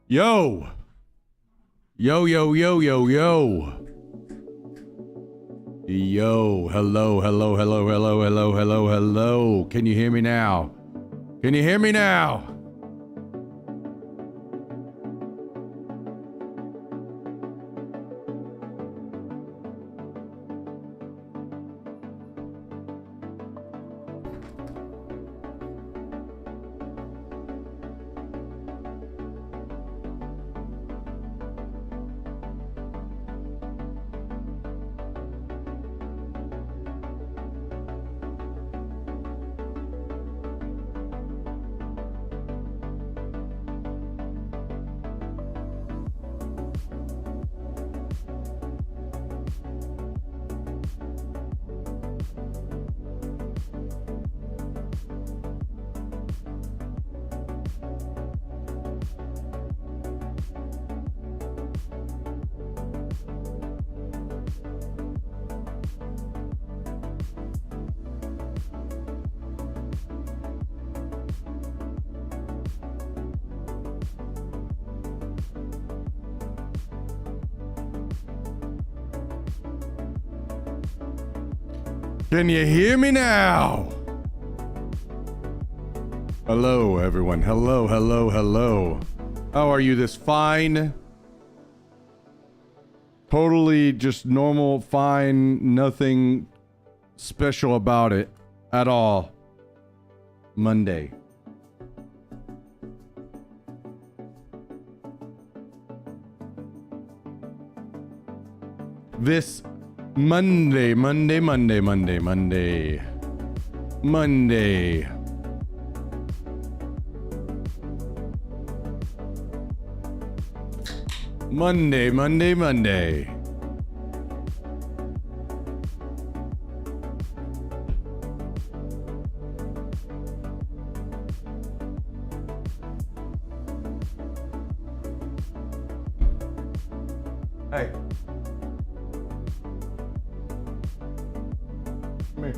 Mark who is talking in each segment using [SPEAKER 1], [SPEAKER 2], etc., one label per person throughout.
[SPEAKER 1] Yo. Yo, yo, yo, yo, yo. Yo, hello, hello, hello, hello, hello, hello, hello. Can you hear me now? Can you hear me now? Can you hear me now? Hello, everyone. Hello, hello, hello. How are you this fine? Totally just normal, fine, nothing special about it at all. Monday. This Monday. Monday. Monday. Monday. Hey. Come here.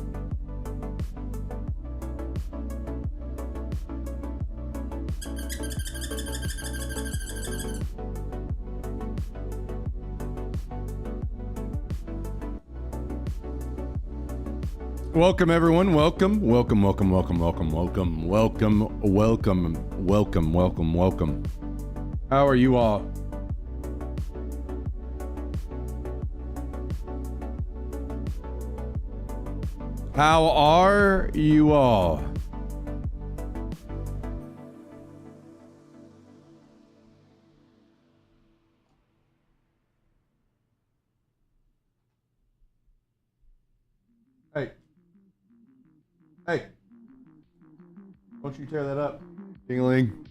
[SPEAKER 1] Welcome everyone. Welcome. How are you all? How are you all? Hey. Hey. Don't you tear that up. Ding-a-ling.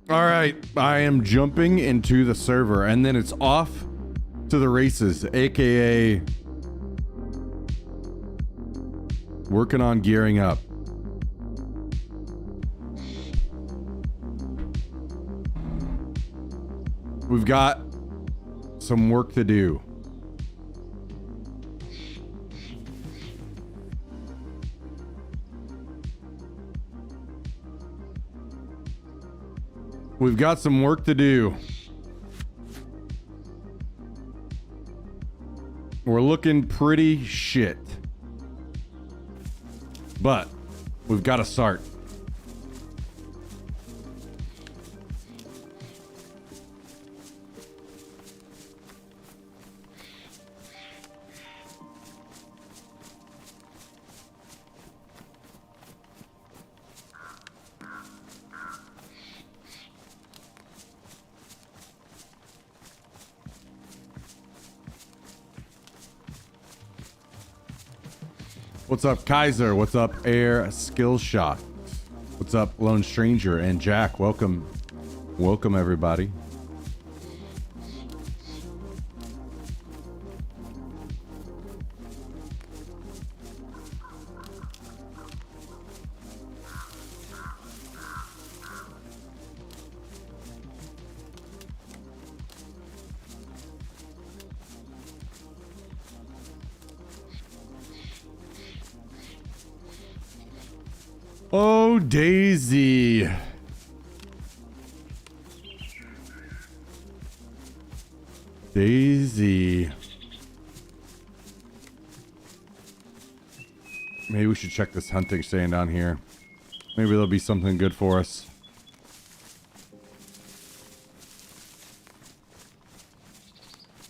[SPEAKER 1] All right. I am jumping into the server and then it's off to the races, aka working on gearing up. We've got some work to do. We've got some work to do. We're looking pretty shit. But we've got to start. What's up, Kaiser? What's up, Air Skillshot? What's up, Lone Stranger and Jack? Welcome. Welcome, everybody. Oh, Daisy. Daisy. Maybe we should check this hunting stand down here. Maybe there'll be something good for us.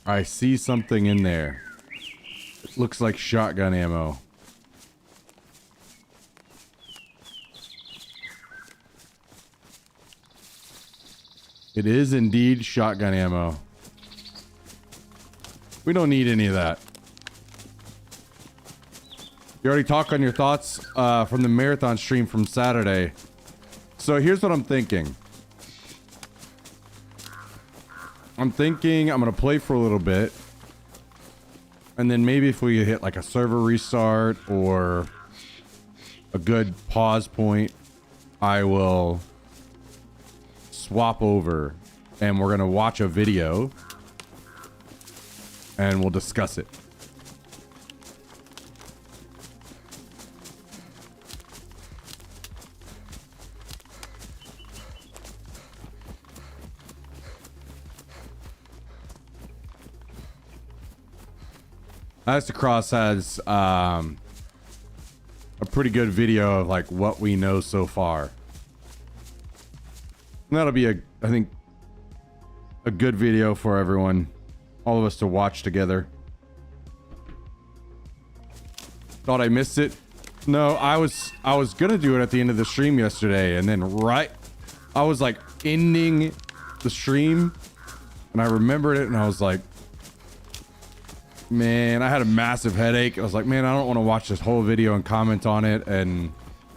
[SPEAKER 1] I see something in there. It looks like shotgun ammo. It is indeed shotgun ammo. We don't need any of that. You already talked on your thoughts from the marathon stream from Saturday. So here's what I'm thinking. I'm gonna play for a little bit. And then maybe if we hit like a server restart or a good pause point, I will swap over and we're gonna watch a video and we'll discuss it. Master Cross has a pretty good video of like what we know so far. And that'll be I think a good video for everyone, all of us to watch together. Thought I missed it. No, I was gonna do it at the end of the stream yesterday, and then I was like ending the stream, and I remembered it, and I was like, man, I had a massive headache. I was like, man, I don't want to watch this whole video and comment on it, and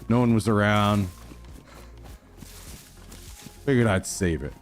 [SPEAKER 1] no one was around. Figured I'd save it.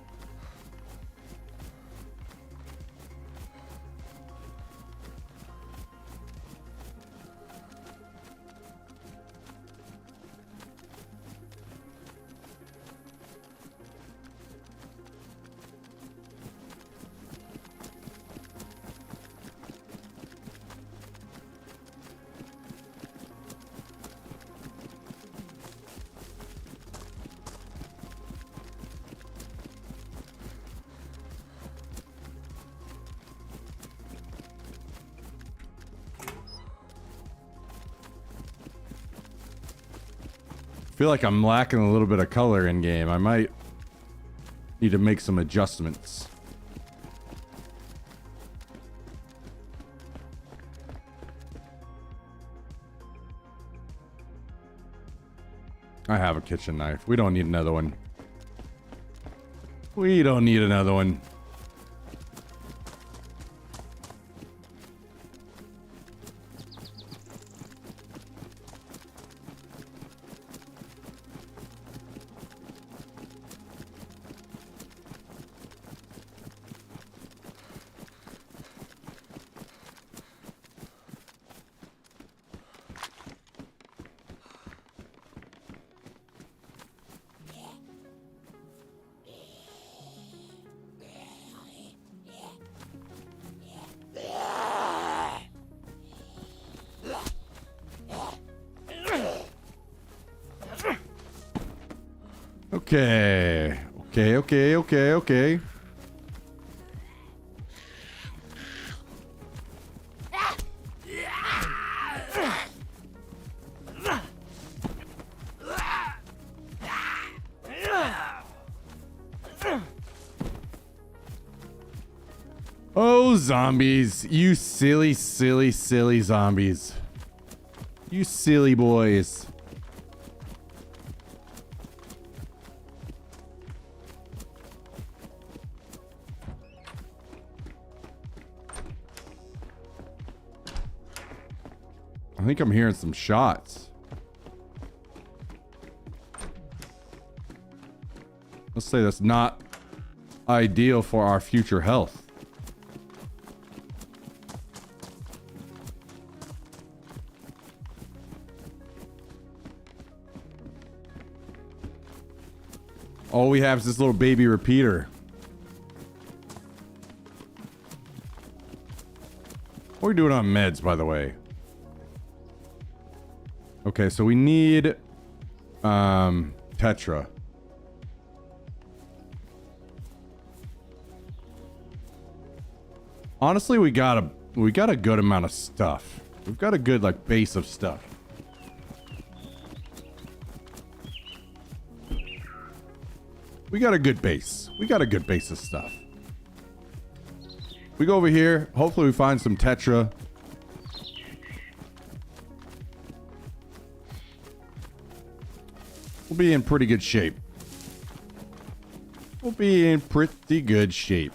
[SPEAKER 1] I feel like I'm lacking a little bit of color in game. I might need to make some adjustments. I have a kitchen knife. We don't need another one. We don't need another one. Okay. Okay. Oh, zombies. You silly zombies. You silly boys. I think I'm hearing some shots. Let's say that's not ideal for our future health. All we have is this little baby repeater. What are we doing on meds, by the way? Okay, so we need Tetra. Honestly, we got a good amount of stuff. We've got a good like base of stuff. We got a good base. We got a good base of stuff. We go over here. Hopefully we find some Tetra. We'll be in pretty good shape. We'll be in pretty good shape.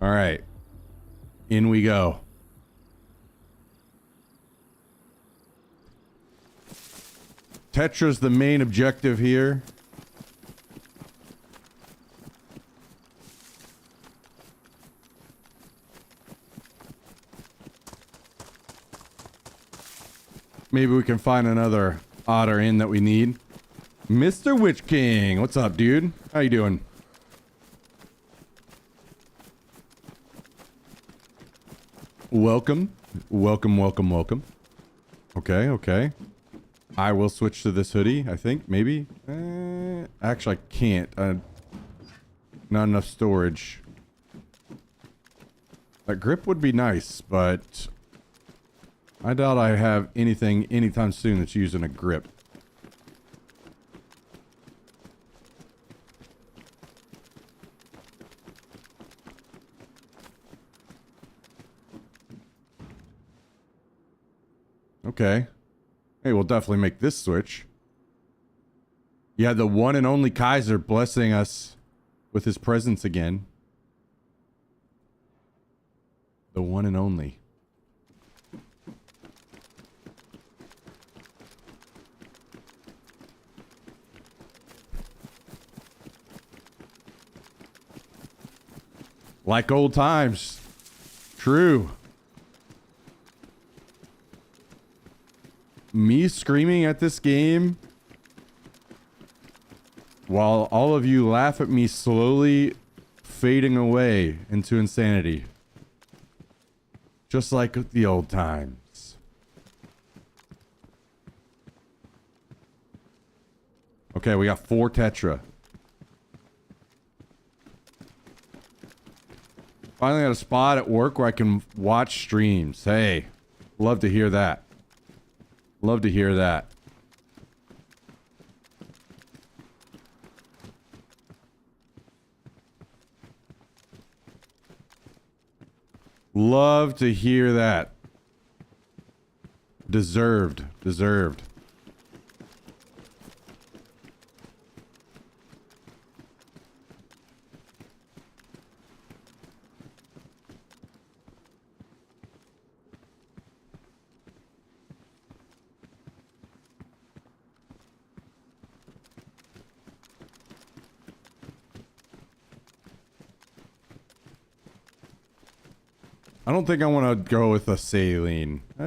[SPEAKER 1] All right. In we go. Tetra's the main objective here. Maybe we can find another otter in that we need. Mr. Witch King, what's up, dude? How you doing? Welcome. Okay. I will switch to this hoodie, I think, maybe. Actually, I can't. Not enough storage. That grip would be nice, but I doubt I have anything anytime soon that's using a grip. Okay. Hey, we'll definitely make this switch. Yeah, the one and only Kaiser blessing us with his presence again. The one and only. Like old times. True. me screaming at this game while all of you laugh at me slowly fading away into insanity. Just like the old times. Okay, we got 4 Tetra. Finally got a spot at work where I can watch streams. Hey, love to hear that. Love to hear that. Love to hear that. Deserved. Deserved. I don't think I want to go with a saline. I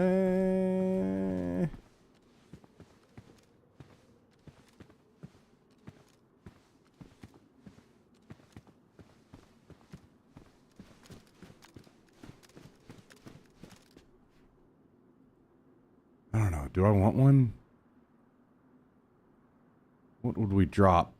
[SPEAKER 1] don't know. Do I want one? What would we drop?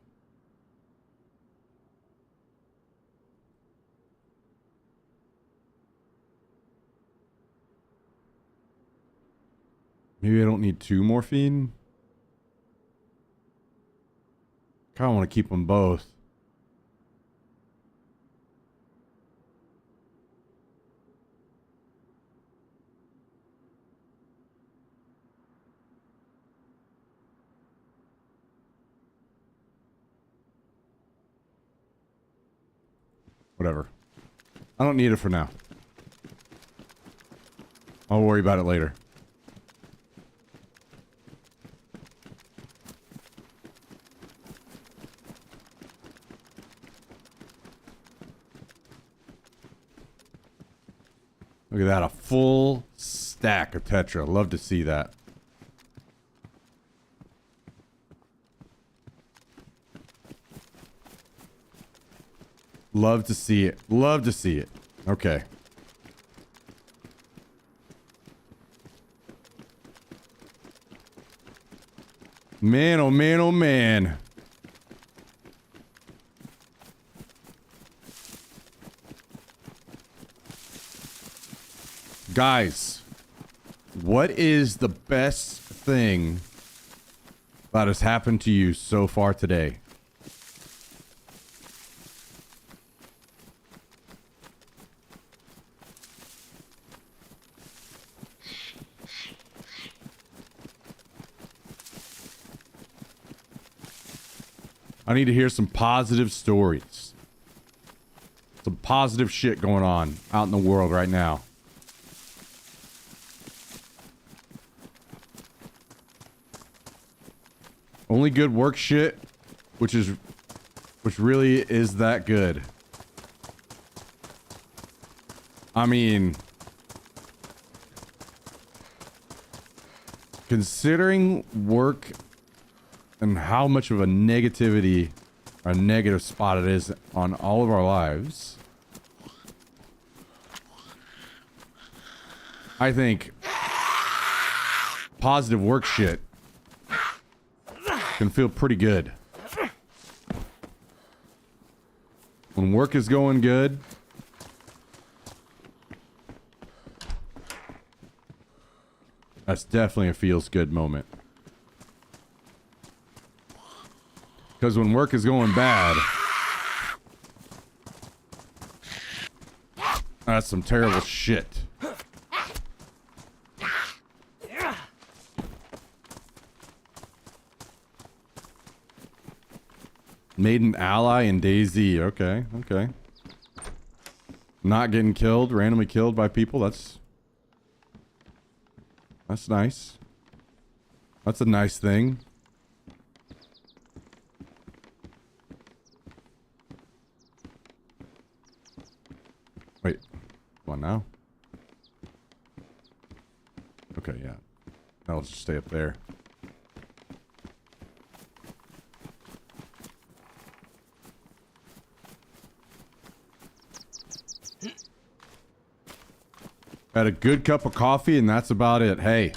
[SPEAKER 1] Maybe I don't need 2 morphine. Kind of want to keep them both. Whatever. I don't need it for now. I'll worry about it later. Look at that, a full stack of Tetra. Love to see that. Love to see it. Love to see it. Okay. Man, oh man, oh man. Guys, what is the best thing that has happened to you so far today? I need to hear some positive stories. Some positive shit going on out in the world right now. Only good work shit, which really is that good. I mean, considering work and how much of a negativity or a negative spot it is on all of our lives, I think positive work shit can feel pretty good. When work is going good, that's definitely a feels good moment. Because when work is going bad, that's some terrible shit. Made an ally in DayZ. Okay, okay. Not getting killed, randomly killed by people. That's nice. That's a nice thing. Wait. Come on now. Okay, yeah. I'll just stay up there. Had a good cup of coffee and that's about it. Hey,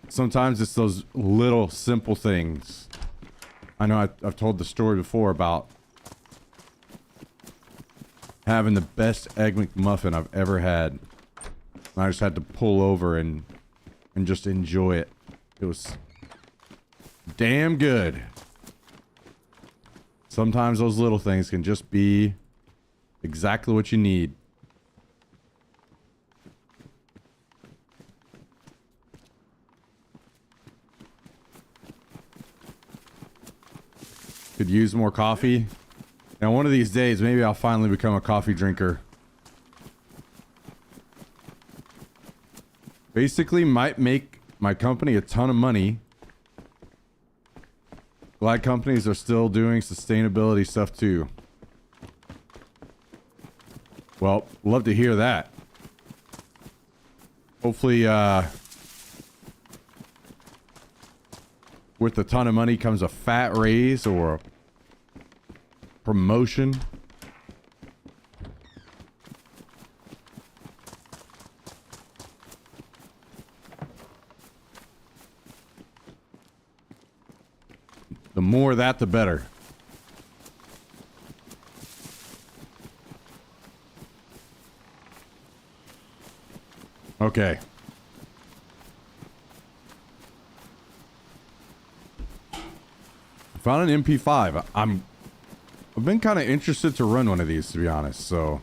[SPEAKER 1] sometimes it's those little simple things. I know I've told the story before about having the best Egg McMuffin I've ever had. And I just had to pull over and just enjoy it. It was damn good. Sometimes those little things can just be exactly what you need. Could use more coffee. Now, one of these days, maybe I'll finally become a coffee drinker. Basically, might make my company a ton of money. Glad companies are still doing sustainability stuff too. Well, love to hear that. Hopefully, with a ton of money comes a fat raise or a promotion. The more of that, the better. Okay. Found an MP5. I've been kind of interested to run one of these, to be honest, so.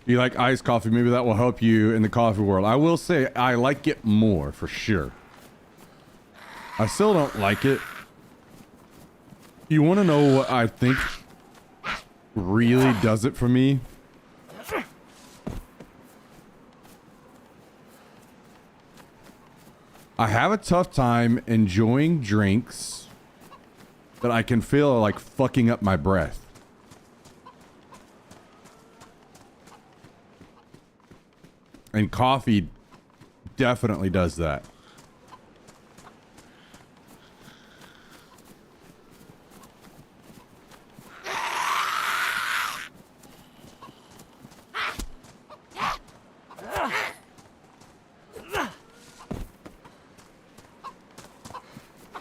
[SPEAKER 1] You like iced coffee? Maybe that will help you in the coffee world. I will say I like it more, for sure. I still don't like it. You want to know what I think really does it for me? I have a tough time enjoying drinks that I can feel are like fucking up my breath. And coffee definitely does that.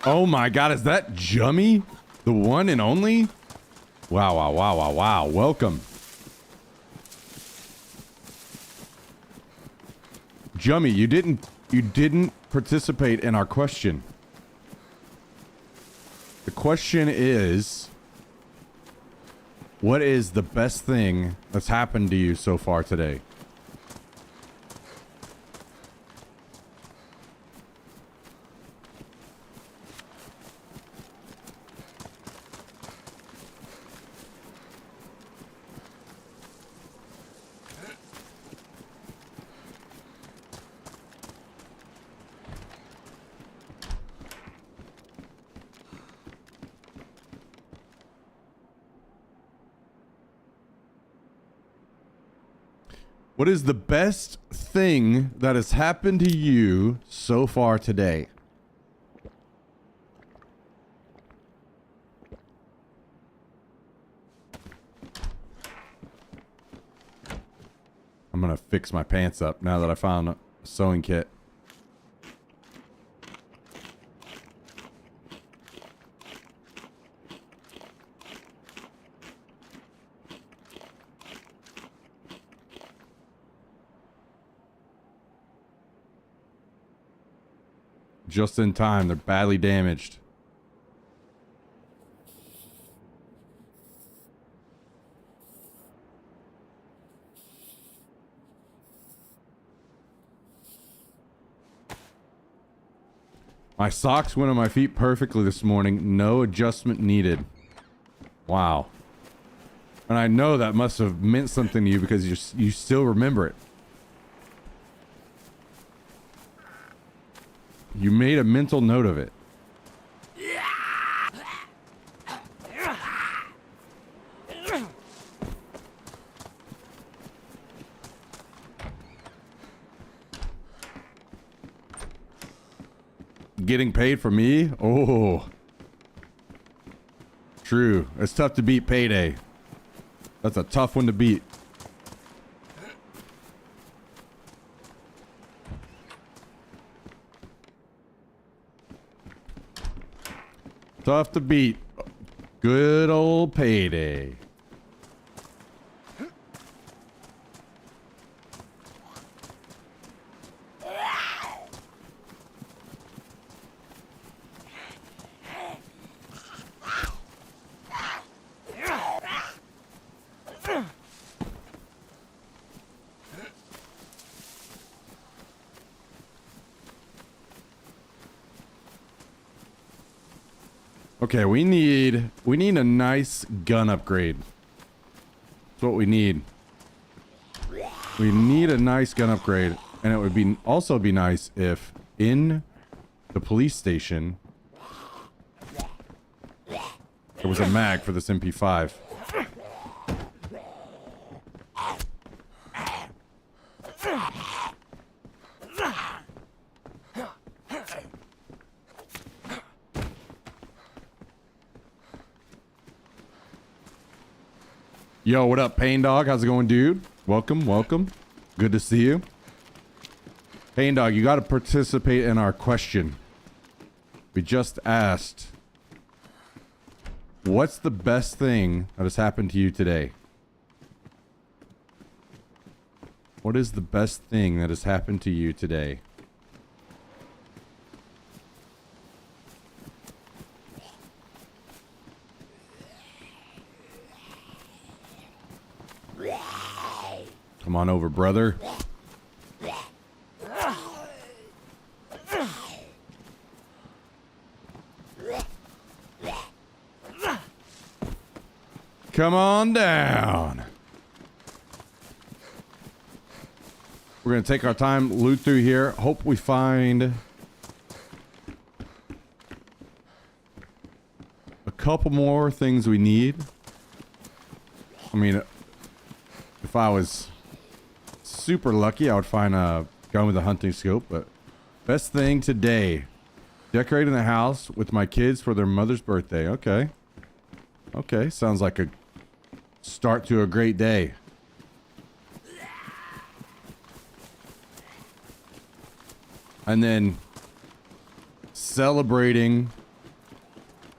[SPEAKER 1] Oh my god, is that Jummy? The one and only? Wow, wow, wow, wow, wow. Welcome. Jummy, you didn't participate in our question. The question is, what is the best thing that's happened to you so far today? What is the best thing that has happened to you so far today? I'm gonna fix my pants up now that I found a sewing kit. Just in time, they're badly damaged. My socks went on my feet perfectly this morning. No adjustment needed. Wow. And I know that must have meant something to you because you still remember it. You made a mental note of it. Getting paid for me? Oh. True. It's tough to beat payday. That's a tough one to beat. Tough to beat. Good old payday. Okay, we need a nice gun upgrade. That's what we need. We need a nice gun upgrade, and it would be also be nice if in the police station there was a mag for this MP5. Yo, what up, Pain Dog? How's it going, dude? Welcome, welcome. Good to see you. Pain Dog, you got to participate in our question. We just asked, what's the best thing that has happened to you today? What is the best thing that has happened to you today? Come on over, brother. Come on down. We're going to take our time, loot through here. Hope we find a couple more things we need. I mean, if I was super lucky, I would find a gun with a hunting scope, but best thing today, decorating the house with my kids for their mother's birthday. Okay. Okay, sounds like a start to a great day. And then celebrating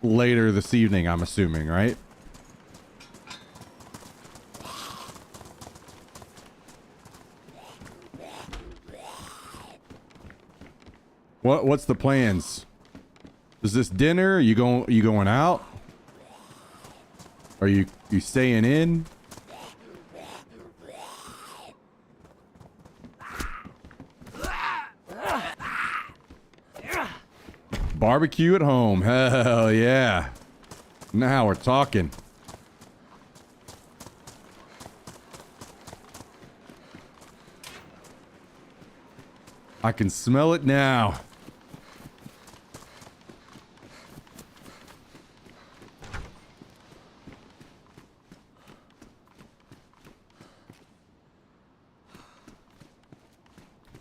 [SPEAKER 1] later this evening, I'm assuming, right? What's the plans? Is this dinner? Are you going out? Are you staying in? Barbecue at home. Hell yeah. Now we're talking. I can smell it now.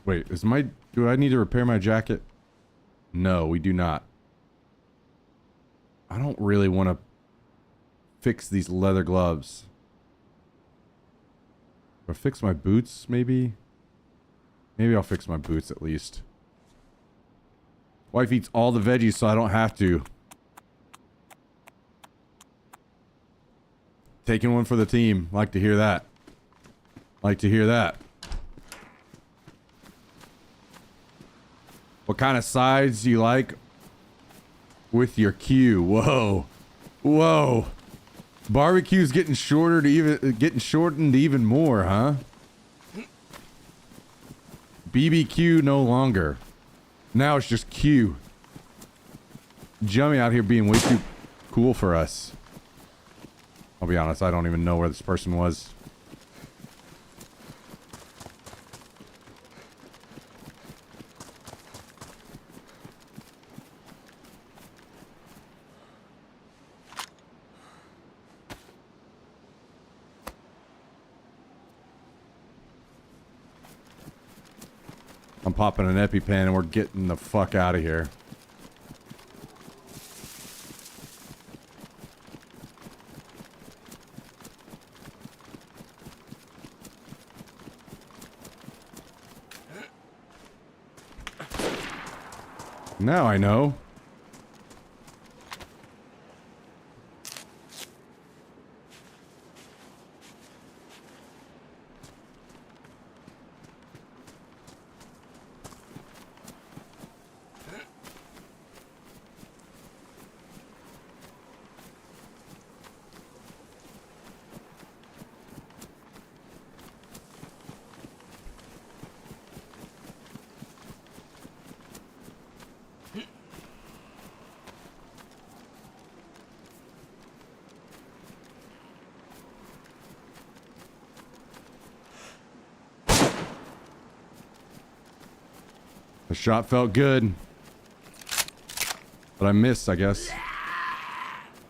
[SPEAKER 1] Wait, do I need to repair my jacket? No, we do not. I don't really want to fix these leather gloves. Or fix my boots, maybe? Maybe I'll fix my boots at least. Wife eats all the veggies so I don't have to. Taking one for the team. Like to hear that. Like to hear that. What kind of sides do you like with your Q? Whoa. Whoa. Barbecue's getting shortened even more, huh? BBQ no longer. Now it's just Q. Jummy out here being way too cool for us. I'll be honest, I don't even know where this person was. I'm popping an EpiPen and we're getting the fuck out of here. Now I know. The shot felt good. But I missed, I guess.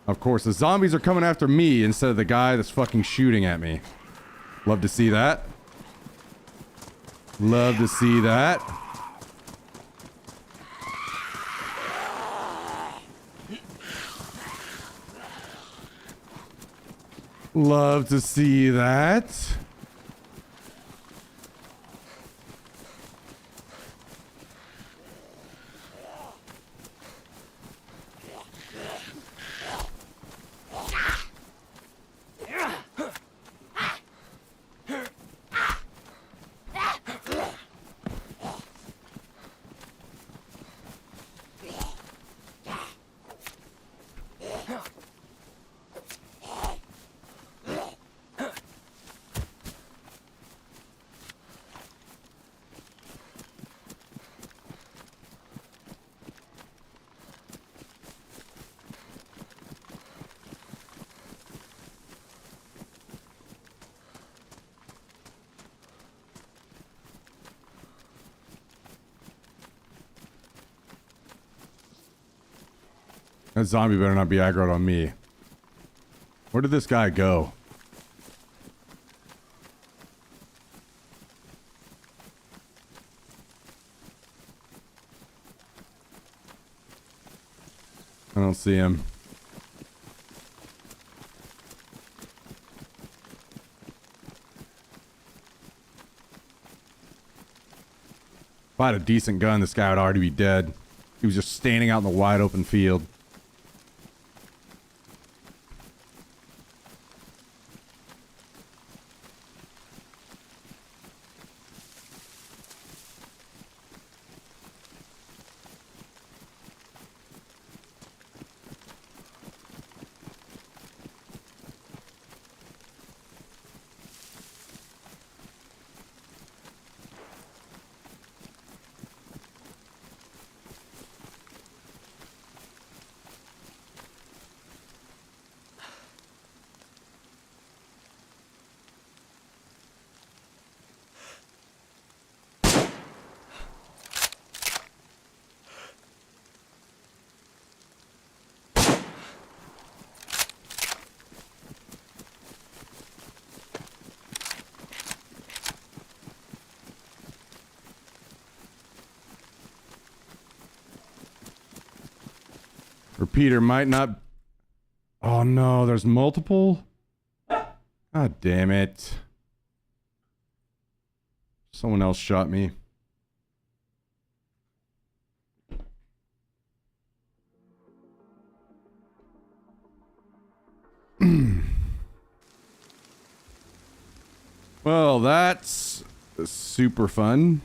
[SPEAKER 1] Of course, the zombies are coming after me instead of the guy that's fucking shooting at me. Love to see that. Love to see that. Love to see that. That zombie better not be aggroed on me. Where did this guy go? I don't see him. If I had a decent gun, this guy would already be dead. He was just standing out in the wide open field. Repeater might not... Oh no, there's multiple? God damn it. Someone else shot me. Well, that's super fun.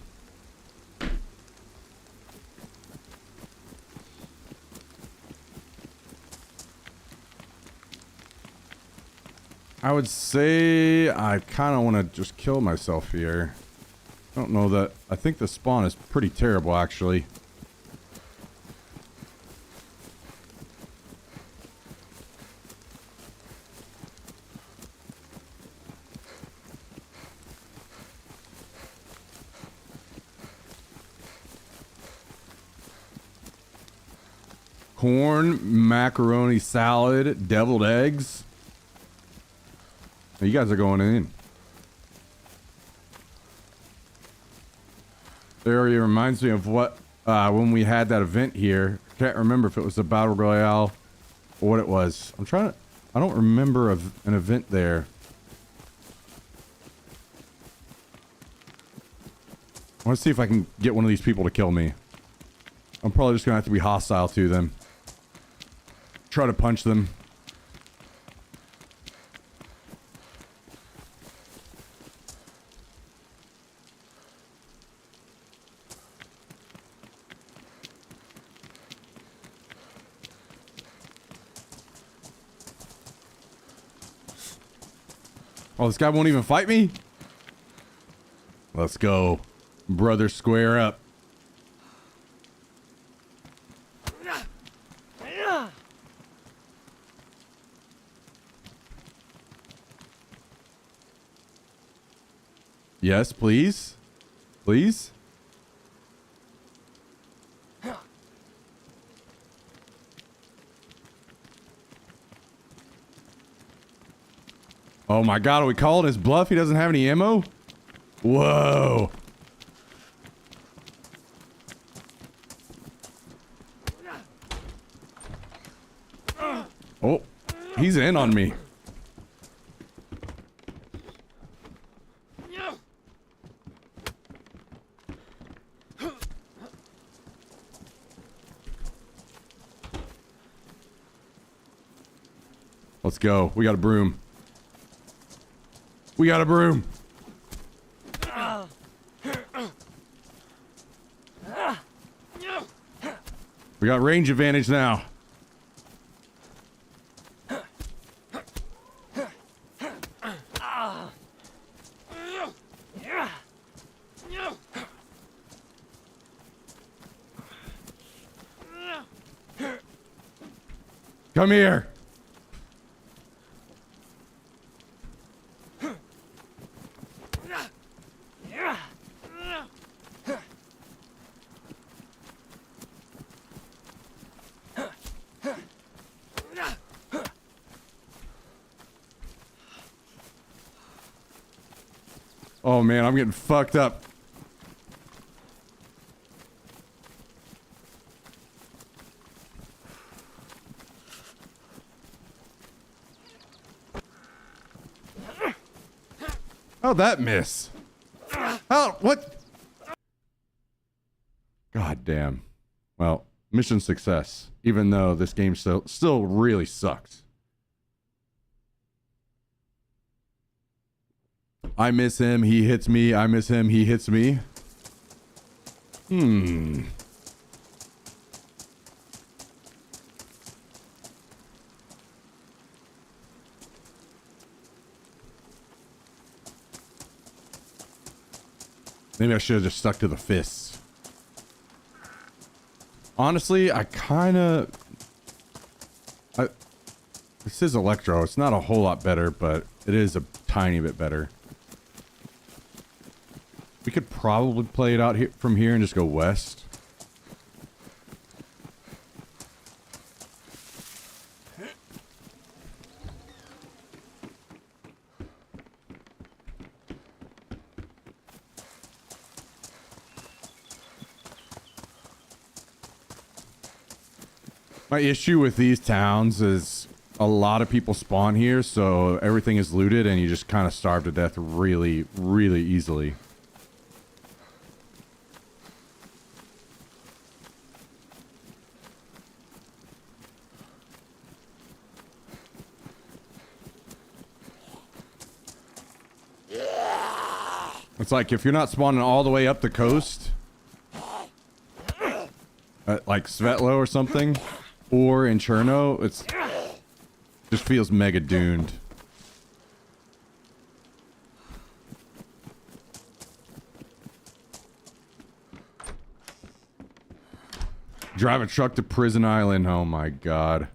[SPEAKER 1] I would say I kind of want to just kill myself here. I don't know that... I think the spawn is pretty terrible, actually. corn, macaroni salad, deviled eggs. You guys are going in. It already reminds me of what when we had that event here. Can't remember if it was a battle royale or what it was. I don't remember an event there. I want to see if I can get one of these people to kill me. I'm probably just gonna have to be hostile to them. Try to punch them. Oh, this guy won't even fight me? Let's go. Brother, square up. Yes, please. Please. Oh my god, are we calling his bluff? He doesn't have any ammo? Whoa. Oh, he's in on me. Let's go. We got a broom. We got a broom. We got range advantage now. Come here. Oh man, I'm getting fucked up. How'd that miss? What? God damn. Well, mission success. Even though this game still really sucks. I miss him, he hits me. I miss him, he hits me. Maybe I should have just stuck to the fists. Honestly, this is Electro. It's not a whole lot better, but it is a tiny bit better. We could probably play it out here from here and just go west. My issue with these towns is a lot of people spawn here, so everything is looted and you just kind of starve to death really, really easily. It's like if you're not spawning all the way up the coast, like Svetlo or something, or in Cherno, it's just feels mega doomed. Drive a truck to Prison Island. Oh my god.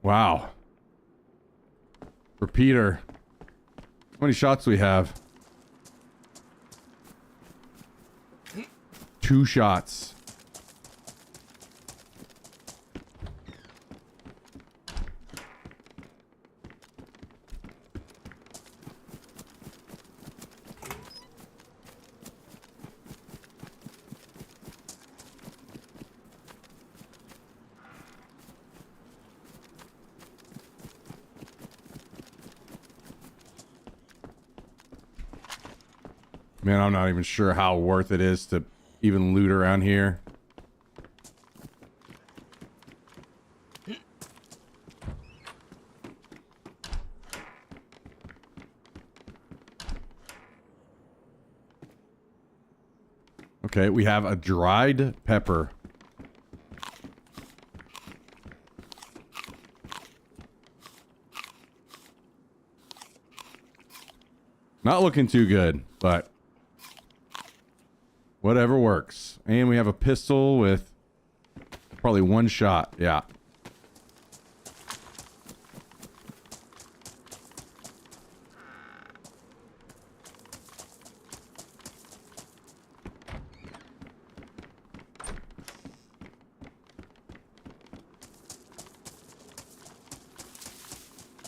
[SPEAKER 1] Wow. Repeater. How many shots do we have? 2 shots. Man, I'm not even sure how worth it is to even loot around here. Okay, we have a dried pepper. Not looking too good, but whatever works. And we have a pistol with probably 1 shot. Yeah.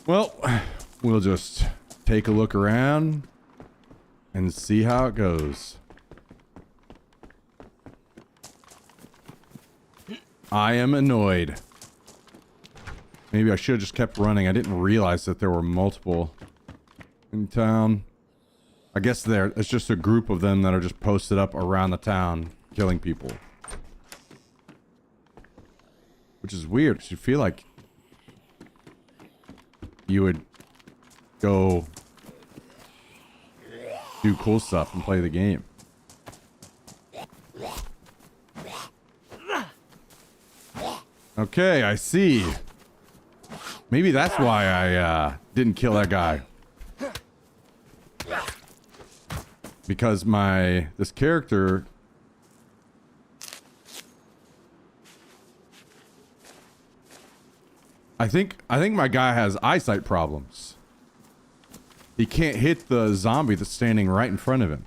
[SPEAKER 1] Well, we'll just take a look around and see how it goes. I am annoyed. Maybe I should have just kept running. I didn't realize that there were multiple in town. I guess it's just a group of them that are just posted up around the town killing people. Which is weird, because you feel like you would go do cool stuff and play the game. Okay, I see. Maybe that's why I didn't kill that guy. Because this character I think my guy has eyesight problems. He can't hit the zombie that's standing right in front of him.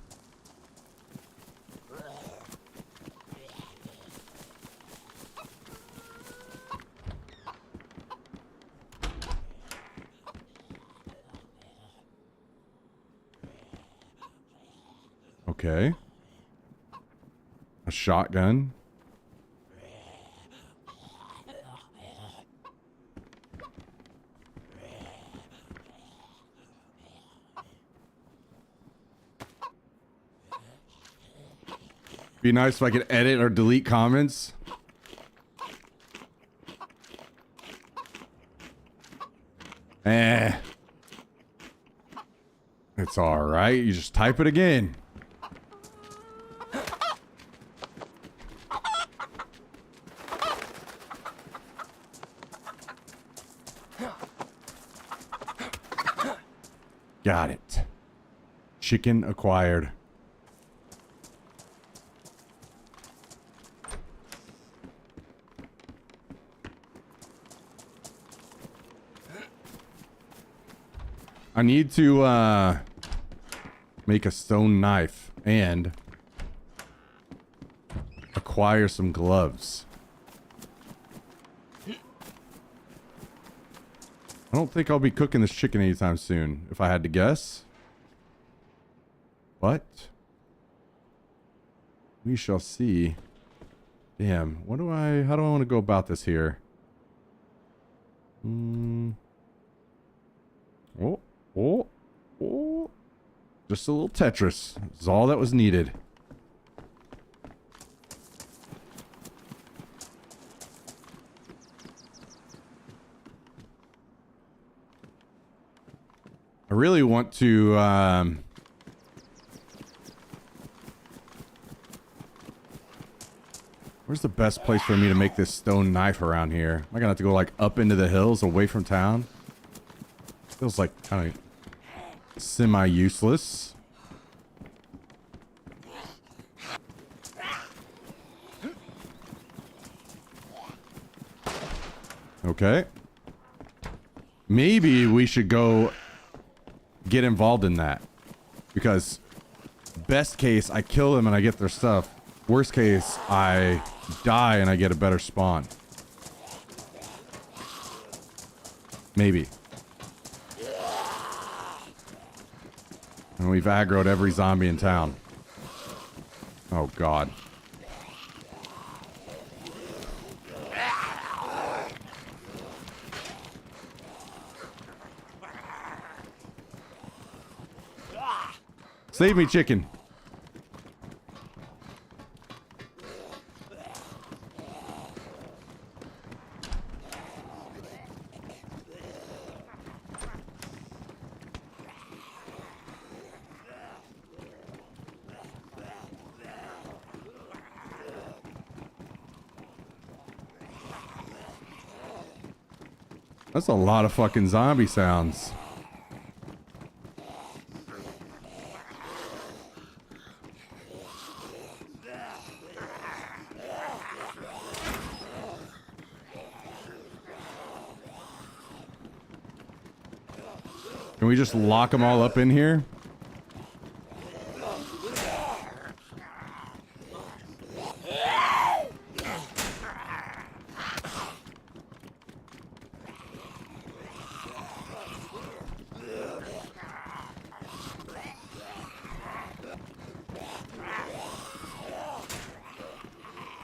[SPEAKER 1] Okay. A shotgun. Be nice if I could edit or delete comments. It's alright. You just type it again. Got it. Chicken acquired. I need to make a stone knife and acquire some gloves. I don't think I'll be cooking this chicken anytime soon, if I had to guess. But we shall see. Damn, how do I want to go about this here? Oh. Just a little Tetris. Is all that was needed. I really want to where's the best place for me to make this stone knife around here? Am I gonna have to go like up into the hills away from town? Feels like kind of semi-useless. Okay. maybe we should go get involved in that. Because best case, I kill them and I get their stuff. Worst case, I die and I get a better spawn. Maybe. And we've aggroed every zombie in town. Oh, God. Save me, chicken. That's a lot of fucking zombie sounds. Can we just lock them all up in here?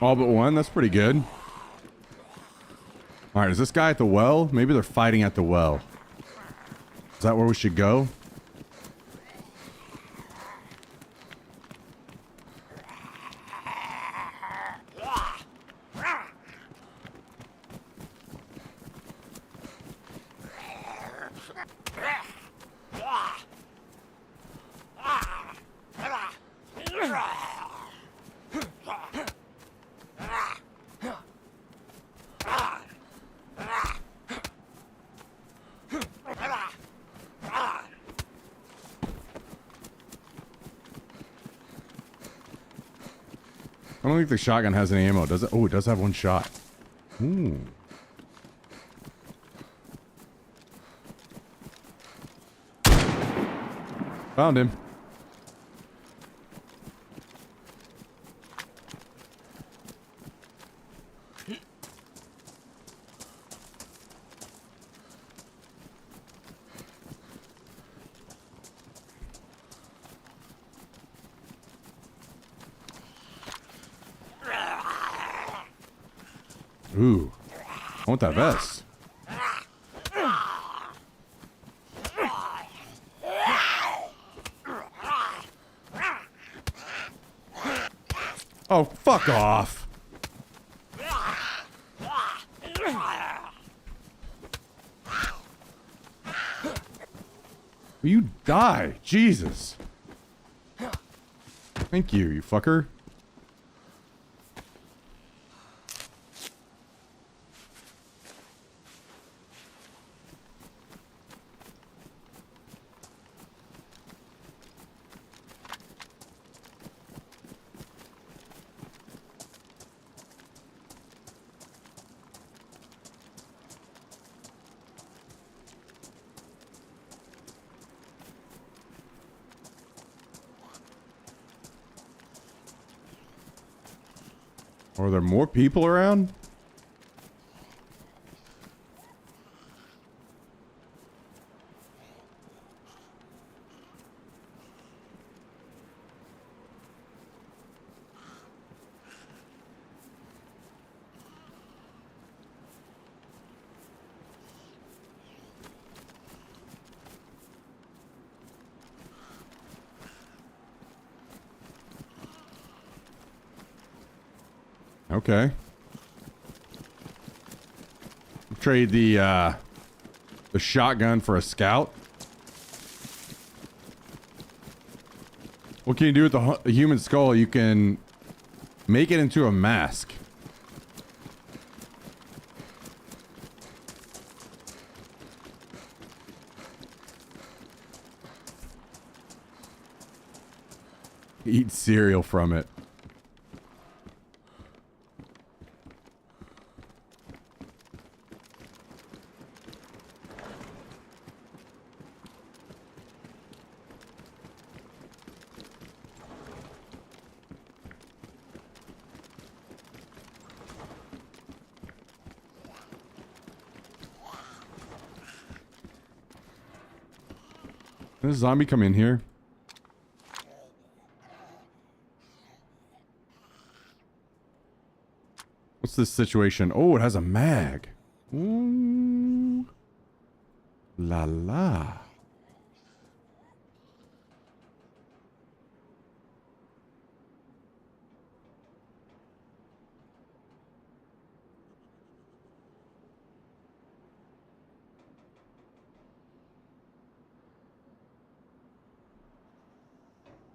[SPEAKER 1] All but one? That's pretty good. Alright, is this guy at the well? Maybe they're fighting at the well. Is that where we should go? I don't think the shotgun has any ammo, does it? Oh, it does have one shot. Ooh. Found him. Ooh, I want that vest. Oh, fuck off. Will you die? Jesus. Thank you, you fucker. Are there more people around? Okay. Trade the shotgun for a scout. What can you do with the human skull? You can make it into a mask. Eat cereal from it. Did a zombie come in here? What's this situation? Oh, it has a mag. Ooh. La la.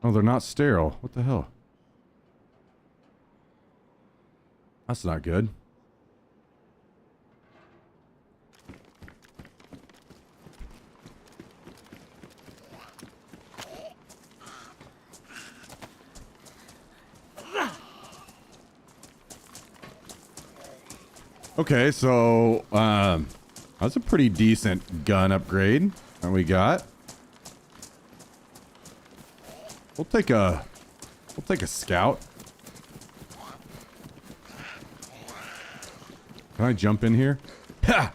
[SPEAKER 1] Oh, they're not sterile. What the hell? That's not good. Okay, so that's a pretty decent gun upgrade that we got. We'll take a scout. Can I jump in here? Ha!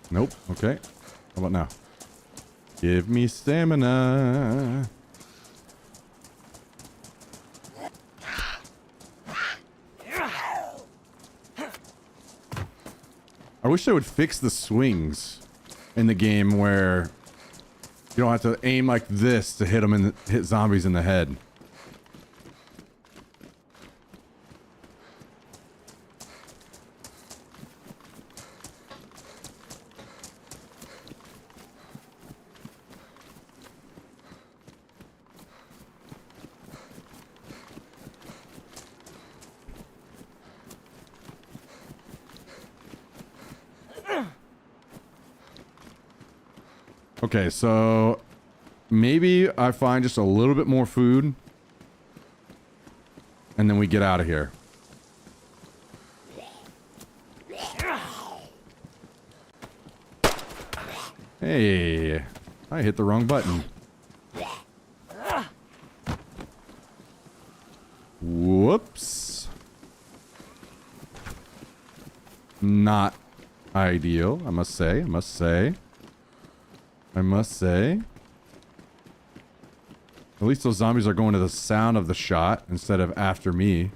[SPEAKER 1] Nope. Okay. How about now? Give me stamina. I wish they would fix the swings in the game where you don't have to aim like this to hit them in hit zombies in the head. Okay, so maybe I find just a little bit more food and then we get out of here. Hey, I hit the wrong button. Whoops. Not ideal, I must say. At least those zombies are going to the sound of the shot instead of after me.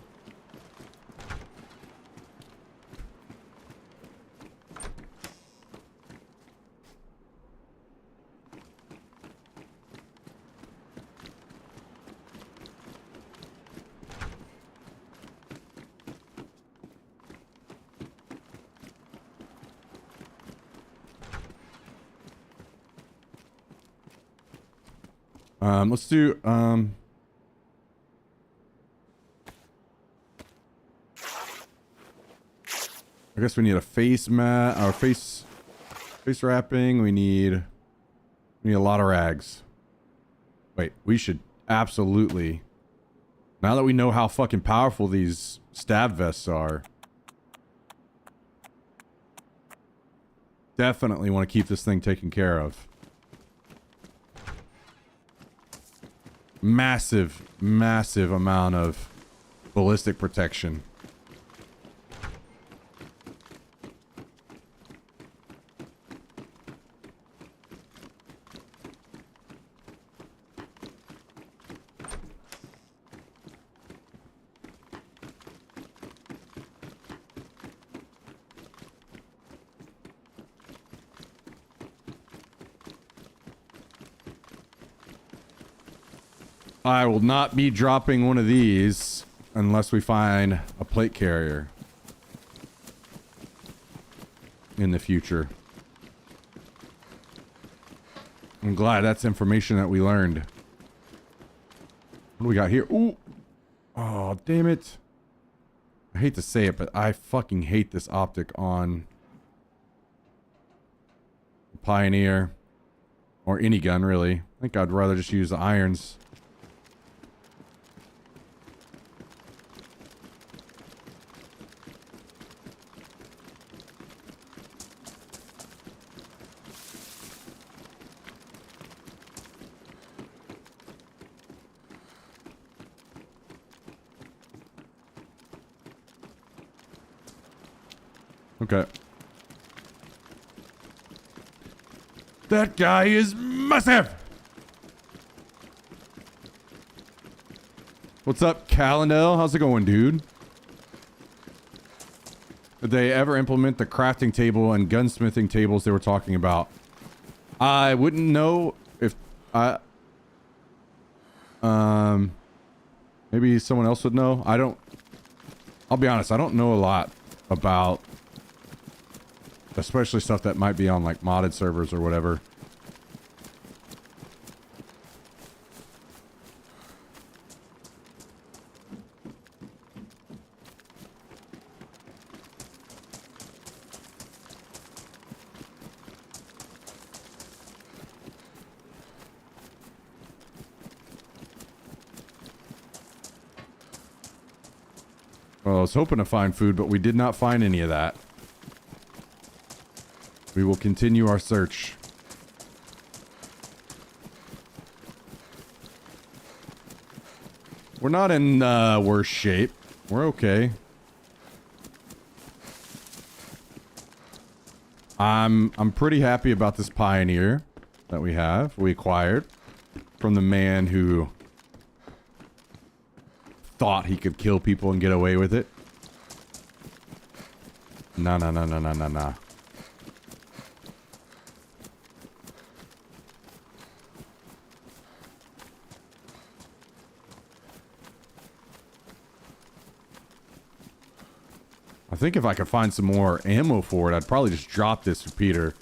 [SPEAKER 1] Let's do, I guess we need a face mat, or face wrapping. We need a lot of rags. Wait, we should absolutely, now that we know how fucking powerful these stab vests are, definitely want to keep this thing taken care of. Massive amount of ballistic protection. I will not be dropping one of these unless we find a plate carrier in the future. I'm glad that's information that we learned. What do we got here? Ooh. Oh, damn it. I hate to say it, but I fucking hate this optic on Pioneer. Or any gun, really. I think I'd rather just use the irons. Okay. That guy is massive. What's up, Calendel? How's it going, dude? Did they ever implement the crafting table and gunsmithing tables they were talking about? I wouldn't know if I... Maybe someone else would know. I don't... I'll be honest, I don't know a lot about... especially stuff that might be on, like, modded servers or whatever. Well, I was hoping to find food, but we did not find any of that. We will continue our search. We're not in worse shape. We're okay. I'm pretty happy about this Pioneer that we acquired from the man who thought he could kill people and get away with it. Nah. I think if I could find some more ammo for it, I'd probably just drop this repeater.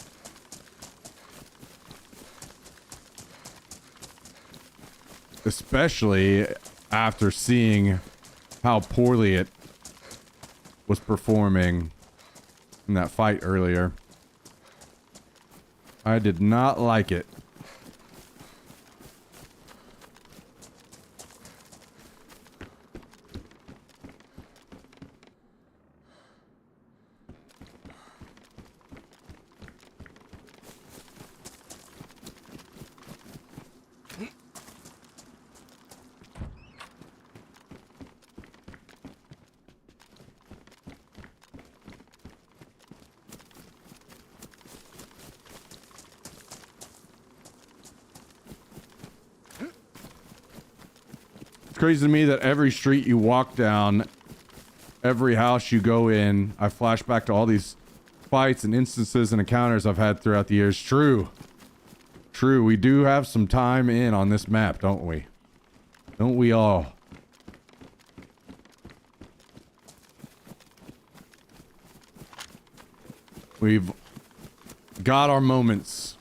[SPEAKER 1] Especially after seeing how poorly it was performing in that fight earlier. I did not like it. It's crazy to me that every street you walk down, every house you go in, I flash back to all these fights and instances and encounters I've had throughout the years. True. We do have some time in on this map, don't we? Don't we all? We've got our moments.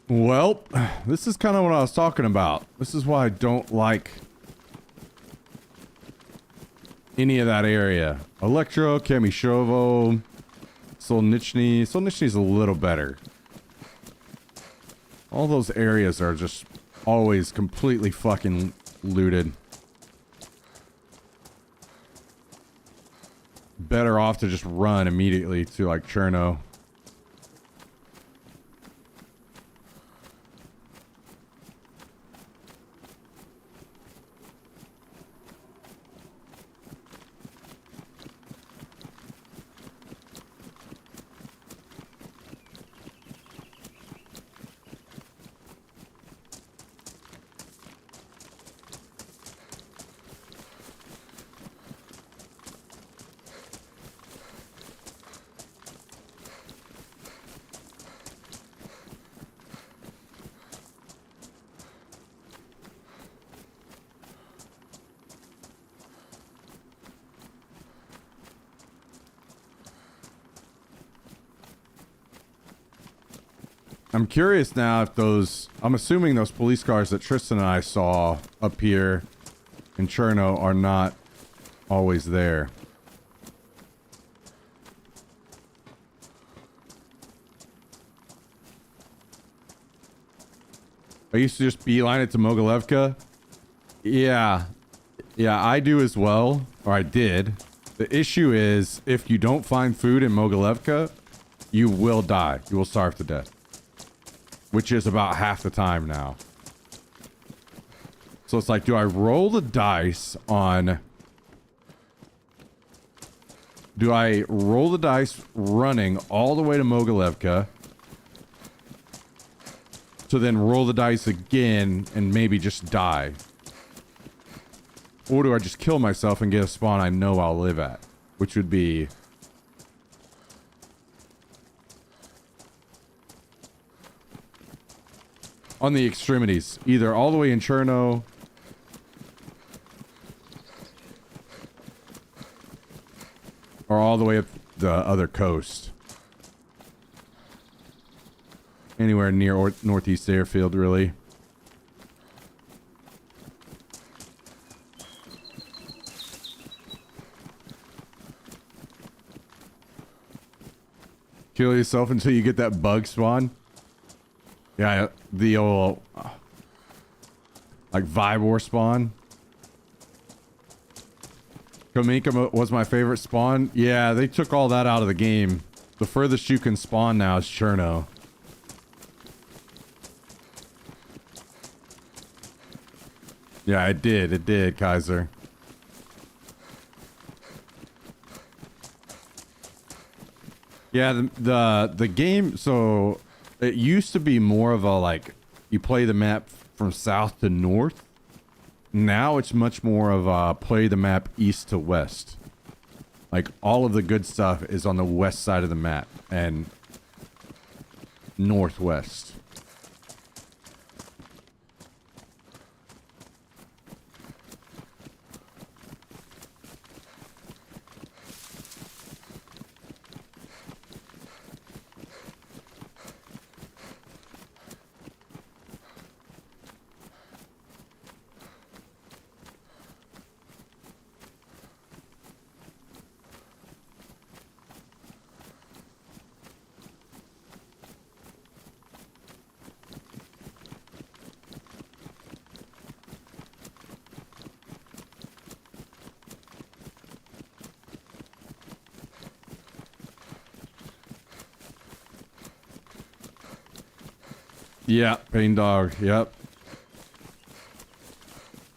[SPEAKER 1] Well, this is kind of what I was talking about. This is why I don't like any of that area. Electro, Kamishovo, Solnichny. Solnichny's a little better. All those areas are just always completely fucking looted. Better off to just run immediately to, like, Cherno. I'm curious now if those... I'm assuming those police cars that Tristan and I saw up here in Cherno are not always there. I used to just beeline it to Mogilevka. Yeah. Yeah, I do as well. Or I did. The issue is, if you don't find food in Mogilevka, you will die. You will starve to death. Which is about half the time now. So it's like, do I roll the dice on... Do I roll the dice running all the way to Mogilevka to then roll the dice again and maybe just die? Or do I just kill myself and get a spawn I know I'll live at? Which would be... on the extremities. Either all the way in Cherno... or all the way up the other coast. Anywhere near Northeast Airfield, really. Kill yourself until you get that bug spawn. Yeah, the old... like Vibor spawn. Kaminka was my favorite spawn. Yeah, they took all that out of the game. The furthest you can spawn now is Cherno. Yeah, it did. It did, Kaiser. Yeah, the game, so it used to be more of a, like, you play the map from south to north. Now it's much more of a play the map east to west. Like, all of the good stuff is on the west side of the map and northwest. Yeah, Pain Dog. Yep.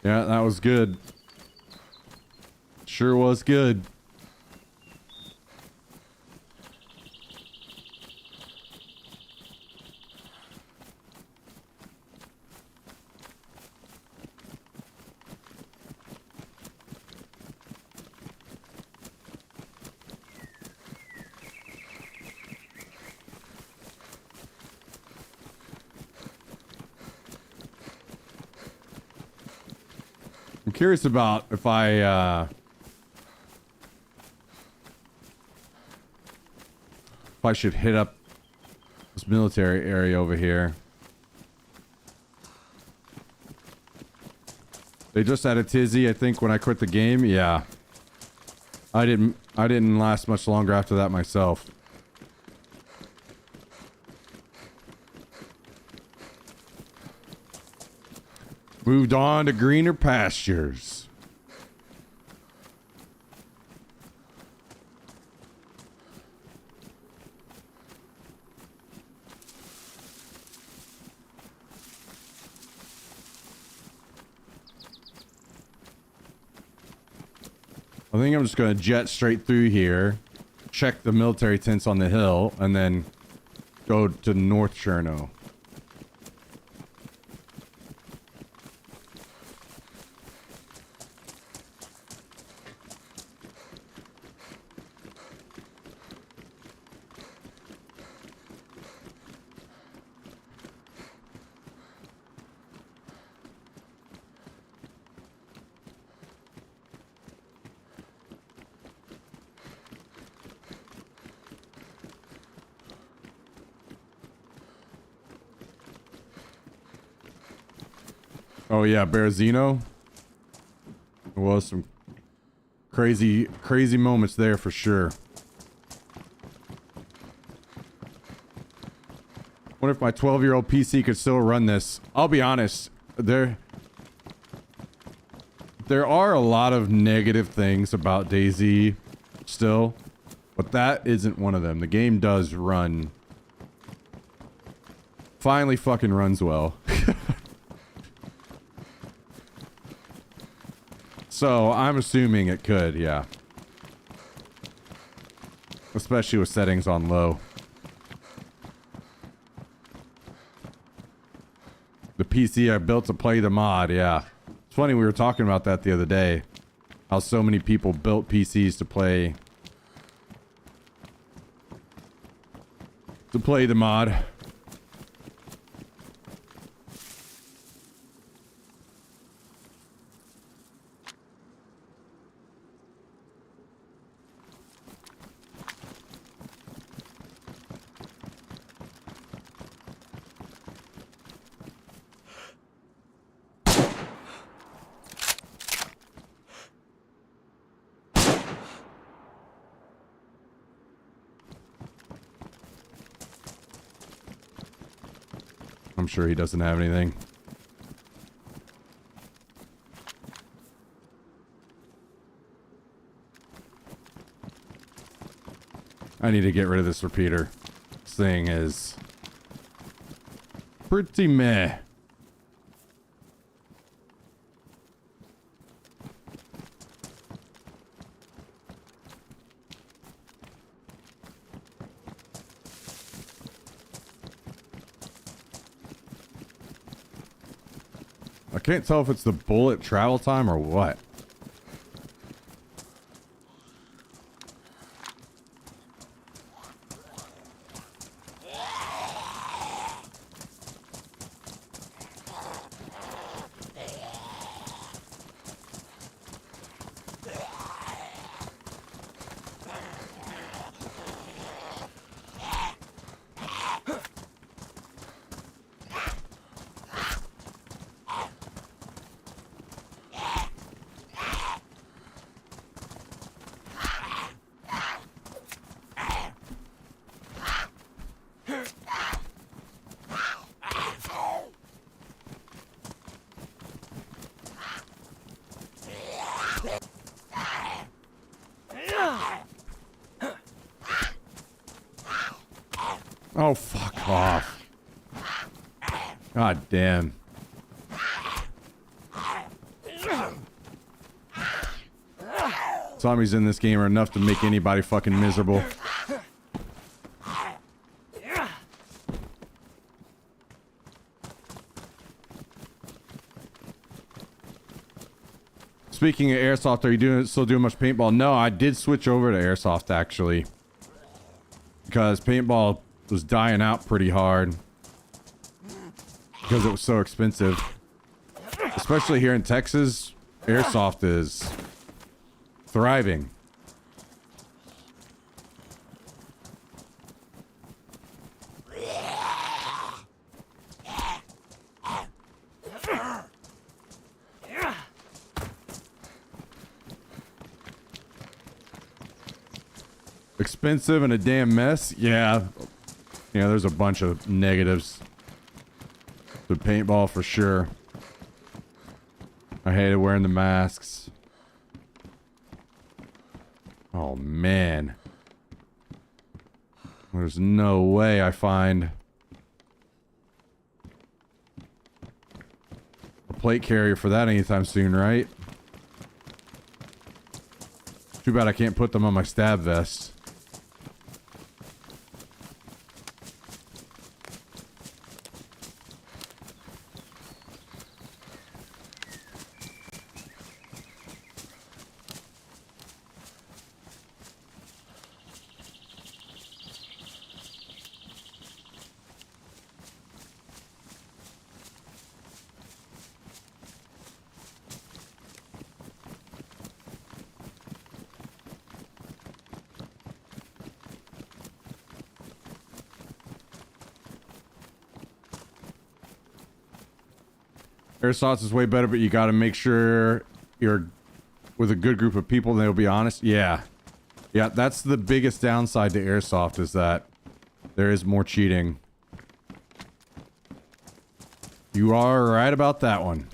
[SPEAKER 1] Yeah, that was good. Sure was good. I'm curious about if I should hit up this military area over here. They just had a tizzy, I think, when I quit the game. Yeah. I didn't last much longer after that myself. Moved on to greener pastures. I think I'm just going to jet straight through here, check the military tents on the hill, and then go to North Cherno. Oh yeah, Berezino. There was some crazy moments there for sure. Wonder if my 12-year-old PC could still run this. I'll be honest, there are a lot of negative things about DayZ still, but that isn't one of them. The game does run. Finally fucking runs well. So I'm assuming it could, yeah. Especially with settings on low. The PC I built to play the mod, yeah. It's funny, we were talking about that the other day. How so many people built PCs to play the mod. I'm sure he doesn't have anything. I need to get rid of this repeater. This thing is pretty meh. I can't tell if it's the bullet travel time or what. Oh, fuck off. God damn. Zombies in this game are enough to make anybody fucking miserable. Speaking of airsoft, are you still doing much paintball? No, I did switch over to airsoft actually. Because paintball was dying out pretty hard. Because it was so expensive. Especially here in Texas, airsoft is thriving. Expensive and a damn mess? Yeah. Yeah, there's a bunch of negatives to paintball for sure. I hated wearing the masks. Oh, man. There's no way I find a plate carrier for that anytime soon, right? Too bad I can't put them on my stab vest. Airsoft is way better, but you gotta make sure you're with a good group of people and they'll be honest. Yeah. Yeah, that's the biggest downside to airsoft is that there is more cheating. You are right about that one.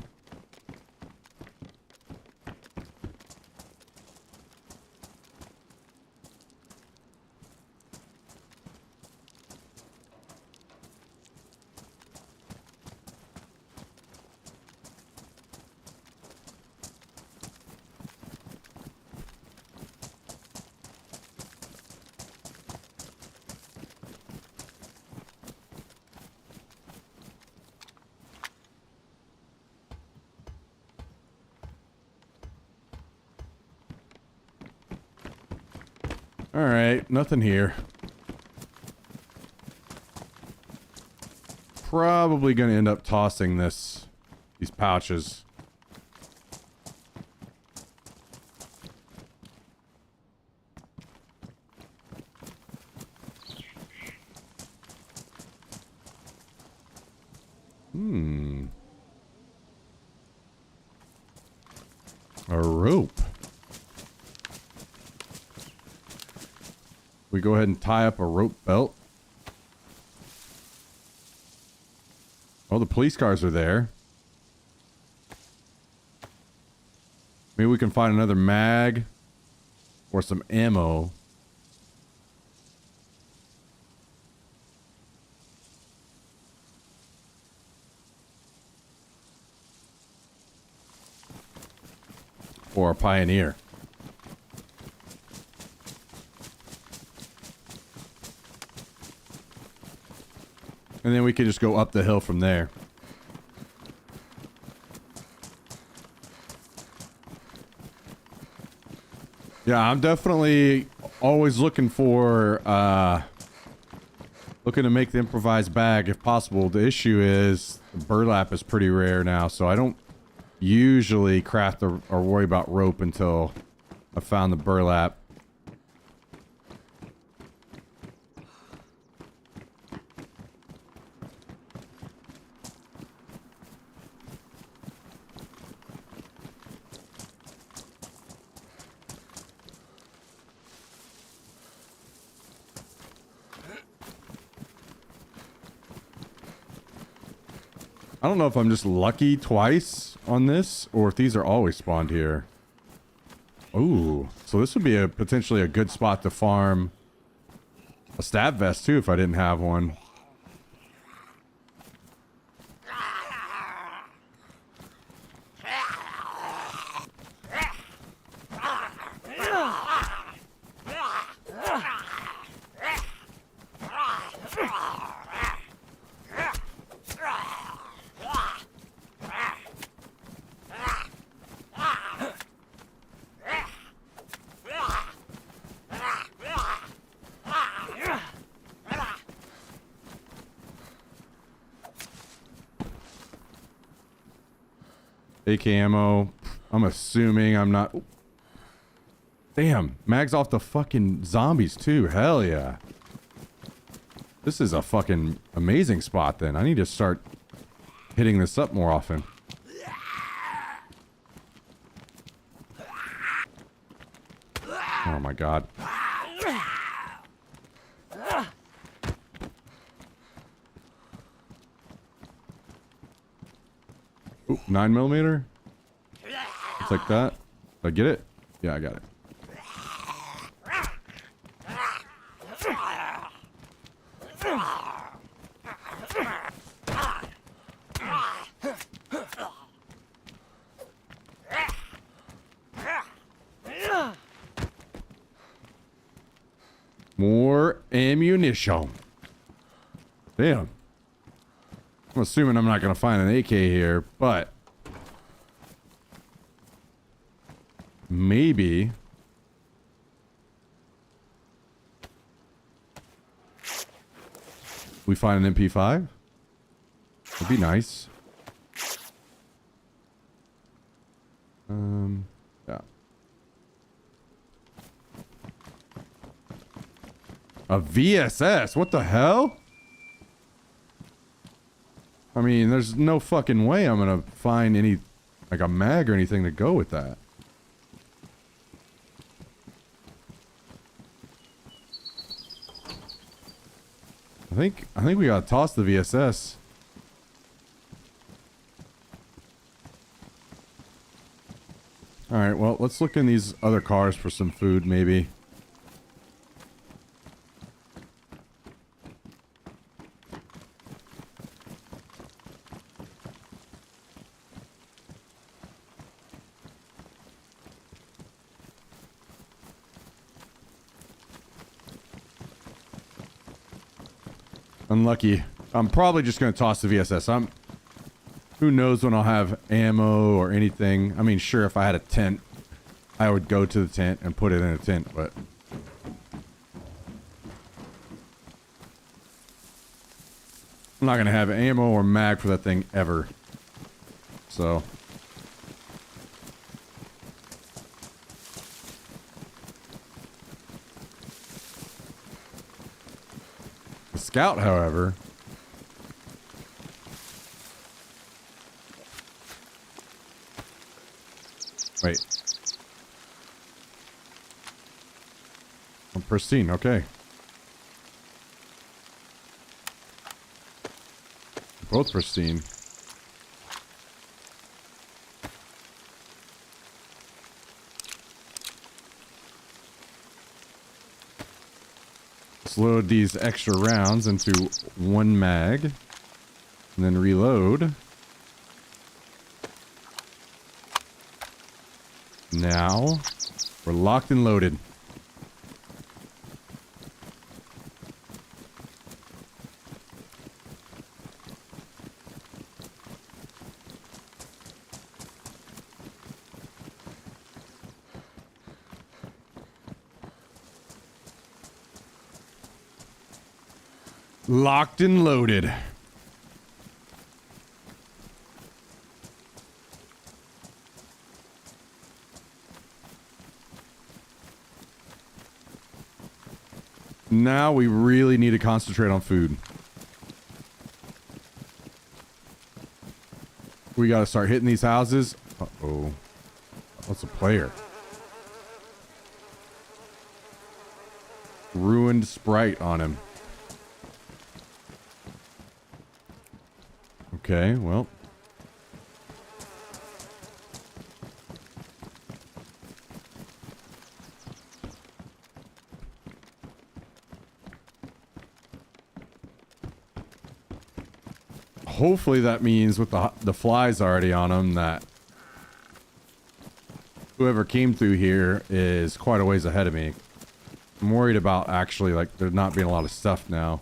[SPEAKER 1] Alright, nothing here. Probably gonna end up tossing these pouches. A rope. We go ahead and tie up a rope belt. Oh, the police cars are there. Maybe we can find another mag or some ammo. For a pioneer. And then we can just go up the hill from there. Yeah, I'm definitely always looking for, looking to make the improvised bag if possible. The issue is the burlap is pretty rare now, so I don't usually craft or worry about rope until I found the burlap. I don't know if I'm just lucky twice on this, or if these are always spawned here. Ooh, so this would be potentially a good spot to farm a stab vest too if I didn't have one. AK ammo. I'm assuming I'm not... Damn, mags off the fucking zombies too. Hell yeah. This is a fucking amazing spot then. I need to start hitting this up more often. Oh my god. Ooh, 9mm? It's like that. Did I get it? Yeah, I got it. More ammunition. Damn. I'm assuming I'm not going to find an AK here, but maybe we find an MP5. That'd be nice. Yeah. A VSS? What the hell? I mean, there's no fucking way I'm gonna find any, like a mag or anything to go with that. I think we gotta toss the VSS. Alright, well, let's look in these other cars for some food, maybe. Unlucky. I'm probably just going to toss the VSS. Who knows when I'll have ammo or anything. I mean, sure, if I had a tent, I would go to the tent and put it in a tent, but... I'm not going to have ammo or mag for that thing ever. So... The scout, however... Wait. I'm pristine, okay. Both pristine. Let's load these extra rounds into one mag. And then reload. Now, we're locked and loaded. Locked and loaded. Now we really need to concentrate on food. We gotta start hitting these houses. Uh-oh. What's a player? Ruined Sprite on him. Okay, well. Hopefully that means with the flies already on them that whoever came through here is quite a ways ahead of me. I'm worried about actually like there not being a lot of stuff now.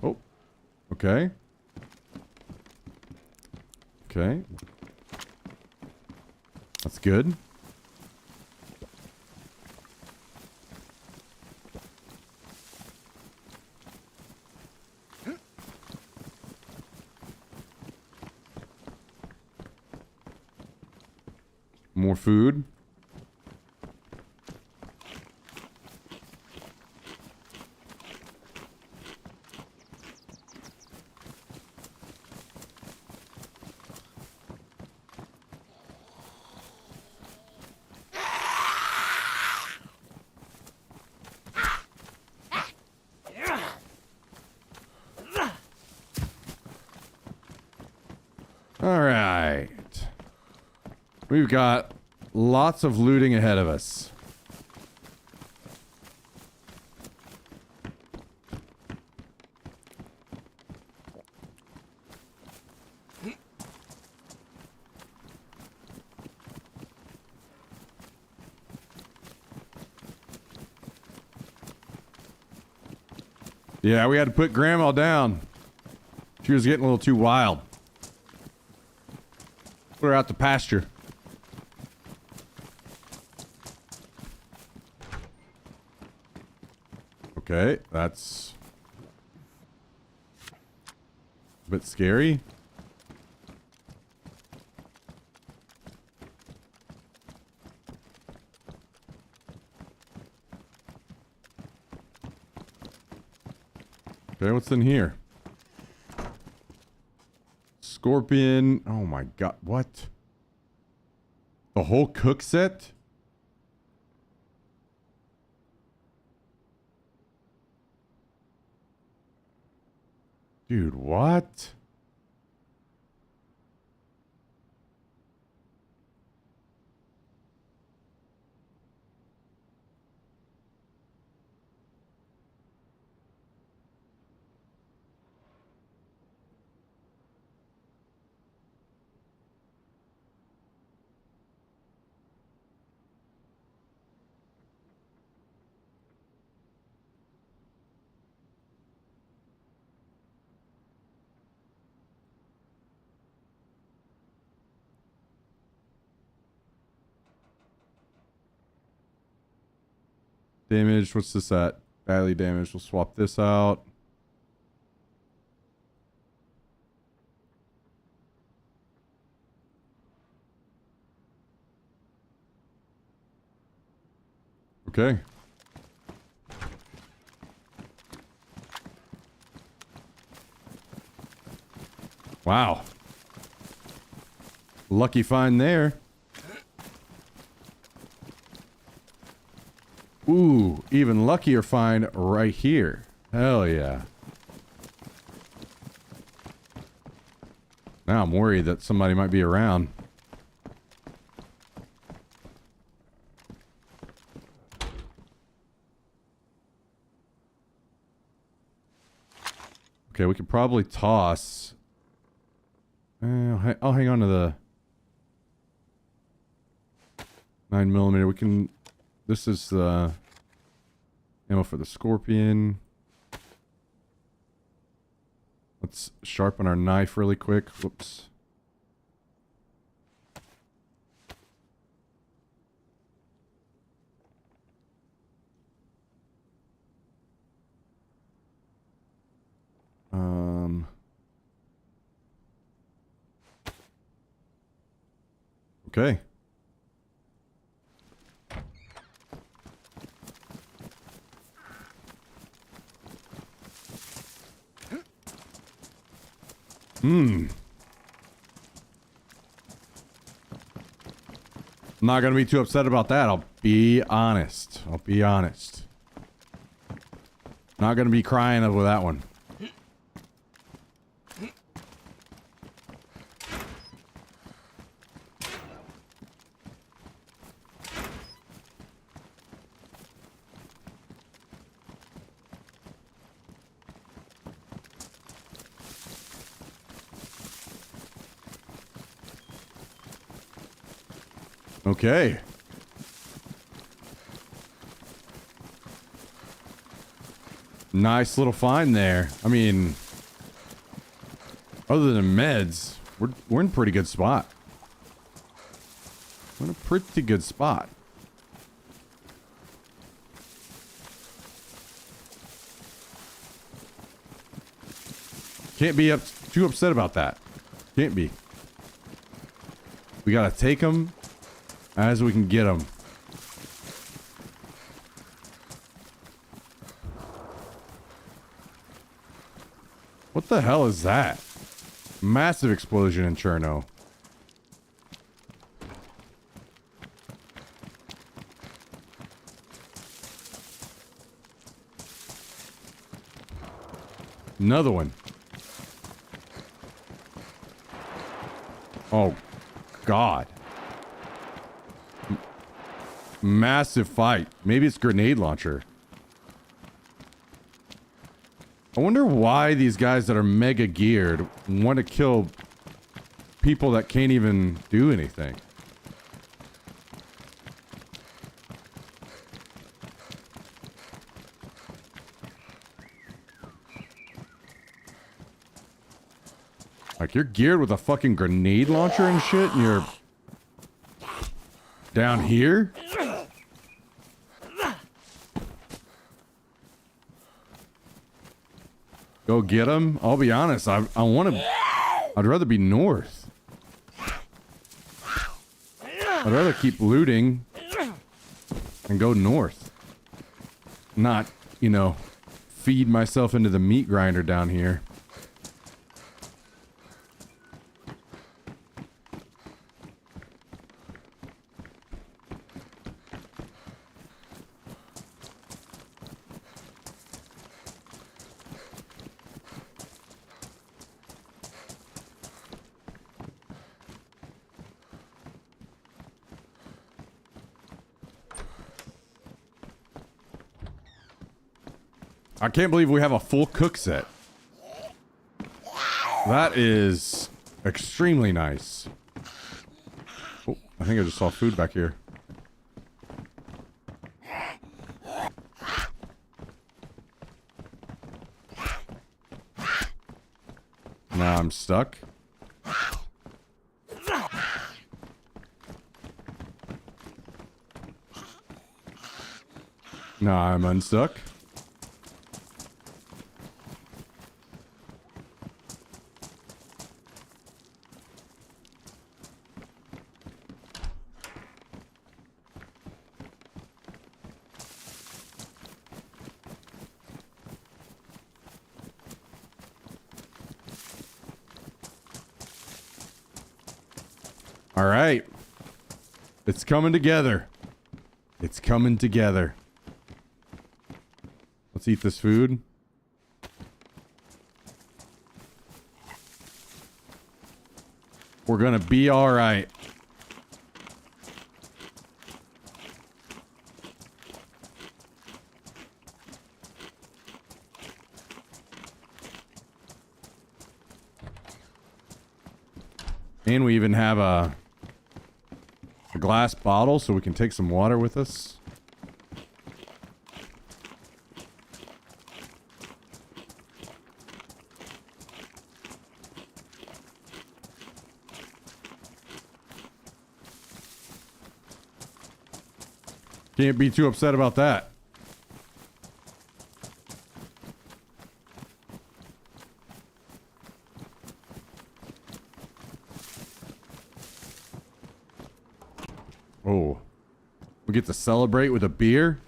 [SPEAKER 1] Oh. Okay. Okay. That's good. More food. All right. We've got lots of looting ahead of us. Yeah, we had to put Grandma down. She was getting a little too wild. Put her out to pasture. Okay, that's a bit scary. Okay, what's in here? Scorpion. Oh my god, what? The whole cook set? Dude, what? Damage. What's this at? Badly damaged. We'll swap this out. Okay. Wow. Lucky find there. Ooh, even luckier find right here. Hell yeah. Now I'm worried that somebody might be around. Okay, we could probably toss. I'll hang on to the 9mm. We can. This is the ammo for the Scorpion. Let's sharpen our knife really quick. Whoops. Okay. I'm not gonna be too upset about that. I'll be honest. Not gonna be crying over that one. Okay. Nice little find there. I mean, other than meds, we're in a pretty good spot. We're in a pretty good spot. Can't be too upset about that. Can't be. We gotta take them as we can get them. What the hell is that? Massive explosion in Cherno. Another one. Oh, God. Massive fight. Maybe it's grenade launcher. I wonder why these guys that are mega geared want to kill people that can't even do anything. Like, you're geared with a fucking grenade launcher and shit, and you're down here? Go get him? I'll be honest, I want to... I'd rather be north. I'd rather keep looting and go north. Not, you know, feed myself into the meat grinder down here. I can't believe we have a full cook set. That is extremely nice. Oh, I think I just saw food back here. Now I'm stuck. No, I'm unstuck. All right. It's coming together. It's coming together. Let's eat this food. We're gonna be all right. And we even have a glass bottle so we can take some water with us. Can't be too upset about that. Oh, we get to celebrate with a beer?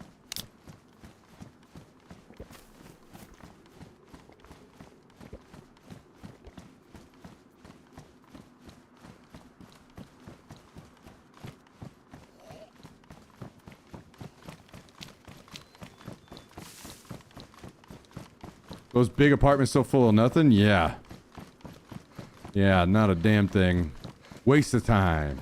[SPEAKER 1] Those big apartments so full of nothing? Yeah. Yeah, not a damn thing. Waste of time.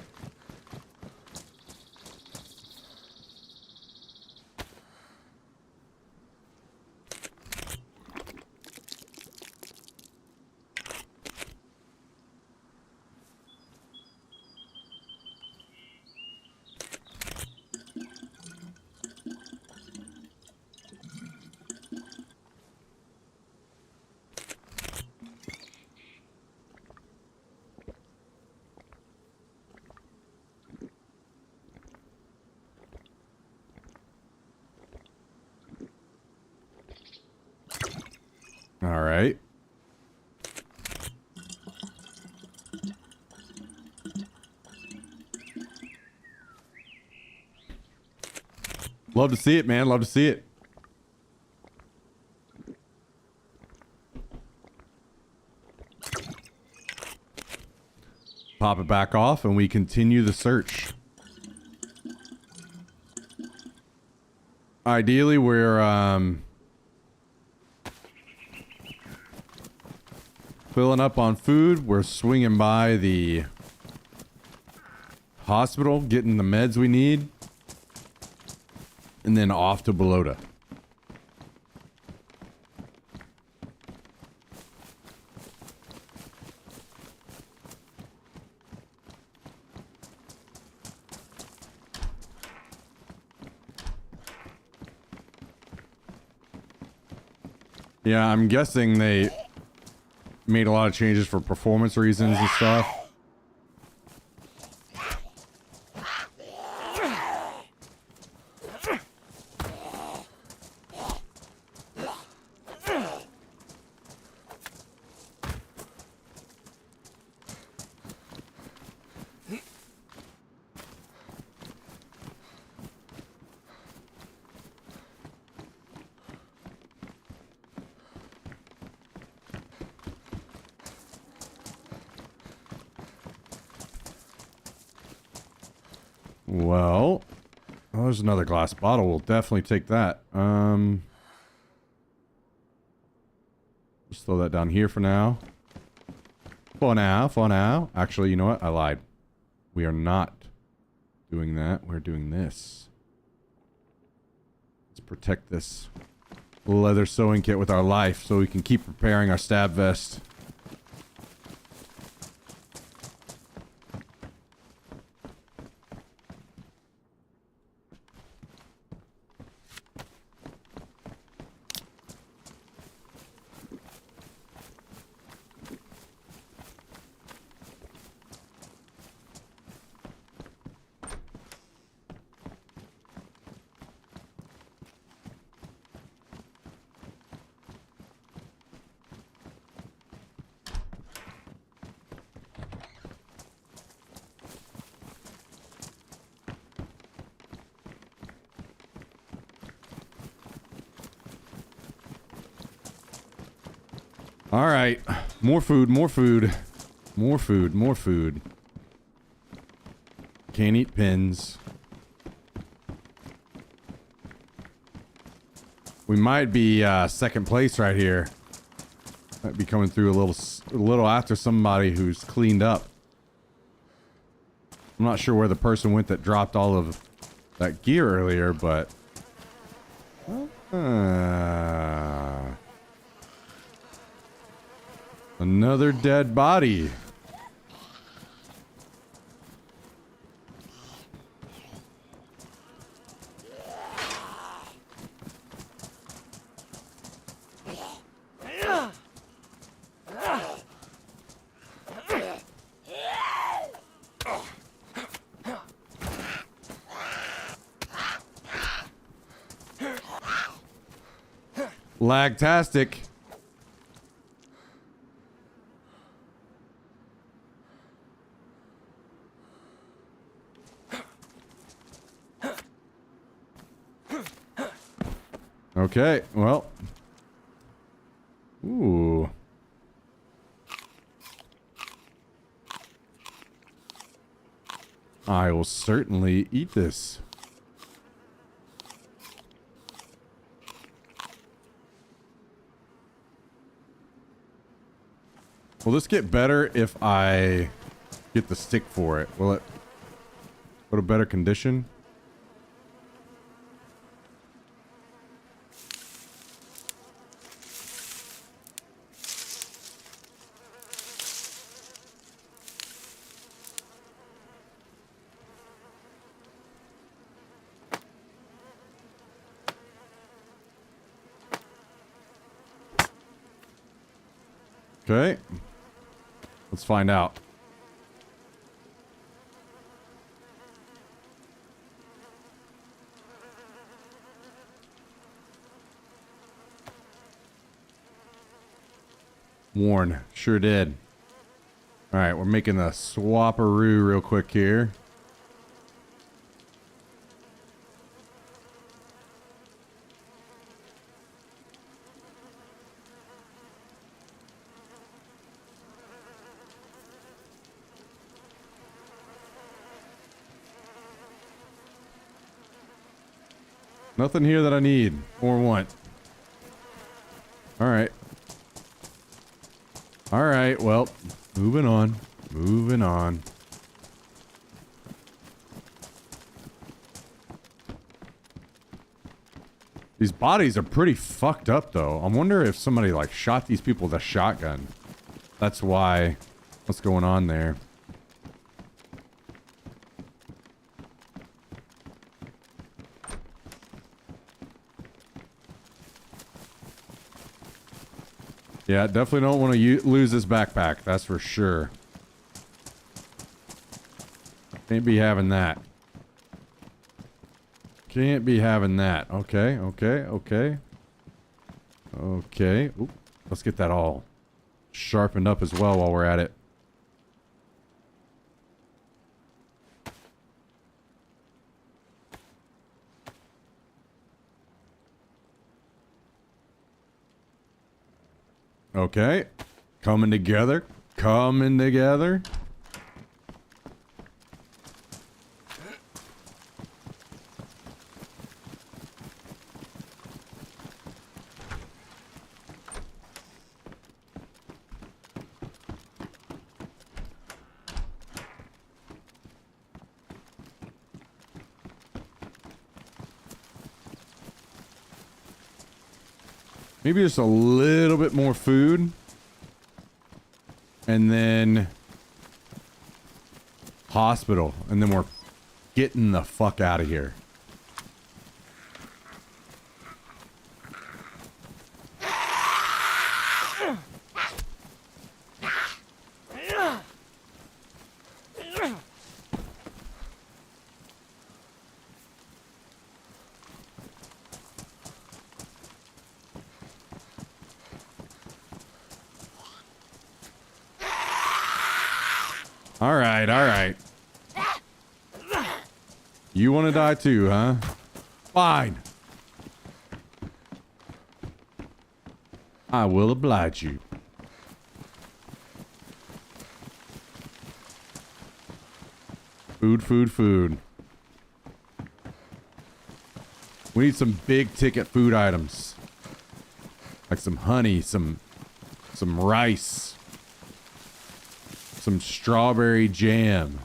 [SPEAKER 1] All right. Love to see it, man. Love to see it. Pop it back off and we continue the search. Ideally, we're filling up on food. We're swinging by the hospital, getting the meds we need, and then off to Balota. Yeah, I'm guessing they made a lot of changes for performance reasons and stuff. Well, oh, there's another glass bottle. We'll definitely take that. Just throw that down here for now. For now, for now. Actually, you know what? I lied. We are not doing that. We're doing this. Let's protect this leather sewing kit with our life so we can keep preparing our stab vest. All right. More food, more food. More food, more food. Can't eat pins. We might be second place right here. Might be coming through a little after somebody who's cleaned up. I'm not sure where the person went that dropped all of that gear earlier, but another dead body. Lagtastic. Okay, well. Ooh. I will certainly eat this. Will this get better if I get the stick for it? Will it put a better condition? Okay. Let's find out. Warn. Sure did. Alright, we're making a swapperoo real quick here. Nothing here that I need or want. Alright. Alright, well, moving on. Moving on. These bodies are pretty fucked up, though. I wonder if somebody, like, shot these people with a shotgun. That's why. What's going on there? Yeah, definitely don't want to lose this backpack. That's for sure. Can't be having that. Can't be having that. Okay, okay, okay. Okay. Oop. Let's get that all sharpened up as well while we're at it. Okay. Coming together. Coming together. Maybe just a little bit more food. And then hospital. And then we're getting the fuck out of here. All right, all right. You want to die too, huh? Fine. I will oblige you. Food, food, food. We need some big ticket food items. Like some honey, some rice, some strawberry jam.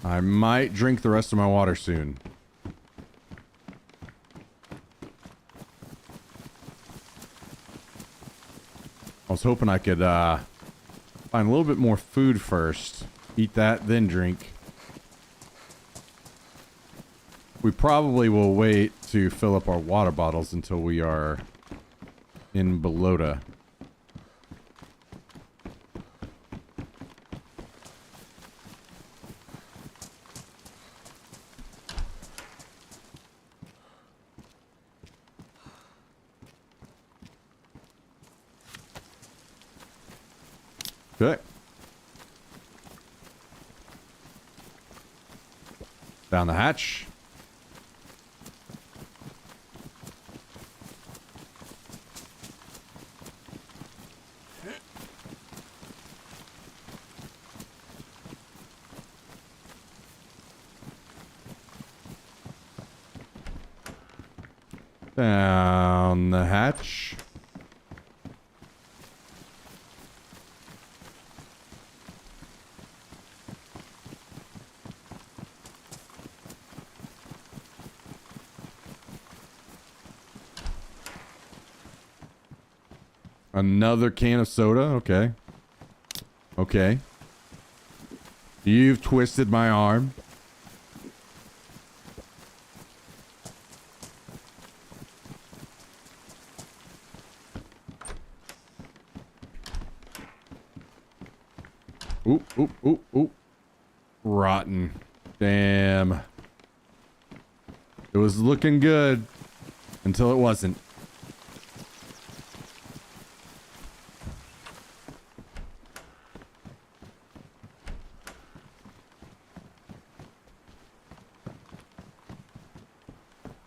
[SPEAKER 1] I might drink the rest of my water soon. I was hoping I could find a little bit more food first. Eat that, then drink. We probably will wait to fill up our water bottles until we are in Balota. Okay. Down the hatch. Down the hatch. Another can of soda? Okay. Okay. You've twisted my arm. Oop, oop, oop, oop. Rotten. Damn. It was looking good until it wasn't.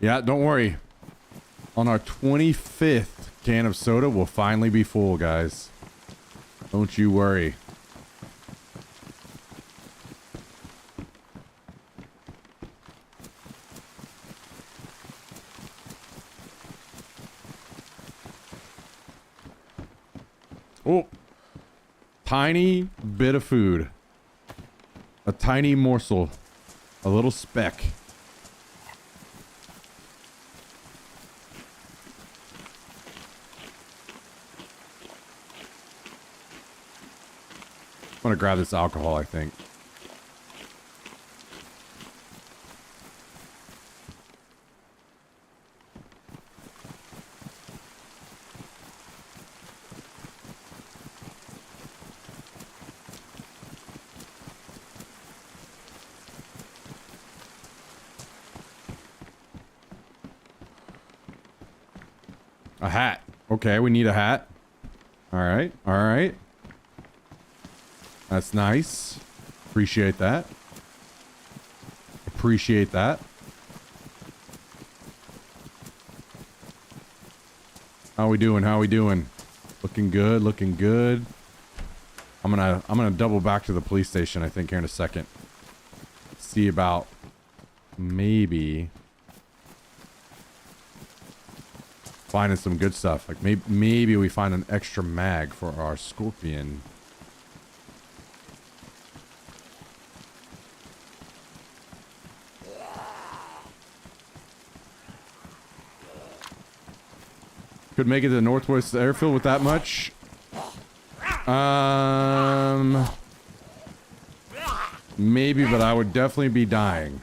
[SPEAKER 1] Yeah, don't worry. On our 25th can of soda, we'll finally be full, guys. Don't you worry. Oh, tiny bit of food. A tiny morsel. A little speck. I'm gonna grab this alcohol, I think. A hat. Okay, we need a hat. All right, all right. That's nice. Appreciate that. Appreciate that. How we doing? How we doing? Looking good, looking good. I'm gonna double back to the police station, I think, here in a second. See about maybe finding some good stuff. Like maybe we find an extra mag for our scorpion. Could make it to the Northwest Airfield with that much. Maybe, but I would definitely be dying.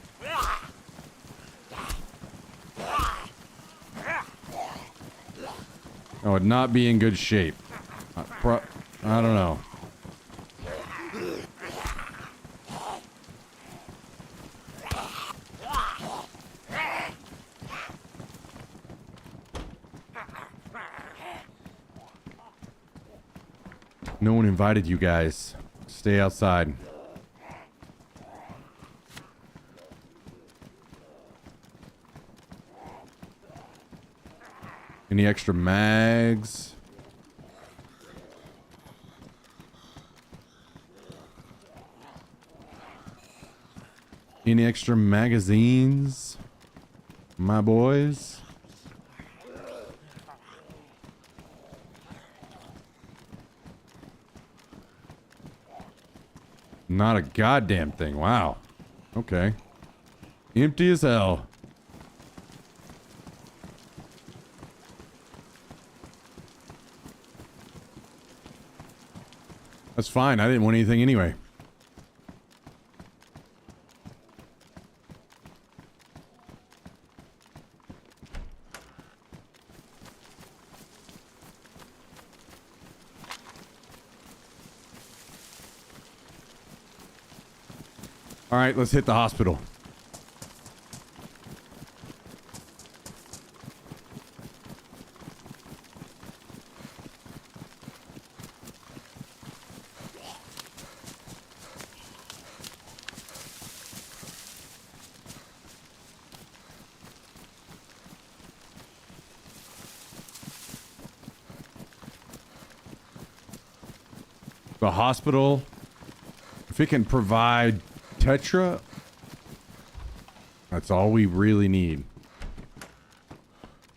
[SPEAKER 1] I would not be in good shape. I don't know. No one invited you guys. Stay outside. Any extra mags? Any extra magazines? My boys? Not a goddamn thing. Wow. Okay. Empty as hell. That's fine. I didn't want anything anyway. All right, let's hit the hospital. The hospital, if it can provide Tetra, that's all we really need.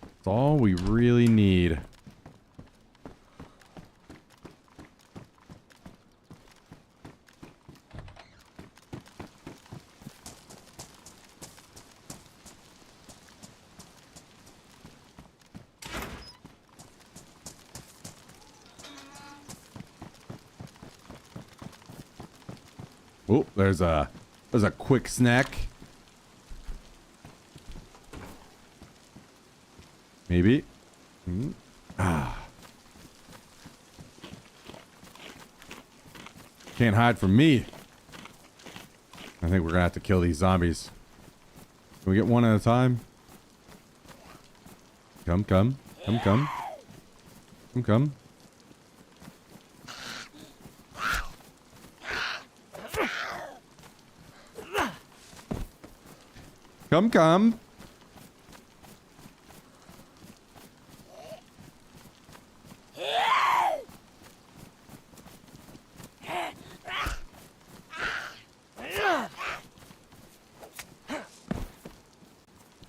[SPEAKER 1] That's all we really need. Oh, there's a quick snack. Maybe. Can't hide from me. I think we're gonna have to kill these zombies. Can we get one at a time? Come. Come.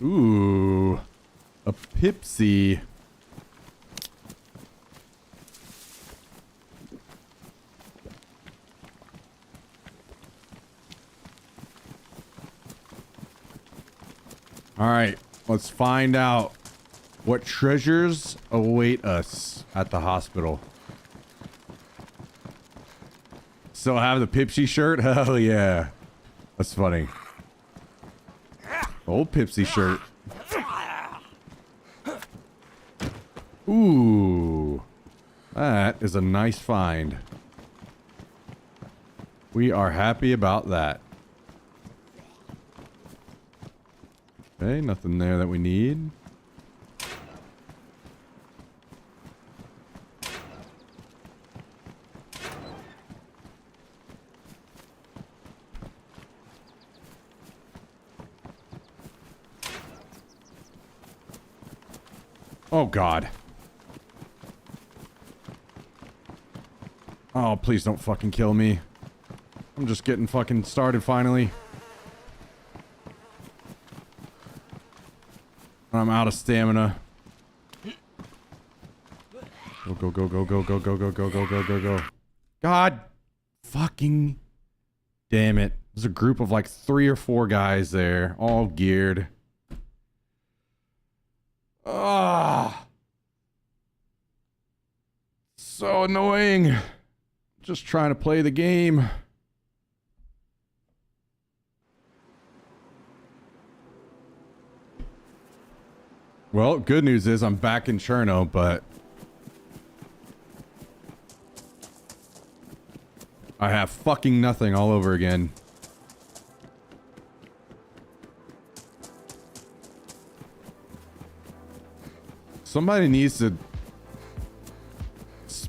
[SPEAKER 1] Ooh, a Pipsy. All right, let's find out what treasures await us at the hospital. Still have the Pipsy shirt? Hell yeah. That's funny. Old Pipsy shirt. Ooh. That is a nice find. We are happy about that. Okay, nothing there that we need. Oh, God. Oh, please don't fucking kill me. I'm just getting fucking started finally. I'm out of stamina. Go. God fucking damn it. There's a group of like 3 or 4 guys there, all geared. Ah, so annoying. Just trying to play the game. Well, good news is I'm back in Cherno, but I have fucking nothing all over again. Somebody needs to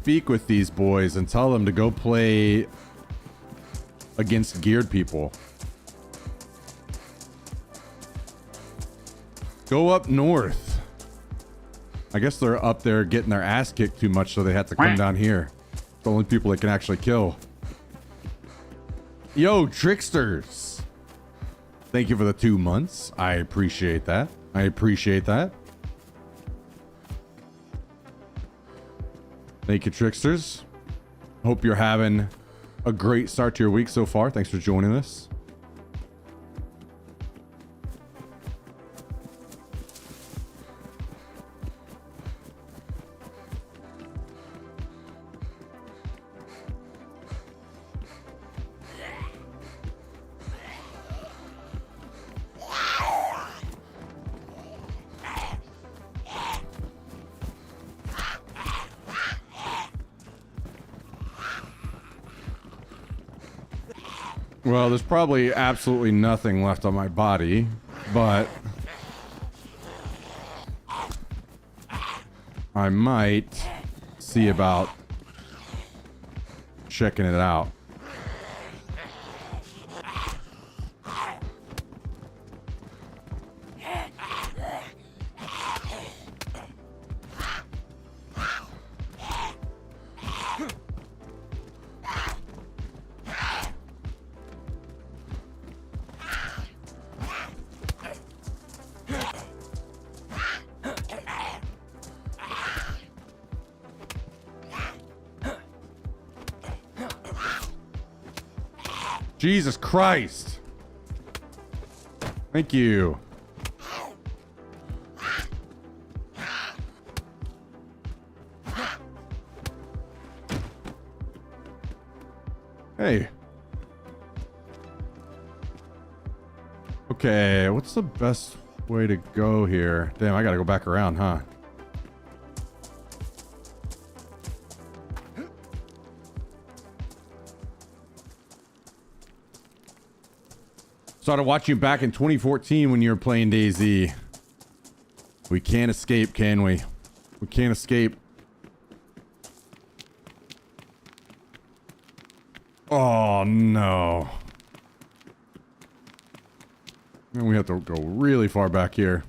[SPEAKER 1] speak with these boys and tell them to go play against geared people. Go up north. I guess they're up there getting their ass kicked too much, so they have to come down here. It's the only people that can actually kill. Yo, Tricksters. Thank you for the 2 months. I appreciate that. I appreciate that. Thank you, Tricksters. Hope you're having a great start to your week so far. Thanks for joining us. Well, there's probably absolutely nothing left on my body, but I might see about checking it out. Jesus Christ. Thank you. Hey. Okay, what's the best way to go here? Damn, I gotta go back around, huh? Started watching you back in 2014 when you were playing DayZ. We can't escape, can we? We can't escape. Oh, no. And we have to go really far back here.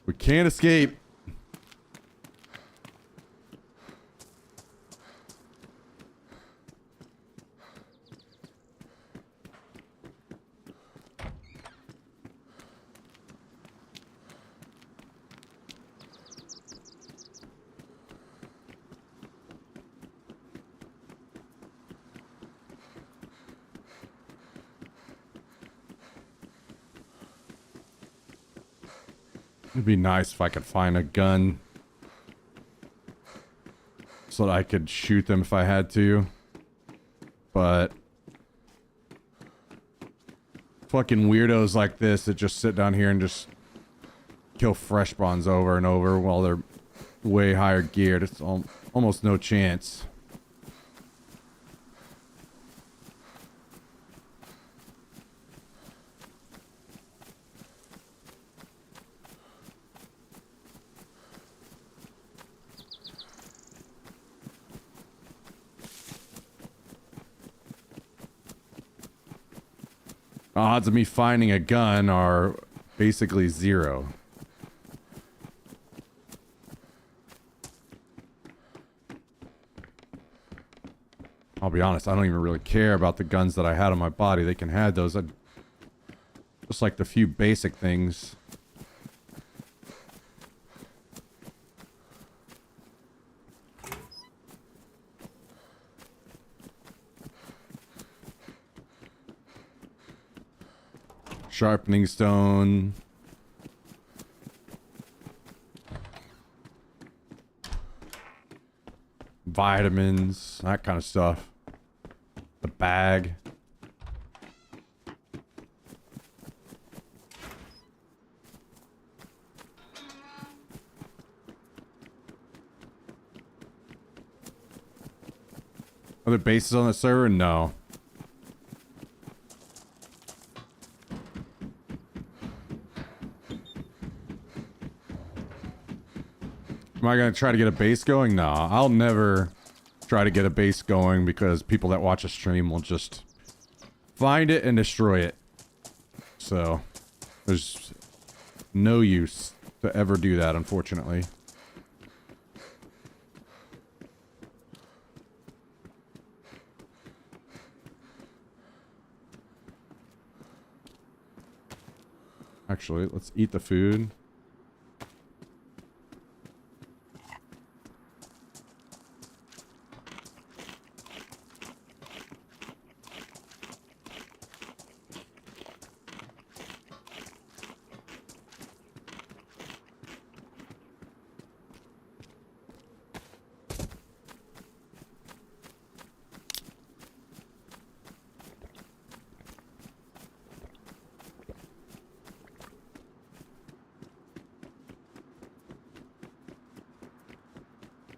[SPEAKER 1] We can't escape. It'd be nice if I could find a gun so that I could shoot them if I had to. But fucking weirdos like this that just sit down here and just kill fresh spawns over and over while they're way higher geared. It's almost no chance. Odds of me finding a gun are basically zero. I'll be honest, I don't even really care about the guns that I had on my body. They can have those. Just like the few basic things. Sharpening stone. Vitamins, that kind of stuff. The bag. Are there bases on the server? No. Am I gonna try to get a base going? No, I'll never try to get a base going because people that watch a stream will just find it and destroy it. So, there's no use to ever do that, unfortunately. Actually, let's eat the food.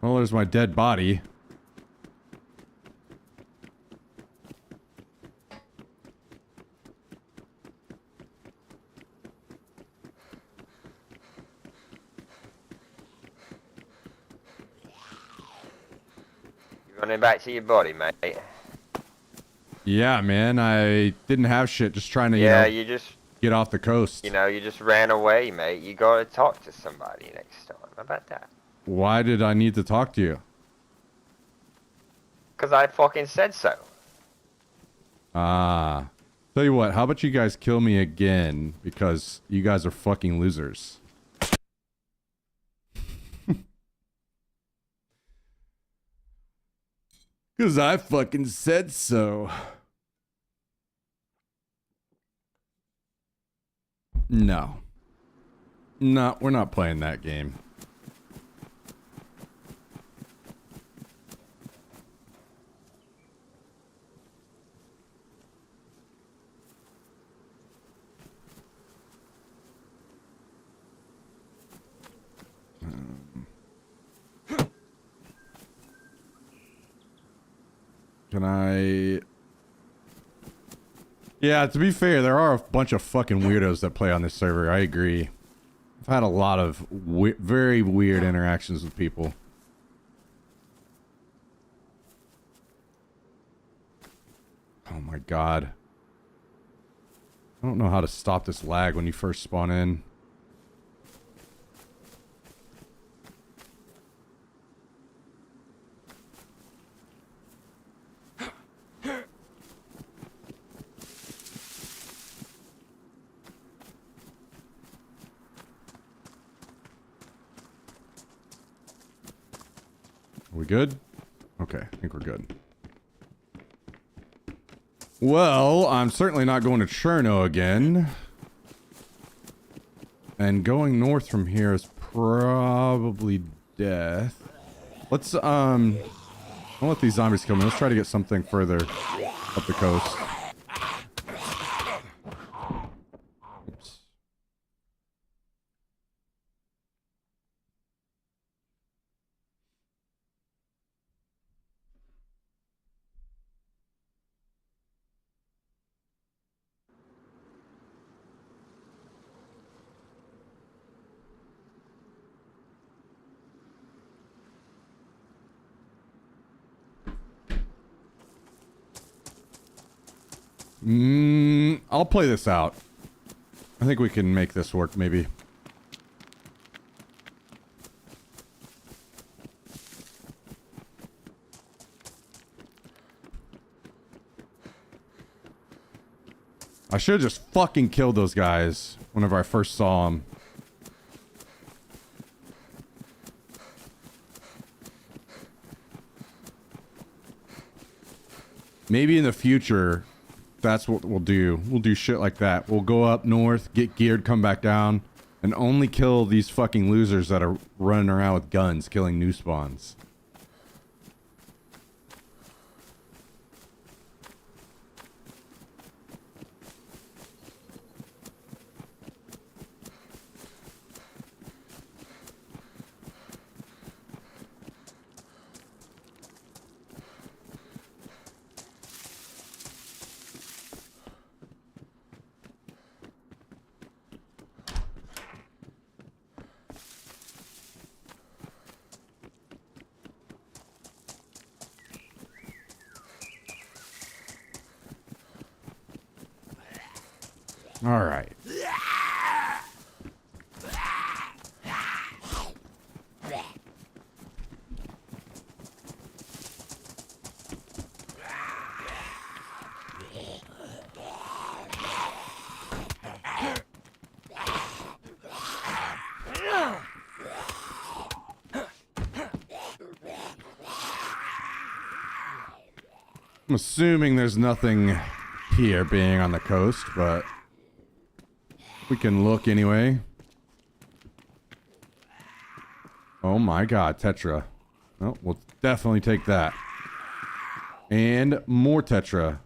[SPEAKER 1] Well, there's my dead body.
[SPEAKER 2] You running back to your body, mate?
[SPEAKER 1] Yeah, man, I didn't have shit, just trying to,
[SPEAKER 2] Yeah,
[SPEAKER 1] you know,
[SPEAKER 2] you just,
[SPEAKER 1] get off the coast.
[SPEAKER 2] you know, you just ran away, mate. You gotta talk to somebody next time. How about that?
[SPEAKER 1] Why did I need to talk to you?
[SPEAKER 2] Because I fucking said so.
[SPEAKER 1] Ah. Tell you what, how about you guys kill me again? Because you guys are fucking losers. Because I fucking said so. No. No, we're not playing that game. Can I... Yeah, to be fair, there are a bunch of fucking weirdos that play on this server. I agree. I've had a lot of very weird interactions with people. Oh my god. I don't know how to stop this lag when you first spawn in. Are we good? Okay, I think we're good. Well, I'm certainly not going to Cherno again. And going north from here is probably death. Let's, I'll let these zombies come in. Let's try to get something further up the coast. Oops. I'll play this out. I think we can make this work, maybe. I should have just fucking killed those guys whenever I first saw them. Maybe in the future, that's what we'll do. We'll do shit like that. We'll go up north, get geared, come back down, and only kill these fucking losers that are running around with guns, killing new spawns. All right. I'm assuming there's nothing here being on the coast, but we can look anyway. Oh my god, Tetra. Oh, we'll definitely take that. And more Tetra.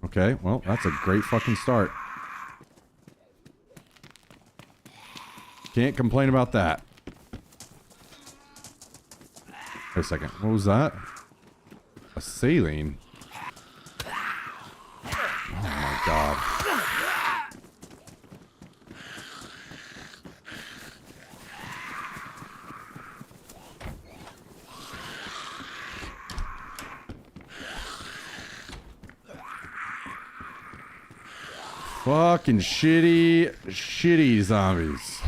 [SPEAKER 1] Okay, well, that's a great fucking start. Can't complain about that. Wait a second, what was that? A saline? Oh my god. Fucking shitty zombies.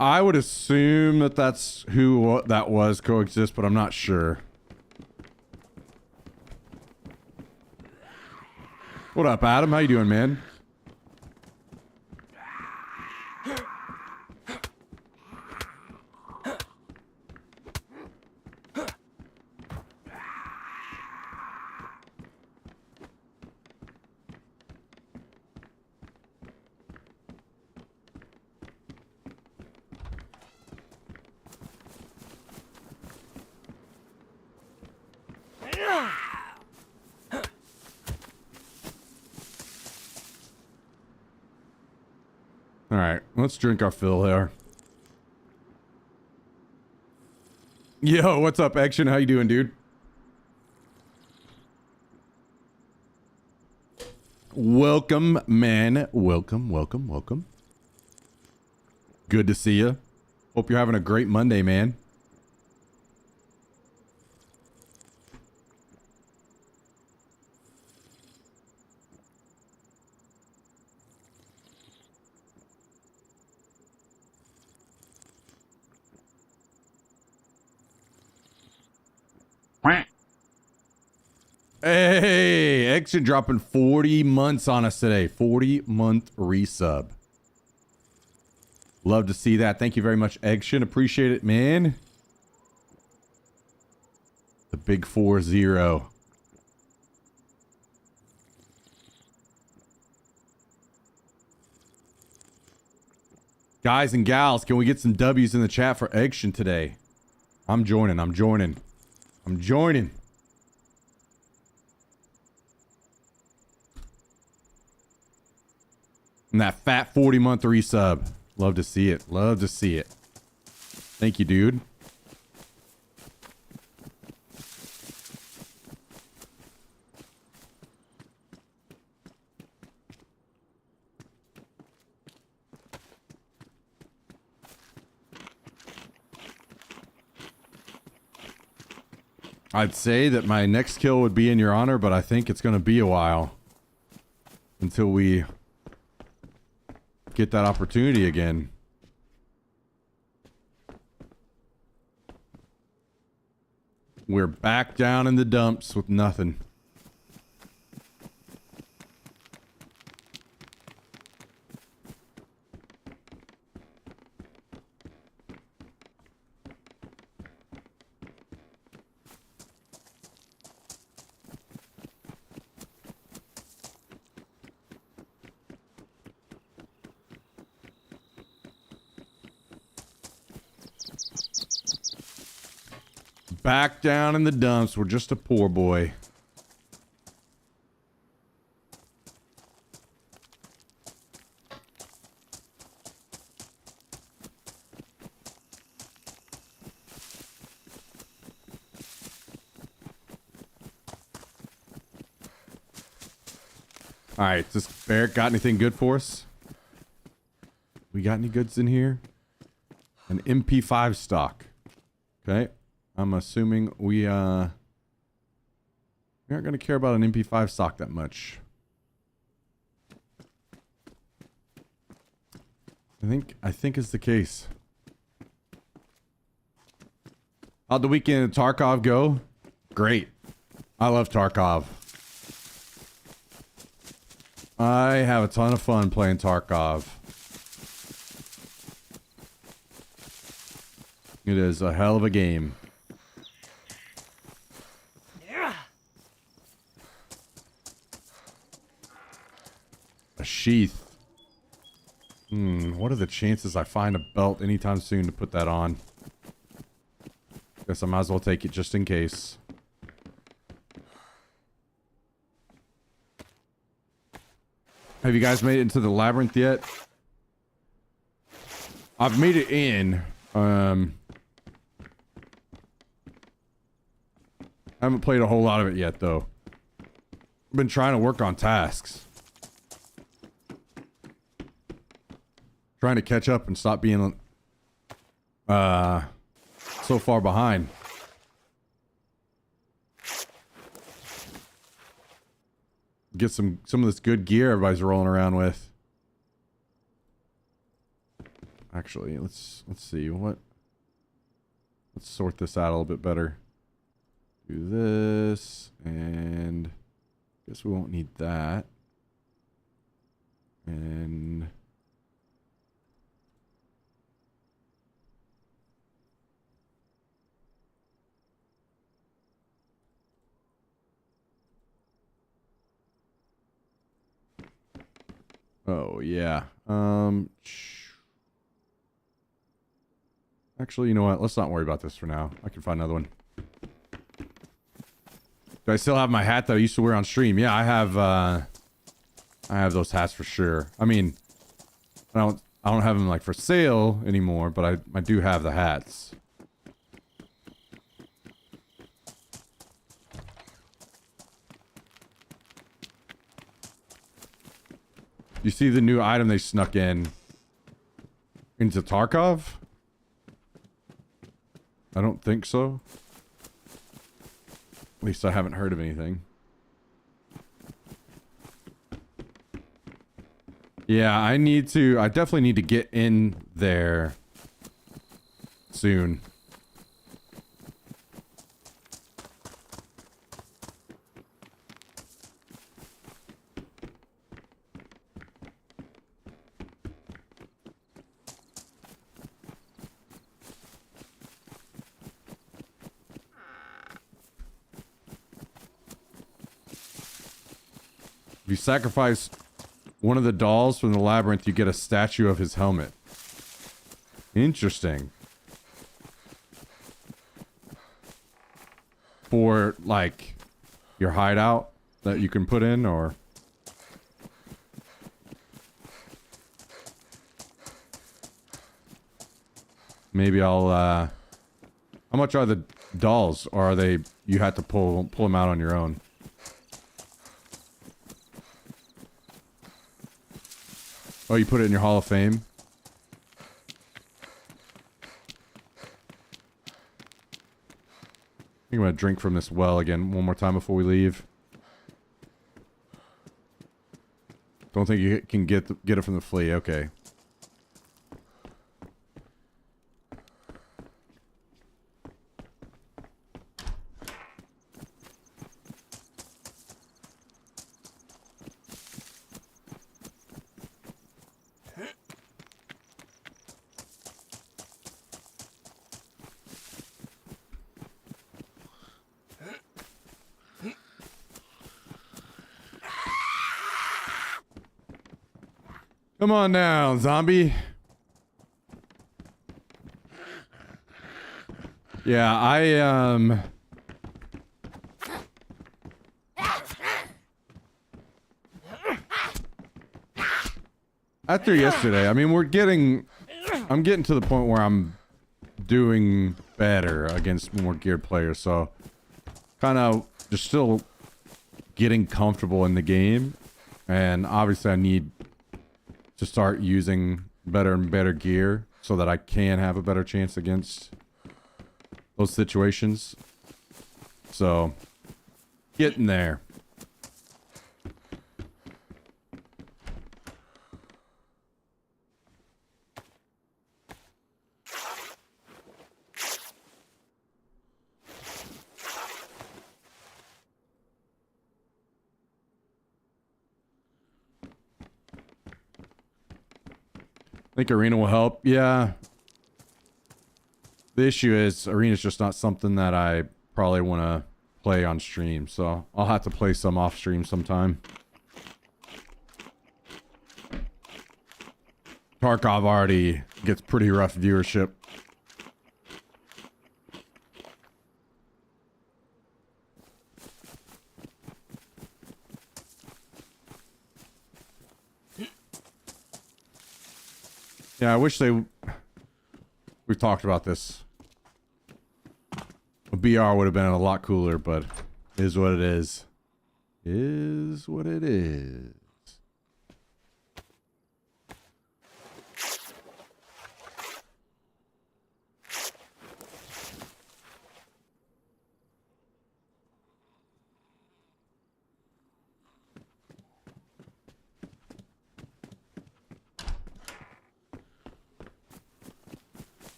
[SPEAKER 1] I would assume that that's who that was, Coexist, but I'm not sure. What up, Adam? How you doing, man? Alright, let's drink our fill here. Yo, what's up, Action? How you doing, dude? Welcome, man. Welcome, welcome, welcome. Good to see you. Hope you're having a great Monday, man. Hey, Action dropping 40 months on us today. 40-month resub. Love to see that. Thank you very much, Action. Appreciate it, man. The big 4-0. Guys and gals, can we get some W's in the chat for Action today? I'm joining. I'm joining. I'm joining. And that fat 40-month resub. Love to see it. Love to see it. Thank you, dude. I'd say that my next kill would be in your honor, but I think it's going to be a while until we get that opportunity again. We're back down in the dumps with nothing. Back down in the dumps. We're just a poor boy. All right, does Barrett got anything good for us? We got any goods in here? An MP5 stock. Okay. I'm assuming we aren't gonna care about an MP5 stock that much. I think is the case. How'd the weekend of Tarkov go? Great. I love Tarkov. I have a ton of fun playing Tarkov. It is a hell of a game. A sheath. What are the chances I find a belt anytime soon to put that on? Guess I might as well take it just in case. Have you guys made it into the labyrinth yet? I've made it in. I haven't played a whole lot of it yet, though. I've been trying to work on tasks. Trying to catch up and stop being so far behind. Get some of this good gear everybody's rolling around with. Actually, let's see what. Let's sort this out a little bit better. Do this, and guess we won't need that. And oh yeah. Actually, you know what? Let's not worry about this for now. I can find another one. Do I still have my hat that I used to wear on stream? Yeah, I have those hats for sure. I mean, I don't have them like for sale anymore, but I do have the hats. You see the new item they snuck into Tarkov? I don't think so. At least I haven't heard of anything. Yeah, I definitely need to get in there soon. If you sacrifice one of the dolls from the labyrinth, you get a statue of his helmet. Interesting. For, like, your hideout that you can put in, or... Maybe I'll, How much are the dolls? Or are they... You have to pull them out on your own? Oh, you put it in your Hall of Fame? I think I'm gonna drink from this well again one more time before we leave. Don't think you can get it from the flea. Okay. Come on now, zombie. Yeah, after yesterday, I mean, I'm getting to the point where I'm doing better against more geared players, so kind of just still getting comfortable in the game. And obviously I need to start using better and better gear so that I can have a better chance against those situations. So, getting there. Think arena will help. Yeah. The issue is arena's just not something that I probably want to play on stream. So I'll have to play some off stream sometime. Tarkov already gets pretty rough viewership. Yeah, I wish we've talked about this. A BR would have been a lot cooler, but it is what it is. Is what it is.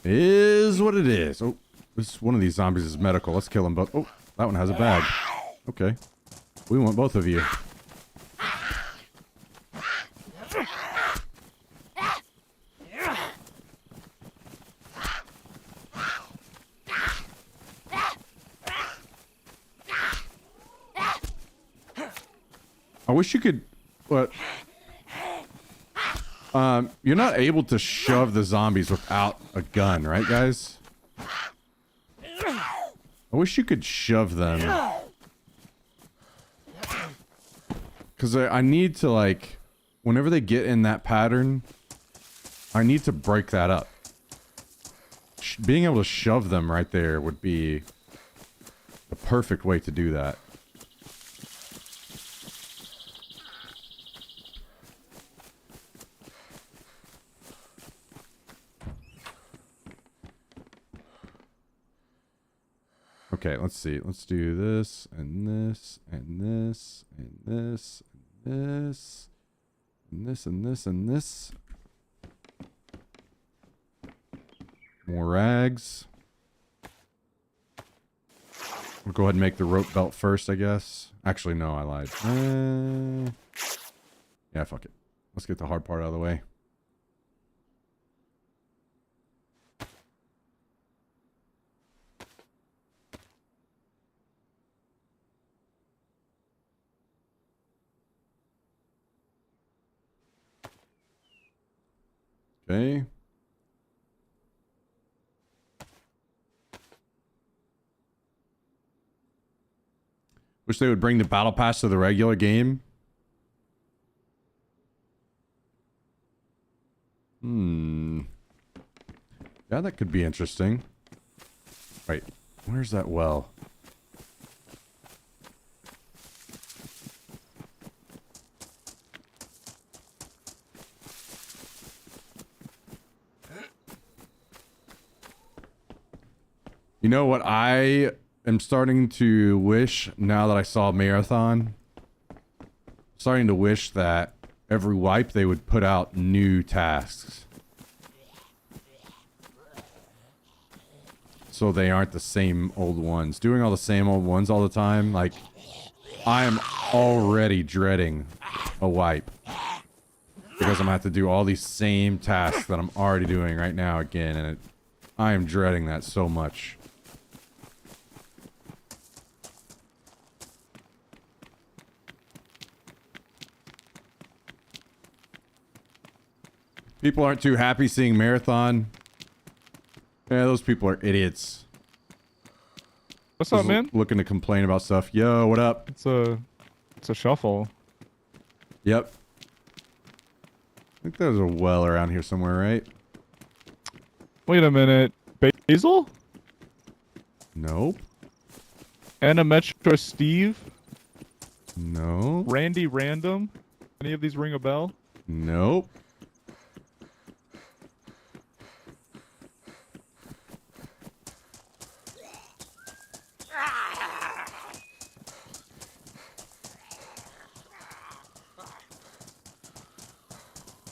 [SPEAKER 1] Is what it is. Oh, this one of these zombies is medical. Let's kill them both. Oh, that one has a bag. Okay. We want both of you. I wish you could... What? You're not able to shove the zombies without a gun, right, guys? I wish you could shove them. Because I need to, like, whenever they get in that pattern, I need to break that up. Being able to shove them right there would be the perfect way to do that. Okay, let's see. Let's do this and this and this and this and this and this and this and this. More rags. We'll go ahead and make the rope belt first, I guess. Actually, no, I lied. Yeah, fuck it. Let's get the hard part out of the way. Okay. Wish they would bring the battle pass to the regular game. Yeah, that could be interesting. Wait, where's that well? You know what I am starting to wish now that I saw Marathon? Starting to wish that every wipe they would put out new tasks. So they aren't the same old ones. Doing all the same old ones all the time, like, I am already dreading a wipe. Because I'm gonna have to do all these same tasks that I'm already doing right now again, and I am dreading that so much. People aren't too happy seeing Marathon. Yeah, those people are idiots.
[SPEAKER 3] What's up, man?
[SPEAKER 1] Looking to complain about stuff. Yo, what up?
[SPEAKER 3] It's a shuffle.
[SPEAKER 1] Yep. I think there's a well around here somewhere, right?
[SPEAKER 3] Wait a minute. Basil?
[SPEAKER 1] Nope.
[SPEAKER 3] Anna Metro Steve?
[SPEAKER 1] No.
[SPEAKER 3] Randy Random? Any of these ring a bell?
[SPEAKER 1] Nope.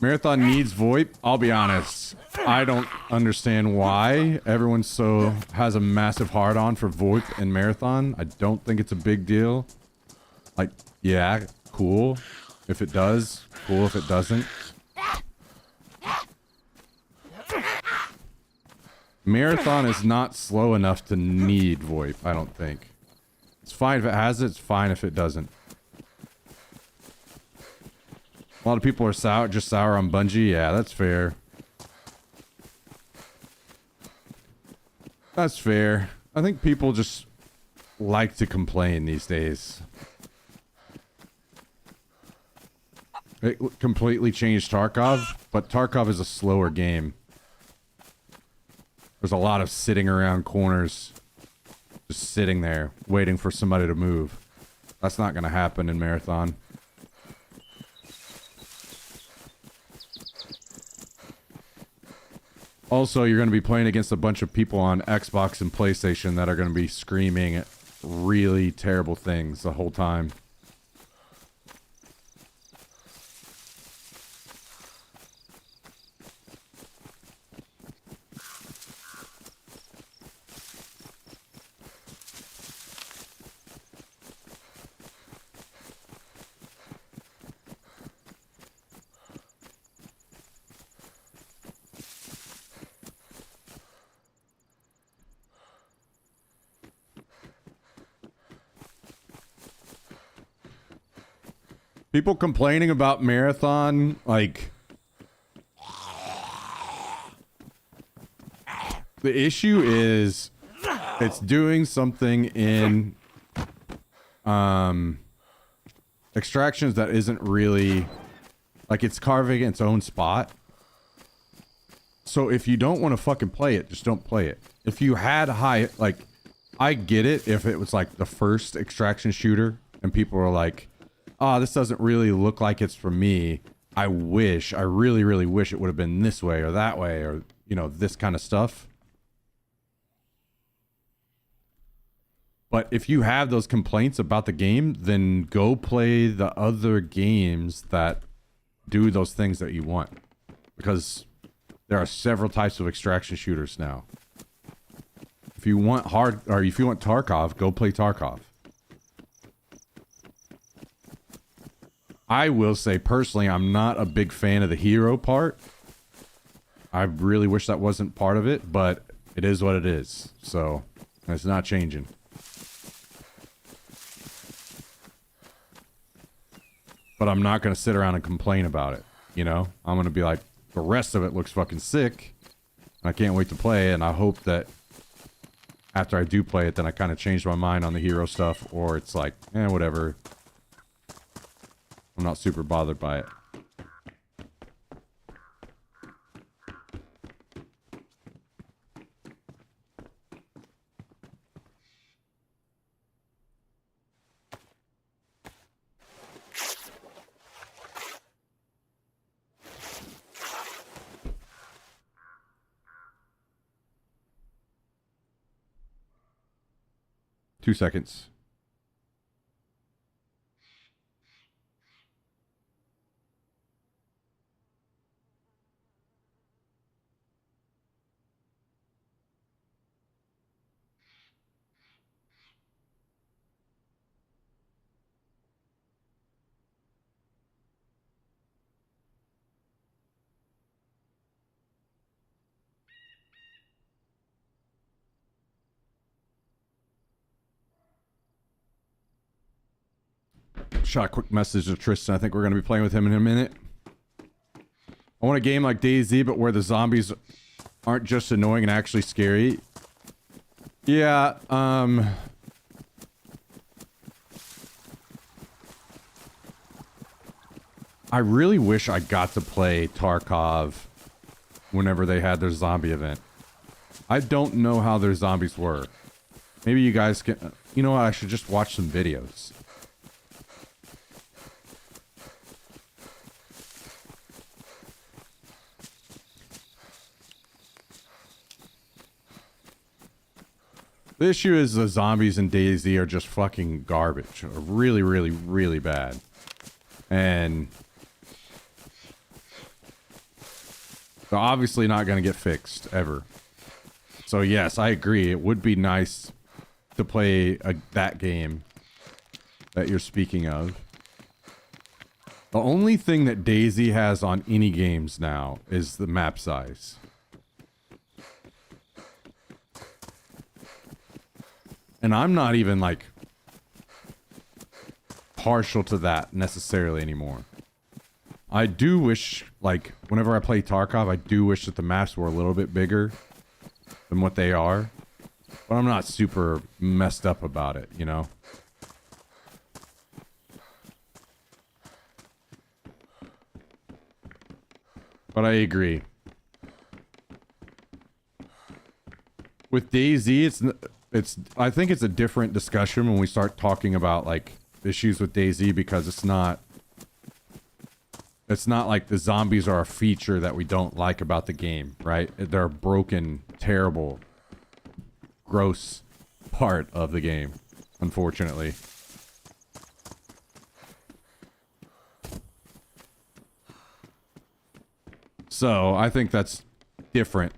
[SPEAKER 1] Marathon needs VoIP. I'll be honest. I don't understand why everyone has a massive hard on for VoIP and Marathon. I don't think it's a big deal. Like, yeah, cool if it does. Cool if it doesn't. Marathon is not slow enough to need VoIP, I don't think. It's fine if it has it, it's fine if it doesn't. A lot of people are sour on Bungie. Yeah, that's fair. That's fair. I think people just like to complain these days. It completely changed Tarkov, but Tarkov is a slower game. There's a lot of sitting around corners. Just sitting there, waiting for somebody to move. That's not going to happen in Marathon. Also, you're going to be playing against a bunch of people on Xbox and PlayStation that are going to be screaming really terrible things the whole time. People complaining about Marathon, like... The issue is... It's doing something in... Extractions that isn't really... Like, it's carving its own spot. So if you don't want to fucking play it, just don't play it. If you had high... Like, I get it if it was, like, the first extraction shooter, and people are like... Oh, this doesn't really look like it's for me. I really, really wish it would have been this way or that way or, you know, this kind of stuff. But if you have those complaints about the game, then go play the other games that do those things that you want. Because there are several types of extraction shooters now. If you want if you want Tarkov, go play Tarkov. I will say, personally, I'm not a big fan of the hero part. I really wish that wasn't part of it, but it is what it is. So, it's not changing. But I'm not going to sit around and complain about it, you know? I'm going to be like, the rest of it looks fucking sick. I can't wait to play it, and I hope that after I do play it, then I kind of change my mind on the hero stuff, or it's like, whatever. I'm not super bothered by it. Two seconds. Shot a quick message to Tristan. I think we're going to be playing with him in a minute. I want a game like DayZ, but where the zombies aren't just annoying and actually scary. Yeah, I really wish I got to play Tarkov whenever they had their zombie event. I don't know how their zombies were. Maybe you guys can... You know what? I should just watch some videos. The issue is the zombies in DayZ are just fucking garbage. Are really, really, really bad. And they're obviously not going to get fixed ever. So yes, I agree. It would be nice to play that game that you're speaking of. The only thing that DayZ has on any games now is the map size. And I'm not even like partial to that necessarily anymore. I do wish, like, whenever I play Tarkov, I do wish that the maps were a little bit bigger than what they are. But I'm not super messed up about it, you know? But I agree. With DayZ, I think it's a different discussion when we start talking about like issues with DayZ, because it's not like the zombies are a feature that we don't like about the game, right? They're a broken, terrible, gross part of the game, unfortunately. So I think that's different,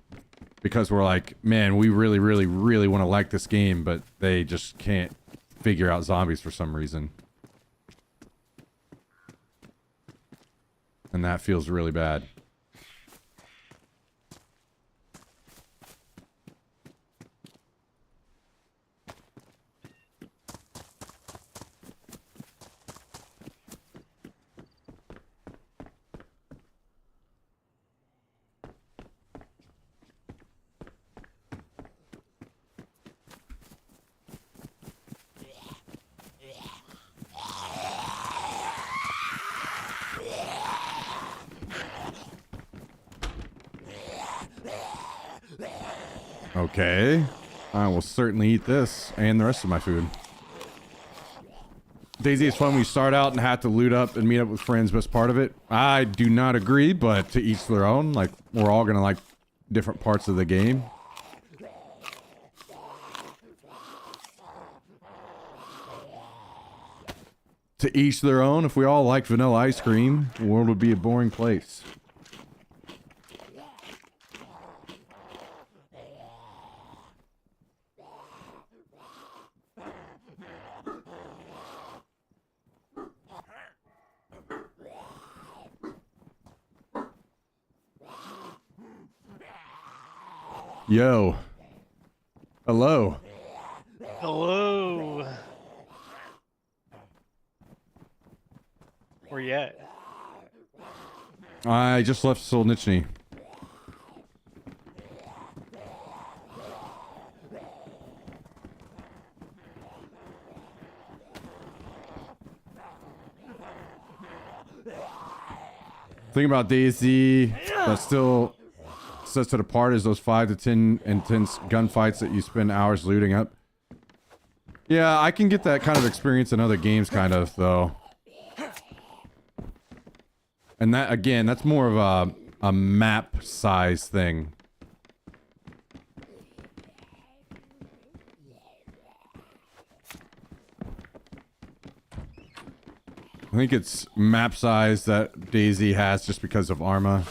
[SPEAKER 1] because we're like, man, we really, really, really want to like this game, but they just can't figure out zombies for some reason. And that feels really bad. Okay. I will certainly eat this and the rest of my food. DayZ is fun when you start out and have to loot up and meet up with friends. Best part of it? I do not agree, but to each their own. Like, we're all gonna like different parts of the game. To each their own. If we all liked vanilla ice cream, the world would be a boring place. Yo. Hello.
[SPEAKER 4] Hello. Where you at?
[SPEAKER 1] I just left Solnichny. Thing about DayZ that still sets it apart is those 5 to 10 intense gunfights that you spend hours looting up. Yeah, I can get that kind of experience in other games, kind of, though. And that, again, that's more of a map size thing. I think it's map size that DayZ has just because of Arma.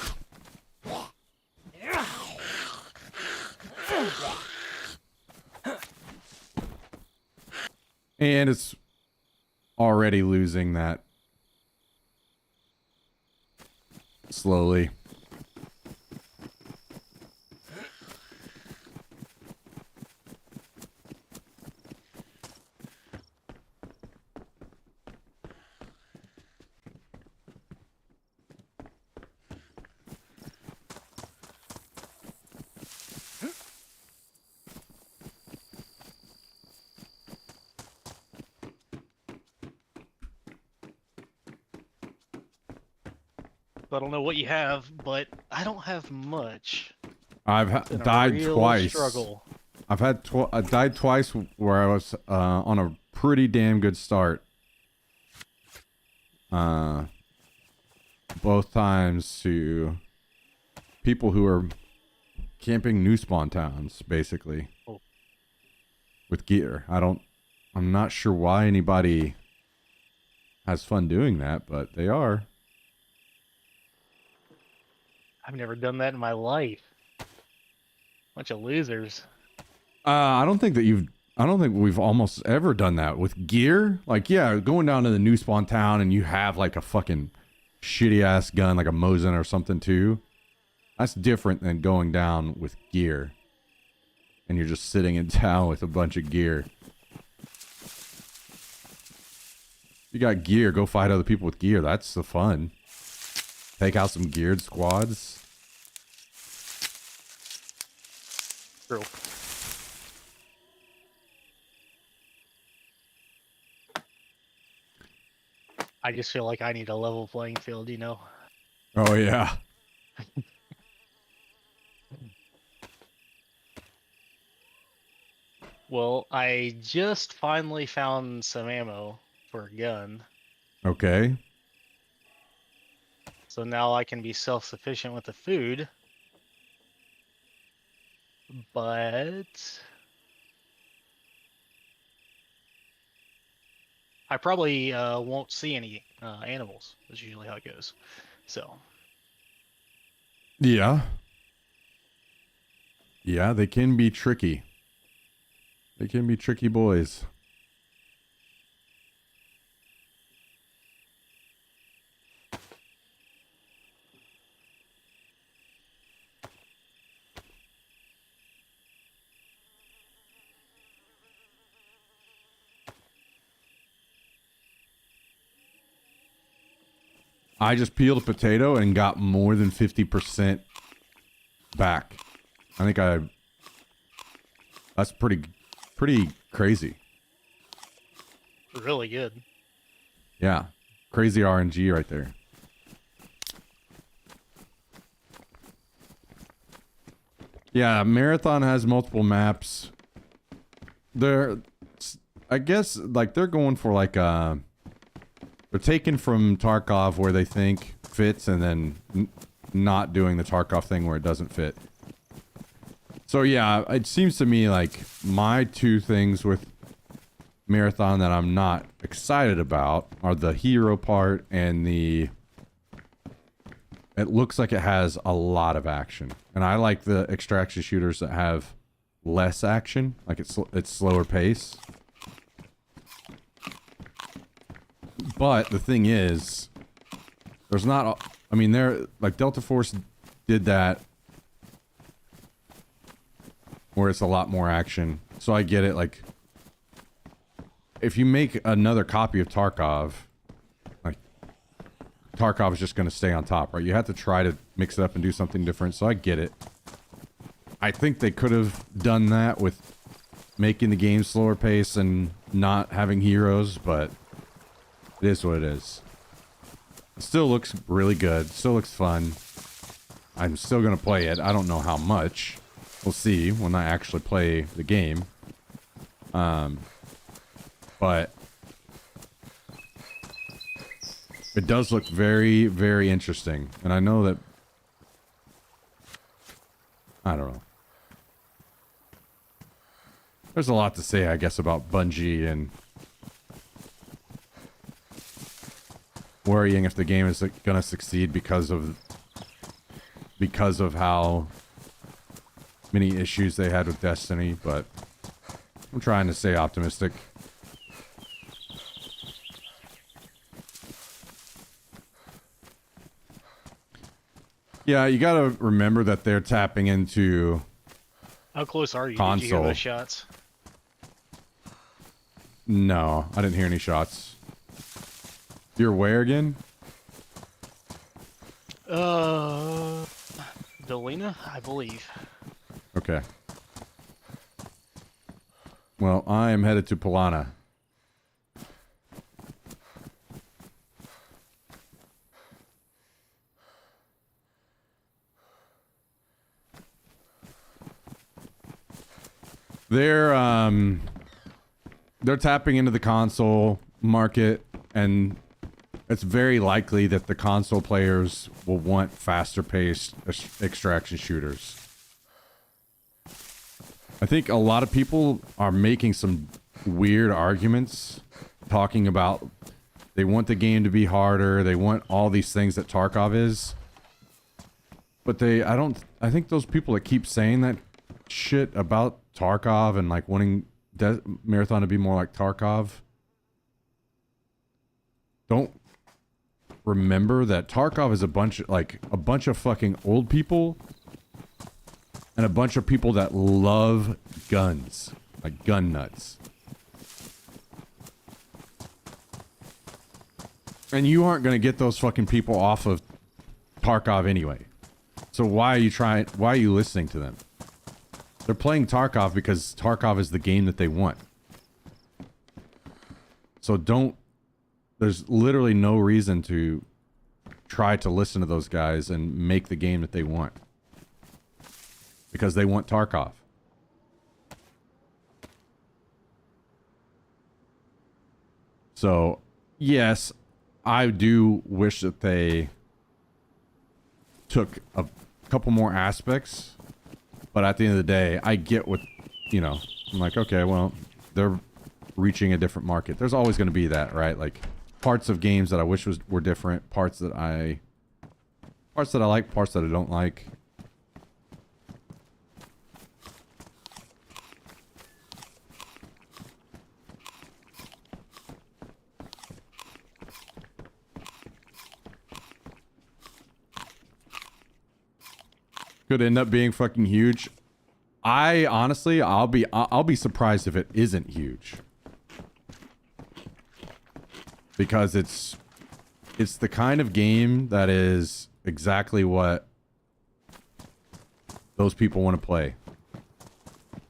[SPEAKER 1] And it's already losing that slowly.
[SPEAKER 4] I don't know what you have, but I don't have much.
[SPEAKER 1] I've
[SPEAKER 4] It's been a
[SPEAKER 1] died
[SPEAKER 4] real
[SPEAKER 1] twice.
[SPEAKER 4] Struggle.
[SPEAKER 1] I've had I died twice where I was on a pretty damn good start. Both times to people who are camping new spawn towns, basically.
[SPEAKER 4] Oh.
[SPEAKER 1] with gear. I'm not sure why anybody has fun doing that, but they are.
[SPEAKER 4] I've never done that in my life. Bunch of losers.
[SPEAKER 1] I don't think we've almost ever done that with gear. Like, yeah, going down to the new spawn town and you have like a fucking shitty ass gun, like a Mosin or something too. That's different than going down with gear. And you're just sitting in town with a bunch of gear. You got gear, go fight other people with gear. That's the fun. Take out some geared squads.
[SPEAKER 4] True. I just feel like I need a level playing field, you know?
[SPEAKER 1] Oh yeah.
[SPEAKER 4] Well, I just finally found some ammo for a gun.
[SPEAKER 1] Okay.
[SPEAKER 4] So now I can be self-sufficient with the food. But I probably won't see any animals. That's usually how it goes. So
[SPEAKER 1] Yeah. Yeah, they can be tricky. They can be tricky boys. I just peeled a potato and got more than 50% back. I think that's pretty crazy.
[SPEAKER 4] really good.
[SPEAKER 1] Yeah. Crazy RNG right there. Yeah, Marathon has multiple maps. I guess, like, they're going for, like, they're taking from Tarkov where they think fits and then not doing the Tarkov thing where it doesn't fit. So, yeah, it seems to me like my two things with Marathon that I'm not excited about are the hero part and the... It looks like it has a lot of action. And I like the extraction shooters that have less action. Like it's slower pace. But the thing is, there's not... I mean, like Delta Force did that where it's a lot more action. So I get it. Like, if you make another copy of Tarkov... Tarkov is just going to stay on top, right? You have to try to mix it up and do something different, so I get it. I think they could have done that with making the game slower pace and not having heroes, but it is what it is. It still looks really good. Still looks fun. I'm still going to play it. I don't know how much. We'll see when I actually play the game. But... it does look very, very interesting. And I know that... I don't know. There's a lot to say, I guess, about Bungie and... worrying if the game is going to succeed because of how many issues they had with Destiny, but I'm trying to stay optimistic. Yeah, you gotta remember that they're tapping into...
[SPEAKER 4] How close are you?
[SPEAKER 1] Console.
[SPEAKER 4] Did you hear those shots?
[SPEAKER 1] No, I didn't hear any shots. You're where again?
[SPEAKER 4] Dolina, I believe.
[SPEAKER 1] Okay. Well, I am headed to Pilana. They're tapping into the console market, and it's very likely that the console players will want faster paced extraction shooters. I think a lot of people are making some weird arguments, talking about they want the game to be harder, they want all these things that Tarkov is. But I think those people that keep saying that shit about Tarkov and like wanting Marathon to be more like Tarkov don't remember that Tarkov is a bunch of fucking old people and a bunch of people that love guns, like gun nuts. And you aren't going to get those fucking people off of Tarkov anyway. So why are you listening to them? They're playing Tarkov because Tarkov is the game that they want. So there's literally no reason to try to listen to those guys and make the game that they want. Because they want Tarkov. So, yes, I do wish that they took a couple more aspects, but at the end of the day, I get what, I'm like, okay, well, they're reaching a different market. There's always going to be that, right? Like parts of games that I wish were different, parts that I like, parts that I don't like. Could end up being fucking huge. I honestly, I'll be surprised if it isn't huge. Because it's the kind of game that is exactly what those people want to play.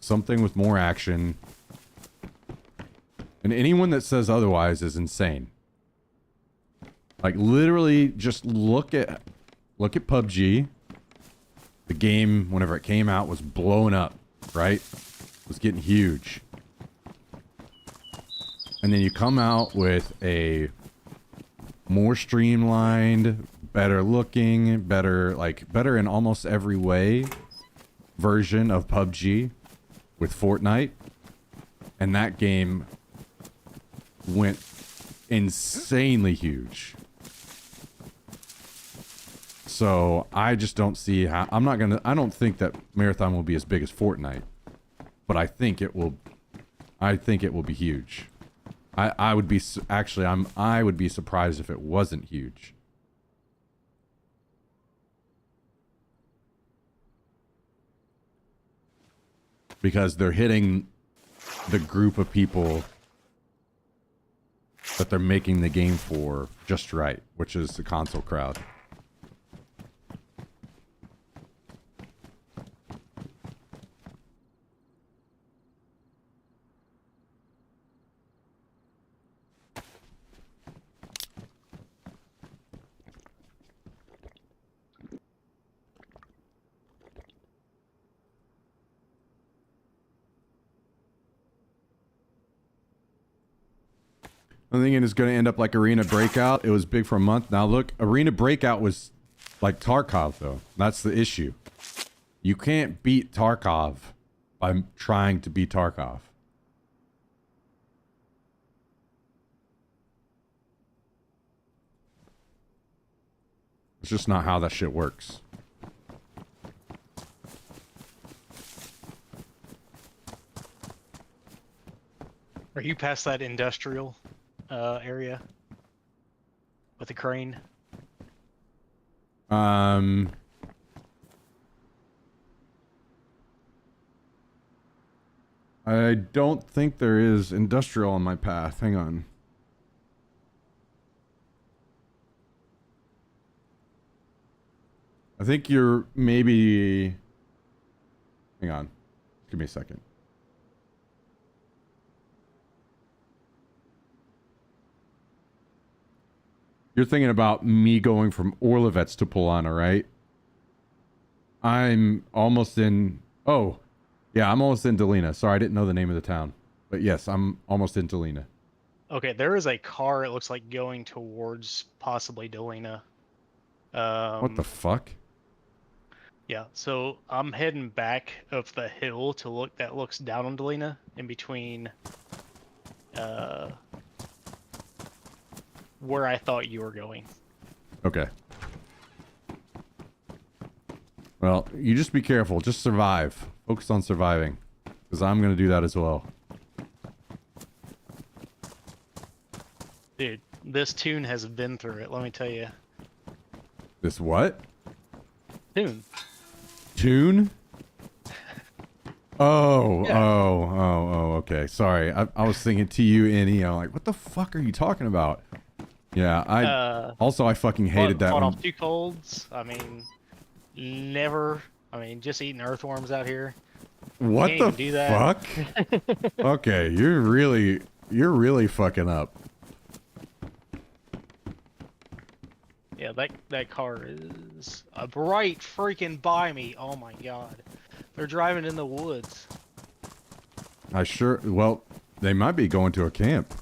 [SPEAKER 1] Something with more action. And anyone that says otherwise is insane. Like literally just look at PUBG. The game, whenever it came out, was blowing up, right? It was getting huge. And then you come out with a more streamlined, better looking, better in almost every way version of PUBG with Fortnite. And that game went insanely huge. So I just don't see how I don't think that Marathon will be as big as Fortnite, but I think it will be huge. I would be surprised if it wasn't huge. Because they're hitting the group of people that they're making the game for just right, which is the console crowd. I'm thinking it's going to end up like Arena Breakout. It was big for a month. Now look, Arena Breakout was like Tarkov though. That's the issue. You can't beat Tarkov by trying to beat Tarkov. It's just not how that shit works.
[SPEAKER 4] Are you past that industrial area with the crane?
[SPEAKER 1] I don't think there is industrial on my path. Hang on. I think you're maybe... Hang on. Give me a second. You're thinking about me going from Orlovets to Polana, right? I'm almost in... Oh, yeah, I'm almost in Delina. Sorry, I didn't know the name of the town. But yes, I'm almost in Delina.
[SPEAKER 4] Okay, there is a car, it looks like, going towards possibly Delina.
[SPEAKER 1] What the fuck?
[SPEAKER 4] Yeah, so I'm heading back up the hill to look that looks down on Delina in between where I thought you were going.
[SPEAKER 1] Okay. Well, you just be careful. Just survive. Focus on surviving. Because I'm going to do that as well.
[SPEAKER 4] Dude, this tune has been through it, let me tell you.
[SPEAKER 1] This what?
[SPEAKER 4] Tune.
[SPEAKER 1] Tune? Oh,
[SPEAKER 4] Yeah.
[SPEAKER 1] okay. Sorry. I was thinking T-U-N-E. I'm like, what the fuck are you talking about? Yeah, I fucking hated that
[SPEAKER 4] fought
[SPEAKER 1] one.
[SPEAKER 4] off 2 colds. I mean, never. I mean, just eating earthworms out here.
[SPEAKER 1] What
[SPEAKER 4] Can't
[SPEAKER 1] the
[SPEAKER 4] even do that.
[SPEAKER 1] fuck? Okay, you're really fucking up.
[SPEAKER 4] Yeah, that car is right freaking by me. Oh my god. They're driving in the woods.
[SPEAKER 1] Well, they might be going to a camp.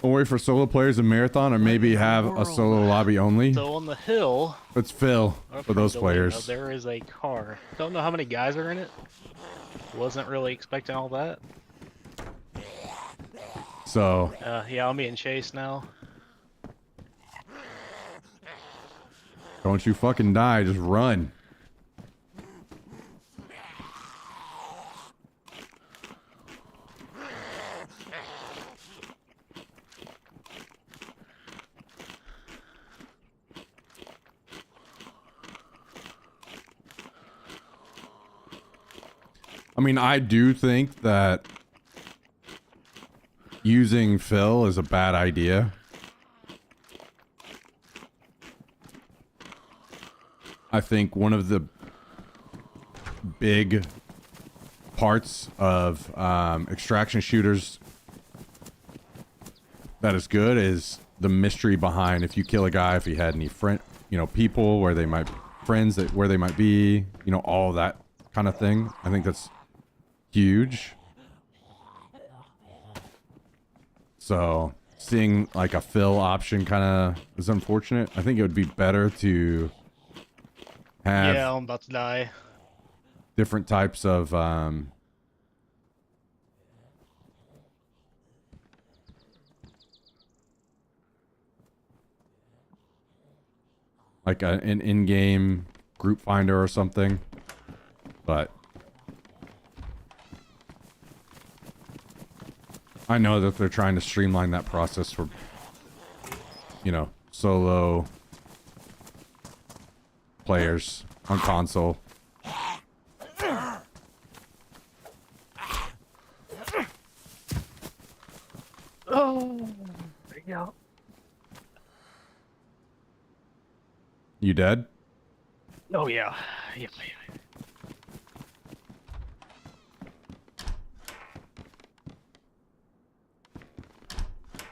[SPEAKER 1] We'll wait for solo players in Marathon, or maybe have a solo lobby only.
[SPEAKER 4] So on the hill,
[SPEAKER 1] Let's fill
[SPEAKER 4] up
[SPEAKER 1] for
[SPEAKER 4] from
[SPEAKER 1] those
[SPEAKER 4] Delano,
[SPEAKER 1] players.
[SPEAKER 4] there is a car. Don't know how many guys are in it. Wasn't really expecting all that.
[SPEAKER 1] So,
[SPEAKER 4] Yeah, I'm being chased now.
[SPEAKER 1] don't you fucking die, just run. I mean, I do think that using Phil is a bad idea. I think one of the big parts of extraction shooters that is good is the mystery behind if you kill a guy, if he had any people where they might friends where they might be, all that kind of thing. I think that's huge. So seeing like a fill option kind of is unfortunate. I think it would be better to have
[SPEAKER 4] Yeah, I'm about to die.
[SPEAKER 1] different types of like an in-game group finder or something, but I know that they're trying to streamline that process for solo players on console.
[SPEAKER 4] Oh, yeah.
[SPEAKER 1] You dead?
[SPEAKER 4] Oh yeah. Yeah.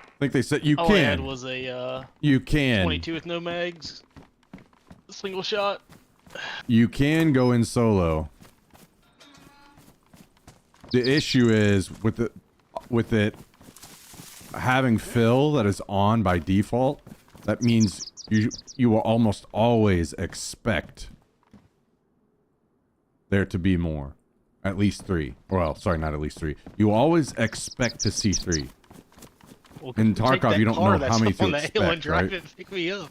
[SPEAKER 1] I think they said you
[SPEAKER 4] All I had
[SPEAKER 1] can.
[SPEAKER 4] was a
[SPEAKER 1] You can.
[SPEAKER 4] 22 with no mags, single shot.
[SPEAKER 1] You can go in solo. The issue is with it having fill that is on by default. That means you will almost always expect there to be more, at least 3. Well, sorry, not at least 3. You always expect to see 3.
[SPEAKER 4] Well,
[SPEAKER 1] In
[SPEAKER 4] take
[SPEAKER 1] Tarkov,
[SPEAKER 4] that
[SPEAKER 1] you don't
[SPEAKER 4] car
[SPEAKER 1] know
[SPEAKER 4] that's
[SPEAKER 1] how many
[SPEAKER 4] up on
[SPEAKER 1] to
[SPEAKER 4] the hill and
[SPEAKER 1] expect,
[SPEAKER 4] drive
[SPEAKER 1] right?
[SPEAKER 4] it and pick me up.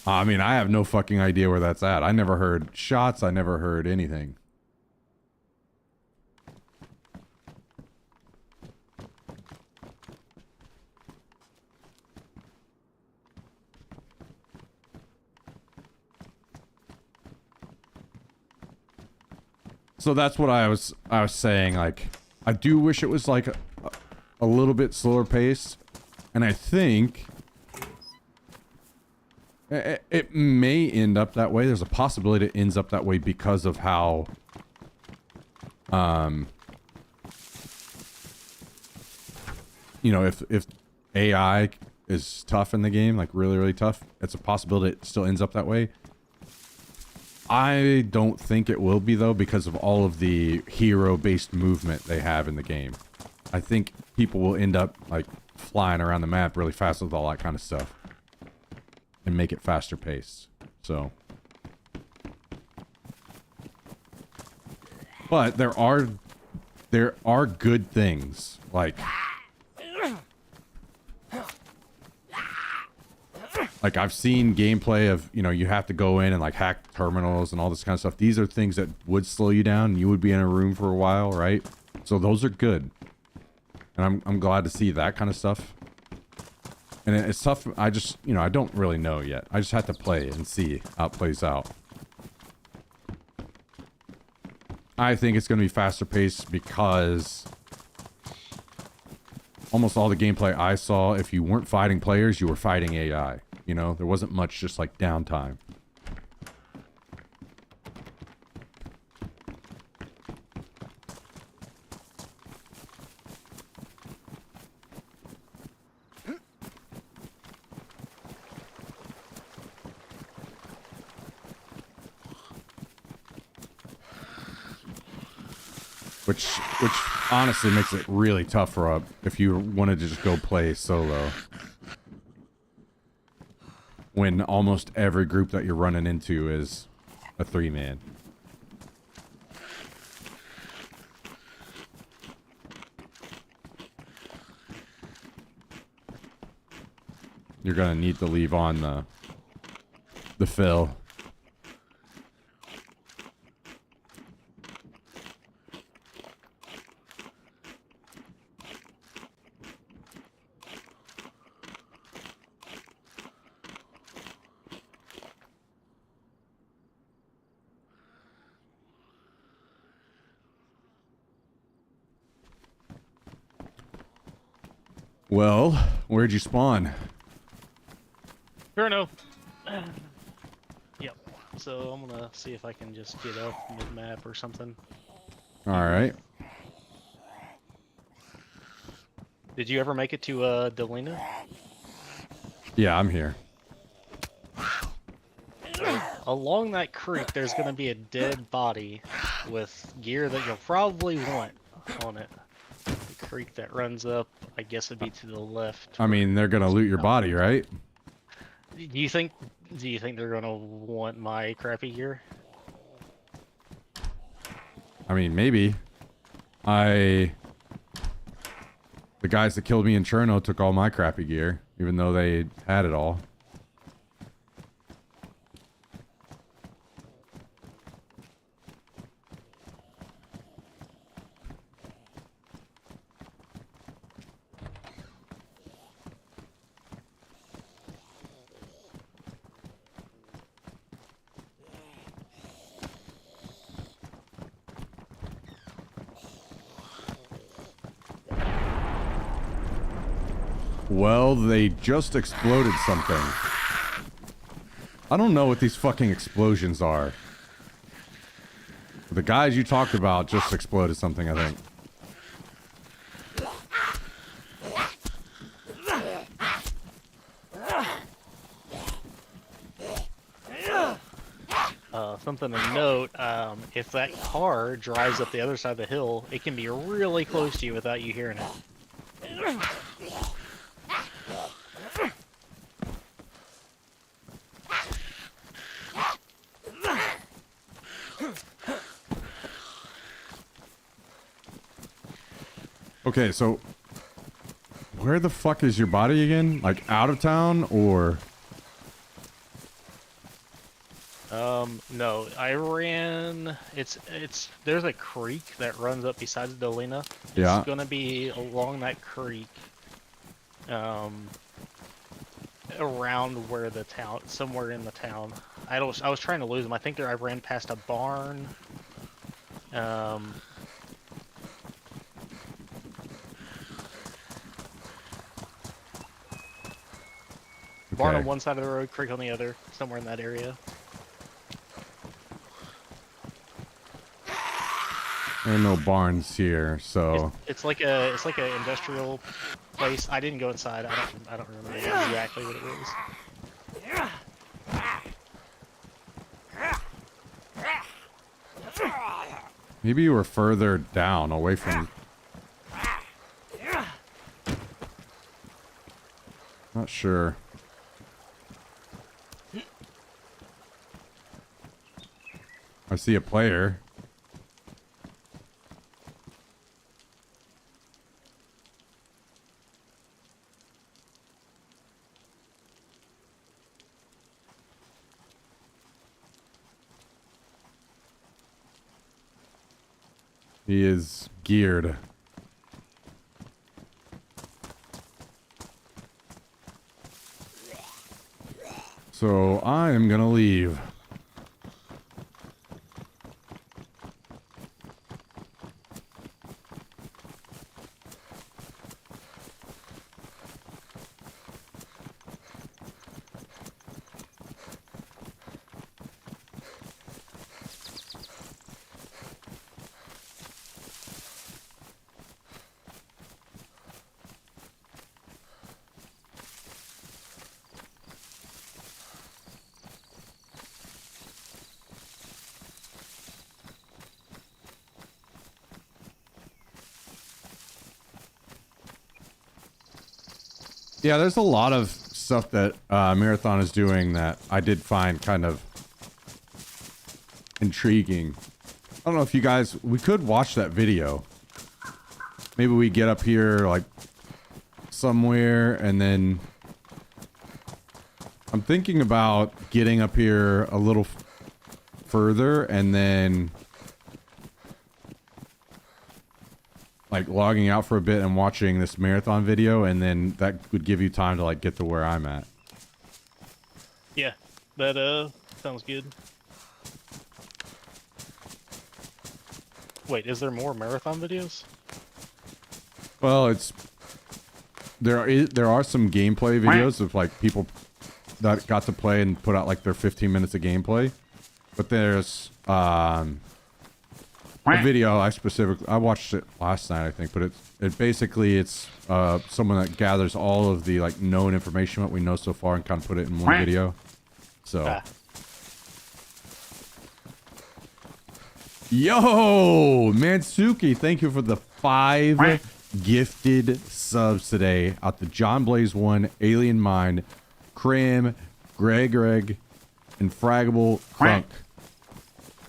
[SPEAKER 1] I mean, I have no fucking idea where that's at. I never heard shots. I never heard anything. So that's what I was saying. Like, I do wish it was like a little bit slower paced, and I think it may end up that way. There's a possibility it ends up that way because of how if AI is tough in the game, like really, really tough, it's a possibility it still ends up that way. I don't think it will be though, because of all of the hero-based movement they have in the game. I think people will end up like flying around the map really fast with all that kind of stuff, and make it faster paced. So, but there are good things like I've seen gameplay of, you know, you have to go in and like hack terminals and all this kind of stuff. These are things that would slow you down. You would be in a room for a while, right? So those are good. And I'm glad to see that kind of stuff. And it's tough. I just, you know, I don't really know yet. I just have to play and see how it plays out. I think it's going to be faster paced because almost all the gameplay I saw, if you weren't fighting players, you were fighting AI. You know, there wasn't much just like downtime. Which honestly makes it really tough for if you wanted to just go play solo. When almost every group that you're running into is a 3-man. You're gonna need to leave on the fill. Well, where'd you spawn?
[SPEAKER 4] Bruno. Yep. So I'm gonna see if I can just get up mid-map or something.
[SPEAKER 1] Alright.
[SPEAKER 4] Did you ever make it to Delina?
[SPEAKER 1] Yeah, I'm here.
[SPEAKER 4] Along that creek, there's gonna be a dead body with gear that you'll probably want on it. The creek that runs up, I guess it'd be to the left.
[SPEAKER 1] I mean, they're gonna loot your body, right?
[SPEAKER 4] Do you think they're gonna want my crappy gear?
[SPEAKER 1] I mean, maybe. The guys that killed me in Cherno took all my crappy gear, even though they had it all. Well, they just exploded something. I don't know what these fucking explosions are. The guys you talked about just exploded something, I think.
[SPEAKER 4] Something to note, if that car drives up the other side of the hill, it can be really close to you without you hearing it.
[SPEAKER 1] Okay, so where the fuck is your body again? Like out of town or?
[SPEAKER 4] No, I ran. There's a creek that runs up besides Dolina.
[SPEAKER 1] Yeah.
[SPEAKER 4] It's gonna be along that creek, around where the town, somewhere in the town. I was trying to lose them. I think I ran past a barn. Barn on one side of the road, creek on the other, somewhere in that area.
[SPEAKER 1] There are no barns here, so
[SPEAKER 4] It's like a industrial place. I didn't go inside. I don't remember exactly what it was.
[SPEAKER 1] Maybe you were further down, away from... Not sure. I see a player. He is geared. So I am gonna leave. Yeah, there's a lot of stuff that Marathon is doing that I did find kind of intriguing. I don't know if you guys... We could watch that video. Maybe we get up here, like, somewhere, and then... I'm thinking about getting up here a little further, and then... like logging out for a bit and watching this Marathon video, and then that would give you time to like get to where I'm at.
[SPEAKER 4] Yeah, that sounds good. Wait, is there more marathon videos?
[SPEAKER 1] Well, it's there are some gameplay videos of like people that got to play and put out like their 15 minutes of gameplay, but there's a video I watched it last night, I think, but it's someone that gathers all of the like known information what we know so far and kind of put it in one video. So Yo, Mansuki, thank you for the 5 gifted subs today out to John Blaze 1, Alien Mind, Cram, Greg, and Fraggable Crunk.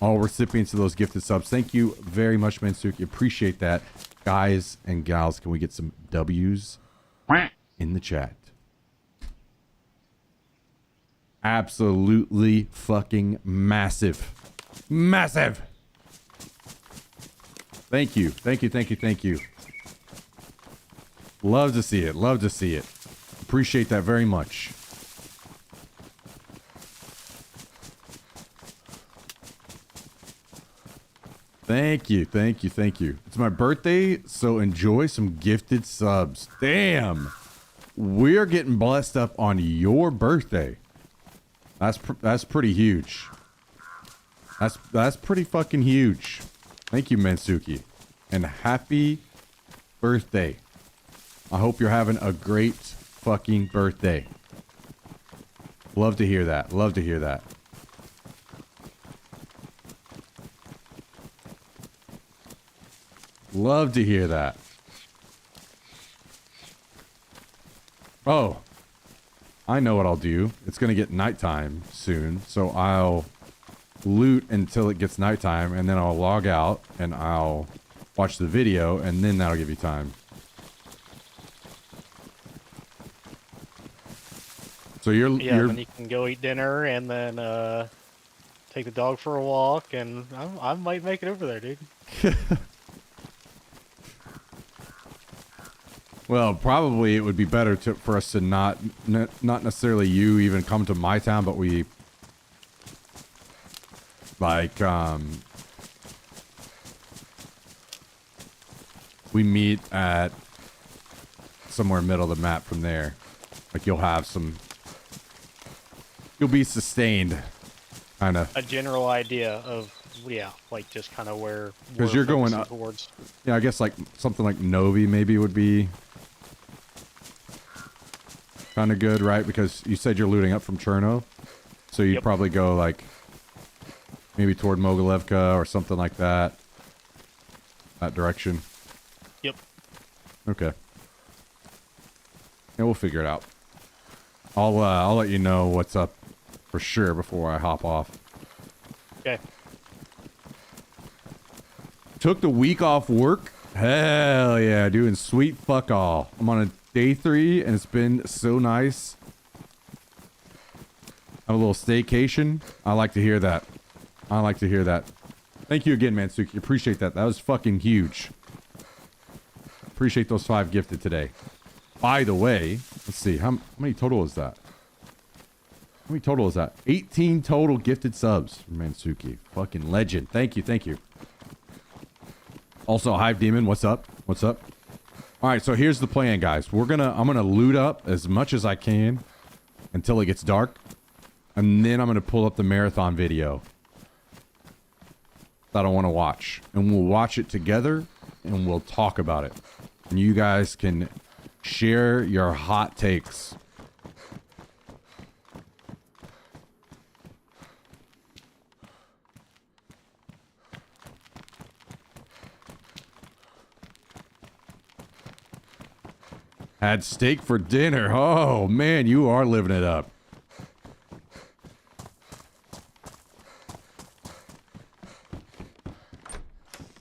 [SPEAKER 1] All recipients of those gifted subs. Thank you very much, Mansuki. Appreciate that. Guys and gals, can we get some W's in the chat? Absolutely fucking massive. Massive! Thank you. Thank you, thank you, thank you. Love to see it. Love to see it. Appreciate that very much. Thank you, thank you, thank you. It's my birthday, so enjoy some gifted subs. Damn, we're getting blessed up on your birthday. That's pretty huge. That's pretty fucking huge. Thank you, Mansuki, and happy birthday. I hope you're having a great fucking birthday. Love to hear that. Love to hear that. Love to hear that. Oh, I know what I'll do. It's going to get nighttime soon, so I'll loot until it gets nighttime, and then I'll log out, and I'll watch the video, and then that'll give you time. So you're
[SPEAKER 4] then you can go eat dinner, and then take the dog for a walk, and I might make it over there, dude.
[SPEAKER 1] Well, probably it would be better for us to not necessarily you even come to my town, but we like we meet at somewhere middle of the map from there. Like you'll be sustained, kind of.
[SPEAKER 4] A general idea of like just kind of where.
[SPEAKER 1] Because you're going up
[SPEAKER 4] towards.
[SPEAKER 1] Yeah, I guess like something like Novi maybe would be kind of good, right? Because you said you're looting up from Cherno, so you'd probably go like maybe toward Mogilevka or something like that. That direction.
[SPEAKER 4] Yep.
[SPEAKER 1] Okay. Yeah, we'll figure it out. I'll let you know what's up for sure before I hop off.
[SPEAKER 4] Okay.
[SPEAKER 1] Took the week off work. Hell yeah, doing sweet fuck all. I'm on a day 3 and it's been so nice. Have a little staycation. I like to hear that. I like to hear that. Thank you again, Mansuki. Appreciate that. That was fucking huge. Appreciate those 5 gifted today. By the way, let's see. How many total is that? How many total is that? 18 total gifted subs from Mansuki. Fucking legend. Thank you. Thank you. Also, Hive Demon, what's up? What's up? All right, so here's the plan, guys. I'm gonna loot up as much as I can until it gets dark, and then I'm gonna pull up the marathon video that I want to watch, and we'll watch it together, and we'll talk about it, and you guys can share your hot takes. Had steak for dinner. Oh, man, you are living it up.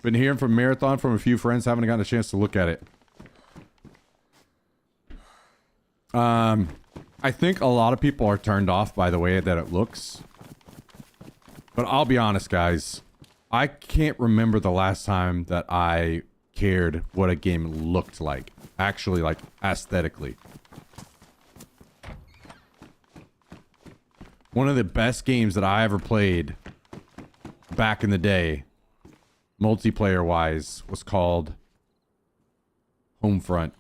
[SPEAKER 1] Been hearing from Marathon from a few friends. Haven't gotten a chance to look at it. I think a lot of people are turned off by the way that it looks. But I'll be honest, guys. I can't remember the last time that I cared what a game looked like. Actually, like, aesthetically. One of the best games that I ever played back in the day, multiplayer-wise, was called Homefront.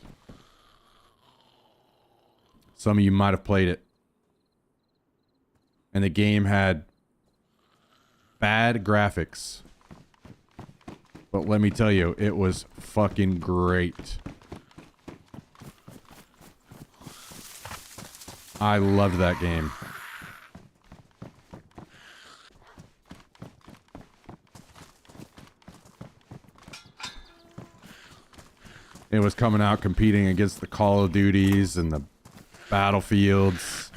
[SPEAKER 1] Some of you might have played it. And the game had bad graphics. But let me tell you, it was fucking great. I loved that game. It was coming out competing against the Call of Duties and the Battlefields.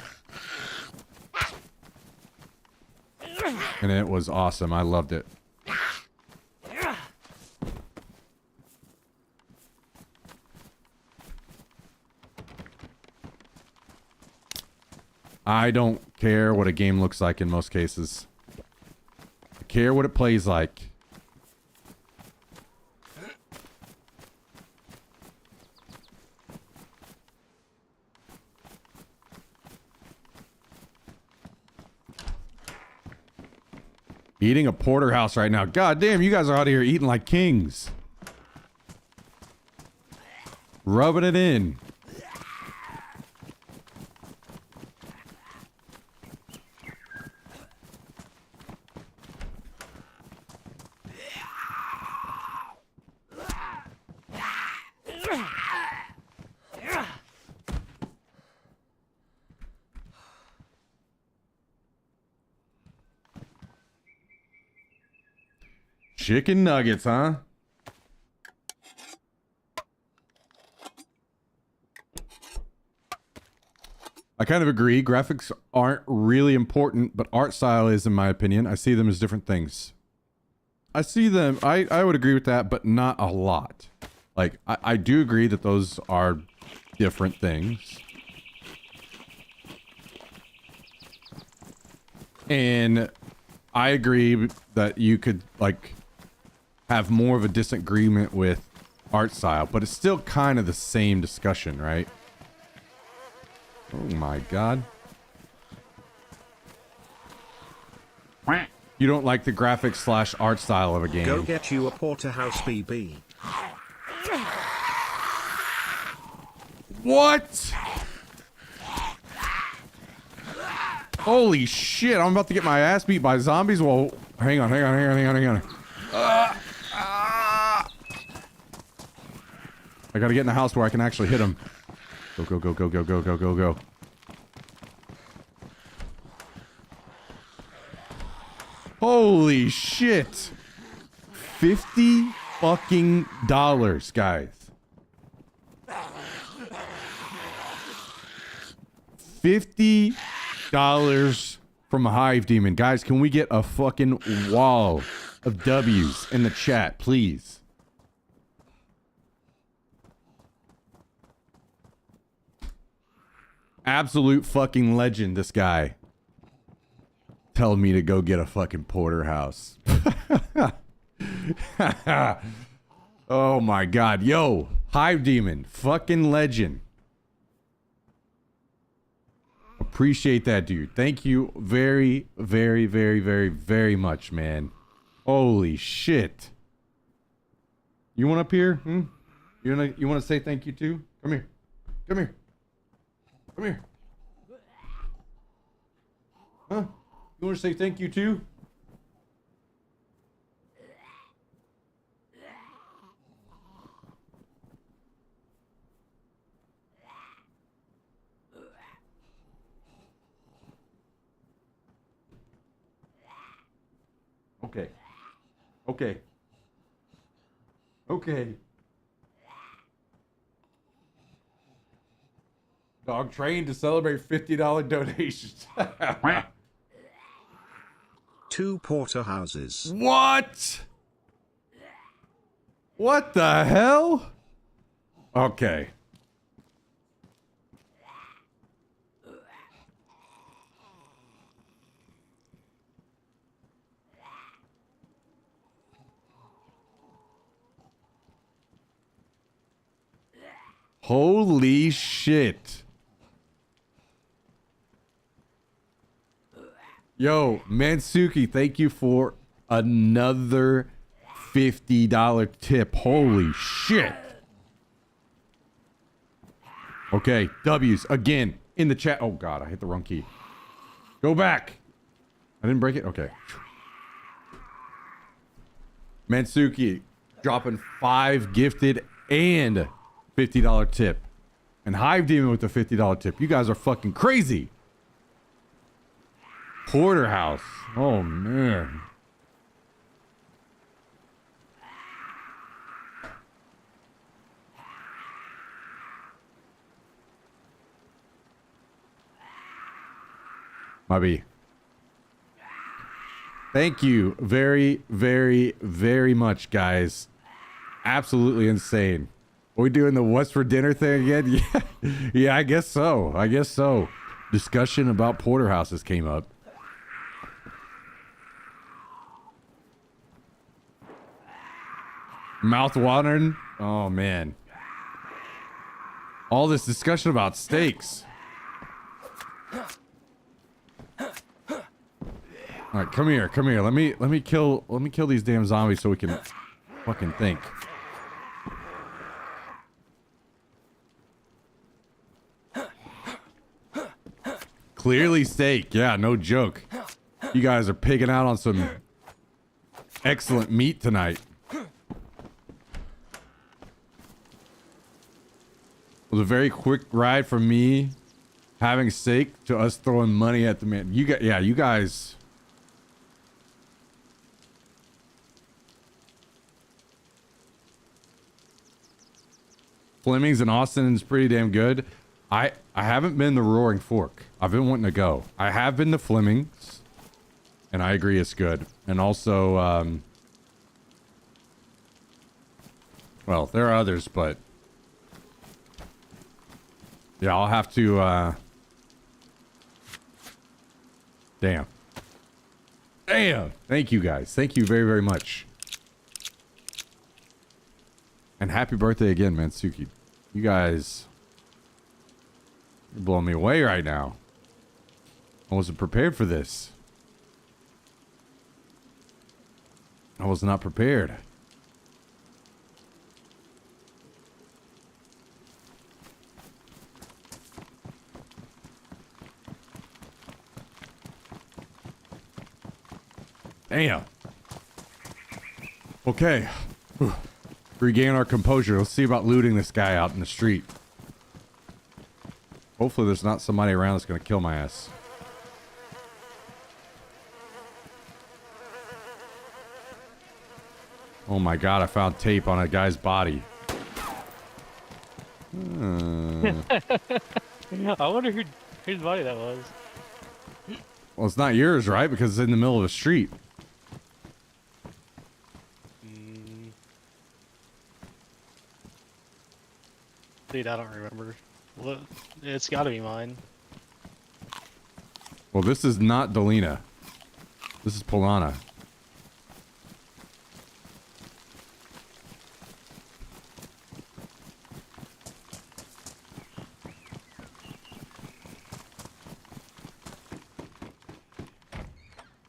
[SPEAKER 1] And it was awesome. I loved it. I don't care what a game looks like in most cases. I care what it plays like. Eating a porterhouse right now. God damn, you guys are out here eating like kings. Rubbing it in. Chicken nuggets, huh? I kind of agree. Graphics aren't really important, but art style is, in my opinion. I see them as different things. I see them... I would agree with that, but not a lot. Like, I do agree that those are different things. And I agree that you could, like, have more of a disagreement with art style, but it's still kind of the same discussion, right? Oh my god. You don't like the graphics slash art style of a game.
[SPEAKER 5] Go get you a porterhouse, BB.
[SPEAKER 1] What? Holy shit, I'm about to get my ass beat by zombies. Well, hang on. I gotta get in the house where I can actually hit him. Go. Holy shit. 50 fucking dollars, guys. $50 from a Hive Demon. Guys, can we get a fucking wall of W's in the chat, please? Absolute fucking legend, this guy. Telling me to go get a fucking porterhouse. Oh my god. Yo, Hive Demon. Fucking legend. Appreciate that, dude. Thank you very, very, very, very, very much, man. Holy shit. You want up here? You wanna say thank you too? Come here. Come here. Come here. Huh? You wanna say thank you too? Okay. Okay. Okay. Dog trained to celebrate $50 donations.
[SPEAKER 5] 2 porterhouses.
[SPEAKER 1] What? What the hell? Okay. Holy shit. Yo, Mansuki, thank you for another $50 tip. Holy shit. Okay, W's again in the chat. Oh god, I hit the wrong key. Go back. I didn't break it? Okay. Mansuki dropping 5 gifted and $50 tip. And Hive Demon with the $50 tip. You guys are fucking crazy. Porterhouse. Oh man. Mobby. Thank you very, very, very much, guys. Absolutely insane. Are we doing the what's for dinner thing again? Yeah, yeah, I guess so. I guess so. Discussion about porterhouses came up. Mouth watering? Oh, man. All this discussion about steaks. All right, come here, come here. Let me kill these damn zombies so we can fucking think. Clearly steak. Yeah, no joke. You guys are picking out on some excellent meat tonight. It was a very quick ride from me having steak to us throwing money at the man. You guys. Fleming's in Austin is pretty damn good. I haven't been the Roaring Fork. I've been wanting to go. I have been to Fleming's, and I agree it's good. And also, well, there are others, but yeah, I'll have to. Damn. Thank you guys. Thank you very, very much. And happy birthday again, Mansuki. You guys. You're blowing me away right now. I wasn't prepared for this. I was not prepared. Damn. Okay. Whew. Regain our composure. Let's see about looting this guy out in the street. Hopefully there's not somebody around that's going to kill my ass. Oh my god, I found tape on a guy's body.
[SPEAKER 6] I wonder whose body that was.
[SPEAKER 1] Well, it's not yours, right? Because it's in the middle of the street.
[SPEAKER 4] Dude, I don't remember. What? It's got to be mine.
[SPEAKER 1] Well, this is not Delina. This is Polana.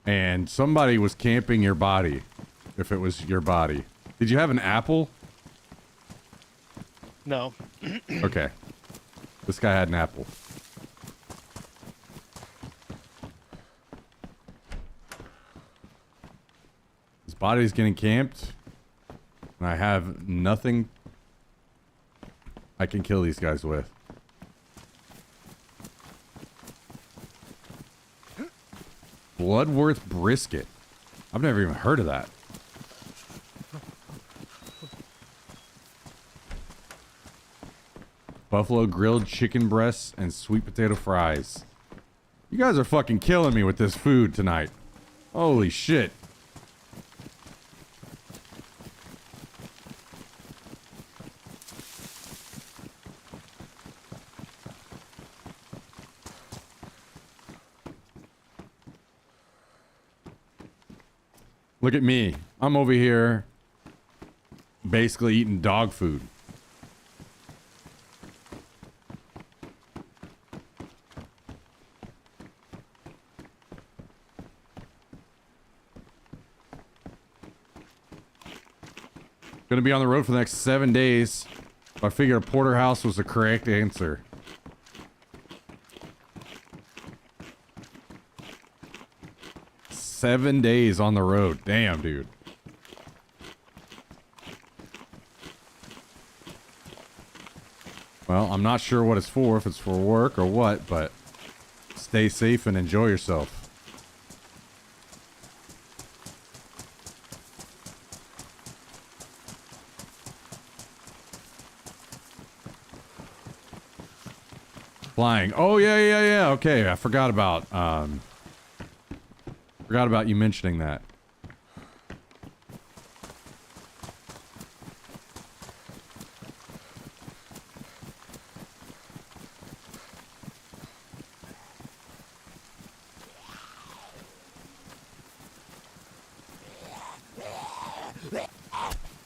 [SPEAKER 1] And somebody was camping your body, if it was your body. Did you have an apple?
[SPEAKER 4] No.
[SPEAKER 1] Okay. This guy had an apple. His body's getting camped. And I have nothing I can kill these guys with. Bloodworth brisket. I've never even heard of that. Buffalo grilled chicken breasts and sweet potato fries. You guys are fucking killing me with this food tonight. Holy shit. Look at me. I'm over here basically eating dog food. Gonna be on the road for the next 7 days. I figured a porterhouse was the correct answer. Seven days on the road. Damn, dude. Well, I'm not sure what it's for, if it's for work or what, but stay safe and enjoy yourself. Flying. Oh, yeah. Okay, I forgot about you mentioning that.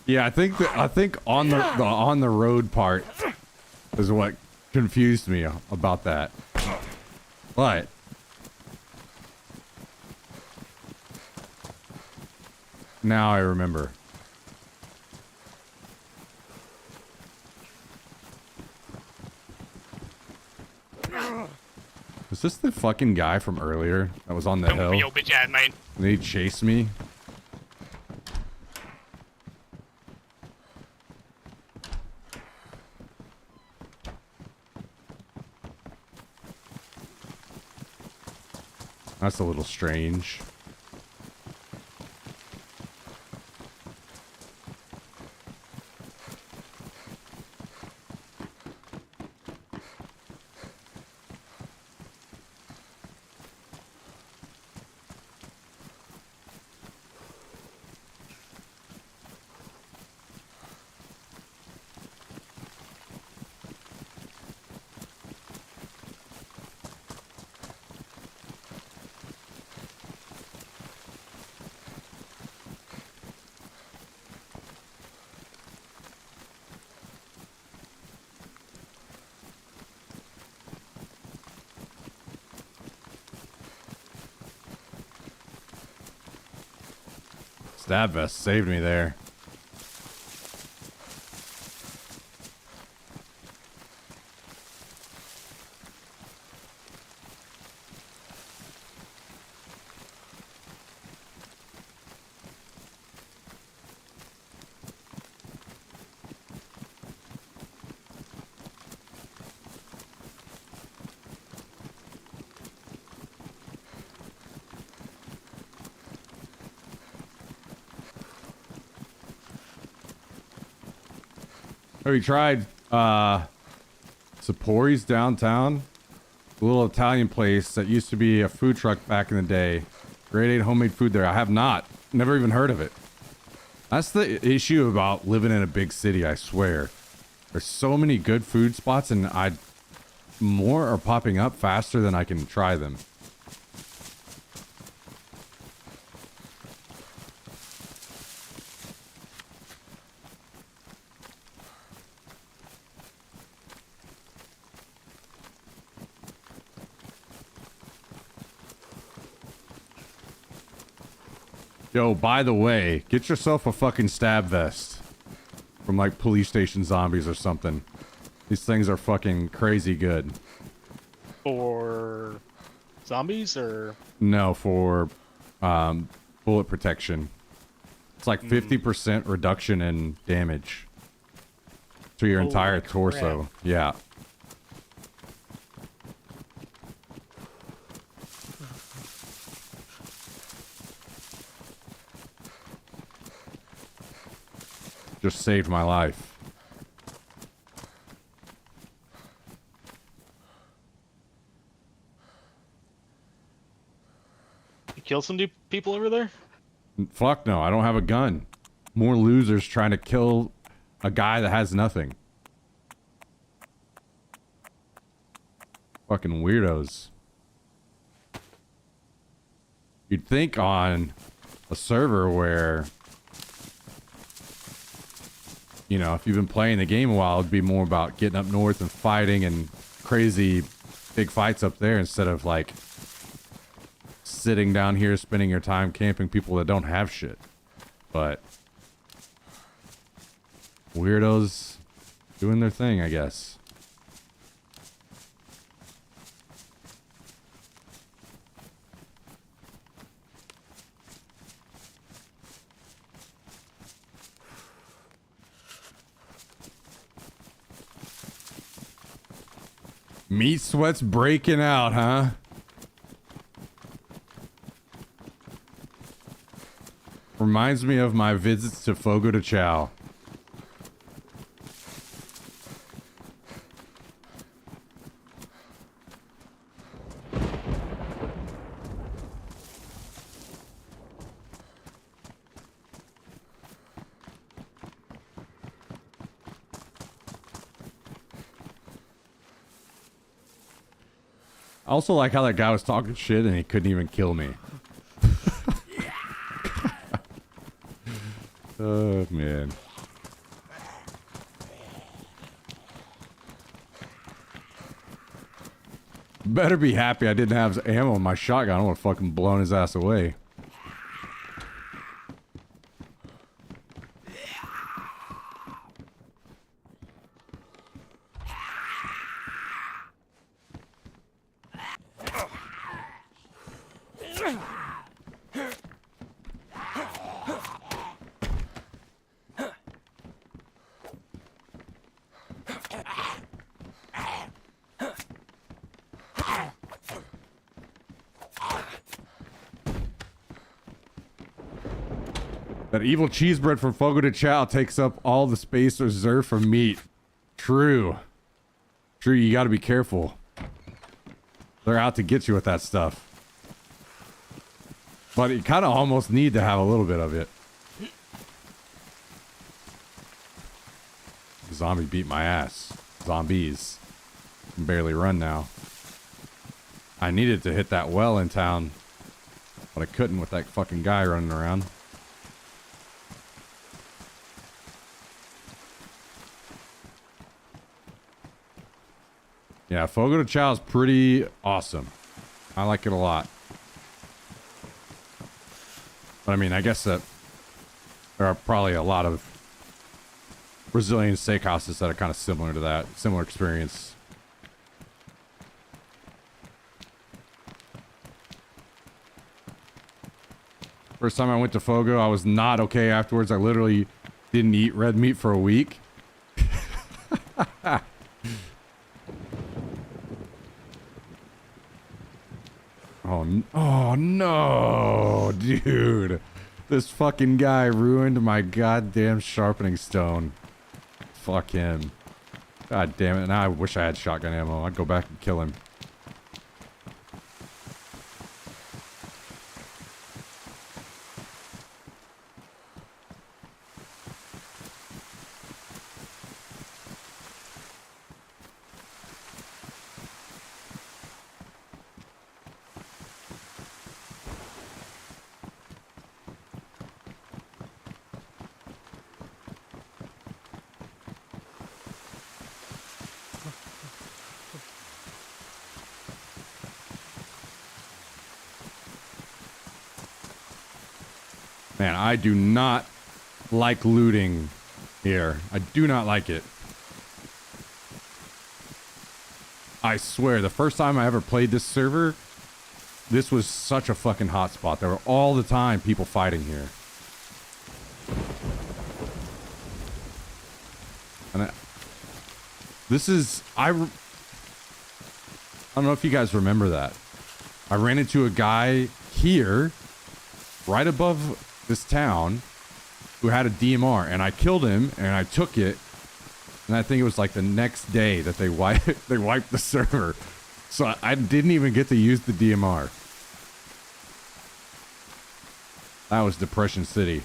[SPEAKER 1] Yeah, I think on the on the road part is what confused me about that. But now I remember. Was this the fucking guy from earlier that was on the hill?
[SPEAKER 7] Yo, bitch ass man.
[SPEAKER 1] And he chased me? That's a little strange. Stab vest saved me there. Have you tried Sapori's downtown? A little Italian place that used to be a food truck back in the day. Grade 8 homemade food there. I have not. Never even heard of it. That's the issue about living in a big city, I swear. There's so many good food spots and more are popping up faster than I can try them. Yo, by the way, get yourself a fucking stab vest from like police station zombies or something. These things are fucking crazy good.
[SPEAKER 4] For zombies or
[SPEAKER 1] No, for bullet protection. It's like 50% reduction in damage to your entire
[SPEAKER 4] Holy
[SPEAKER 1] torso.
[SPEAKER 4] crap.
[SPEAKER 1] Yeah. Just saved my life.
[SPEAKER 4] you kill some people over there?
[SPEAKER 1] Fuck no, I don't have a gun. More losers trying to kill a guy that has nothing. Fucking weirdos. You'd think on a server where, you know, if you've been playing the game a while, it'd be more about getting up north and fighting and crazy big fights up there instead of like sitting down here spending your time camping people that don't have shit. But weirdos doing their thing, I guess. Meat sweat's breaking out, huh? Reminds me of my visits to Fogo de Chao. I also like how that guy was talking shit and he couldn't even kill me. Oh, man. Better be happy I didn't have ammo in my shotgun. I would have fucking blown his ass away. That evil cheese bread from Fogo de Chao takes up all the space reserved for meat. True. True, you gotta be careful. They're out to get you with that stuff. But you kind of almost need to have a little bit of it. Zombie beat my ass. Zombies. Can barely run now. I needed to hit that well in town, but I couldn't with that fucking guy running around. Yeah, Fogo de Chao is pretty awesome. I like it a lot. But I mean, I guess that there are probably a lot of Brazilian steakhouses that are kind of similar to that. Similar experience. First time I went to Fogo, I was not okay afterwards. I literally didn't eat red meat for a week. Oh no, dude. This fucking guy ruined my goddamn sharpening stone. Fuck him. God damn it. Now I wish I had shotgun ammo. I'd go back and kill him. Man, I do not like looting here. I do not like it. I swear, the first time I ever played this server, this was such a fucking hotspot. There were all the time people fighting here. And this is... I don't know if you guys remember that. I ran into a guy here, right above this town, who had a DMR, and I killed him and I took it, and I think it was like the next day that they wiped the server, so I didn't even get to use the DMR. That was Depression City.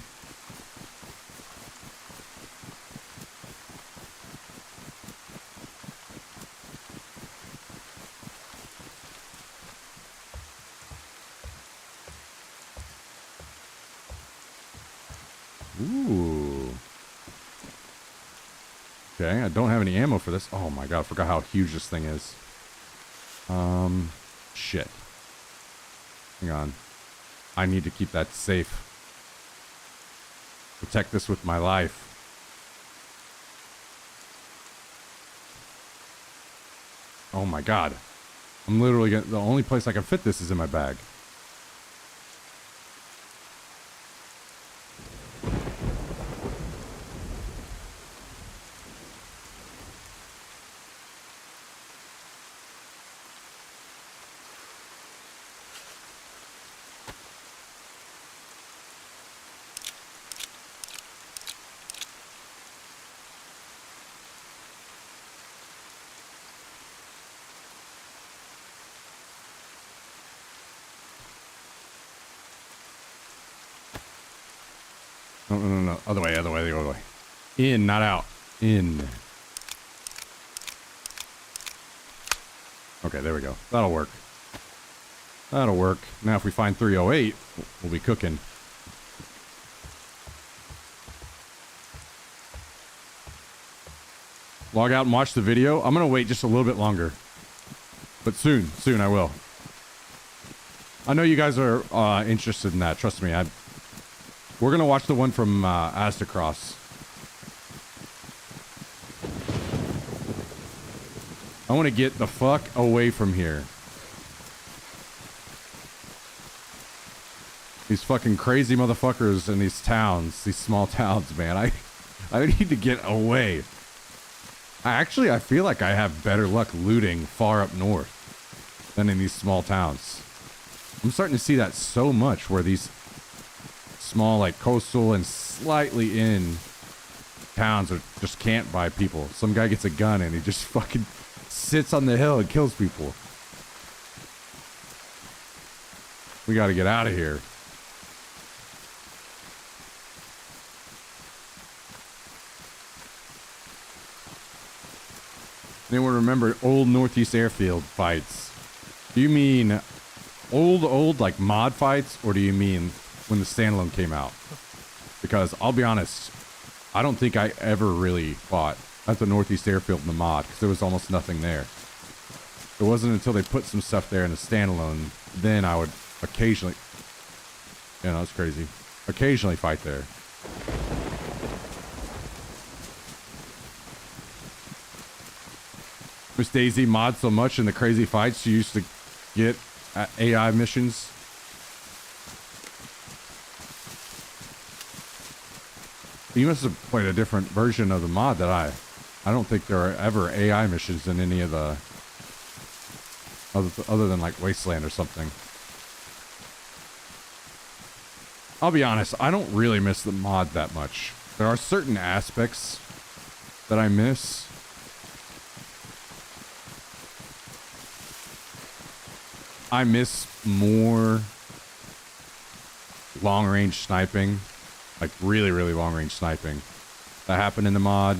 [SPEAKER 1] Ooh. Okay, I don't have any ammo for this. Oh my god, I forgot how huge this thing is. Shit. Hang on. I need to keep that safe. Protect this with my life. Oh my god. I'm literally gonna... The only place I can fit this is in my bag. No. Other way. In, not out. In. Okay, there we go. That'll work. Now if we find 308, we'll be cooking. Log out and watch the video. I'm gonna wait just a little bit longer. But soon I will. I know you guys are interested in that. Trust me, we're gonna watch the one from Aztecross. I want to get the fuck away from here. These fucking crazy motherfuckers in these towns, these small towns, man. I need to get away. I feel like I have better luck looting far up north than in these small towns. I'm starting to see that so much, where these small, like, coastal and slightly in towns are just camped by people. Some guy gets a gun and he just fucking sits on the hill and kills people. We gotta get out of here. Anyone remember old Northeast Airfield fights? Do you mean old like mod fights, or do you mean when the standalone came out? Because I'll be honest, I don't think I ever really fought at the Northeast Airfield in the mod, because there was almost nothing there. It wasn't until they put some stuff there in the standalone, then I would occasionally... Yeah, no, that's crazy. Occasionally fight there. Miss Daisy mod so much in the crazy fights she used to get at AI missions. You must have played a different version of the mod than I don't think there are ever AI missions in any of the other than like Wasteland or something. I'll be honest, I don't really miss the mod that much. There are certain aspects that I miss. I miss more long-range sniping, like really, really long-range sniping that happened in the mod.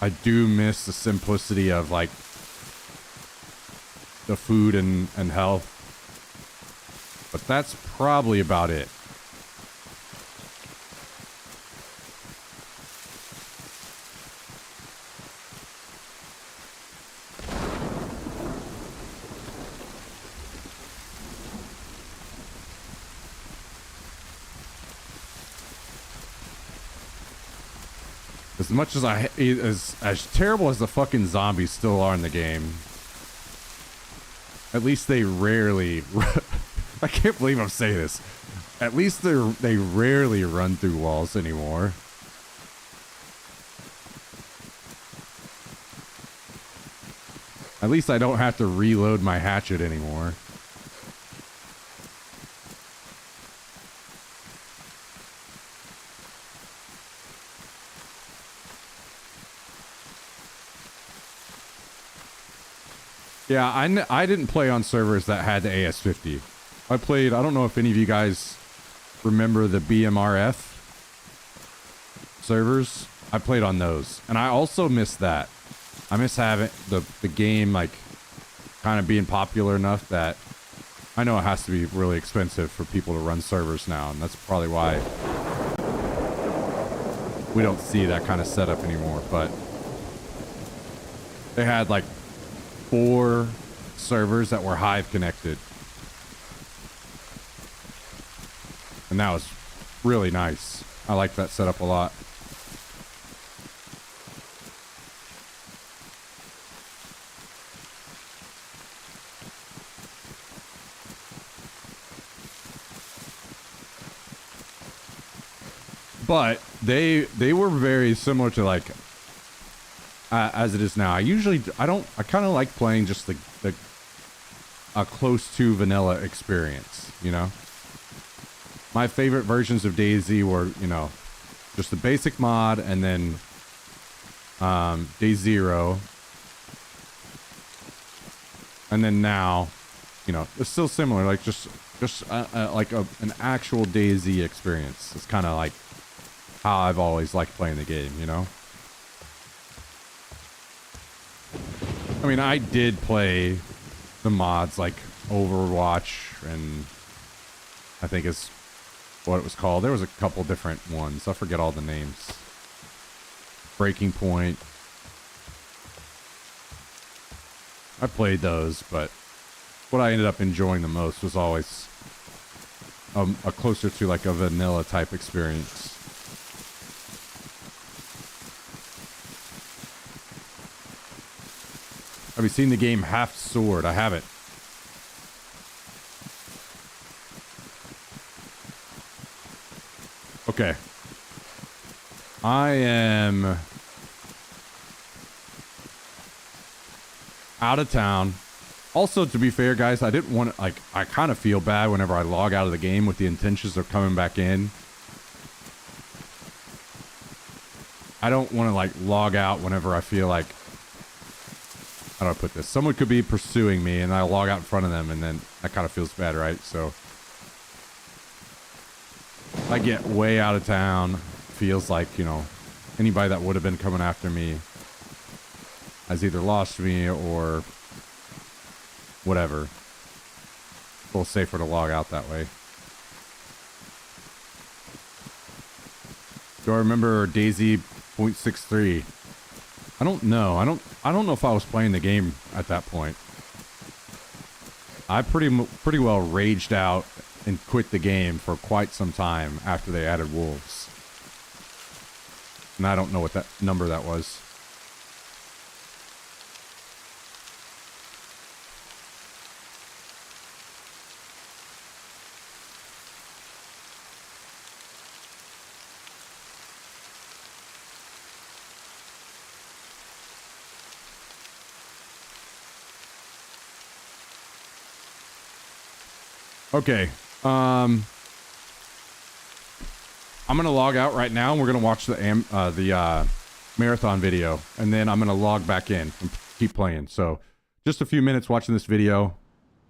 [SPEAKER 1] I do miss the simplicity of like the food and health, but that's probably about it. As much as as terrible as the fucking zombies still are in the game, at least they rarely I can't believe I'm saying this. At least they rarely run through walls anymore. At least I don't have to reload my hatchet anymore. Yeah, I didn't play on servers that had the AS50. I played, I don't know if any of you guys remember the BMRF servers. I played on those. And I also miss that. I miss having the game like kind of being popular enough that I know it has to be really expensive for people to run servers now, and that's probably why we don't see that kind of setup anymore. But they had like 4 servers that were Hive connected, and that was really nice. I like that setup a lot. But they were very similar to like as it is now. I kind of like playing just a close to vanilla experience, you know? My favorite versions of DayZ were, you know, just the basic mod, and then Day Zero, and then now, you know, it's still similar, like just like an actual DayZ experience. It's kind of like how I've always liked playing the game, you know? I mean, I did play the mods like Overwatch, and I think it's what it was called. There was a couple different ones. I forget all the names. Breaking Point. I played those, but what I ended up enjoying the most was always a closer to like a vanilla type experience. Have you seen the game Half Sword? I haven't. Okay. I am out of town. Also, to be fair, guys, I didn't want to, like, I kind of feel bad whenever I log out of the game with the intentions of coming back in. I don't want to, like, log out whenever I feel like, how do I put this? Someone could be pursuing me and I log out in front of them, and then that kind of feels bad, right? So I get way out of town. Feels like, you know, anybody that would have been coming after me has either lost me or whatever. It's a little safer to log out that way. Do I remember DayZ .63? I don't know. I don't know if I was playing the game at that point. I pretty well raged out and quit the game for quite some time after they added wolves. And I don't know what that number that was. Okay. I'm gonna log out right now, and we're gonna watch the marathon video, and then I'm gonna log back in and keep playing. So just a few minutes watching this video,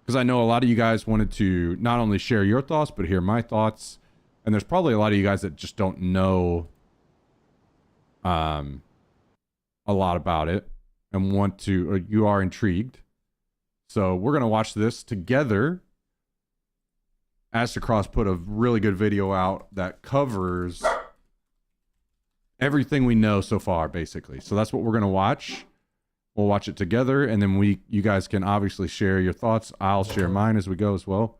[SPEAKER 1] because I know a lot of you guys wanted to not only share your thoughts but hear my thoughts, and there's probably a lot of you guys that just don't know a lot about it and want to, or you are intrigued. So we're gonna watch this together. Astacross put a really good video out that covers everything we know so far, basically. So that's what we're gonna watch. We'll watch it together, and then you guys can obviously share your thoughts. I'll share mine as we go as well.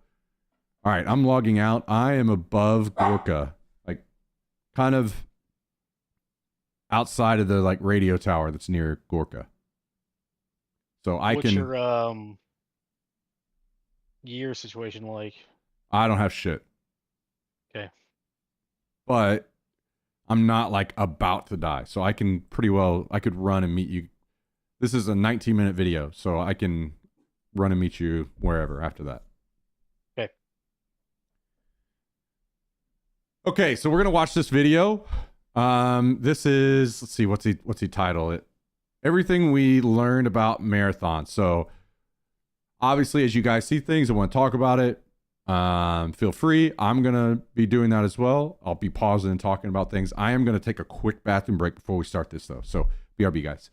[SPEAKER 1] All right, I'm logging out. I am above Gorka, like kind of outside of the like radio tower that's near Gorka. So I
[SPEAKER 4] What's
[SPEAKER 1] can.
[SPEAKER 4] your gear situation like?
[SPEAKER 1] I don't have shit.
[SPEAKER 4] Okay.
[SPEAKER 1] But I'm not like about to die. So I can I could run and meet you. This is a 19-minute video, so I can run and meet you wherever after that.
[SPEAKER 4] Okay.
[SPEAKER 1] Okay, so we're gonna watch this video. This is, let's see, what's he title it? Everything we learned about Marathon. So obviously, as you guys see things and want to talk about it, feel free. I'm gonna be doing that as well. I'll be pausing and talking about things. I am gonna take a quick bathroom break before we start this though. So BRB, guys.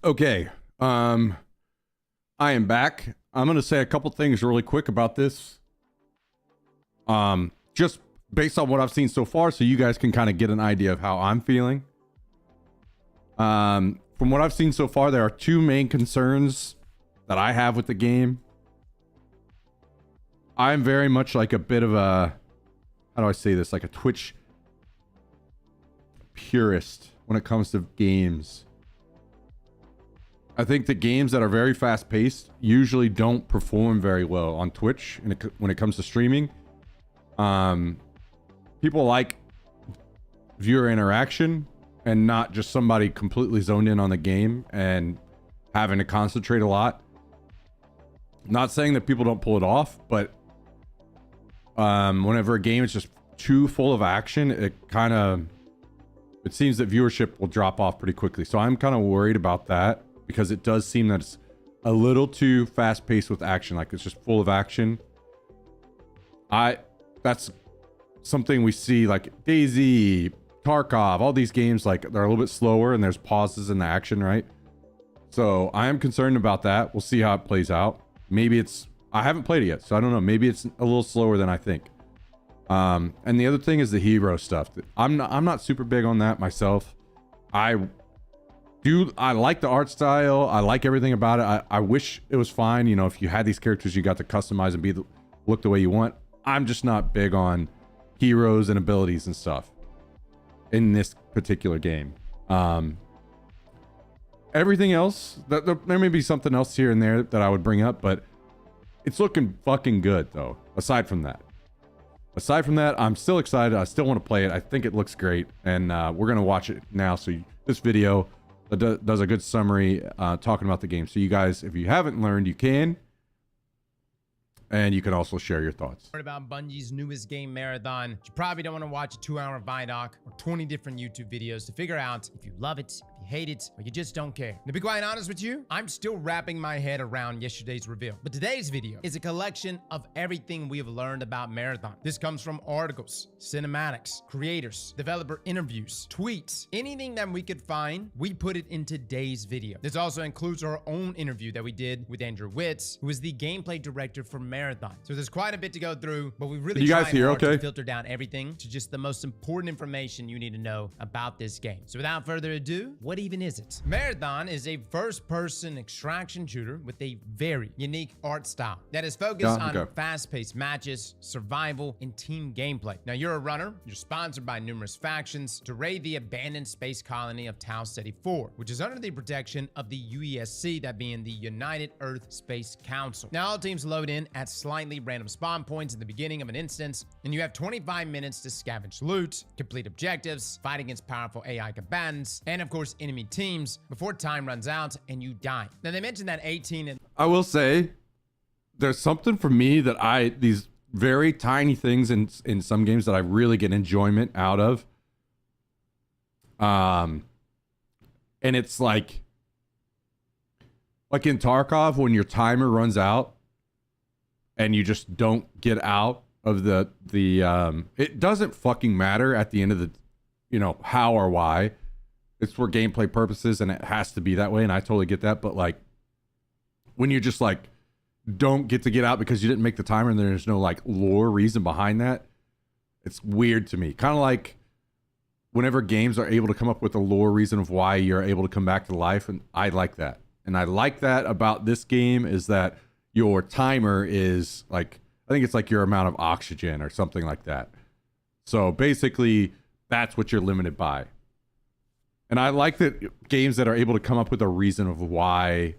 [SPEAKER 1] Okay. I am back. I'm going to say a couple things really quick about this. Just based on what I've seen so far, so you guys can kind of get an idea of how I'm feeling. From what I've seen so far, there are two main concerns that I have with the game. I'm very much like a bit of a, how do I say this? Like a Twitch purist when it comes to games. I think the games that are very fast paced usually don't perform very well on Twitch when it comes to streaming. People like viewer interaction and not just somebody completely zoned in on the game and having to concentrate a lot. Not saying that people don't pull it off, but whenever a game is just too full of action, it seems that viewership will drop off pretty quickly. So I'm kind of worried about that, because it does seem that it's a little too fast paced with action. Like it's just full of action. That's something we see like DayZ, Tarkov, all these games, like they're a little bit slower and there's pauses in the action, right? So I am concerned about that. We'll see how it plays out. Maybe I haven't played it yet, so I don't know. Maybe it's a little slower than I think. And the other thing is the hero stuff. I'm not super big on that myself. I like the art style. I like everything about it. I wish it was fine. You know, if you had these characters, you got to customize and look the way you want. I'm just not big on heroes and abilities and stuff in this particular game. Everything else, there may be something else here and there that I would bring up, but it's looking fucking good though. Aside from that, aside from that, I'm still excited. I still want to play it. I think it looks great, and we're gonna watch it now. So this video does a good summary talking about the game. So you guys, if you haven't learned, you can, and you can also share your thoughts.
[SPEAKER 7] About Bungie's newest game, Marathon. You probably don't want to watch a 2-hour Vidoc or 20 different YouTube videos to figure out if you love it, if you hate it, or you just don't care. To be quite honest with you, I'm still wrapping my head around yesterday's reveal. But today's video is a collection of everything we have learned about Marathon. This comes from articles, cinematics, creators, developer interviews, tweets, anything that we could find, we put it in today's video. This also includes our own interview that we did with Andrew Witz, who is the gameplay director for Marathon. So there's quite a bit to go through, but we really
[SPEAKER 1] You guys
[SPEAKER 7] tried
[SPEAKER 1] hear
[SPEAKER 7] hard to
[SPEAKER 1] okay?
[SPEAKER 7] filter down everything to just the most important information you need to know about this game. So without further ado, what even is it? Marathon is a first-person extraction shooter with a very unique art style that is focused on fast-paced matches, survival, and team gameplay. Now, you're a runner. You're sponsored by numerous factions to raid the abandoned space colony of Tau Ceti 4, which is under the protection of the UESC, that being the United Earth Space Council. Now, all teams load in at slightly random spawn points in the beginning of an instance, and you have 25 minutes to scavenge loot, complete objectives, fight against powerful AI combatants, and of course, enemy teams before time runs out and you die. Now, they mentioned that 18 and
[SPEAKER 1] I will say, there's something for me that these very tiny things in some games that I really get enjoyment out of. And it's like in Tarkov, when your timer runs out and you just don't get out of the it doesn't fucking matter at the end of the, how or why. It's for gameplay purposes, and it has to be that way, and I totally get that. But like, when you just like don't get out because you didn't make the timer, and there's no like lore reason behind that, it's weird to me. Kind of like whenever games are able to come up with a lore reason of why you're able to come back to life, and I like that. And I like that about this game is that your timer is like, I think it's like your amount of oxygen or something like that. So basically, that's what you're limited by. And I like that games that are able to come up with a reason of why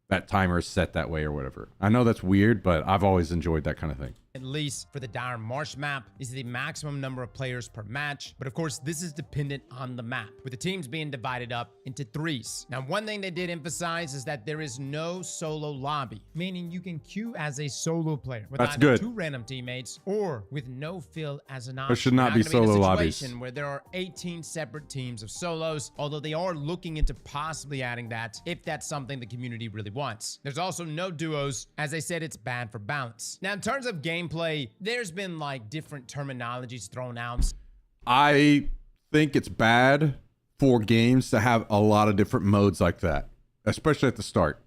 [SPEAKER 1] that timer is set that way or whatever. I know that's weird, but I've always enjoyed that kind of thing.
[SPEAKER 7] at least for the Dire Marsh map, is the maximum number of players per match. But of course, this is dependent on the map, with the teams being divided up into threes. Now, one thing they did emphasize is that there is no solo lobby, meaning you can queue as a solo player with
[SPEAKER 1] That's
[SPEAKER 7] either
[SPEAKER 1] good.
[SPEAKER 7] 2 random teammates or with no fill as an option.
[SPEAKER 1] There should not be
[SPEAKER 7] We're gonna
[SPEAKER 1] solo
[SPEAKER 7] in a
[SPEAKER 1] lobbies.
[SPEAKER 7] situation where there are 18 separate teams of solos, although they are looking into possibly adding that if that's something the community really wants. There's also no duos. As I said, it's bad for balance. Now, in terms of gameplay, there's been like different terminologies thrown out.
[SPEAKER 1] I think it's bad for games to have a lot of different modes like that, especially at the start.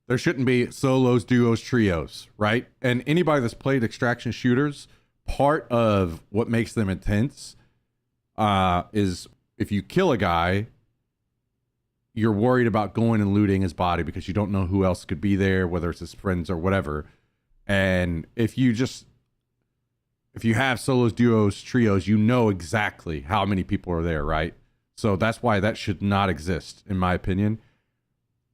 [SPEAKER 1] There shouldn't be solos, duos, trios, right? And anybody that's played extraction shooters, part of what makes them intense is if you kill a guy, you're worried about going and looting his body because you don't know who else could be there, whether it's his friends or whatever. And if you have solos, duos, trios, you know exactly how many people are there, right? So that's why that should not exist, in my opinion.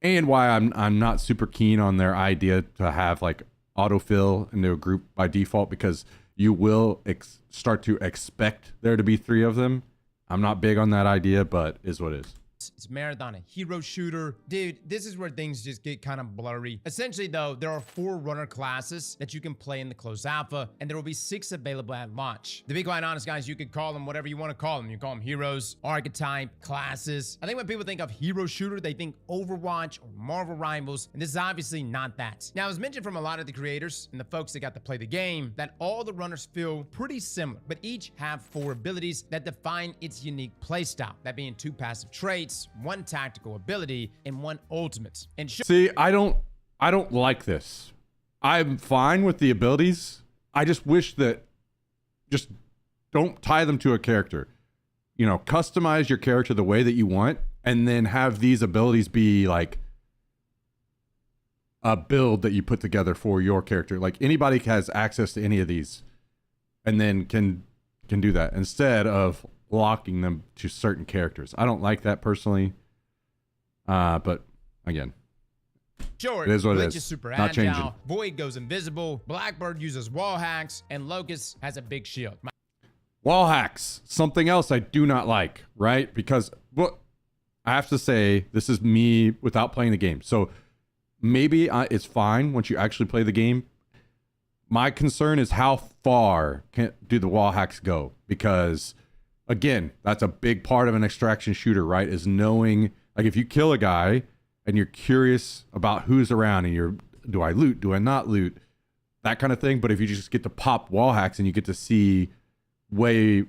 [SPEAKER 1] And why I'm not super keen on their idea to have like autofill into a group by default, because you will start to expect there to be 3 of them. I'm not big on that idea, but is what is.
[SPEAKER 7] It's Marathon, a hero shooter. Dude, this is where things just get kind of blurry. Essentially, though, there are 4 runner classes that you can play in the closed alpha, and there will be 6 available at launch. To be quite honest, guys, you could call them whatever you want to call them. You call them heroes, archetype, classes. I think when people think of hero shooter, they think Overwatch or Marvel Rivals, and this is obviously not that. Now, as mentioned from a lot of the creators and the folks that got to play the game, that all the runners feel pretty similar, but each have 4 abilities that define its unique playstyle, that being 2 passive traits, 1 tactical ability, and 1 ultimate. And
[SPEAKER 1] See, I don't like this. I'm fine with the abilities. I just wish that just don't tie them to a character. You know, customize your character the way that you want, and then have these abilities be like a build that you put together for your character. Like anybody has access to any of these, and then can do that instead of locking them to certain characters. I don't like that personally. But again,
[SPEAKER 7] Short,
[SPEAKER 1] It is what it
[SPEAKER 7] Glitch
[SPEAKER 1] is.
[SPEAKER 7] is super
[SPEAKER 1] Not
[SPEAKER 7] agile,
[SPEAKER 1] changing.
[SPEAKER 7] Void goes invisible, Blackbird uses wall hacks, and Locust has a big shield.
[SPEAKER 1] Wall hacks, something else I do not like, right? Because well, I have to say, this is me without playing the game. So maybe it's fine once you actually play the game. My concern is how far do the wall hacks go? Because again, that's a big part of an extraction shooter, right? Is knowing, like, if you kill a guy and you're curious about who's around and do I loot? Do I not loot? That kind of thing. But if you just get to pop wall hacks and you get to see way,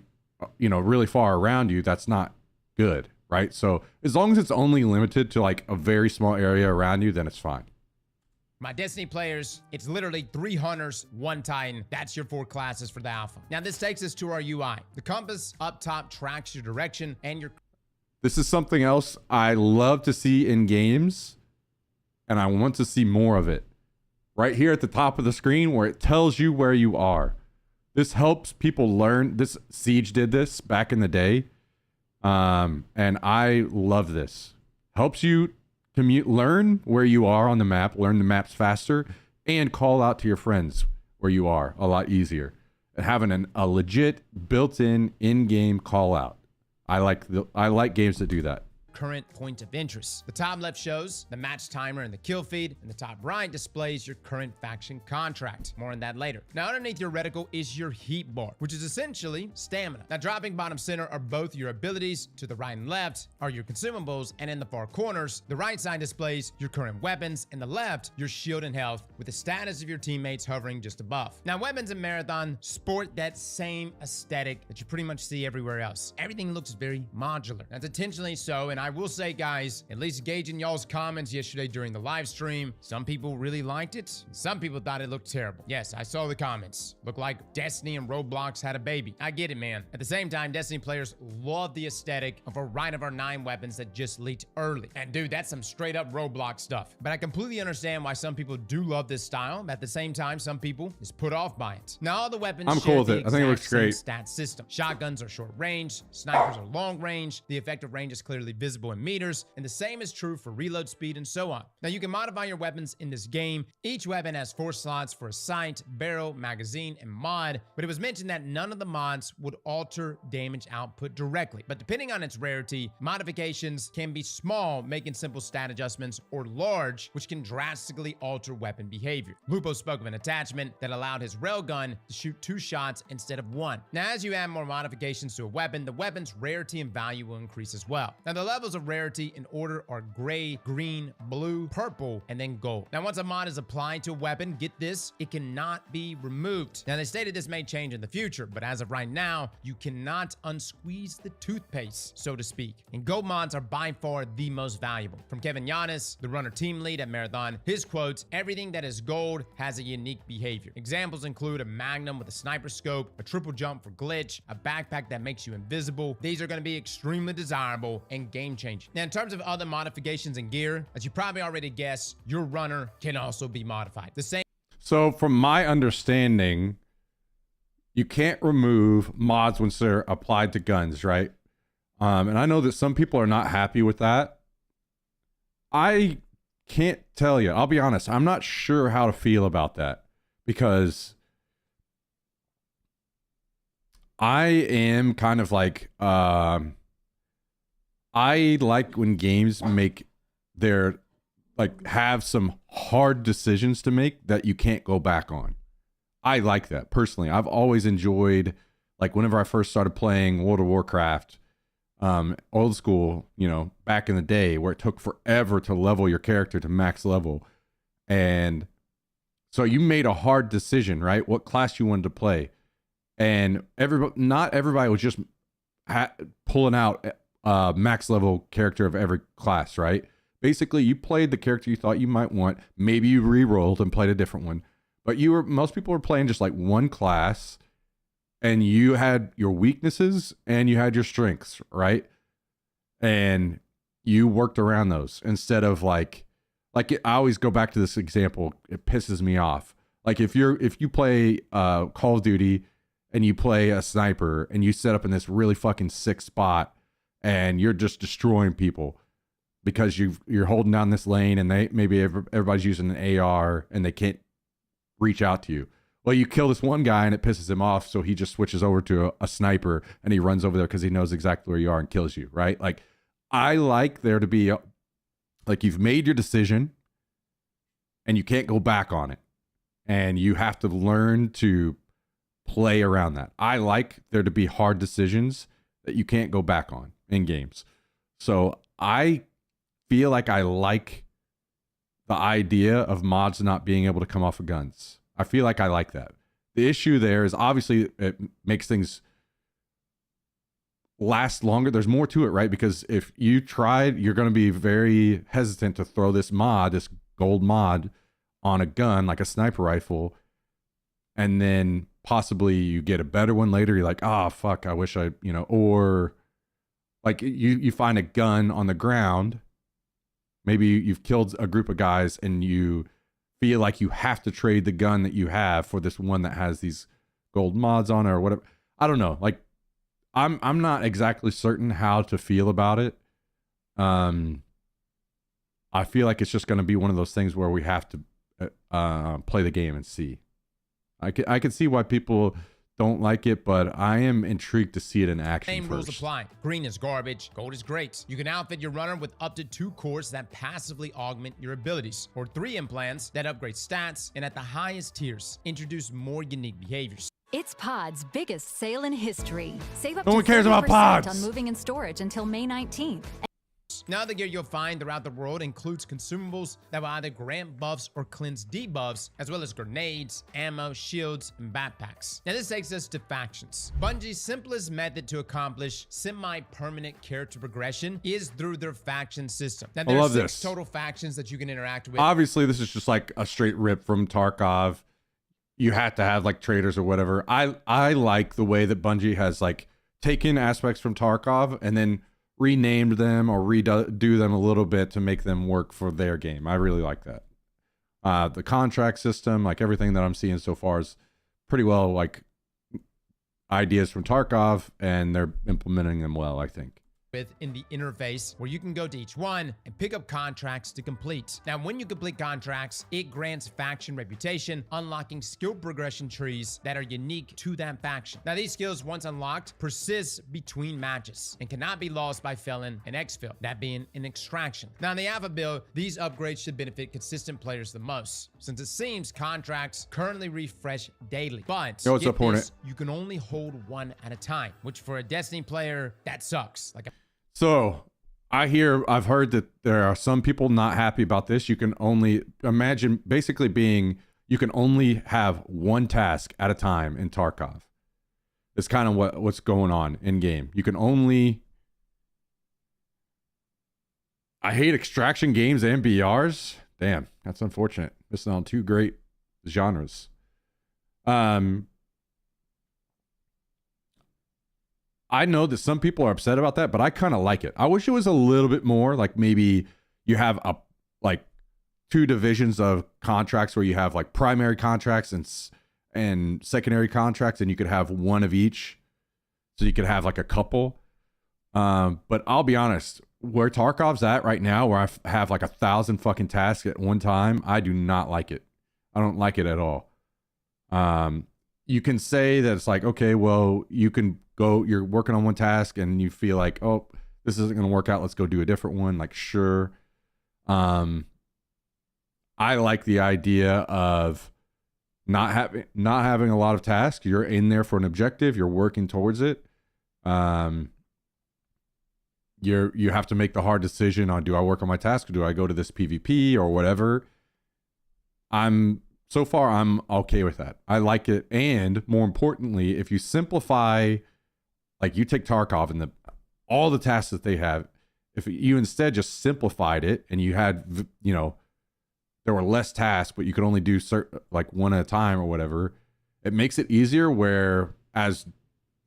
[SPEAKER 1] really far around you, that's not good, right? So as long as it's only limited to like a very small area around you, then it's fine.
[SPEAKER 7] My Destiny players, it's literally 3 Hunters, 1 Titan. That's your 4 classes for the alpha. Now this takes us to our UI. The compass up top tracks your direction and your...
[SPEAKER 1] This is something else I love to see in games, and I want to see more of it. Right here at the top of the screen where it tells you where you are. This helps people learn. Siege did this back in the day. And I love this. Helps you learn where you are on the map, learn the maps faster, and call out to your friends where you are a lot easier. And having a legit built-in in-game call out. I like games that do that.
[SPEAKER 7] current point of interest. The top left shows the match timer and the kill feed, and the top right displays your current faction contract. More on that later. Now, underneath your reticle is your heat bar, which is essentially stamina. Now, dropping bottom center are both your abilities. To the right and left are your consumables, and in the far corners, the right side displays your current weapons, and the left, your shield and health, with the status of your teammates hovering just above. Now, weapons in Marathon sport that same aesthetic that you pretty much see everywhere else. Everything looks very modular. That's intentionally so, and I will say, guys, at least gauging y'all's comments yesterday during the live stream, some people really liked it, and some people thought it looked terrible. Yes, I saw the comments. Looked like Destiny and Roblox had a baby. I get it, man. At the same time, Destiny players love the aesthetic of a Rite of our 9 weapons that just leaked early. And dude, that's some straight up Roblox stuff. But I completely understand why some people do love this style. At the same time, some people is put off by it. Now, all the weapons
[SPEAKER 1] I'm
[SPEAKER 7] share
[SPEAKER 1] cool with
[SPEAKER 7] the
[SPEAKER 1] it. I think it looks
[SPEAKER 7] exact same
[SPEAKER 1] great.
[SPEAKER 7] stat system. Shotguns are short range, snipers are long range, the effective range is clearly visible in meters, and the same is true for reload speed and so on. Now, you can modify your weapons in this game. Each weapon has 4 slots for a sight, barrel, magazine, and mod, but it was mentioned that none of the mods would alter damage output directly. But depending on its rarity, modifications can be small, making simple stat adjustments, or large, which can drastically alter weapon behavior. Lupo spoke of an attachment that allowed his railgun to shoot 2 shots instead of 1. Now, as you add more modifications to a weapon, the weapon's rarity and value will increase as well. Now, the levels of rarity in order are gray, green, blue, purple, and then gold. Now, once a mod is applied to a weapon, get this, it cannot be removed. Now, they stated this may change in the future, but as of right now, you cannot unsqueeze the toothpaste, so to speak. And gold mods are by far the most valuable. From Kevin Yanis, the runner team lead at Marathon, his quotes, "Everything that is gold has a unique behavior." Examples include a magnum with a sniper scope, a triple jump for glitch, a backpack that makes you invisible. These are going to be extremely desirable and game-changing. Now, in terms of other modifications and gear, as you probably already guessed, your runner can also be modified. The same
[SPEAKER 1] So from my understanding, you can't remove mods once they're applied to guns, right? And I know that some people are not happy with that. I can't tell you. I'll be honest. I'm not sure how to feel about that because I am kind of like, I like when games make their, like, have some hard decisions to make that you can't go back on. I like that personally. I've always enjoyed, like, whenever I first started playing World of Warcraft, old school, you know, back in the day where it took forever to level your character to max level. And so you made a hard decision, right? What class you wanted to play. And not everybody was just pulling out max level character of every class, right? Basically, you played the character you thought you might want. Maybe you re-rolled and played a different one. But most people were playing just like one class, and you had your weaknesses and you had your strengths, right? And you worked around those instead of I always go back to this example. It pisses me off. Like if you play Call of Duty and you play a sniper and you set up in this really fucking sick spot and you're just destroying people because you're holding down this lane and everybody's using an AR and they can't reach out to you. Well, you kill this one guy and it pisses him off, so he just switches over to a sniper and he runs over there because he knows exactly where you are and kills you, right? Like, I like there to be like, you've made your decision and you can't go back on it, and you have to learn to play around that. I like there to be hard decisions that you can't go back on in games. So I feel like I like the idea of mods not being able to come off of guns. I feel like I like that. The issue there is obviously it makes things last longer. There's more to it, right? Because if you tried, you're going to be very hesitant to throw this gold mod on a gun like a sniper rifle, and then possibly you get a better one later. You're like, oh fuck, I wish I, or like you find a gun on the ground. Maybe you've killed a group of guys and you feel like you have to trade the gun that you have for this one that has these gold mods on it or whatever. I don't know. Like, I'm not exactly certain how to feel about it. I feel like it's just going to be one of those things where we have to play the game and see. I can see why people don't like it, but I am intrigued to see it in action.
[SPEAKER 7] Same
[SPEAKER 1] first.
[SPEAKER 7] rules apply. Green is garbage, gold is great. You can outfit your runner with up to 2 cores that passively augment your abilities, or 3 implants that upgrade stats, and at the highest tiers, introduce more unique behaviors.
[SPEAKER 8] It's Pod's biggest sale in history. Save up
[SPEAKER 1] No
[SPEAKER 8] to
[SPEAKER 1] one cares about
[SPEAKER 8] 30%
[SPEAKER 1] Pods.
[SPEAKER 8] on moving and storage until May 19th.
[SPEAKER 7] Now the gear you'll find throughout the world includes consumables that will either grant buffs or cleanse debuffs, as well as grenades, ammo, shields, and backpacks. Now this takes us to factions. Bungie's simplest method to accomplish semi-permanent character progression is through their faction system. Now there are 6 total factions that you can interact with.
[SPEAKER 1] Obviously, this is just like a straight rip from Tarkov. You have to have like traders or whatever. I like the way that Bungie has like taken aspects from Tarkov and then renamed them or redo them a little bit to make them work for their game. I really like that. The contract system, like everything that I'm seeing so far, is pretty well like ideas from Tarkov, and they're implementing them well, I think.
[SPEAKER 7] With in the interface, where you can go to each one and pick up contracts to complete. Now, when you complete contracts, it grants faction reputation, unlocking skill progression trees that are unique to that faction. Now, these skills, once unlocked, persist between matches and cannot be lost by Felon and Exfil, that being an extraction. Now, in the Alpha build, these upgrades should benefit consistent players the most, since it seems contracts currently refresh daily. But
[SPEAKER 1] Yo, what's
[SPEAKER 7] get
[SPEAKER 1] up, Hornet?
[SPEAKER 7] this, you can only hold one at a time, which for a Destiny player, that sucks. Like,
[SPEAKER 1] So I've heard that there are some people not happy about this. You can only imagine basically you can only have one task at a time in Tarkov. It's kind of what's going on in game. You can only, I hate extraction games and BRs. Damn, that's unfortunate. Missing on 2 great genres. I know that some people are upset about that, but I kind of like it. I wish it was a little bit more like maybe you have like 2 divisions of contracts where you have like primary contracts and secondary contracts, and you could have one of each. So you could have like a couple. But I'll be honest, where Tarkov's at right now, where I have like 1,000 fucking tasks at one time, I do not like it. I don't like it at all. You can say that it's like, okay, well, you're working on one task and you feel like, oh, this isn't going to work out. Let's go do a different one. Like, sure. I like the idea of not having a lot of tasks. You're in there for an objective. You're working towards it. You have to make the hard decision on, do I work on my task or do I go to this PvP or whatever? So far, I'm okay with that. I like it. And more importantly, if you simplify, like you take Tarkov and all the tasks that they have, if you instead just simplified it and you had, there were less tasks, but you could only do like one at a time or whatever, it makes it easier. Whereas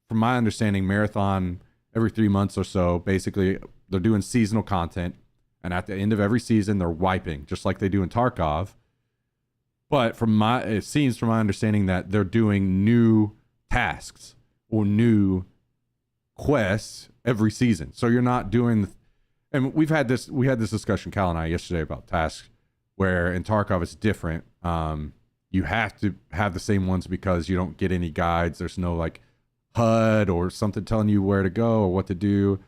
[SPEAKER 1] from my understanding, Marathon every 3 months or so, basically they're doing seasonal content. And at the end of every season, they're wiping just like they do in Tarkov. But it seems from my understanding that they're doing new tasks or new quests every season. So you're not doing and we had this discussion, Cal and I, yesterday about tasks, where in Tarkov it's different. You have to have the same ones because you don't get any guides. There's no like HUD or something telling you where to go or what to do.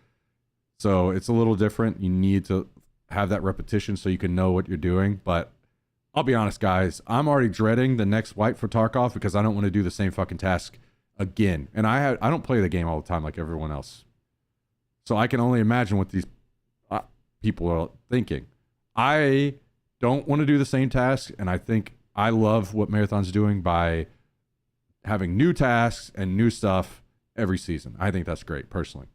[SPEAKER 1] So it's a little different. You need to have that repetition so you can know what you're doing. But I'll be honest, guys, I'm already dreading the next wipe for Tarkov because I don't want to do the same fucking task again. And I don't play the game all the time like everyone else. So I can only imagine what these people are thinking. I don't want to do the same task, and I think I love what Marathon's doing by having new tasks and new stuff every season. I think that's great, personally.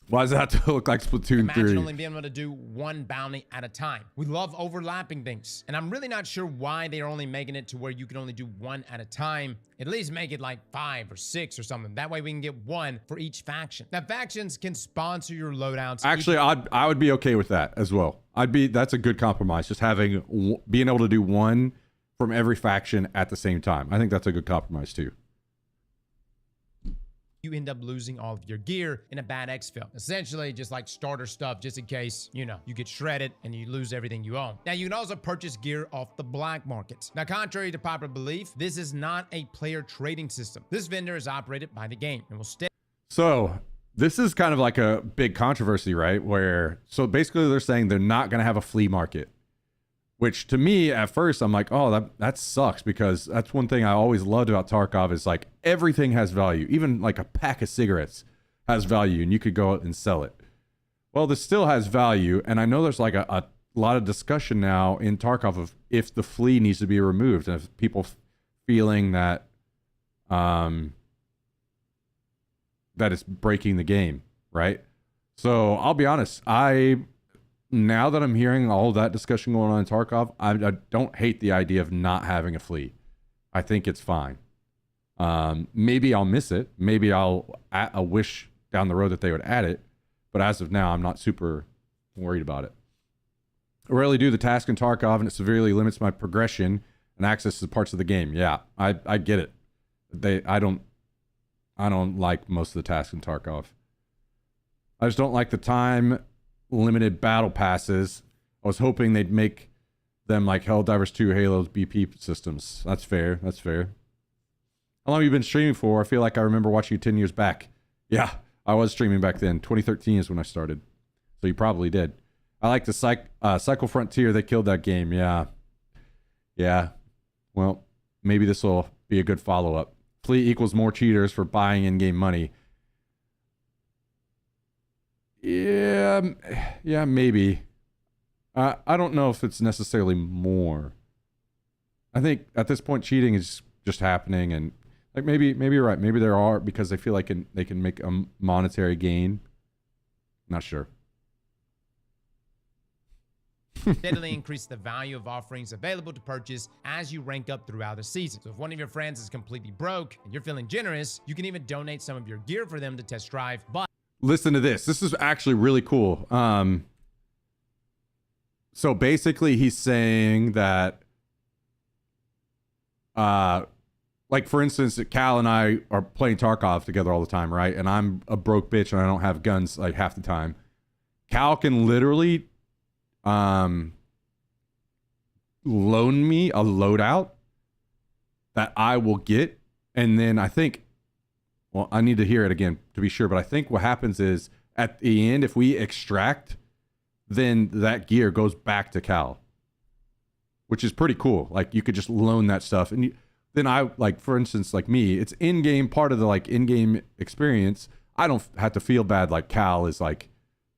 [SPEAKER 1] Why does that have to look like Splatoon
[SPEAKER 7] Imagine
[SPEAKER 1] 3?
[SPEAKER 7] only being able to do one bounty at a time. We love overlapping things. And I'm really not sure why they're only making it to where you can only do one at a time. At least make it like 5 or 6 or something. That way we can get one for each faction. Now, factions can sponsor your loadouts.
[SPEAKER 1] Actually, I would be okay with that as well. That's a good compromise. Just being able to do one from every faction at the same time. I think that's a good compromise too.
[SPEAKER 7] You end up losing all of your gear in a bad exfil. Essentially, just like starter stuff, just in case, you get shredded and you lose everything you own. Now, you can also purchase gear off the black market. Now, contrary to popular belief, this is not a player trading system. This vendor is operated by the game and will stay.
[SPEAKER 1] So this is kind of like a big controversy, right? So basically they're saying they're not going to have a flea market, which to me at first I'm like, oh, that sucks, because that's one thing I always loved about Tarkov is like everything has value. Even like a pack of cigarettes has value and you could go out and sell it. Well, this still has value. And I know there's like a lot of discussion now in Tarkov of if the flea needs to be removed and if people feeling that, that it's breaking the game, right? So I'll be honest, now that I'm hearing all that discussion going on in Tarkov, I don't hate the idea of not having a flea. I think it's fine. Maybe I'll miss it. Maybe I'll wish down the road that they would add it. But as of now, I'm not super worried about it. I rarely do the task in Tarkov, and it severely limits my progression and access to parts of the game. Yeah, I get it. I don't like most of the tasks in Tarkov. I just don't like the time limited battle passes. I was hoping they'd make them like Helldivers 2 Halo's BP systems. That's fair. How long have you been streaming for? I feel like I remember watching you 10 years back. Yeah, I was streaming back then. 2013 is when I started. So you probably did. I like the Cycle Frontier. They killed that game. Yeah. Well, maybe this will be a good follow-up. Fleet equals more cheaters for buying in-game money. Yeah, maybe. I don't know if it's necessarily more. I think at this point cheating is just happening, and like maybe you're right. Maybe there are, because they feel like they can make a monetary gain. Not sure.
[SPEAKER 7] Steadily increase the value of offerings available to purchase as you rank up throughout the season. So if one of your friends is completely broke and you're feeling generous, you can even donate some of your gear for them to test drive. But
[SPEAKER 1] listen to this. This is actually really cool. So basically he's saying that, like for instance, Cal and I are playing Tarkov together all the time, right? And I'm a broke bitch and I don't have guns like half the time. Cal can literally loan me a loadout that I will get, and then I think, well, I need to hear it again to be sure, but I think what happens is at the end, if we extract, then that gear goes back to Cal, which is pretty cool. Like you could just loan that stuff, and then I, like for instance, like me, it's in-game, part of the like in-game experience. I don't have to feel bad like Cal is like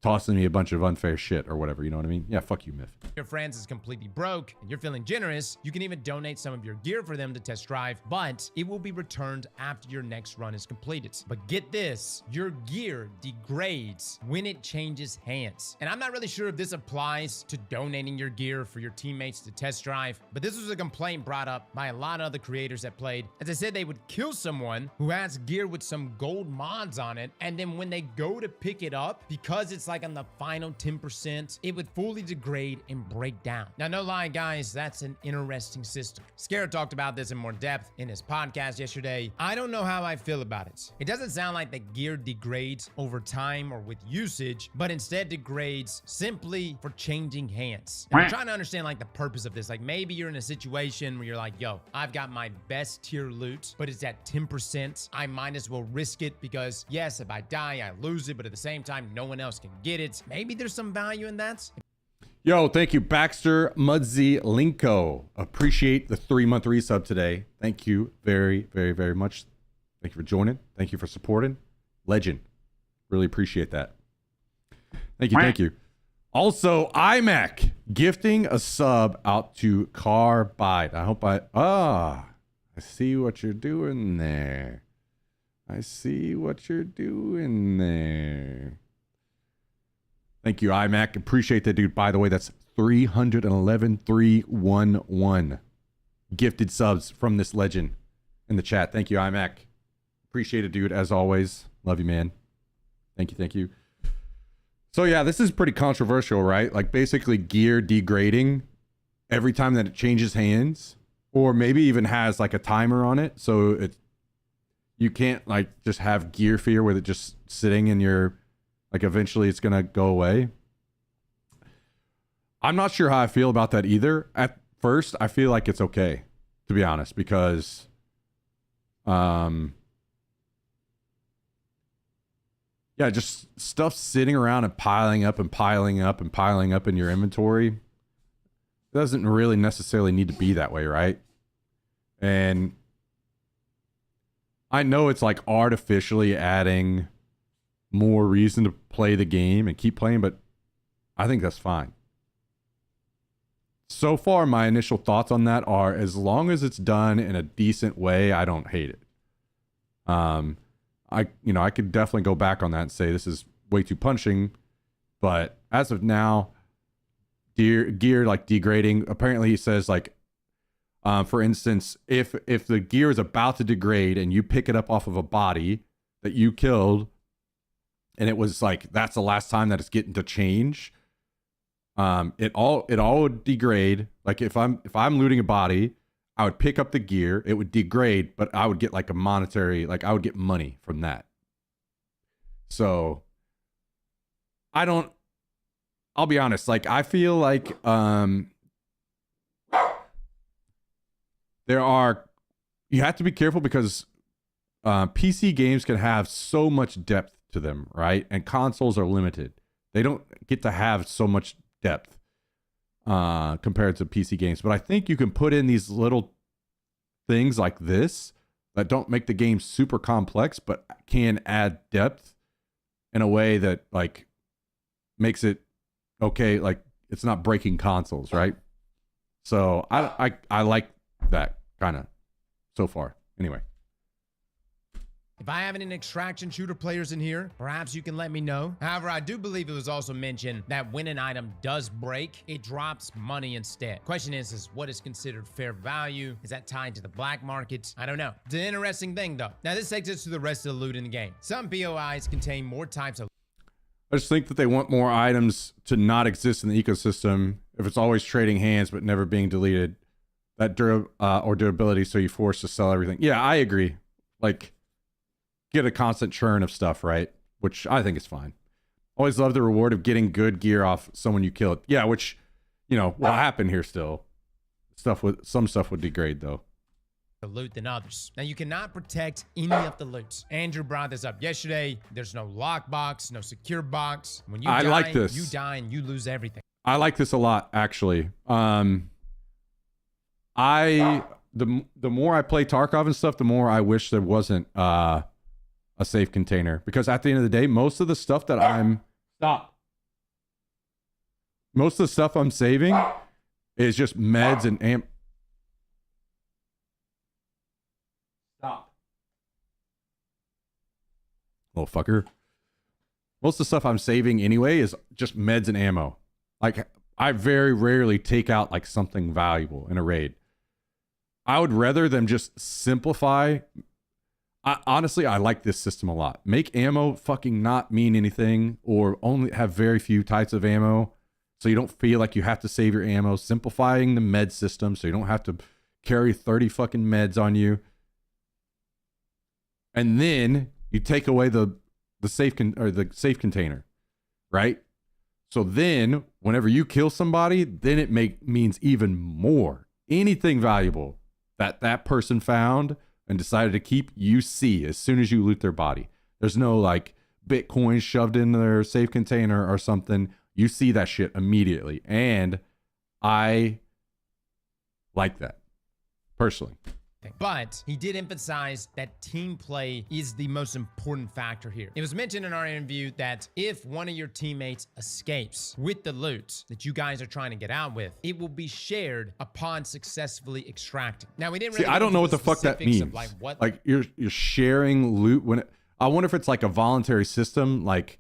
[SPEAKER 1] tossing me a bunch of unfair shit or whatever, you know what I mean? Yeah, fuck you, Myth.
[SPEAKER 7] your friends is completely broke and you're feeling generous, you can even donate some of your gear for them to test drive, but it will be returned after your next run is completed. But get this, your gear degrades when it changes hands. And I'm not really sure if this applies to donating your gear for your teammates to test drive, but this was a complaint brought up by a lot of other creators that played. As I said, they would kill someone who has gear with some gold mods on it, and then when they go to pick it up, because it's it's like on the final 10%, it would fully degrade and break down. Now, no lie, guys, that's an interesting system. Scarab talked about this in more depth in his podcast yesterday. I don't know how I feel about it. It doesn't sound like the gear degrades over time or with usage, but instead degrades simply for changing hands. And I'm trying to understand like the purpose of this. Like maybe you're in a situation where you're like, yo, I've got my best tier loot, but it's at 10%. I might as well risk it because yes, if I die, I lose it, but at the same time, no one else can get it. Maybe there's some value in that.
[SPEAKER 1] Yo, thank you, Baxter Mudsy Linko. Appreciate the 3-month resub today. Thank you very, very, very much. Thank you for joining. Thank you for supporting. Legend. Really appreciate that. Thank you, thank you. Also, iMac gifting a sub out to Carbide. I hope I see what you're doing there. I see what you're doing there. Thank you, iMac. Appreciate that, dude. By the way, that's 311,311 gifted subs from this legend in the chat. Thank you, iMac. Appreciate it, dude. As always. Love you, man. Thank you, thank you. So yeah, this is pretty controversial, right? Like basically gear degrading every time that it changes hands, or maybe even has like a timer on it. So you can't like just have gear fear with it just sitting in your, like eventually it's going to go away. I'm not sure how I feel about that either. At first, I feel like it's okay, to be honest, because yeah, just stuff sitting around and piling up and piling up and piling up in your inventory doesn't really necessarily need to be that way, right? And I know it's like artificially adding more reason to play the game and keep playing, but I think that's fine. So far, my initial thoughts on that are as long as it's done in a decent way, I don't hate it. I could definitely go back on that and say this is way too punishing, but as of now, gear like degrading. Apparently, he says like, for instance, if the gear is about to degrade and you pick it up off of a body that you killed, and it was like that's the last time that it's getting to change, it all would degrade. Like if I'm looting a body, I would pick up the gear, it would degrade, but I would get like a monetary, like I would get money from that. So I'll be honest, like I feel like you have to be careful because PC games can have so much depth to them, right? And consoles are limited. They don't get to have so much depth compared to PC games. But I think you can put in these little things like this that don't make the game super complex, but can add depth in a way that like makes it okay. Like it's not breaking consoles, right? So I like that kind of so far. Anyway.
[SPEAKER 7] If I have any extraction shooter players in here, perhaps you can let me know. However, I do believe it was also mentioned that when an item does break, it drops money instead. Question is what is considered fair value? Is that tied to the black market? I don't know. It's an interesting thing though. Now this takes us to the rest of the loot in the game. Some POIs contain more types of
[SPEAKER 1] I just think that they want more items to not exist in the ecosystem if it's always trading hands but never being deleted. That durability, so you force to sell everything. Yeah, I agree. Like, get a constant churn of stuff, right? Which I think is fine. Always love the reward of getting good gear off someone you killed. Yeah, which, will happen here still. Some stuff would degrade though.
[SPEAKER 7] The loot than others. Now you cannot protect any of the loot. Andrew brought this up yesterday. There's no lockbox, no secure box. When you die,
[SPEAKER 1] like this.
[SPEAKER 7] You die and you lose everything.
[SPEAKER 1] I like this a lot, actually. The more I play Tarkov and stuff, the more I wish there wasn't a safe container, because at the end of the day, most of the stuff that I'm saving is just meds and amp. Stop. Little fucker. Most of the stuff I'm saving anyway is just meds and ammo. Like, I very rarely take out like something valuable in a raid. I would rather them just simplify. honestly, I like this system a lot. Make ammo fucking not mean anything, or only have very few types of ammo, so you don't feel like you have to save your ammo. Simplifying the med system so you don't have to carry 30 fucking meds on you. And then you take away the safe safe container, right? So then whenever you kill somebody, then it means even more. Anything valuable that person found and decided to keep, you see as soon as you loot their body. There's no like Bitcoin shoved in their safe container or something. You see that shit immediately. And I like that personally.
[SPEAKER 7] But he did emphasize that team play is the most important factor here. It was mentioned in our interview that if one of your teammates escapes with the loot that you guys are trying to get out with, it will be shared upon successfully extracting. Now, we didn't really
[SPEAKER 1] See, I don't know what the fuck that means. Like you're sharing loot when I wonder if it's like a voluntary system, like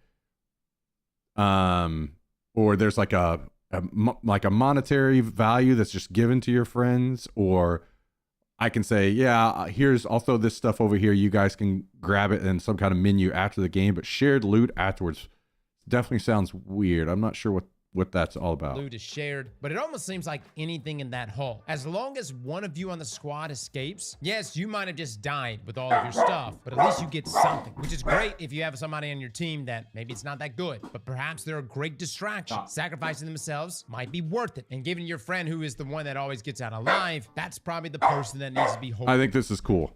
[SPEAKER 1] or there's like a monetary value that's just given to your friends, or I can say, yeah, I'll throw this stuff over here. You guys can grab it in some kind of menu after the game, but shared loot afterwards definitely sounds weird. I'm not sure what that's all about.
[SPEAKER 7] Loot is shared, but it almost seems like anything in that haul. As long as one of you on the squad escapes, yes, you might have just died with all of your stuff, but at least you get something, which is great if you have somebody on your team that maybe it's not that good, but perhaps they're a great distraction. Sacrificing themselves might be worth it. And given your friend who is the one that always gets out alive, that's probably the person that needs to be holding.
[SPEAKER 1] I think this is cool.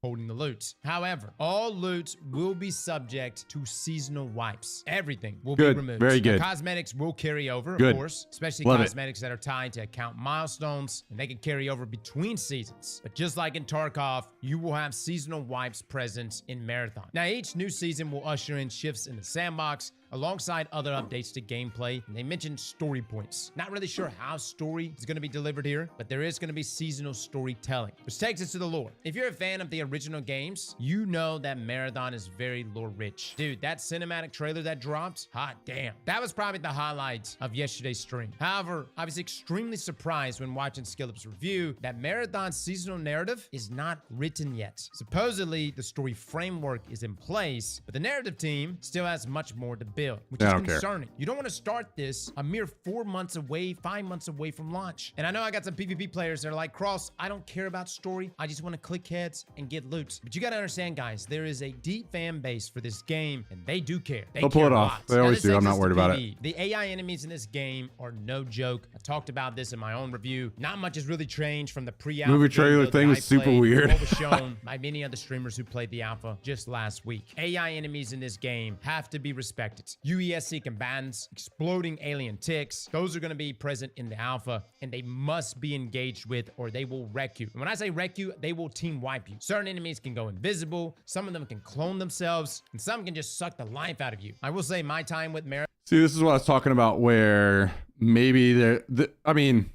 [SPEAKER 7] Holding the loot. However, all loot will be subject to seasonal wipes. Everything will be removed.
[SPEAKER 1] Very good.
[SPEAKER 7] Now, cosmetics will carry over,
[SPEAKER 1] Good.
[SPEAKER 7] of course, especially
[SPEAKER 1] Love
[SPEAKER 7] cosmetics that are tied to account milestones, and they can carry over between seasons. But just like in Tarkov, you will have seasonal wipes present in Marathon. Now, each new season will usher in shifts in the sandbox, alongside other updates to gameplay. And they mentioned story points. Not really sure how story is going to be delivered here, but there is going to be seasonal storytelling, which takes us to the lore. If you're a fan of the original games, you know that Marathon is very lore rich. Dude, that cinematic trailer that dropped, hot damn. That was probably the highlight of yesterday's stream. However, I was extremely surprised when watching Skillup's review that Marathon's seasonal narrative is not written yet. Supposedly, the story framework is in place, but the narrative team still has much more to build, which is concerning. You don't want to start this a mere 4 months away, 5 months away from launch. And I know I got some PvP players that are like, Cross, I don't care about story. I just want to click heads and get loot. But you got to understand, guys, there is a deep fan base for this game, and they do care. They'll
[SPEAKER 1] pull it off. They always do. I'm not worried about it.
[SPEAKER 7] The AI enemies in this game are no joke. I talked about this in my own review. Not much has really changed from the pre-alpha
[SPEAKER 1] movie trailer thing was super weird.
[SPEAKER 7] What was shown by many other streamers who played the alpha just last week. AI enemies in this game have to be respected. UESC combatants, exploding alien ticks, those are going to be present in the alpha, and they must be engaged with or they will wreck you. And when I say wreck you, they will team wipe you. Certain enemies can go invisible, some of them can clone themselves, and some can just suck the life out of you. I will say my time with Mara.
[SPEAKER 1] See, this is what I was talking about, where maybe I mean,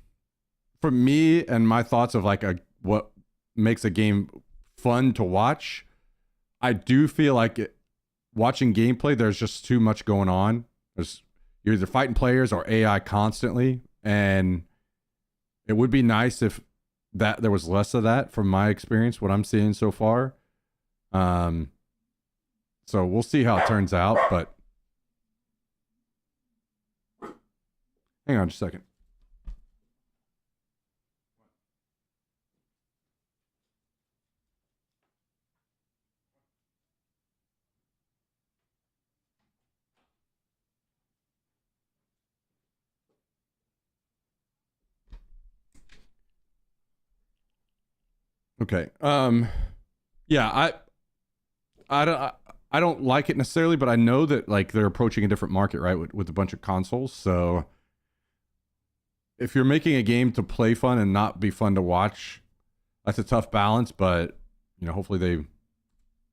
[SPEAKER 1] for me and my thoughts of like what makes a game fun to watch, I do feel like watching gameplay, there's just too much going on. You're either fighting players or AI constantly, and it would be nice if there was less of that from my experience, what I'm seeing so far. So we'll see how it turns out, but hang on just a second. Okay. Yeah, I don't like it necessarily, but I know that like they're approaching a different market, right, with a bunch of consoles. So if you're making a game to play fun and not be fun to watch, that's a tough balance, but you know, hopefully they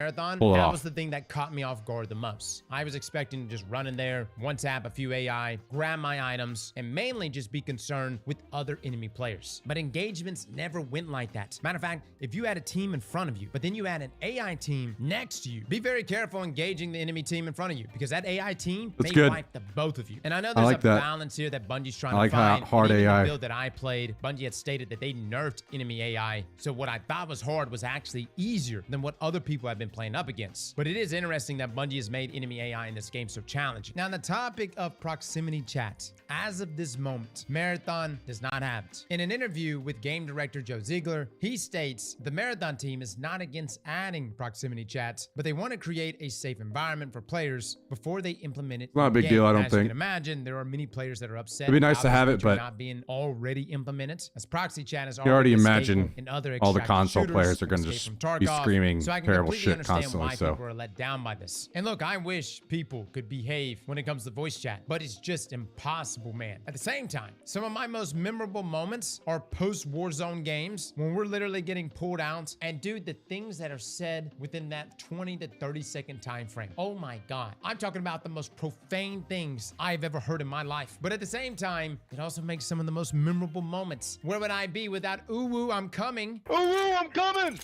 [SPEAKER 7] Marathon,
[SPEAKER 1] pull it
[SPEAKER 7] that
[SPEAKER 1] off.
[SPEAKER 7] was the thing that caught me off guard the most. I was expecting to just run in there, one tap a few AI, grab my items, and mainly just be concerned with other enemy players. But engagements never went like that. Matter of fact, if you had a team in front of you, but then you had an AI team next to you, be very careful engaging the enemy team in front of you, because that AI team
[SPEAKER 1] That's
[SPEAKER 7] may
[SPEAKER 1] good.
[SPEAKER 7] wipe the both of you. And I know there's
[SPEAKER 1] like
[SPEAKER 7] a
[SPEAKER 1] that.
[SPEAKER 7] balance here that Bungie's trying
[SPEAKER 1] I like
[SPEAKER 7] to
[SPEAKER 1] how
[SPEAKER 7] find.
[SPEAKER 1] hard
[SPEAKER 7] But even
[SPEAKER 1] AI.
[SPEAKER 7] the build that I played, Bungie had stated that they nerfed enemy AI. So what I thought was hard was actually easier than what other people have been playing up against. But it is interesting that Bungie has made enemy AI in this game so challenging. Now, on the topic of proximity chat, as of this moment, Marathon does not have it. In an interview with game director Joe Ziegler, he states the Marathon team is not against adding proximity chats, but they want to create a safe environment for players before they implement it.
[SPEAKER 1] Not a big
[SPEAKER 7] in-game.
[SPEAKER 1] deal, I don't
[SPEAKER 7] As you
[SPEAKER 1] think.
[SPEAKER 7] can imagine, there are many players that are upset.
[SPEAKER 1] It'd be nice to
[SPEAKER 7] about
[SPEAKER 1] have
[SPEAKER 7] this
[SPEAKER 1] it,
[SPEAKER 7] feature
[SPEAKER 1] but
[SPEAKER 7] not being already implemented, as proxy chat is
[SPEAKER 1] you already
[SPEAKER 7] a staple
[SPEAKER 1] imagine
[SPEAKER 7] in other
[SPEAKER 1] all the
[SPEAKER 7] extracted
[SPEAKER 1] console
[SPEAKER 7] shooters,
[SPEAKER 1] players are going to
[SPEAKER 7] Escape
[SPEAKER 1] just
[SPEAKER 7] from
[SPEAKER 1] be
[SPEAKER 7] Tarkov.
[SPEAKER 1] screaming
[SPEAKER 7] So I can
[SPEAKER 1] terrible
[SPEAKER 7] completely
[SPEAKER 1] shit
[SPEAKER 7] understand
[SPEAKER 1] constantly.
[SPEAKER 7] why
[SPEAKER 1] So
[SPEAKER 7] people are let down by this. And look, I wish people could behave when it comes to voice chat, but it's just impossible, man. At the same time, some of my most memorable moments are post Warzone games when we're literally getting pulled out. And dude, the things that are said within that 20 to 30-second time frame. Oh my God. I'm talking about the most profane things I've ever heard in my life. But at the same time, it also makes some of the most memorable moments. Where would I be without ooh woo, I'm coming?
[SPEAKER 3] Ooh, I'm coming!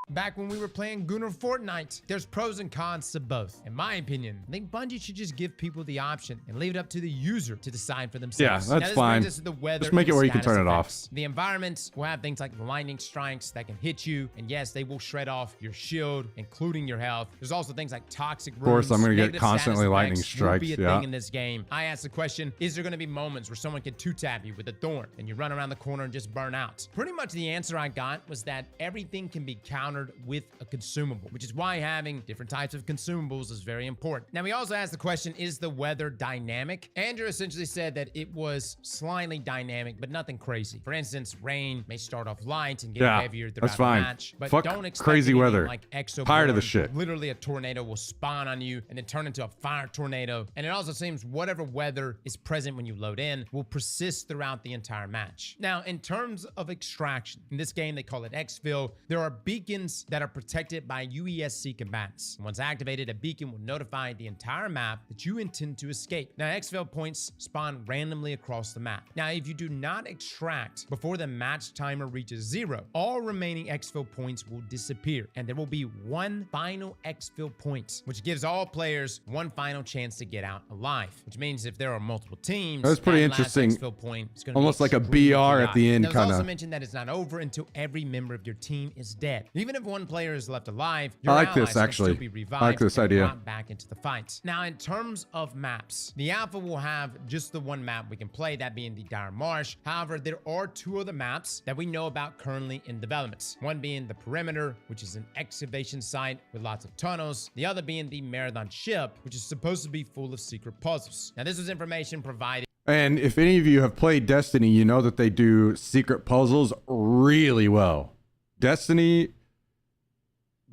[SPEAKER 7] Back when we were playing Gunner Fortnite, there's pros and cons to both. In my opinion, I think Bungie should just give people the option and leave it up to the user to decide for themselves.
[SPEAKER 1] Yeah,
[SPEAKER 7] Now,
[SPEAKER 1] that's
[SPEAKER 7] this
[SPEAKER 1] fine.
[SPEAKER 7] brings us to the weather
[SPEAKER 1] Just make it
[SPEAKER 7] and
[SPEAKER 1] where you can
[SPEAKER 7] status
[SPEAKER 1] turn it off.
[SPEAKER 7] effects. The environments will have things like lightning strikes that can hit you, and yes, they will shred off your shield, including your health. There's also things like toxic rooms.
[SPEAKER 1] course, I'm gonna get
[SPEAKER 7] negative
[SPEAKER 1] constantly
[SPEAKER 7] status
[SPEAKER 1] lightning
[SPEAKER 7] effects will be
[SPEAKER 1] strikes,
[SPEAKER 7] a
[SPEAKER 1] yeah.
[SPEAKER 7] thing in this game. I asked the question, is there going to be moments where someone can two-tap you with a thorn and you run around the corner and just burn out? Pretty much the answer I got was that everything can be countered with a consumable, which is why having different types of consumables is very important. Now, we also asked the question, is the weather dynamic? Andrew essentially said that it was slightly dynamic, but nothing crazy. For instance, rain may start off light and get
[SPEAKER 1] Yeah,
[SPEAKER 7] heavier throughout
[SPEAKER 1] that's fine.
[SPEAKER 7] the match, but
[SPEAKER 1] Fuck
[SPEAKER 7] don't expect
[SPEAKER 1] crazy
[SPEAKER 7] anything
[SPEAKER 1] weather.
[SPEAKER 7] like Exoborn.
[SPEAKER 1] Tired of the shit.
[SPEAKER 7] Literally, a tornado will spawn on you and then turn into a fire tornado. And it also seems whatever weather is present when you load in will persist throughout the entire match. Now, in terms of extraction, in this game, they call it exfil. There are beacons that are protected by UESC combatants. Once activated, a beacon will notify the entire map that you intend to escape. Now, exfil points spawn randomly across the map. Now, if you do not extract before the match timer reaches 0, all remaining exfil points will disappear, and there will be one final exfil point, which gives all players one final chance to get out alive. Which means if there are multiple teams,
[SPEAKER 1] That's pretty
[SPEAKER 7] that last
[SPEAKER 1] interesting.
[SPEAKER 7] exfil point is gonna
[SPEAKER 1] Almost
[SPEAKER 7] be
[SPEAKER 1] like a
[SPEAKER 7] extremely
[SPEAKER 1] BR at the
[SPEAKER 7] chaotic.
[SPEAKER 1] end,
[SPEAKER 7] Now, it was also
[SPEAKER 1] kinda.
[SPEAKER 7] mentioned that it's not over until every member of your team is dead. Even if one player is left alive,
[SPEAKER 1] I
[SPEAKER 7] your
[SPEAKER 1] like
[SPEAKER 7] allies
[SPEAKER 1] this,
[SPEAKER 7] can
[SPEAKER 1] actually.
[SPEAKER 7] still be revived
[SPEAKER 1] I like this
[SPEAKER 7] and
[SPEAKER 1] idea.
[SPEAKER 7] brought back into the fight. Now, in terms of maps, the alpha will have just the one map we can play, that being the Dire Marsh. However, there are two other maps that we know about currently in development. One being the Perimeter, which is an excavation site with lots of tunnels. The other being the Marathon Ship, which is supposed to be full of secret puzzles. Now, this was information provided.
[SPEAKER 1] And if any of you have played Destiny, you know that they do secret puzzles really well. Destiny,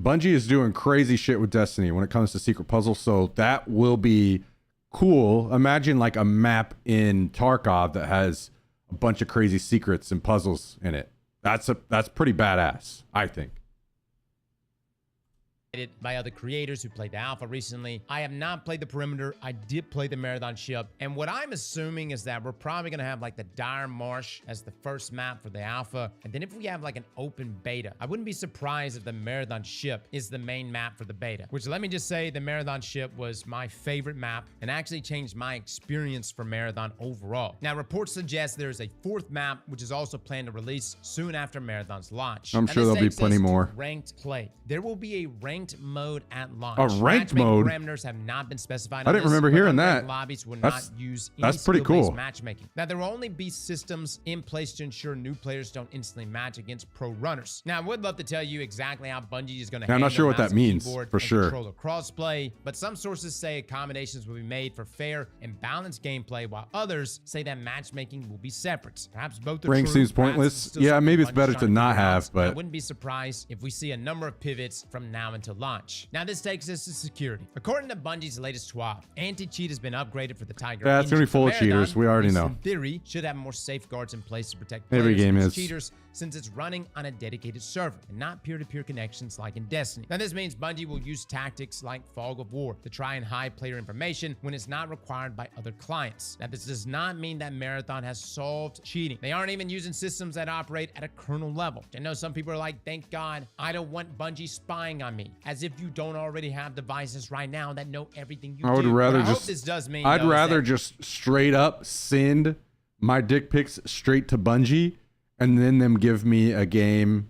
[SPEAKER 1] Bungie is doing crazy shit with Destiny when it comes to secret puzzles, so that will be cool. Imagine like a map in Tarkov that has a bunch of crazy secrets and puzzles in it. That's pretty badass, I think.
[SPEAKER 7] By other creators who played the alpha recently. I have not played the Perimeter. I did play the Marathon Ship. And what I'm assuming is that we're probably going to have like the Dire Marsh as the first map for the alpha. And then if we have like an open beta, I wouldn't be surprised if the Marathon Ship is the main map for the beta. Which, let me just say, the Marathon Ship was my favorite map and actually changed my experience for Marathon overall. Now, reports suggest there's a fourth map, which is also planned to release soon after Marathon's launch.
[SPEAKER 1] I'm
[SPEAKER 7] Now,
[SPEAKER 1] sure
[SPEAKER 7] this
[SPEAKER 1] there'll be
[SPEAKER 7] takes
[SPEAKER 1] plenty
[SPEAKER 7] us to
[SPEAKER 1] more.
[SPEAKER 7] Ranked play. There will be a ranked mode at launch.
[SPEAKER 1] A ranked
[SPEAKER 7] Matchmaking
[SPEAKER 1] mode?
[SPEAKER 7] parameters have not been specified.
[SPEAKER 1] I
[SPEAKER 7] on
[SPEAKER 1] didn't
[SPEAKER 7] this,
[SPEAKER 1] remember
[SPEAKER 7] but
[SPEAKER 1] hearing
[SPEAKER 7] unranked
[SPEAKER 1] that.
[SPEAKER 7] Lobbies will
[SPEAKER 1] That's-
[SPEAKER 7] not use any
[SPEAKER 1] that's pretty
[SPEAKER 7] skill-based
[SPEAKER 1] cool.
[SPEAKER 7] matchmaking. Now, there will only be systems in place to ensure new players don't instantly match against pro runners. Now, I would love to tell you exactly how Bungie is going to
[SPEAKER 1] Yeah, I'm
[SPEAKER 7] handle
[SPEAKER 1] not sure what
[SPEAKER 7] mouse
[SPEAKER 1] that
[SPEAKER 7] and
[SPEAKER 1] means,
[SPEAKER 7] keyboard
[SPEAKER 1] for
[SPEAKER 7] and
[SPEAKER 1] sure.
[SPEAKER 7] controller crossplay, but some sources say accommodations will be made for fair and balanced gameplay, while others say that matchmaking will be separate. Perhaps both are
[SPEAKER 1] Rank
[SPEAKER 7] true.
[SPEAKER 1] seems
[SPEAKER 7] Perhaps
[SPEAKER 1] pointless.
[SPEAKER 7] it's still
[SPEAKER 1] Yeah,
[SPEAKER 7] something
[SPEAKER 1] maybe it's
[SPEAKER 7] Bungie's
[SPEAKER 1] better
[SPEAKER 7] trying
[SPEAKER 1] to not
[SPEAKER 7] figure out.
[SPEAKER 1] have,
[SPEAKER 7] I
[SPEAKER 1] but
[SPEAKER 7] wouldn't be surprised if we see a number of pivots from now until launch. Now, this takes us to security. According to Bungie's latest TWAP, anti-cheat has been upgraded for the Tiger.
[SPEAKER 1] Yeah, it's gonna be
[SPEAKER 7] engine.
[SPEAKER 1] full of
[SPEAKER 7] Marathon,
[SPEAKER 1] cheaters. We already
[SPEAKER 7] at least
[SPEAKER 1] know.
[SPEAKER 7] in theory, should have more safeguards in place to protect
[SPEAKER 1] Every
[SPEAKER 7] players
[SPEAKER 1] game
[SPEAKER 7] against
[SPEAKER 1] is.
[SPEAKER 7] cheaters. since it's running on a dedicated server and not peer-to-peer connections like in Destiny. Now, this means Bungie will use tactics like Fog of War to try and hide player information when it's not required by other clients. Now, this does not mean that Marathon has solved cheating. They aren't even using systems that operate at a kernel level. I know some people are like, thank God, I don't want Bungie spying on me. As if you don't already have devices right now that know everything you do.
[SPEAKER 1] I would rather
[SPEAKER 7] What I hope
[SPEAKER 1] just.
[SPEAKER 7] this does mean,
[SPEAKER 1] I'd
[SPEAKER 7] though, is
[SPEAKER 1] rather
[SPEAKER 7] that
[SPEAKER 1] just straight up send my dick pics straight to Bungie, and then them give me a game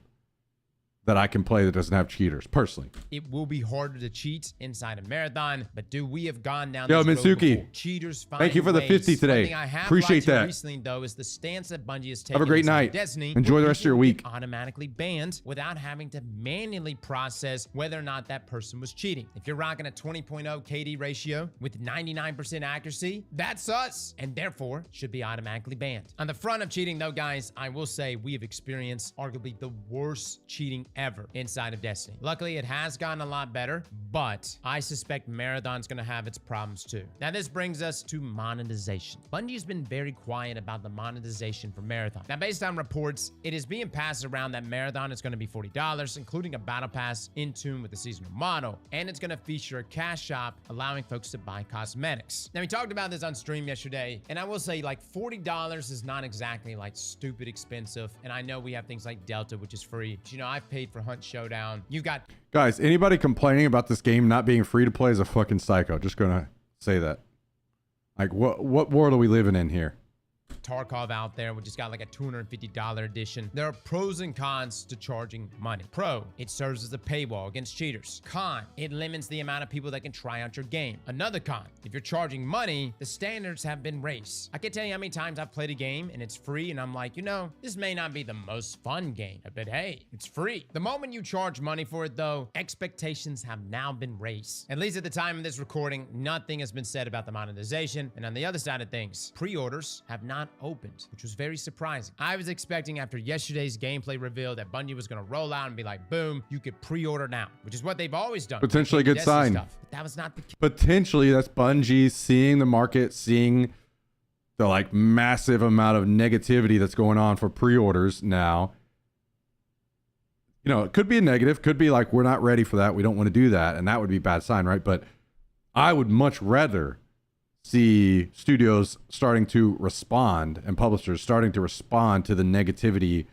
[SPEAKER 1] that I can play that doesn't have cheaters. Personally,
[SPEAKER 7] it will be harder to cheat inside a Marathon, but do we have gone down
[SPEAKER 1] Yo,
[SPEAKER 7] this road
[SPEAKER 1] Mitsuki,
[SPEAKER 7] before? Cheaters find
[SPEAKER 1] thank you for the
[SPEAKER 7] ways.
[SPEAKER 1] 50 today.
[SPEAKER 7] One thing I have
[SPEAKER 1] Appreciate
[SPEAKER 7] liked here
[SPEAKER 1] that.
[SPEAKER 7] recently, though, is the stance that Bungie has taken.
[SPEAKER 1] Have a great
[SPEAKER 7] inside
[SPEAKER 1] night.
[SPEAKER 7] Destiny,
[SPEAKER 1] Enjoy
[SPEAKER 7] where
[SPEAKER 1] the rest of
[SPEAKER 7] people
[SPEAKER 1] your
[SPEAKER 7] get
[SPEAKER 1] week.
[SPEAKER 7] automatically banned without having to manually process whether or not that person was cheating. If you're rocking a 20.0 KD ratio with 99% accuracy, that's us, and therefore should be automatically banned. On the front of cheating, though, guys, I will say we have experienced arguably the worst cheating ever inside of Destiny. Luckily, it has gotten a lot better, but I suspect Marathon's gonna have its problems too. Now, this brings us to monetization. Bungie's been very quiet about the monetization for Marathon. Now, based on reports, it is being passed around that Marathon is gonna be $40, including a battle pass in tune with the seasonal model, and it's gonna feature a cash shop, allowing folks to buy cosmetics. Now, we talked about this on stream yesterday, and I will say, like, $40 is not exactly like stupid expensive, and I know we have things like Delta, which is free, but, you know, I've paid for Hunt Showdown. You've got
[SPEAKER 1] guys, anybody complaining about this game not being free to play is a fucking psycho. Just gonna say that. Like, what world are we living in here?
[SPEAKER 7] Tarkov out there, which has got like a $250 edition. There are pros and cons to charging money. Pro, it serves as a paywall against cheaters. Con, it limits the amount of people that can try out your game. Another con, if you're charging money, the standards have been raised. I can't tell you how many times I've played a game and it's free and I'm like, you know, this may not be the most fun game, but hey, it's free. The moment you charge money for it though, expectations have now been raised. At least at the time of this recording, nothing has been said about the monetization. And on the other side of things, pre-orders have not opened, which was very surprising. I was expecting after yesterday's gameplay reveal that Bungie was going to roll out and be like, boom, you could pre-order now, which is what they've always done.
[SPEAKER 1] Potentially a good
[SPEAKER 7] Destiny
[SPEAKER 1] sign.
[SPEAKER 7] stuff. But that was not the case.
[SPEAKER 1] Potentially, that's Bungie seeing the market, seeing the like massive amount of negativity that's going on for pre-orders now. You know, it could be a negative, could be like, we're not ready for that, we don't want to do that, and that would be a bad sign, right? But I would much rather see studios starting to respond and publishers starting to respond to the negativity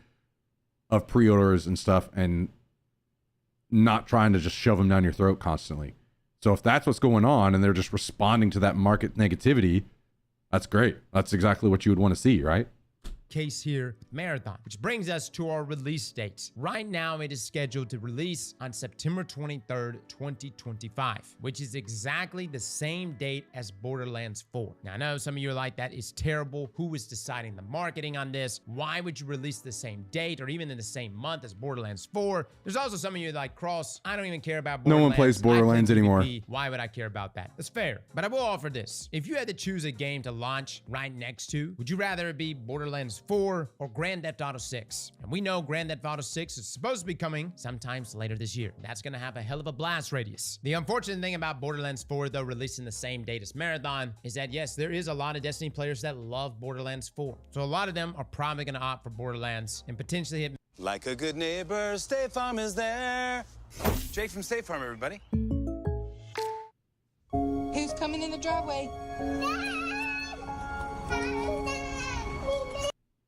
[SPEAKER 1] of pre-orders and stuff, and not trying to just shove them down your throat constantly. So if that's what's going on and they're just responding to that market negativity, that's great. That's exactly what you would want to see, right?
[SPEAKER 7] Case here with Marathon, which brings us to our release date. Right now, it is scheduled to release on September 23rd, 2025, which is exactly the same date as Borderlands 4. Now, I know some of you are like, that is terrible. Who is deciding the marketing on this? Why would you release the same date or even in the same month as Borderlands 4? There's also some of you like, Cross, I don't even care about
[SPEAKER 1] No
[SPEAKER 7] Borderlands.
[SPEAKER 1] one plays
[SPEAKER 7] I play
[SPEAKER 1] Borderlands anymore.
[SPEAKER 7] PvP. Why would I care about that? That's fair. But I will offer this. If you had to choose a game to launch right next to, would you rather it be Borderlands 4 or Grand Theft Auto 6? And we know Grand Theft Auto 6 is supposed to be coming sometimes later this year. That's going to have a hell of a blast radius. The unfortunate thing about Borderlands 4, though, releasing the same date as Marathon, is that yes, there is a lot of Destiny players that love Borderlands 4. So a lot of them are probably going to opt for Borderlands and potentially hit.
[SPEAKER 9] Like a good neighbor, State Farm is there. Jake from State Farm, everybody.
[SPEAKER 10] Who's coming in the driveway?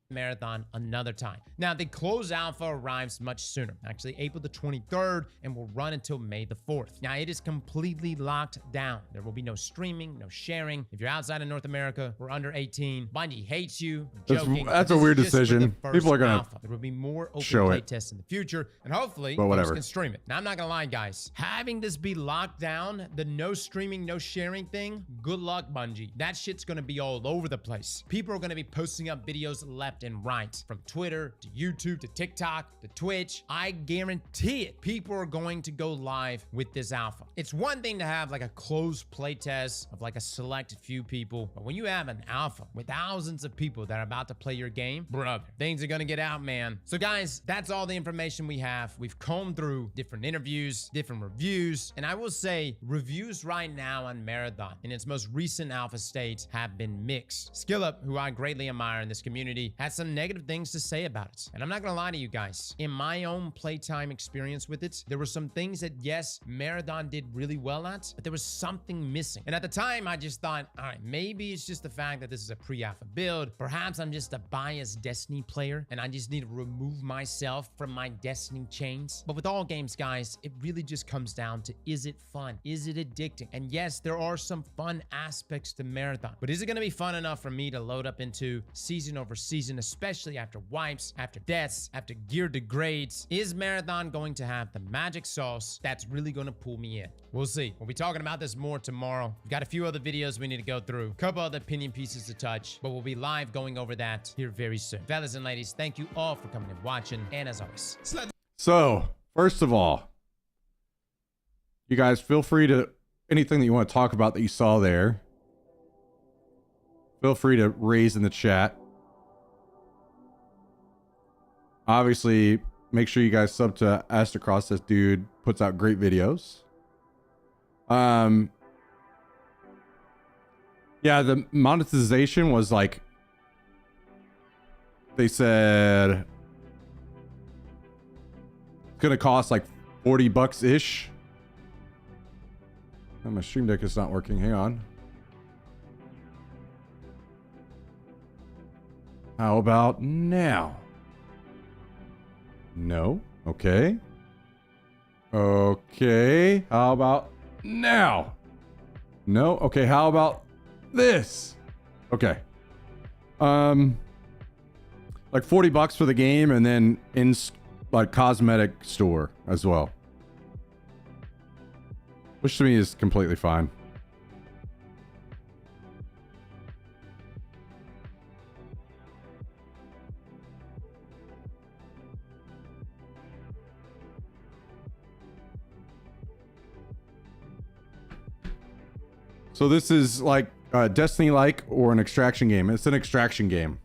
[SPEAKER 7] Marathon another time. Now, the closed alpha arrives much sooner, actually April the 23rd, and will run until May the 4th. Now, it is completely locked down. There will be no streaming, no sharing. If you're outside of North America or under 18, Bungie hates you. I'm joking,
[SPEAKER 1] That's
[SPEAKER 7] but
[SPEAKER 1] a
[SPEAKER 7] this
[SPEAKER 1] weird
[SPEAKER 7] is just for the
[SPEAKER 1] decision.
[SPEAKER 7] first
[SPEAKER 1] People are gonna
[SPEAKER 7] alpha. There will be more open
[SPEAKER 1] show
[SPEAKER 7] play
[SPEAKER 1] it.
[SPEAKER 7] tests in the future, and hopefully,
[SPEAKER 1] But
[SPEAKER 7] folks
[SPEAKER 1] whatever.
[SPEAKER 7] can stream it. Now, I'm not gonna lie, guys. Having this be locked down, the no streaming, no sharing thing, good luck, Bungie. That shit's gonna be all over the place. People are gonna be posting up videos left and right, from Twitter to YouTube to TikTok to Twitch. I guarantee it, people are going to go live with this alpha. It's one thing to have like a closed play test of like a select few people, but when you have an alpha with thousands of people that are about to play your game, brother, things are gonna get out, man. So guys, that's all the information we have. We've combed through different interviews, different reviews, and I will say reviews right now on Marathon in its most recent alpha state have been mixed. Skillup, who I greatly admire in this community, has has some negative things to say about it. And I'm not gonna lie to you guys. In my own playtime experience with it, there were some things that, yes, Marathon did really well at, but there was something missing. And at the time, I just thought, all right, maybe it's just the fact that this is a pre-alpha build. Perhaps I'm just a biased Destiny player, and I just need to remove myself from my Destiny chains. But with all games, guys, it really just comes down to, is it fun? Is it addicting? And yes, there are some fun aspects to Marathon, but is it gonna be fun enough for me to load up into season over season, especially after wipes, after deaths, after gear degrades? Is Marathon going to have the magic sauce that's really gonna pull me in? We'll see. We'll be talking about this more tomorrow. We've got a few other videos we need to go through, a couple other opinion pieces to touch, but we'll be live going over that here very soon. Fellas and ladies, thank you all for coming and watching, and as always,
[SPEAKER 1] So, first of all, you guys feel free to, anything that you want to talk about that you saw there, feel free to raise in the chat. Obviously, make sure you guys sub to Astacross. This dude puts out great videos. Yeah, the monetization was like, they said it's gonna cost like $40 ish. Oh, my stream deck is not working. Hang on. How about now? No. Okay. Okay. How about now? No. Okay. How about this? Okay. Like $40 for the game, and then in like cosmetic store as well, which to me is completely fine. So this is like Destiny-like or an extraction game. It's an extraction game.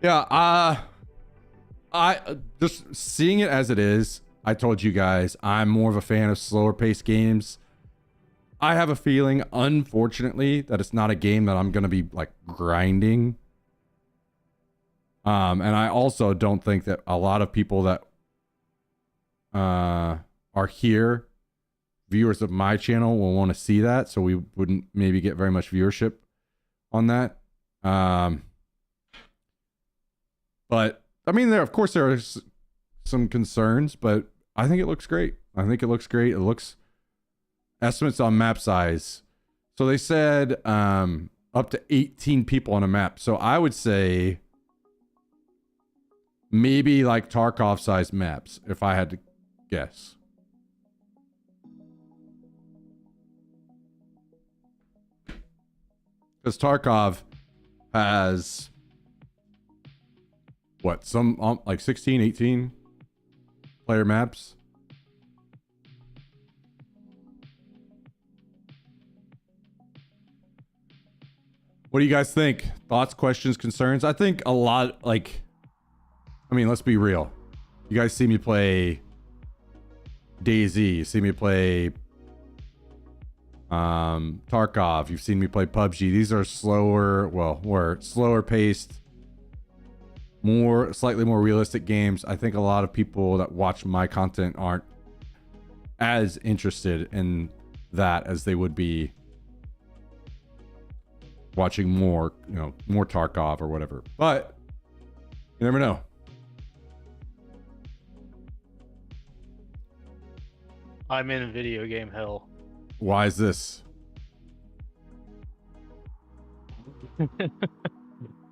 [SPEAKER 1] Yeah, I just seeing it as it is, I told you guys, I'm more of a fan of slower paced games. I have a feeling, unfortunately, that it's not a game that I'm going to be like grinding. And I also don't think that a lot of people that are here, viewers of my channel, will want to see that. So we wouldn't maybe get very much viewership on that. But I mean, of course there are some concerns, but I think it looks great. I think it looks great. It looks, estimates on map size. So they said up to 18 people on a map. So I would say maybe like Tarkov size maps, if I had to guess. Because Tarkov has what, some like 16, 18 player maps. What do you guys think? Thoughts, questions, concerns? I think a lot, like, I mean, let's be real. You guys see me play DayZ, you see me play Tarkov, you've seen me play PUBG. These are slower, well, more slower paced, slightly more realistic games. I think a lot of people that watch my content aren't as interested in that as they would be watching more, you know, more Tarkov or whatever. But you never know.
[SPEAKER 4] I'm in video game hell.
[SPEAKER 1] Why is this?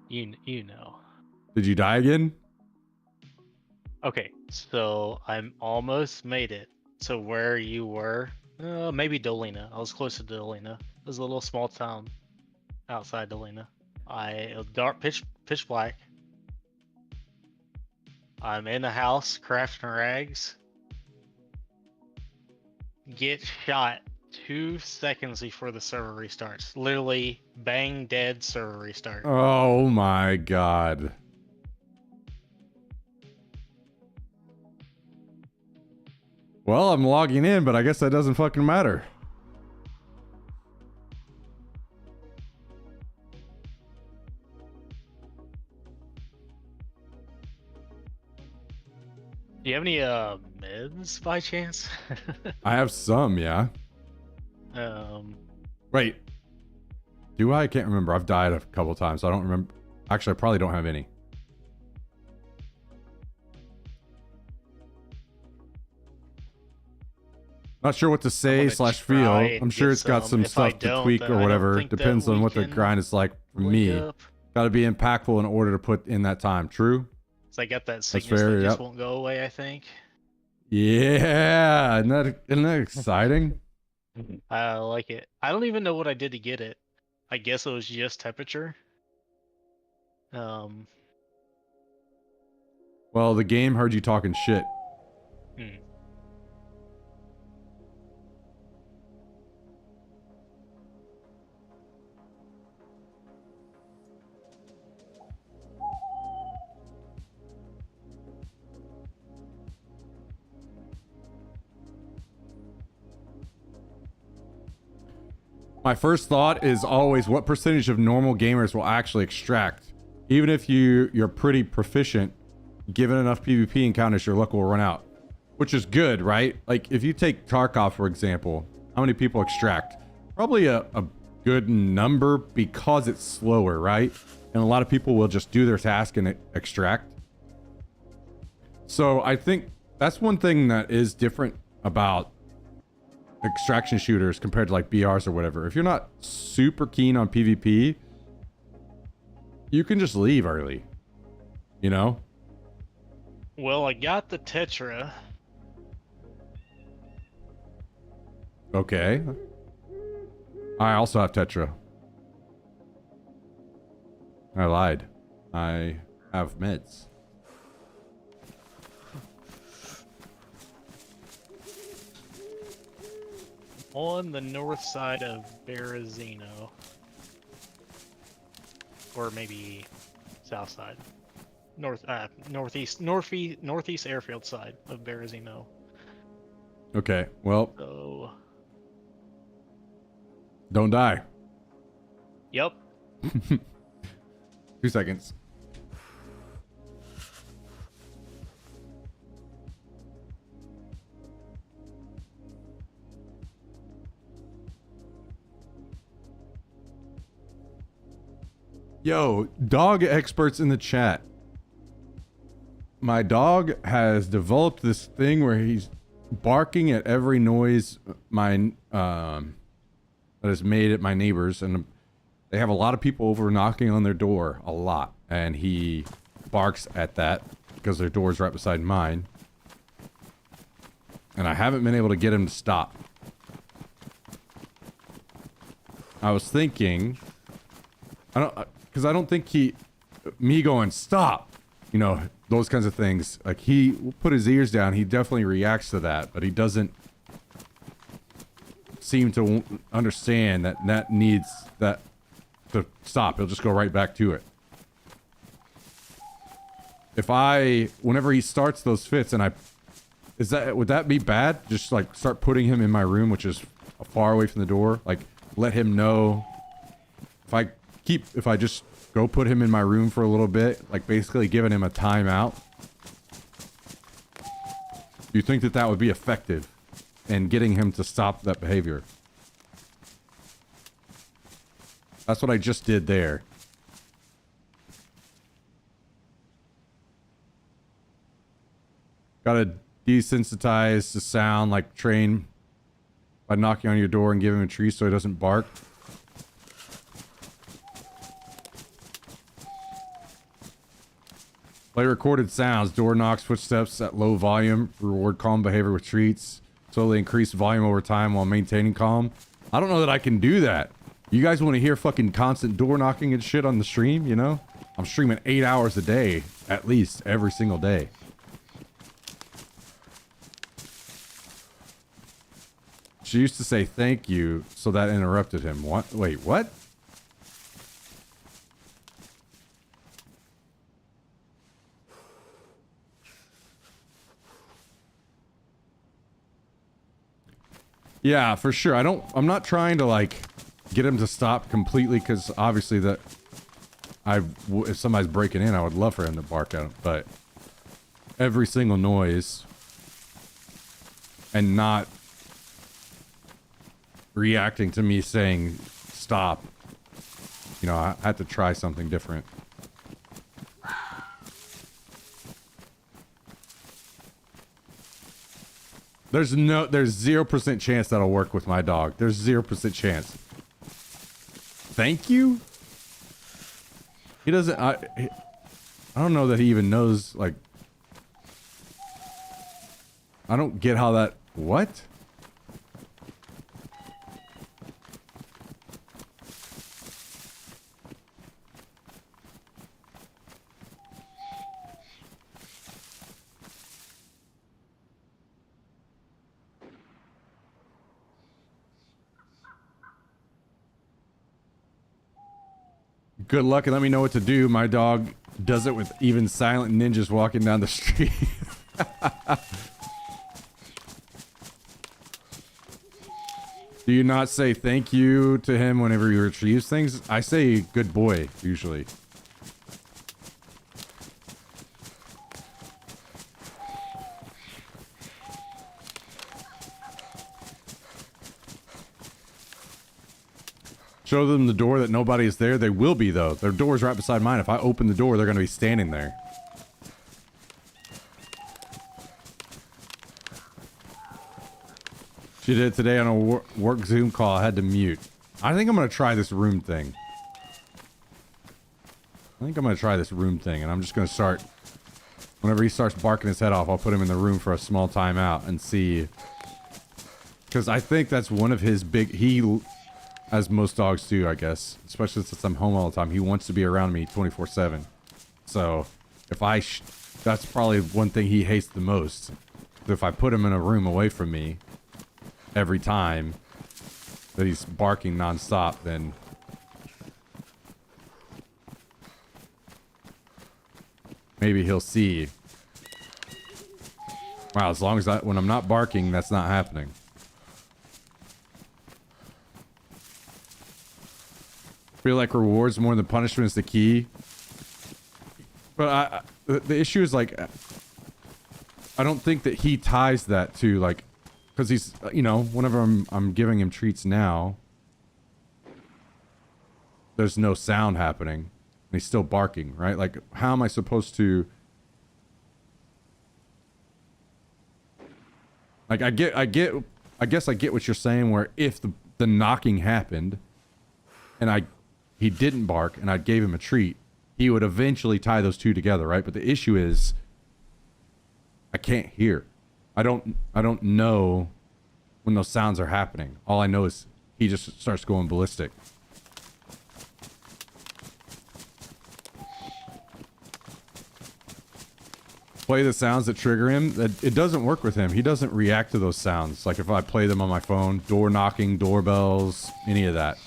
[SPEAKER 4] You know.
[SPEAKER 1] Did you die again?
[SPEAKER 4] Okay, so I'm almost made it to where you were. Maybe Dolina. I was close to Dolina. It was a little small town outside Dolina. It was dark, pitch black. I'm in a house crafting rags. Get shot 2 seconds before the server restarts. Literally, bang, dead, server restart.
[SPEAKER 1] Oh my god. Well, I'm logging in, but I guess that doesn't fucking matter.
[SPEAKER 4] Do you have any meds by chance?
[SPEAKER 1] I have some, yeah.
[SPEAKER 4] um,
[SPEAKER 1] Wait. Do I? I can't remember. I've died a couple times. So I don't remember. Actually, I probably don't have any. Not sure what to say
[SPEAKER 4] gonna
[SPEAKER 1] slash feel.
[SPEAKER 4] try and
[SPEAKER 1] I'm sure
[SPEAKER 4] get
[SPEAKER 1] it's got
[SPEAKER 4] some.
[SPEAKER 1] some
[SPEAKER 4] If I
[SPEAKER 1] stuff to
[SPEAKER 4] don't,
[SPEAKER 1] tweak
[SPEAKER 4] then
[SPEAKER 1] or
[SPEAKER 4] I don't
[SPEAKER 1] whatever.
[SPEAKER 4] think that
[SPEAKER 1] Depends on
[SPEAKER 4] we
[SPEAKER 1] what the
[SPEAKER 4] can
[SPEAKER 1] grind is like for
[SPEAKER 4] link
[SPEAKER 1] me.
[SPEAKER 4] up.
[SPEAKER 1] Got to be impactful in order to put in that time. True?
[SPEAKER 4] So I got that sickness
[SPEAKER 1] fair,
[SPEAKER 4] that just
[SPEAKER 1] yep.
[SPEAKER 4] won't go away, I think.
[SPEAKER 1] Yeah. Isn't that exciting?
[SPEAKER 4] I like it. I don't even know what I did to get it. I guess it was just temperature.
[SPEAKER 1] Well, the game heard you talking shit.
[SPEAKER 4] Hmm.
[SPEAKER 1] My first thought is always what percentage of normal gamers will actually extract. Even if you're pretty proficient, given enough PvP encounters, your luck will run out. Which is good, right? Like, if you take Tarkov, for example, how many people extract? Probably a good number because it's slower, right? And a lot of people will just do their task and extract. So I think that's one thing that is different about extraction shooters compared to like BRs or whatever. If you're not super keen on PvP, you can just leave early, you know?
[SPEAKER 4] Well, I got the Tetra.
[SPEAKER 1] Okay. I also have Tetra. I lied. I have meds.
[SPEAKER 4] On the north side of Berezino. Or maybe south side. Northeast airfield side of Berezino.
[SPEAKER 1] Okay, well,
[SPEAKER 4] So,
[SPEAKER 1] don't die.
[SPEAKER 4] yep.
[SPEAKER 1] 2 seconds. Yo, dog experts in the chat. My dog has developed this thing where he's barking at every noise that is made at my neighbors, and they have a lot of people over knocking on their door a lot, and he barks at that because their door is right beside mine, and I haven't been able to get him to stop. I was thinking, because I don't think me going stop, you know, those kinds of things, like he will put his ears down, he definitely reacts to that, but he doesn't seem to understand that needs that to stop. He'll just go right back to it. Whenever he starts those fits and would that be bad? Just like start putting him in my room, which is far away from the door, like let him know if I just go put him in my room for a little bit, like basically giving him a timeout. Do you think that would be effective in getting him to stop that behavior? That's what I just did there. Gotta desensitize the sound, like train by knocking on your door and give him a treat so he doesn't bark. Play recorded sounds, door knocks, footsteps at low volume, reward calm behavior with treats, slowly increase volume over time while maintaining calm. I don't know that I can do that. You guys want to hear fucking constant door knocking and shit on the stream, you know? I'm streaming 8 hours a day, at least, every single day. She used to say thank you, so that interrupted him. What? Wait, what? Yeah, for sure. I'm not trying to like get him to stop completely, because obviously if somebody's breaking in, I would love for him to bark at him, but every single noise and not reacting to me saying stop. You know, I had to try something different. There's 0% chance that'll work with my dog. There's 0% chance. Thank you? He doesn't, I don't know that he even knows, like, I don't get how that, what? Good luck and let me know what to do. My dog does it with even silent ninjas walking down the street. Do you not say thank you to him whenever he retrieves things? I say good boy, usually. Show them the door that nobody is there. They will be, though. Their door's right beside mine. If I open the door, they're going to be standing there. She did it today on a work Zoom call. I had to mute. I think I'm going to try this room thing. And I'm just going to start... Whenever he starts barking his head off, I'll put him in the room for a small timeout and see... Because I think that's one of his big... As most dogs do, I guess. Especially since I'm home all the time. He wants to be around me 24/7. So, if I... that's probably one thing he hates the most. If I put him in a room away from me... every time... that he's barking nonstop, then... maybe he'll see... wow, as long as when I'm not barking, that's not happening. Feel like rewards more than punishment is the key. But the issue is, like, I don't think that he ties that to, like, because he's, you know, whenever I'm giving him treats now, there's no sound happening and he's still barking, right? Like, how am I supposed to, like, I guess I get what you're saying, where if the knocking happened and he didn't bark and I gave him a treat, he would eventually tie those two together, right? But the issue is I can't hear. I don't know when those sounds are happening. All I know is he just starts going ballistic. Play the sounds that trigger him. It doesn't work with him. He doesn't react to those sounds. Like if I play them on my phone, door knocking, doorbells, any of that.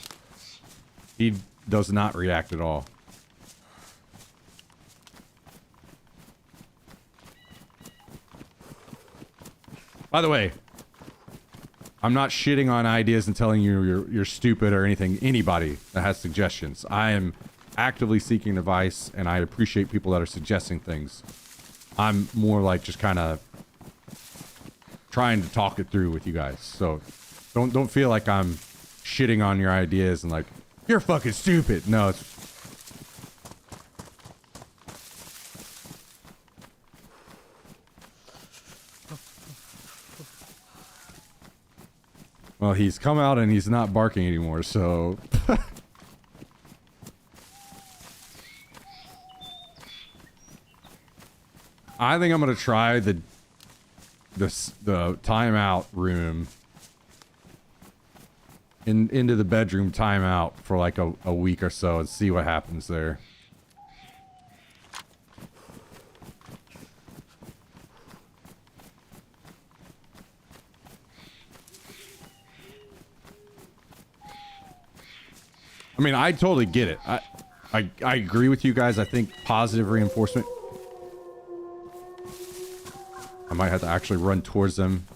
[SPEAKER 1] He does not react at all. By the way, I'm not shitting on ideas and telling you you're stupid or anything. Anybody that has suggestions. I am actively seeking advice, and I appreciate people that are suggesting things. I'm more like just kind of trying to talk it through with you guys. So don't feel like I'm shitting on your ideas and like, you're fucking stupid. No, it's... well, he's come out and he's not barking anymore, so... I think I'm gonna try the timeout room into the bedroom timeout for like a week or so and see what happens there. I mean, I totally get it. I agree with you guys. I think positive reinforcement. I might have to actually run towards them.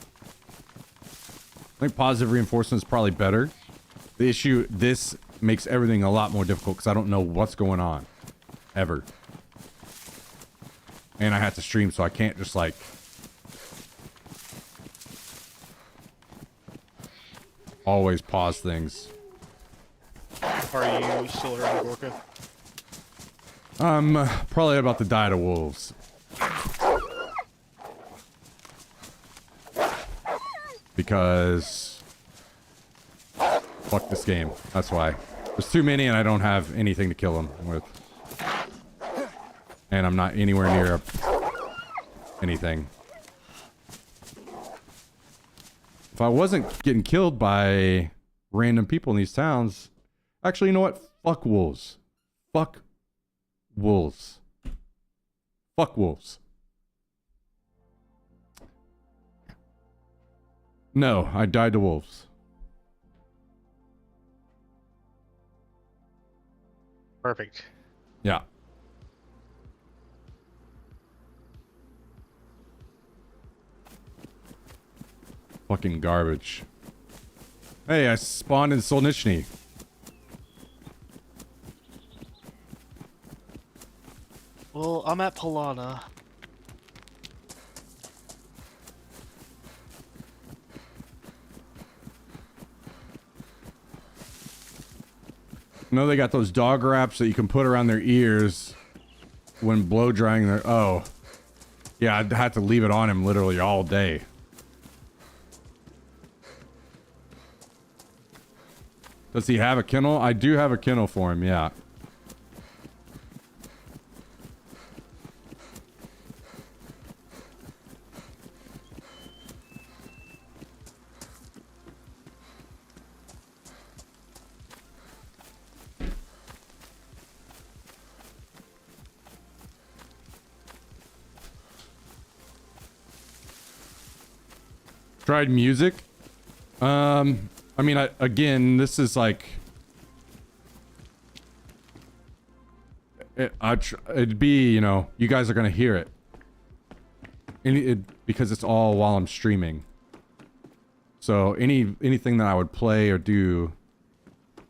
[SPEAKER 1] I think positive reinforcement is probably better. The issue, this makes everything a lot more difficult because I don't know what's going on. Ever. And I have to stream, so I can't just like always pause things.
[SPEAKER 6] Are you still around Gorka?
[SPEAKER 1] I'm probably about to die to wolves. Because fuck this game. That's why. There's too many and I don't have anything to kill them with. And I'm not anywhere near anything. If I wasn't getting killed by random people in these towns... Actually, you know what? Fuck wolves. Fuck wolves. Fuck wolves. No, I died to wolves.
[SPEAKER 4] Perfect.
[SPEAKER 1] Yeah. Fucking garbage. Hey, I spawned in Solnichny.
[SPEAKER 6] Well, I'm at Polana.
[SPEAKER 1] No, they got those dog wraps that you can put around their ears when blow drying their... Oh. Yeah, I'd have to leave it on him literally all day. Does he have a kennel? I do have a kennel for him, yeah. Tried music. I mean, again, this is like... It'd be, you know, you guys are gonna hear it. Because it's all while I'm streaming. So anything that I would play or do,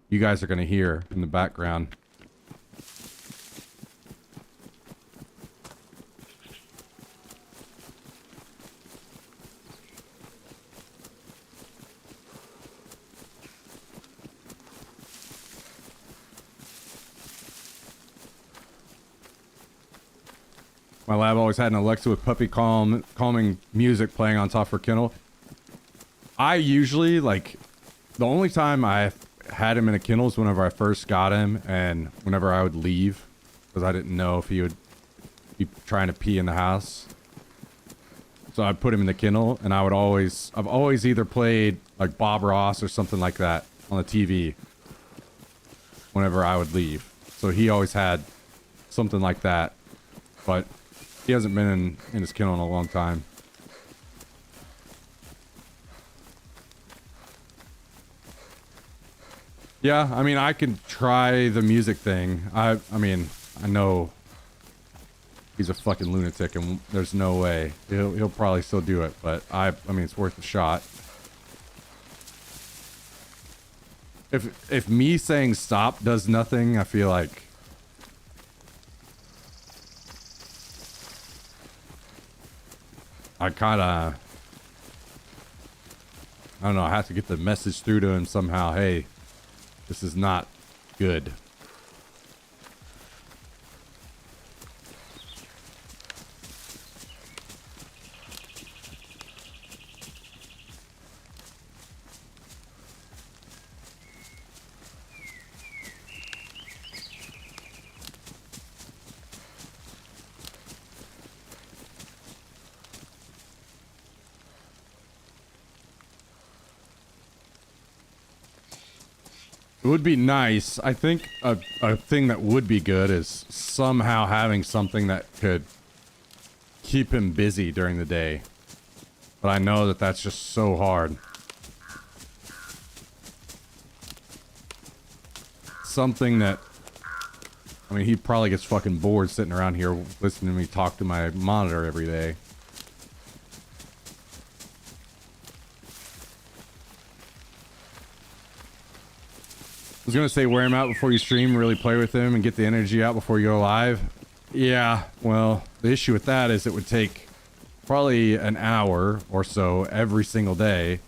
[SPEAKER 1] you guys are gonna hear in the background. My lab always had an Alexa with puppy calming music playing on top of her kennel. I usually, like, the only time I had him in a kennel is whenever I first got him and whenever I would leave. Because I didn't know if he would be trying to pee in the house. So I'd put him in the kennel and I've always either played like Bob Ross or something like that on the TV whenever I would leave. So he always had something like that. But he hasn't been in his kennel in a long time. Yeah, I mean, I can try the music thing. I mean, I know he's a fucking lunatic and there's no way. He'll probably still do it, but I mean, it's worth a shot. If me saying stop does nothing, I feel like I kinda, I don't know, I have to get the message through to him somehow. Hey, this is not good. It would be nice. I think a thing that would be good is somehow having something that could keep him busy during the day. But I know that that's just so hard. Something that... I mean, he probably gets fucking bored sitting around here listening to me talk to my monitor every day. I was gonna say wear him out before you stream, really play with him and get the energy out before you go live. Yeah, well, the issue with that is it would take probably an hour or so every single day.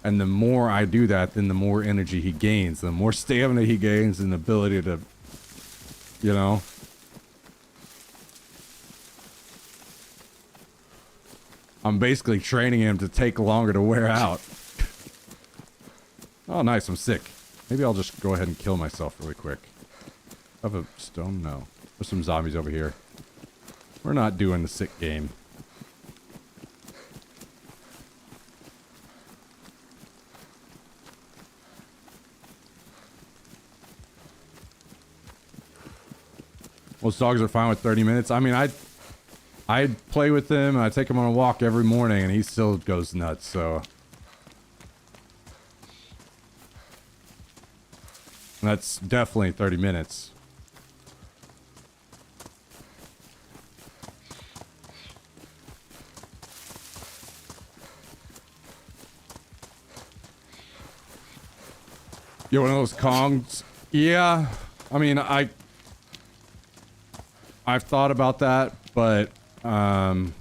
[SPEAKER 1] And the more I do that, then the more energy he gains, the more stamina he gains and the ability to, you know. I'm basically training him to take longer to wear out. Oh, nice, I'm sick. Maybe I'll just go ahead and kill myself really quick. Have a stone? No. There's some zombies over here. We're not doing the sick game. Most dogs are fine with 30 minutes. I mean, I play with him and I take him on a walk every morning and he still goes nuts, so. That's definitely 30 minutes. You're one of those Kongs? Yeah. I mean, I've thought about that, but the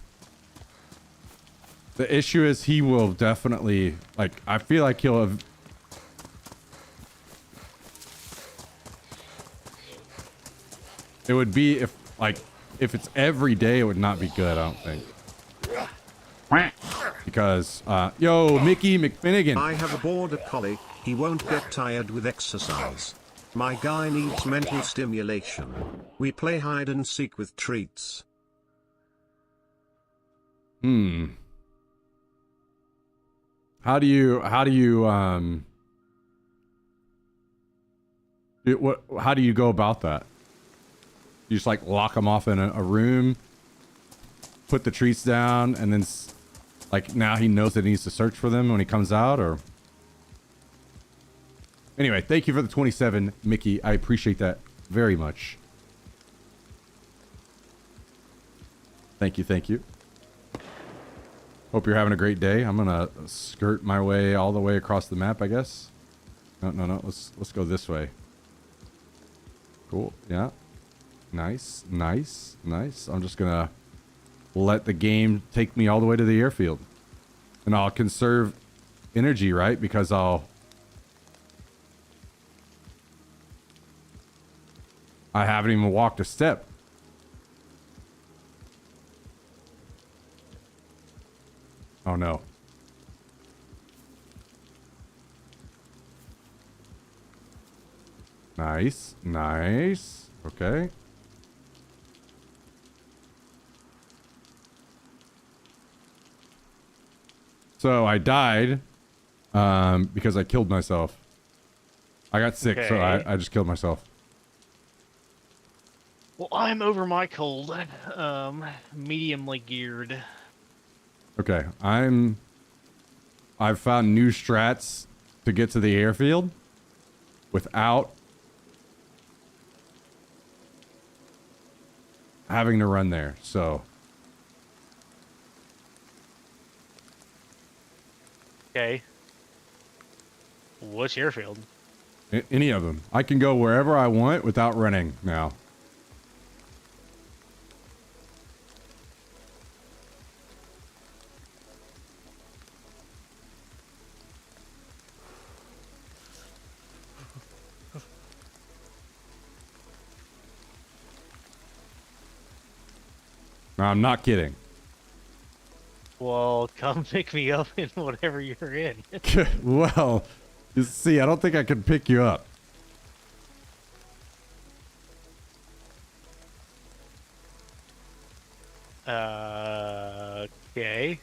[SPEAKER 1] issue is he will definitely, like, I feel like he'll have. It would be if it's every day, it would not be good, I don't think. Because, yo, Mickey McFinnigan.
[SPEAKER 5] I have a border collie. He won't get tired with exercise. My guy needs mental stimulation. We play hide and seek with treats.
[SPEAKER 1] How do you go about that? You just like lock him off in a room, put the treats down, and then like now he knows that he needs to search for them when he comes out, or? Anyway, thank you for the 27, Mickey. I appreciate that very much. Thank you, thank you. Hope you're having a great day. I'm gonna skirt my way all the way across the map, I guess. No. Let's go this way. Cool. Yeah. Nice. I'm just gonna let the game take me all the way to the airfield, and I'll conserve energy, right? Because I haven't even walked a step. Oh no. Nice. Okay. So I died because I killed myself. I got sick, so I just killed myself.
[SPEAKER 4] Well, I'm over my cold. Mediumly geared.
[SPEAKER 1] Okay, I've found new strats to get to the airfield without having to run there, so.
[SPEAKER 4] Okay. What's airfield?
[SPEAKER 1] Any of them. I can go wherever I want without running now. No, I'm not kidding.
[SPEAKER 4] Well, come pick me up in whatever you're in.
[SPEAKER 1] Well, you see, I don't think I can pick you up.
[SPEAKER 4] Okay.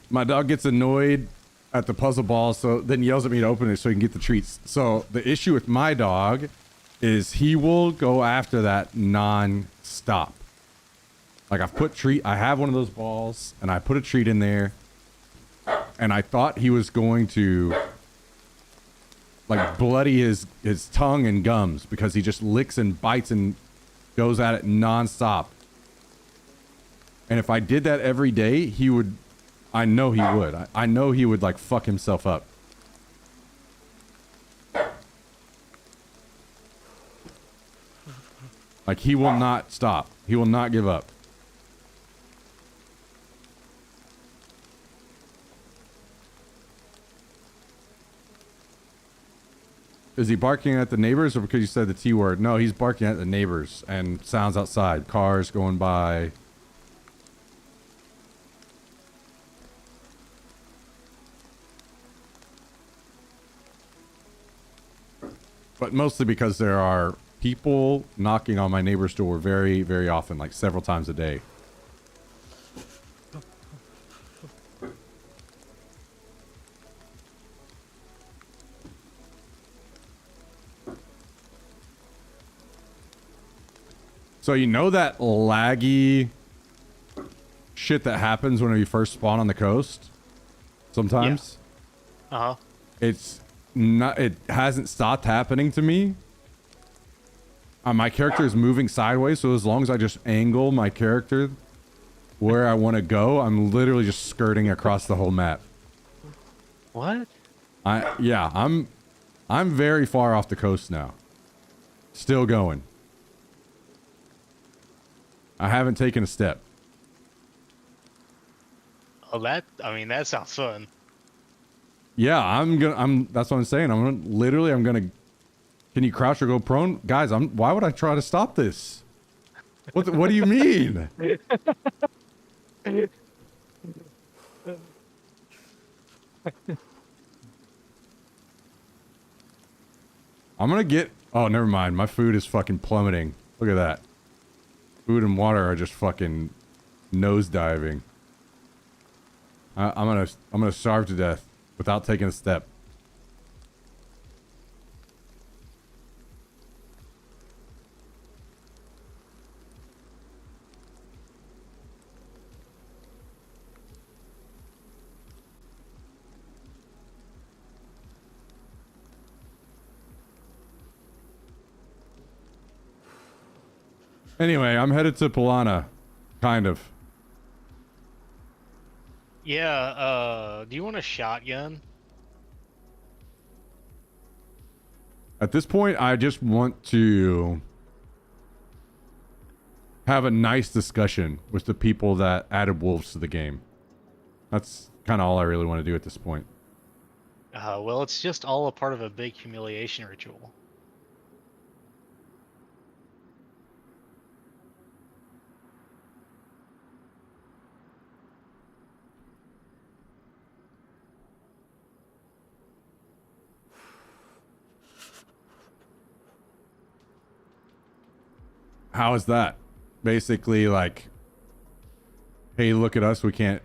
[SPEAKER 1] My dog gets annoyed at the puzzle ball, so then yells at me to open it so he can get the treats. So the issue with my dog is he will go after that non-stop. Like I have one of those balls and I put a treat in there and I thought he was going to like bloody his tongue and gums because he just licks and bites and goes at it non-stop. And if I did that every day, he would, I know he would. I know he would like fuck himself up. Like, he will not stop. He will not give up. Is he barking at the neighbors or because you said the T word? No, he's barking at the neighbors and sounds outside. Cars going by. But mostly because there are people knocking on my neighbor's door very, very often, like several times a day. So you know that laggy shit that happens when you first spawn on the coast? Sometimes?
[SPEAKER 4] Yeah. Uh-huh.
[SPEAKER 1] It's not, it hasn't stopped happening to me. My character is moving sideways, so as long as I just angle my character where I want to go, I'm literally just skirting across the whole map.
[SPEAKER 4] What?
[SPEAKER 1] Yeah, I'm very far off the coast now. Still going. I haven't taken a step.
[SPEAKER 4] Oh, that sounds fun.
[SPEAKER 1] Yeah, that's what I'm saying. I'm gonna can you crouch or go prone? Guys, why would I try to stop this? What do you mean? I'm gonna get, oh, never mind. My food is fucking plummeting. Look at that. Food and water are just fucking nosediving. I'm gonna starve to death without taking a step. Anyway, I'm headed to Polana. Kind of.
[SPEAKER 4] Yeah, do you want a shotgun?
[SPEAKER 1] At this point, I just want to have a nice discussion with the people that added wolves to the game. That's kind of all I really want to do at this point.
[SPEAKER 4] Well, it's just all a part of a big humiliation ritual.
[SPEAKER 1] How is that? Basically, like, hey, look at us. We can't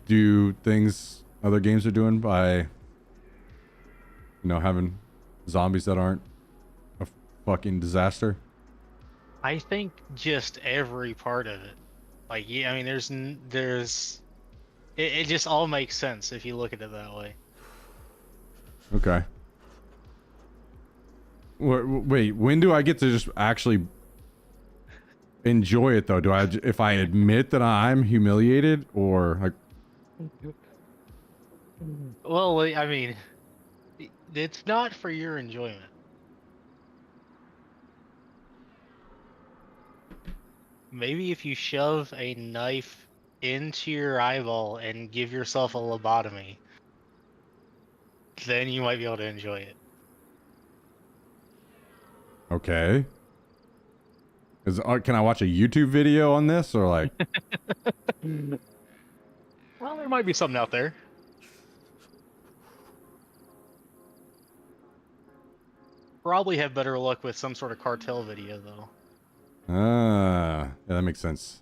[SPEAKER 1] do things other games are doing by, you know, having zombies that aren't a fucking disaster.
[SPEAKER 4] I think just every part of it. Like, yeah, I mean, it just all makes sense if you look at it that way.
[SPEAKER 1] Okay. Wait, when do I get to just actually enjoy it though? If I admit that I'm humiliated, or like?
[SPEAKER 4] Well, I mean, it's not for your enjoyment. Maybe if you shove a knife into your eyeball and give yourself a lobotomy, then you might be able to enjoy it.
[SPEAKER 1] Okay. Can I watch a YouTube video on this, or like?
[SPEAKER 4] Well, there might be something out there. Probably have better luck with some sort of cartel video, though.
[SPEAKER 1] Yeah, that makes sense.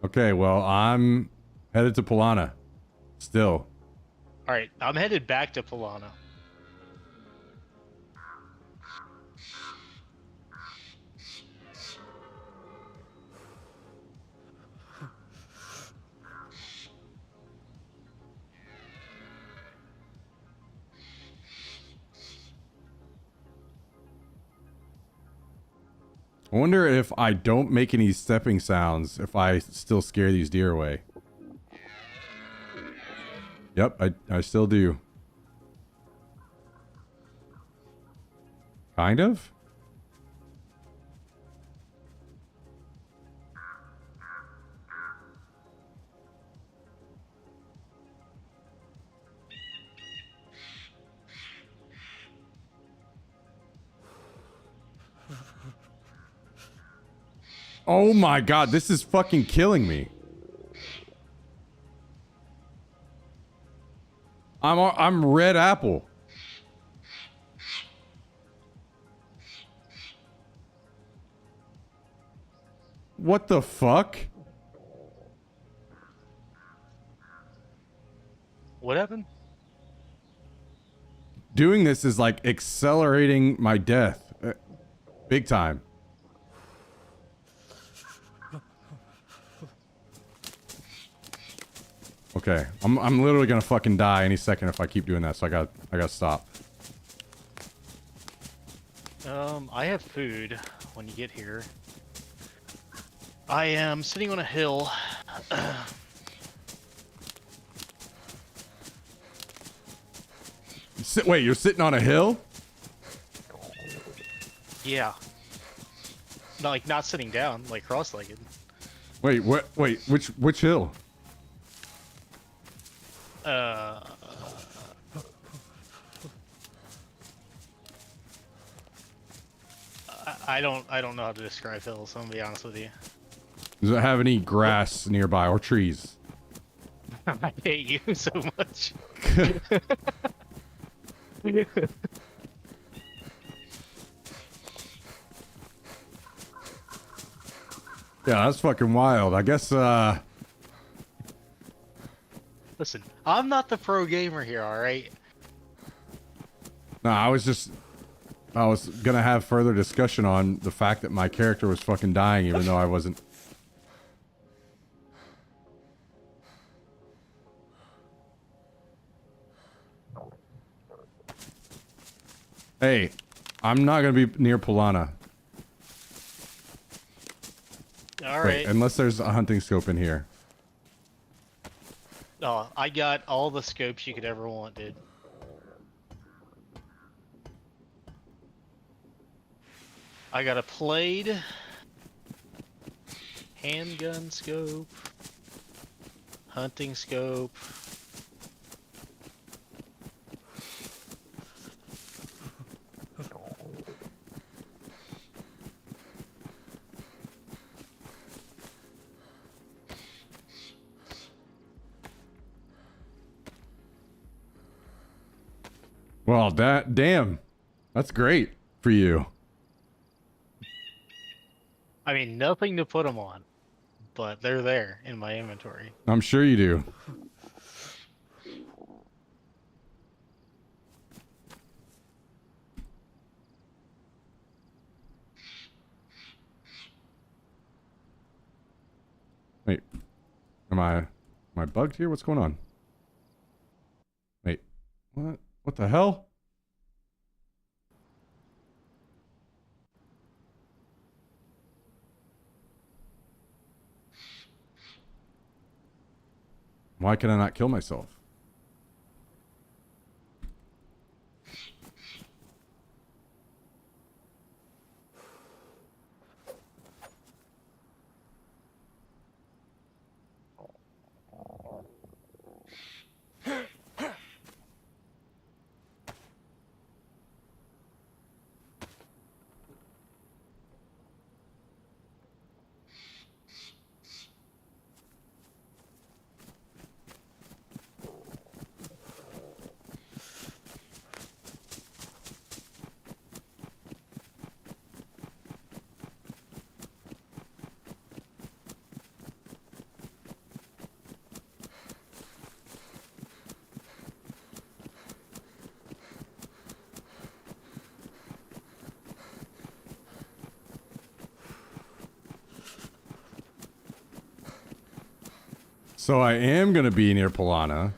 [SPEAKER 1] Okay, well, I'm headed to Polana. Still.
[SPEAKER 4] Alright, I'm headed back to Polana.
[SPEAKER 1] I wonder if I don't make any stepping sounds, if I still scare these deer away. Yep, I still do. Kind of. Oh my god, this is fucking killing me. I'm red apple. What the fuck?
[SPEAKER 4] What happened?
[SPEAKER 1] Doing this is like accelerating my death. Big time. Okay, I'm literally gonna fucking die any second if I keep doing that, so I gotta stop.
[SPEAKER 4] I have food when you get here. I am sitting on a hill.
[SPEAKER 1] Wait, you're sitting on a hill?
[SPEAKER 4] Yeah. Not sitting down, like cross-legged.
[SPEAKER 1] Wait, what? Wait, which hill?
[SPEAKER 4] I don't know how to describe hills, I'm gonna be honest with you.
[SPEAKER 1] Does it have any grass nearby or trees?
[SPEAKER 4] I hate you so much.
[SPEAKER 1] Yeah, that's fucking wild. I guess,
[SPEAKER 4] Listen, I'm not the pro gamer here, alright?
[SPEAKER 1] no, I was gonna have further discussion on the fact that my character was fucking dying even though I wasn't. Hey, I'm not gonna be near Polana.
[SPEAKER 4] Alright.
[SPEAKER 1] Wait, unless there's a hunting scope in here.
[SPEAKER 4] Oh, I got all the scopes you could ever want, dude. I got a Blade, handgun scope, hunting scope.
[SPEAKER 1] Well, damn. That's great for you.
[SPEAKER 4] I mean, nothing to put them on, but they're there in my inventory.
[SPEAKER 1] I'm sure you do. Wait. Am I bugged here? What's going on? Wait. What? What the hell? Why can I not kill myself? So I am going to be near Polana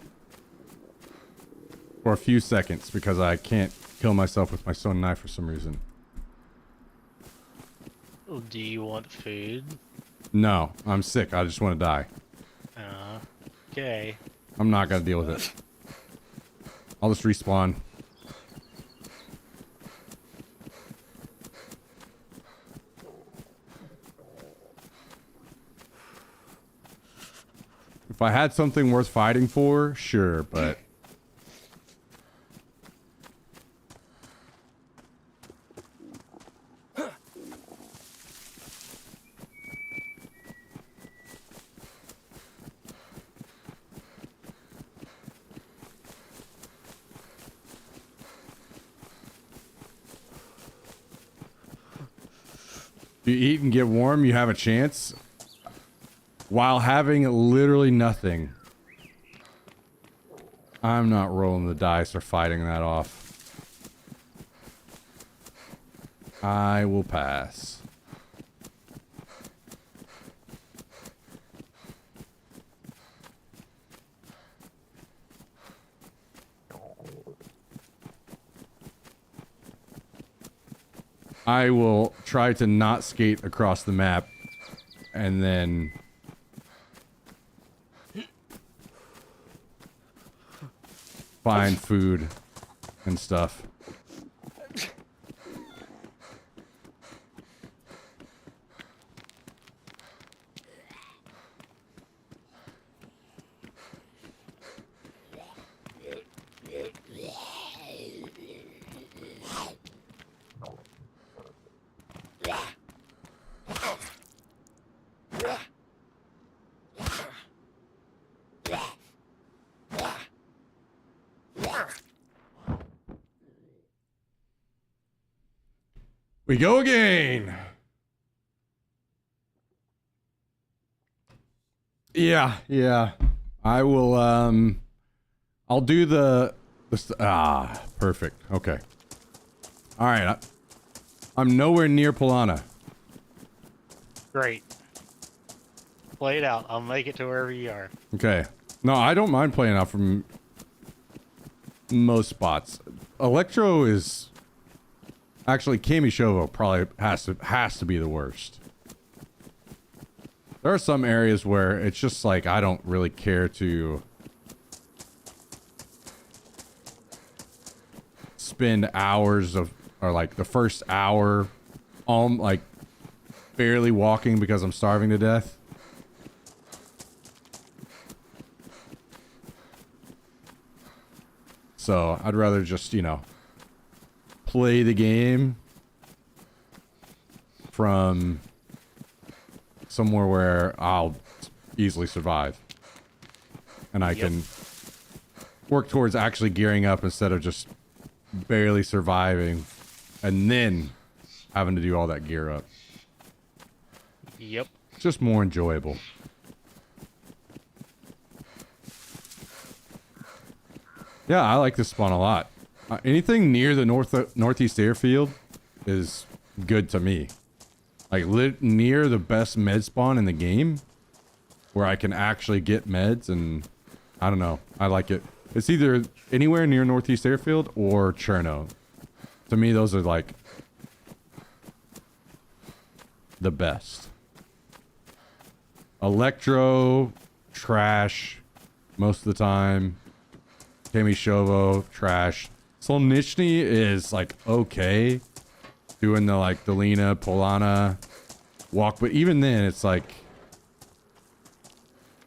[SPEAKER 1] for a few seconds because I can't kill myself with my stone knife for some reason.
[SPEAKER 4] Do you want food?
[SPEAKER 1] No, I'm sick. I just want to die.
[SPEAKER 4] Okay.
[SPEAKER 1] I'm not going to deal with it. I'll just respawn. I had something worth fighting for, sure, but you eat and get warm, you have a chance while having literally nothing. I'm not rolling the dice or fighting that off. I will pass. I will try to not skate across the map and then find food and stuff. We go again. Yeah. I will, I'll do perfect. Okay. All right. I'm nowhere near Polana.
[SPEAKER 4] Great. Play it out. I'll make it to wherever you are.
[SPEAKER 1] Okay. No, I don't mind playing out from most spots. Electro is actually Kamishovo probably has to be the worst. There are some areas where it's just like I don't really care to spend hours of, or like the first hour like barely walking because I'm starving to death. So I'd rather just, you know, play the game from somewhere where I'll easily survive. And I can work towards actually gearing up instead of just barely surviving and then having to do all that gear up.
[SPEAKER 4] Yep.
[SPEAKER 1] It's just more enjoyable. Yeah, I like this spawn a lot. Anything near the northeast airfield is good to me. Like near the best med spawn in the game, where I can actually get meds, and I don't know. I like it. It's either anywhere near northeast airfield or Cherno. To me, those are like the best. Electro, trash, most of the time. Kamishovo, trash. Solnichny is like okay, doing the like Dolina, Polana walk, but even then it's like,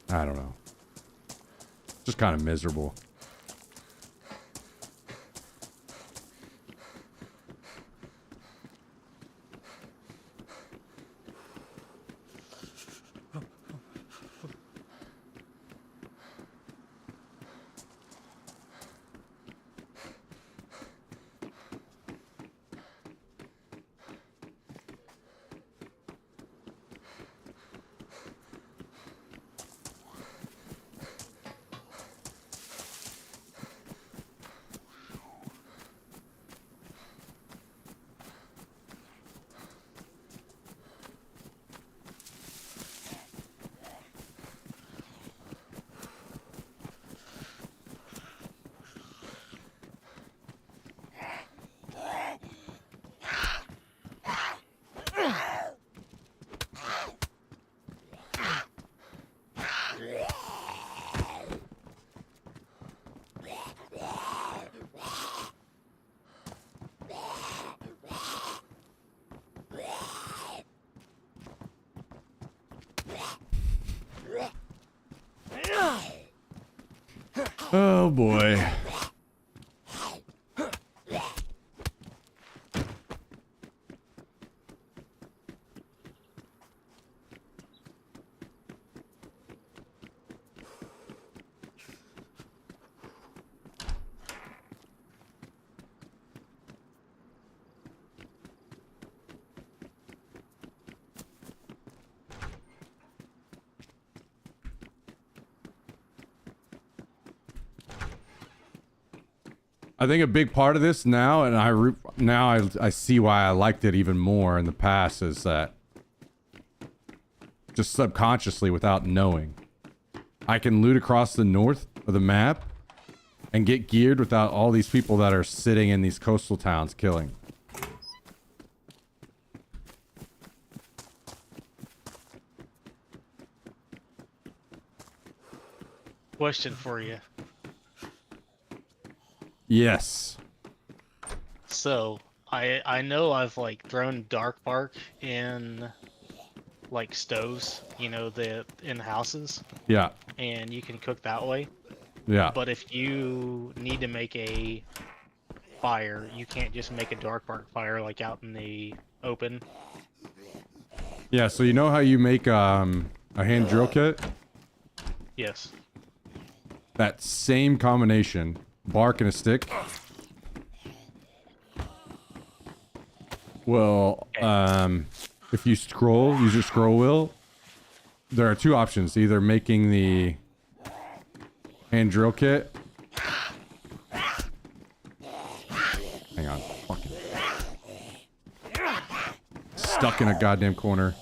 [SPEAKER 1] I don't know, just kind of miserable. boy. I think a big part of this now, and I see why I liked it even more in the past, is that just subconsciously, without knowing, I can loot across the north of the map and get geared without all these people that are sitting in these coastal towns killing.
[SPEAKER 4] Question for you.
[SPEAKER 1] Yes.
[SPEAKER 4] So I know I've like thrown dark bark in like stoves, you know, in houses,
[SPEAKER 1] Yeah.
[SPEAKER 4] and you can cook that way.
[SPEAKER 1] Yeah.
[SPEAKER 4] But if you need to make a fire, you can't just make a dark bark fire like out in the open.
[SPEAKER 1] Yeah, so you know how you make a hand drill kit?
[SPEAKER 4] Yes.
[SPEAKER 1] That same combination, bark and a stick. Well, if you scroll, use your scroll wheel, there are two options. Either making the hand drill kit. Hang on. Fucking. Stuck in a goddamn corner.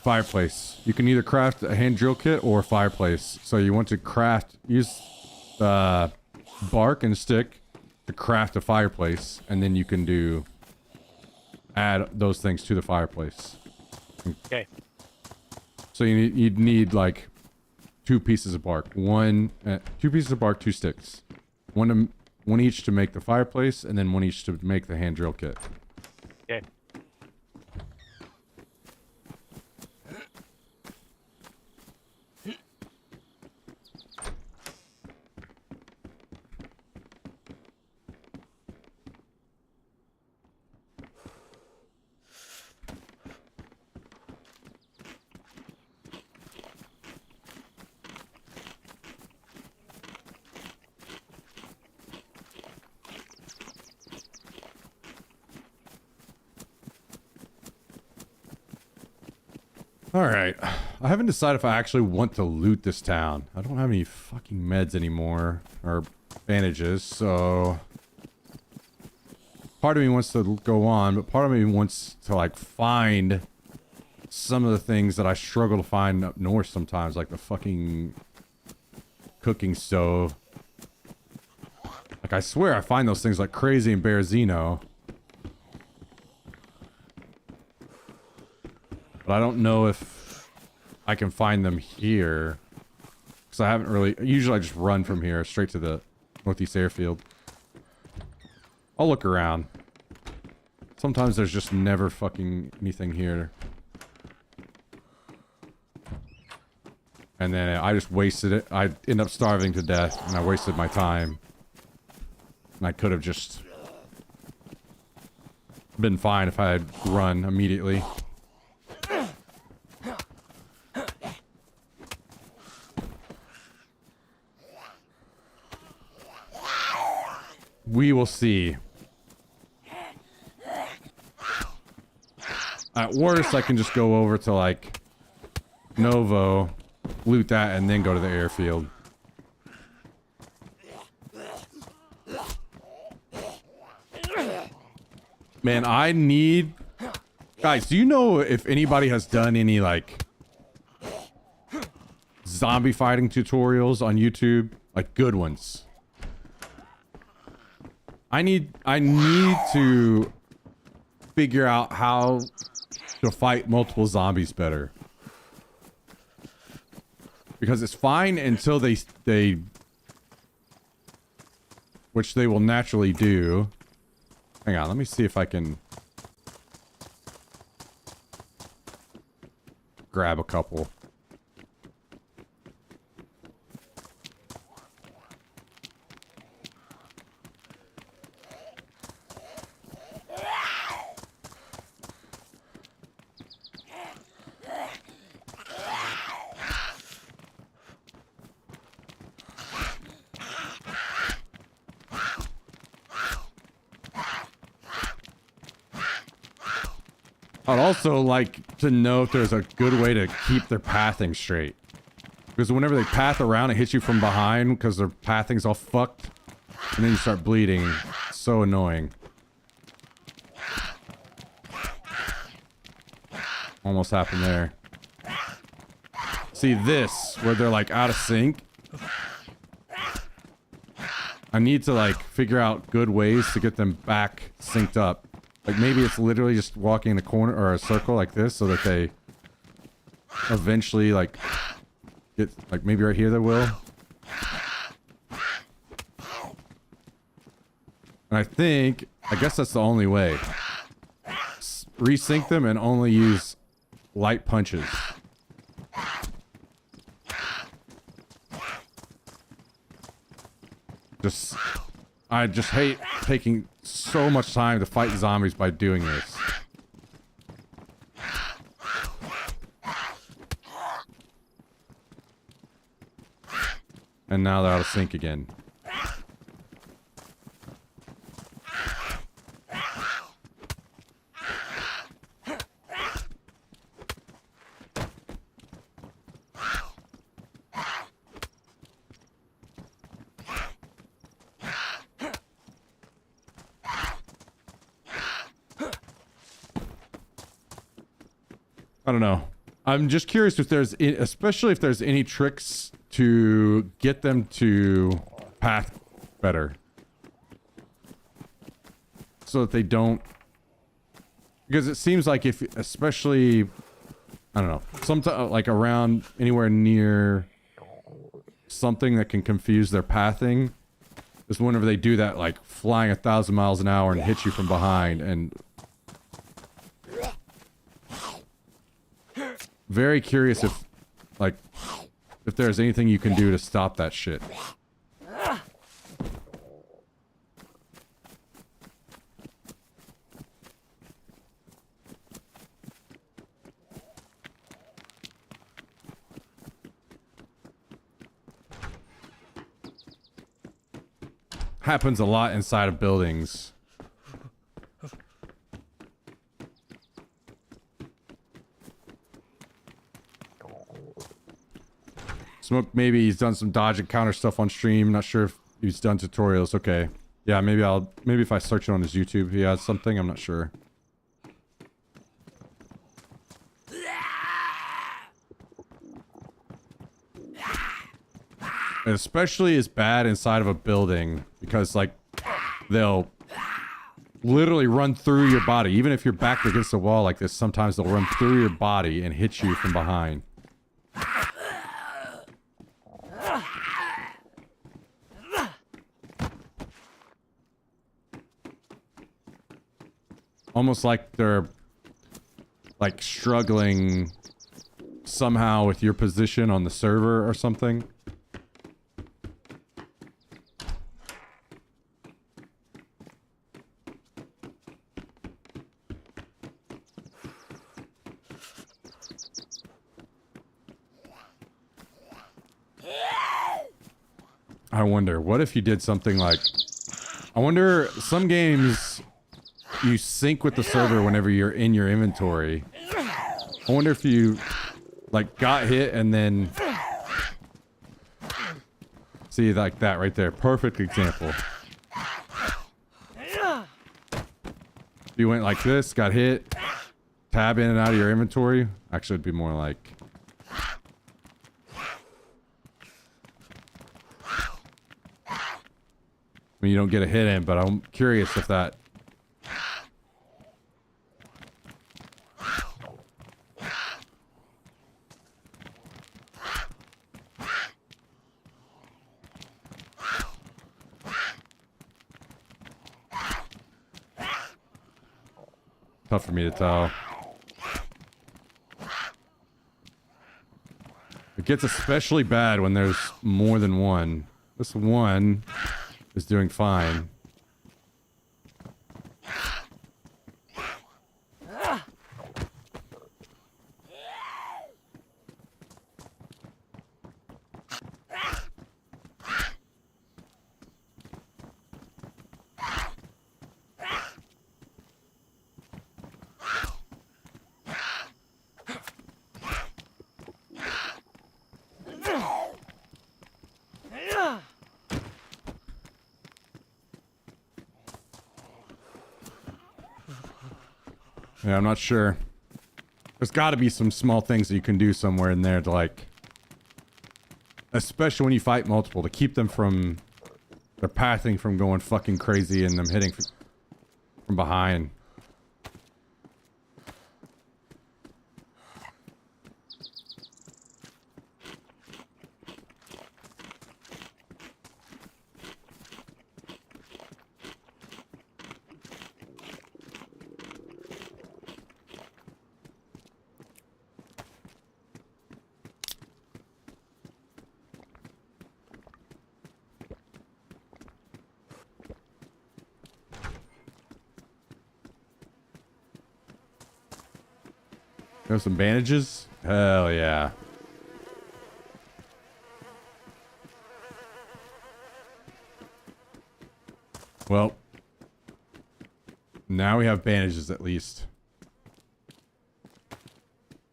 [SPEAKER 1] Fireplace. You can either craft a hand drill kit or a fireplace. So you want to use bark and stick to craft a fireplace, and then you can add those things to the fireplace.
[SPEAKER 4] Okay.
[SPEAKER 1] So you'd need like two pieces of bark, two pieces of bark, two sticks, one each to make the fireplace, and then one each to make the hand drill kit.
[SPEAKER 4] Okay.
[SPEAKER 1] All right. I haven't decided if I actually want to loot this town. I don't have any fucking meds anymore, or bandages, so part of me wants to go on, but part of me wants to like find some of the things that I struggle to find up north sometimes, like the fucking cooking stove. Like I swear I find those things like crazy in Berezino. But I don't know if I can find them here. Because I haven't really... Usually I just run from here straight to the Northeast Airfield. I'll look around. Sometimes there's just never fucking anything here. And then I just wasted it. I end up starving to death, and I wasted my time. And I could have just been fine if I had run immediately. We will see. At worst, I can just go over to, like, Novo, loot that, and then go to the airfield. Man, I need... Guys, do you know if anybody has done any, like, zombie fighting tutorials on YouTube? Like, good ones. I need to figure out how to fight multiple zombies better. Because it's fine until they which they will naturally do. Hang on, let me see if I can grab a couple. I'd also like to know if there's a good way to keep their pathing straight. Because whenever they path around, it hits you from behind because their pathing's all fucked. And then you start bleeding. It's so annoying. Almost happened there. See this, where they're like out of sync. I need to like figure out good ways to get them back synced up. Like maybe it's literally just walking in a corner or a circle like this so that they eventually like get like maybe right here they will. And I guess that's the only way. Resync them and only use light punches. I just hate taking so much time to fight zombies by doing this. And now they're out of sync again. I don't know. I'm just curious if there's, especially if there's any tricks to get them to path better. So that they don't, because it seems like if, especially, I don't know, sometimes like around anywhere near something that can confuse their pathing, is whenever they do that, like flying 1,000 miles an hour and hit you from behind. And very curious if, like, if there's anything you can do to stop that shit. Happens a lot inside of buildings. Smoke, maybe he's done some dodge and counter stuff on stream. Not sure if he's done tutorials. Okay. Yeah, maybe if I search it on his YouTube, he has something. I'm not sure. It especially is bad inside of a building because, like, they'll literally run through your body. Even if you're backed against the wall like this, sometimes they'll run through your body and hit you from behind. Almost like they're, like, struggling somehow with your position on the server or something. I wonder, what if you did something like... I wonder, some games you sync with the server whenever you're in your inventory. I wonder if you, like, got hit and then... See, like that right there. Perfect example. You went like this, got hit, tab in and out of your inventory. Actually, it'd be more like... I mean, you don't get a hit in, but I'm curious if that... Tough for me to tell. It gets especially bad when there's more than one. This one is doing fine. Yeah, I'm not sure. There's got to be some small things that you can do somewhere in there to like, especially when you fight multiple, to keep them from their pathing from going fucking crazy and them hitting from behind. You have some bandages? Hell yeah. Well, now we have bandages at least.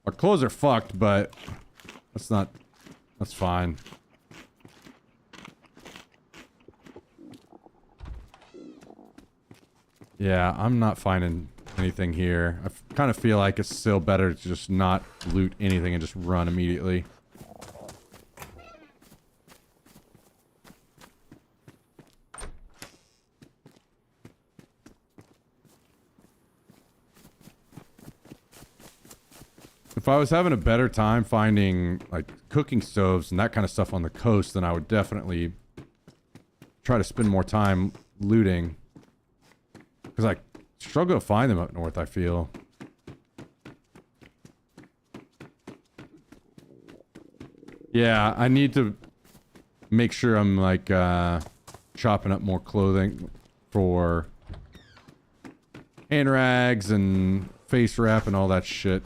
[SPEAKER 1] Our clothes are fucked, but that's fine. Yeah, I'm not finding anything here. I kind of feel like it's still better to just not loot anything and just run immediately. If I was having a better time finding like cooking stoves and that kind of stuff on the coast, then I would definitely try to spend more time looting. Because I struggle to find them up north, I feel. Yeah, I need to make sure I'm like chopping up more clothing for hand rags and face wrap and all that shit.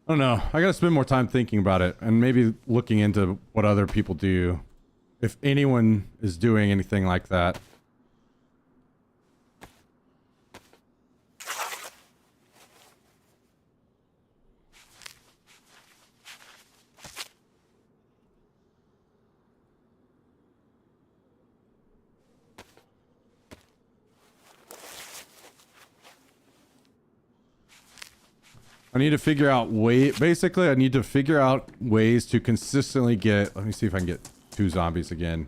[SPEAKER 1] I don't know. I gotta spend more time thinking about it and maybe looking into what other people do. If anyone is doing anything like that. I need to figure out basically I need to figure out ways to consistently get, let me see if I can get 2 zombies again.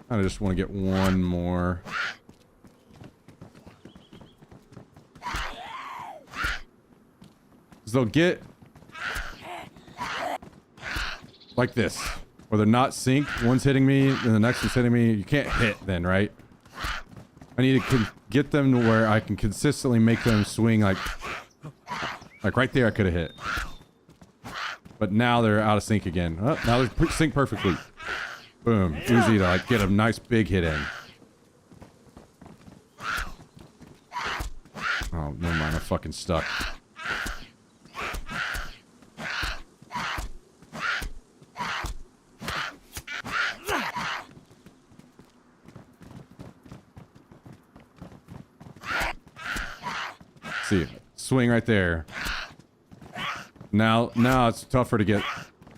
[SPEAKER 1] I just want to get one more. So they'll get like this, where they're not synced. One's hitting me, and the next one's hitting me. You can't hit then, right? I need to get them to where I can consistently make them swing like right there I could have hit. But now they're out of sync again. Oh, now they're sync perfectly. Boom. Easy to like get a nice big hit in. Oh, never mind. I'm fucking stuck. See, swing right there. Now it's tougher to get,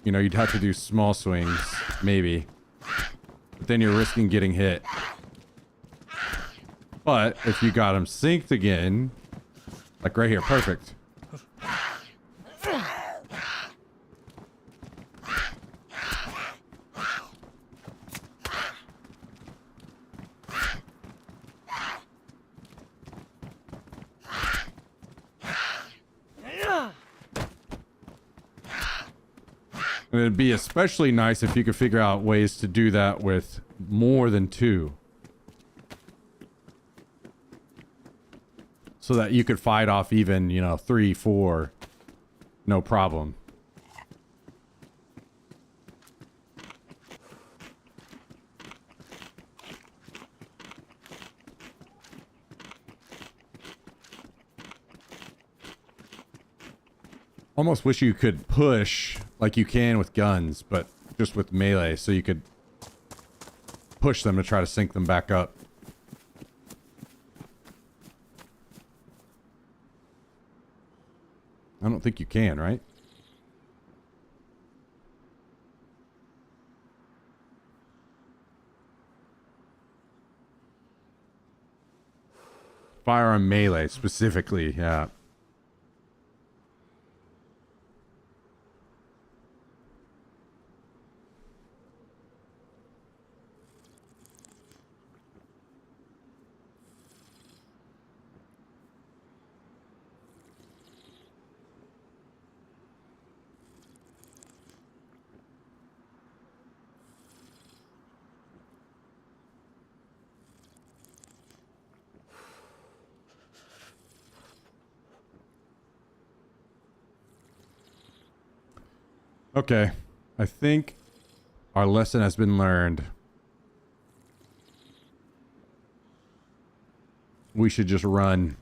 [SPEAKER 1] you know, you'd have to do small swings, maybe. But then you're risking getting hit. But if you got them synced again, like right here, perfect. And it'd be especially nice if you could figure out ways to do that with more than two. So that you could fight off even, you know, 3, 4, no problem. Almost wish you could push like you can with guns, but just with melee, so you could push them to try to sync them back up. I don't think you can, right? Firearm melee specifically, yeah. Okay, I think our lesson has been learned. We should just run.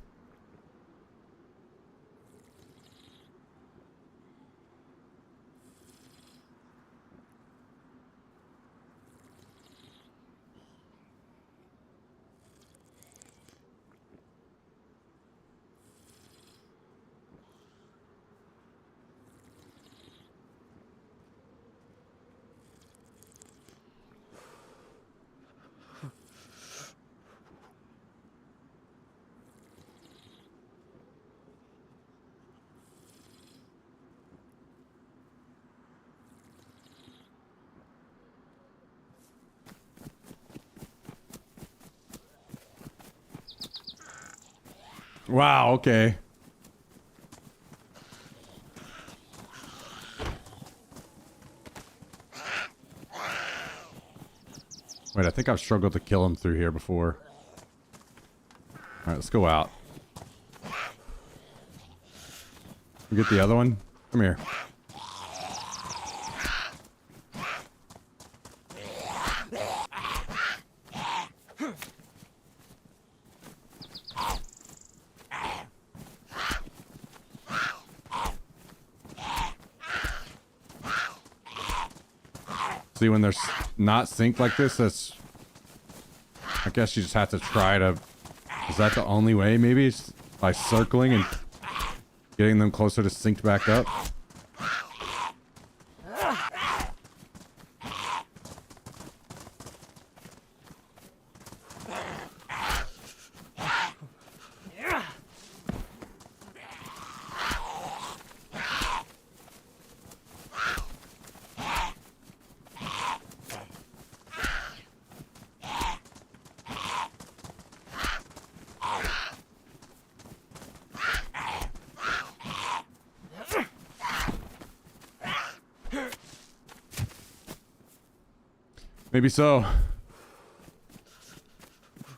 [SPEAKER 1] Wow, okay. Wait, I think I've struggled to kill him through here before. Alright, let's go out. We get the other one? Come here. See, when they're not synced like this, that's... I guess you just have to try to... Is that the only way, maybe? It's by circling and getting them closer to synced back up? Maybe so.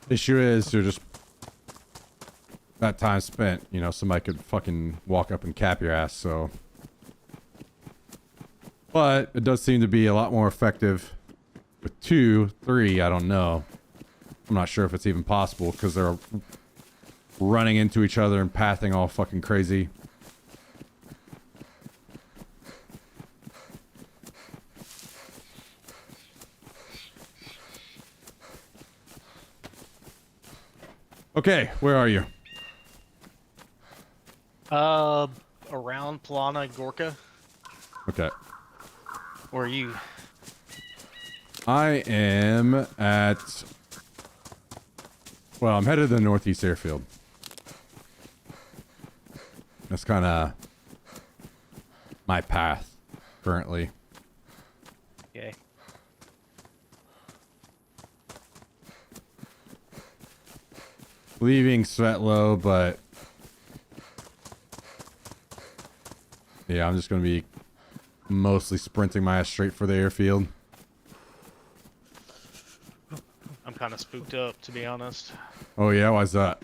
[SPEAKER 1] Issue is, you're just that time spent. You know, somebody could fucking walk up and cap your ass. So, but it does seem to be a lot more effective with 2, 3. I don't know. I'm not sure if it's even possible because they're running into each other and pathing all fucking crazy. Okay, where are you?
[SPEAKER 4] Around Plana Gorka.
[SPEAKER 1] Okay.
[SPEAKER 4] Or are you?
[SPEAKER 1] I am at... Well, I'm headed to the Northeast Airfield. That's kind of my path currently.
[SPEAKER 4] Okay.
[SPEAKER 1] Leaving Svetlo, but yeah, I'm just going to be mostly sprinting my ass straight for the airfield.
[SPEAKER 4] I'm kind of spooked up, to be honest.
[SPEAKER 1] Oh yeah, why's that?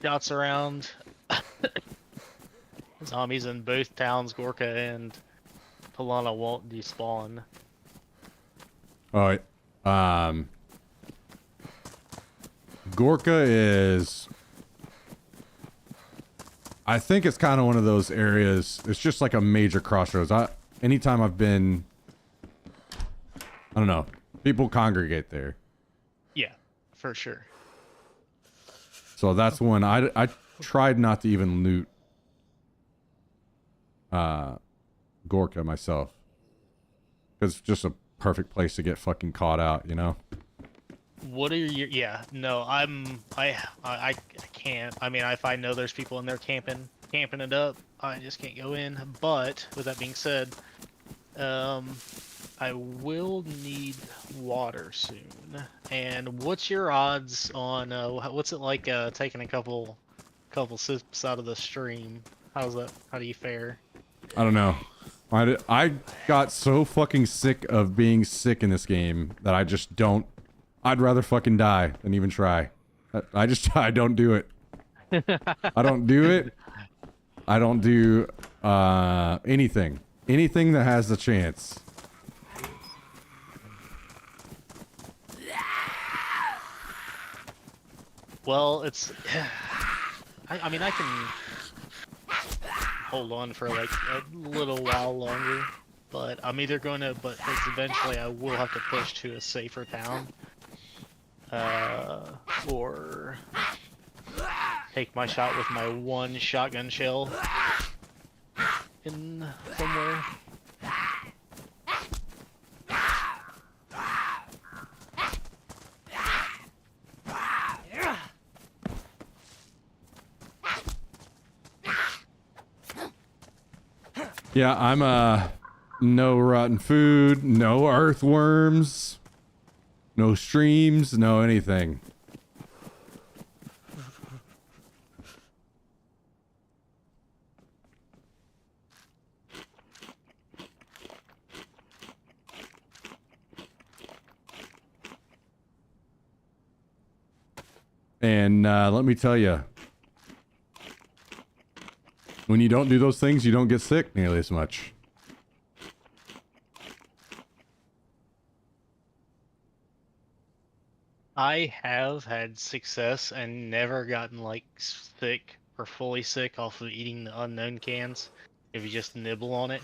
[SPEAKER 4] Shots around. Zombies in both towns, Gorka and Plana won't despawn.
[SPEAKER 1] Oh, Gorka is... I think it's kind of one of those areas. It's just like a major crossroads. Anytime I've been... I don't know. People congregate there.
[SPEAKER 4] Yeah, for sure.
[SPEAKER 1] So that's when I tried not to even loot Gorka myself. Because it's just a perfect place to get fucking caught out, you know?
[SPEAKER 4] What are your... Yeah, no, I can't. I mean, if I know there's people in there camping it up, I just can't go in. But, with that being said, I will need water soon. And what's your odds on, what's it like, taking a couple sips out of the stream? How do you fare?
[SPEAKER 1] I don't know. I got so fucking sick of being sick in this game that I just don't... I'd rather fucking die than even try. I don't do it. I don't do it. I don't do anything. Anything that has the chance.
[SPEAKER 4] Well, it's... I mean, I can hold on for like a little while longer, but I'm either going to... But eventually I will have to push to a safer town. Or take my shot with my one shotgun shell in somewhere.
[SPEAKER 1] Yeah, I'm no rotten food, no earthworms, no streams, no anything. And let me tell you, when you don't do those things, you don't get sick nearly as much.
[SPEAKER 4] I have had success and never gotten like sick or fully sick off of eating the unknown cans. If you just nibble on it.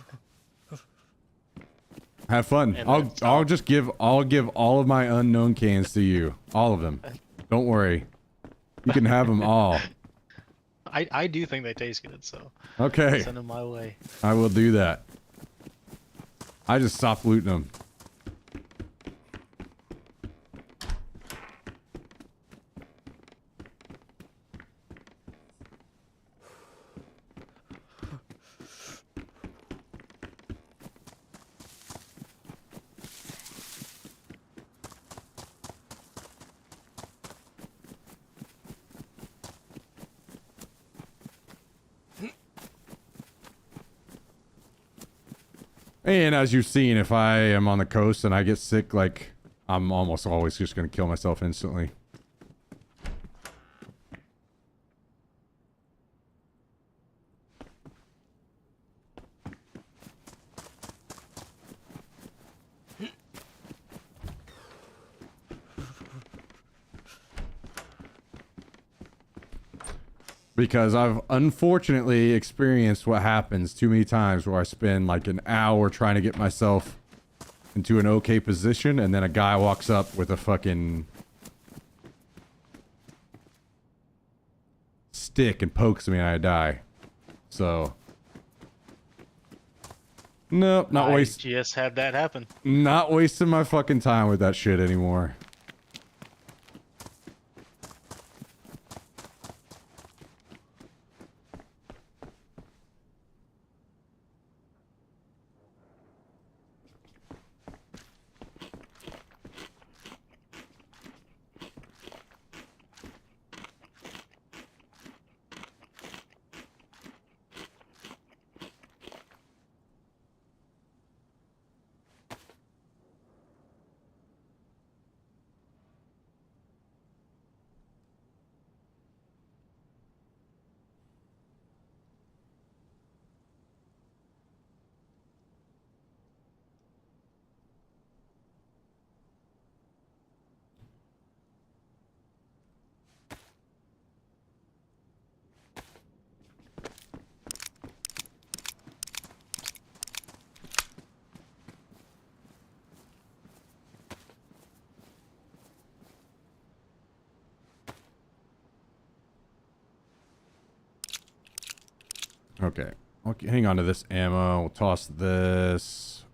[SPEAKER 1] Have fun.
[SPEAKER 4] And
[SPEAKER 1] I'll give all of my unknown cans to you. All of them. Don't worry. You can have them all.
[SPEAKER 4] I do think they taste good, so
[SPEAKER 1] Okay.
[SPEAKER 4] send them my way.
[SPEAKER 1] I will do that. I just stopped looting them. And as you've seen, if I am on the coast and I get sick like I'm almost always just gonna kill myself instantly. Because I've unfortunately experienced what happens too many times where I spend like an hour trying to get myself into an okay position, and then a guy walks up with a fucking stick and pokes me and I die. So, nope, not
[SPEAKER 4] I
[SPEAKER 1] waste.
[SPEAKER 4] just had that happen.
[SPEAKER 1] Not wasting my fucking time with that shit anymore. Okay. Okay, hang on to this ammo. We'll toss this.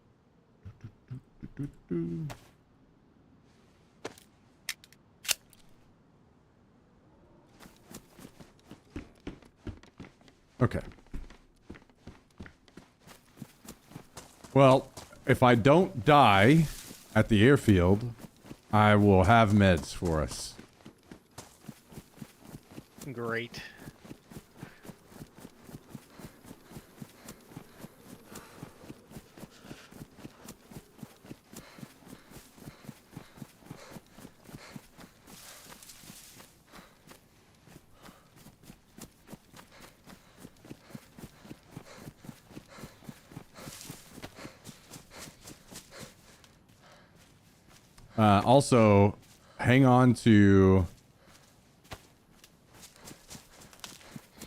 [SPEAKER 1] Okay. Well, if I don't die at the airfield, I will have meds for us.
[SPEAKER 4] Great.
[SPEAKER 1] Also, hang on to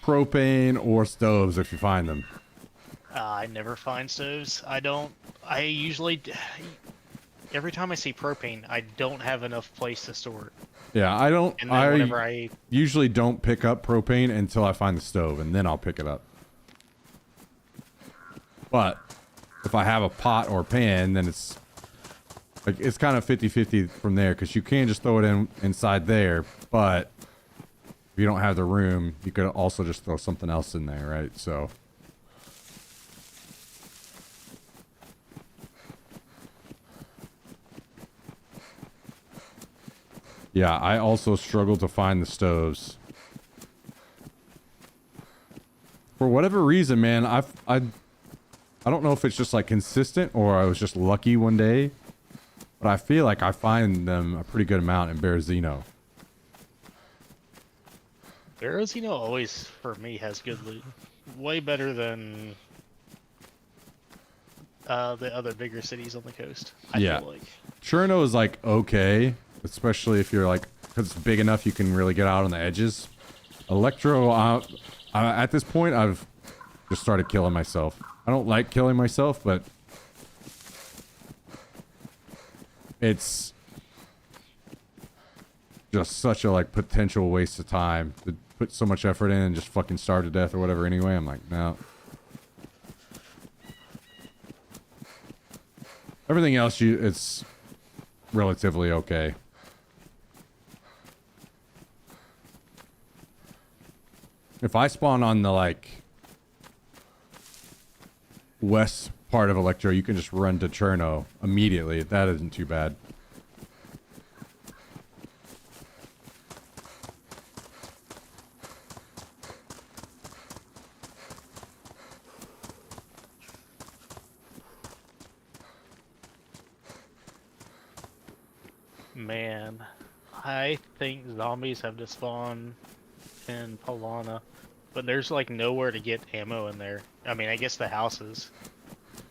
[SPEAKER 1] propane or stoves if you find them.
[SPEAKER 4] I never find stoves. I usually, every time I see propane, I don't have enough place to store it.
[SPEAKER 1] Yeah, I don't.
[SPEAKER 4] And then whenever I
[SPEAKER 1] usually don't pick up propane until I find the stove, and then I'll pick it up. But if I have a pot or pan, then it's like it's kind of 50-50 from there, because you can just throw it in inside there, but if you don't have the room, you could also just throw something else in there, right? So yeah, I also struggle to find the stoves. For whatever reason, man, I don't know if it's just like consistent or I was just lucky one day, but I feel like I find them a pretty good amount in Berezino.
[SPEAKER 4] Berezino always, for me, has good loot. Way better than the other bigger cities on the coast, I feel like.
[SPEAKER 1] Cherno is like okay, especially if you're like, because it's big enough you can really get out on the edges. Electro, at this point, I've just started killing myself. I don't like killing myself, but it's just such a like potential waste of time to put so much effort in and just fucking starve to death or whatever anyway. I'm like, no. Everything else, it's relatively okay. If I spawn on the like west part of Electro, you can just run to Cherno immediately. That isn't too bad.
[SPEAKER 4] Man, I think zombies have to spawn in Polana, but there's like nowhere to get ammo in there. I mean, I guess the houses.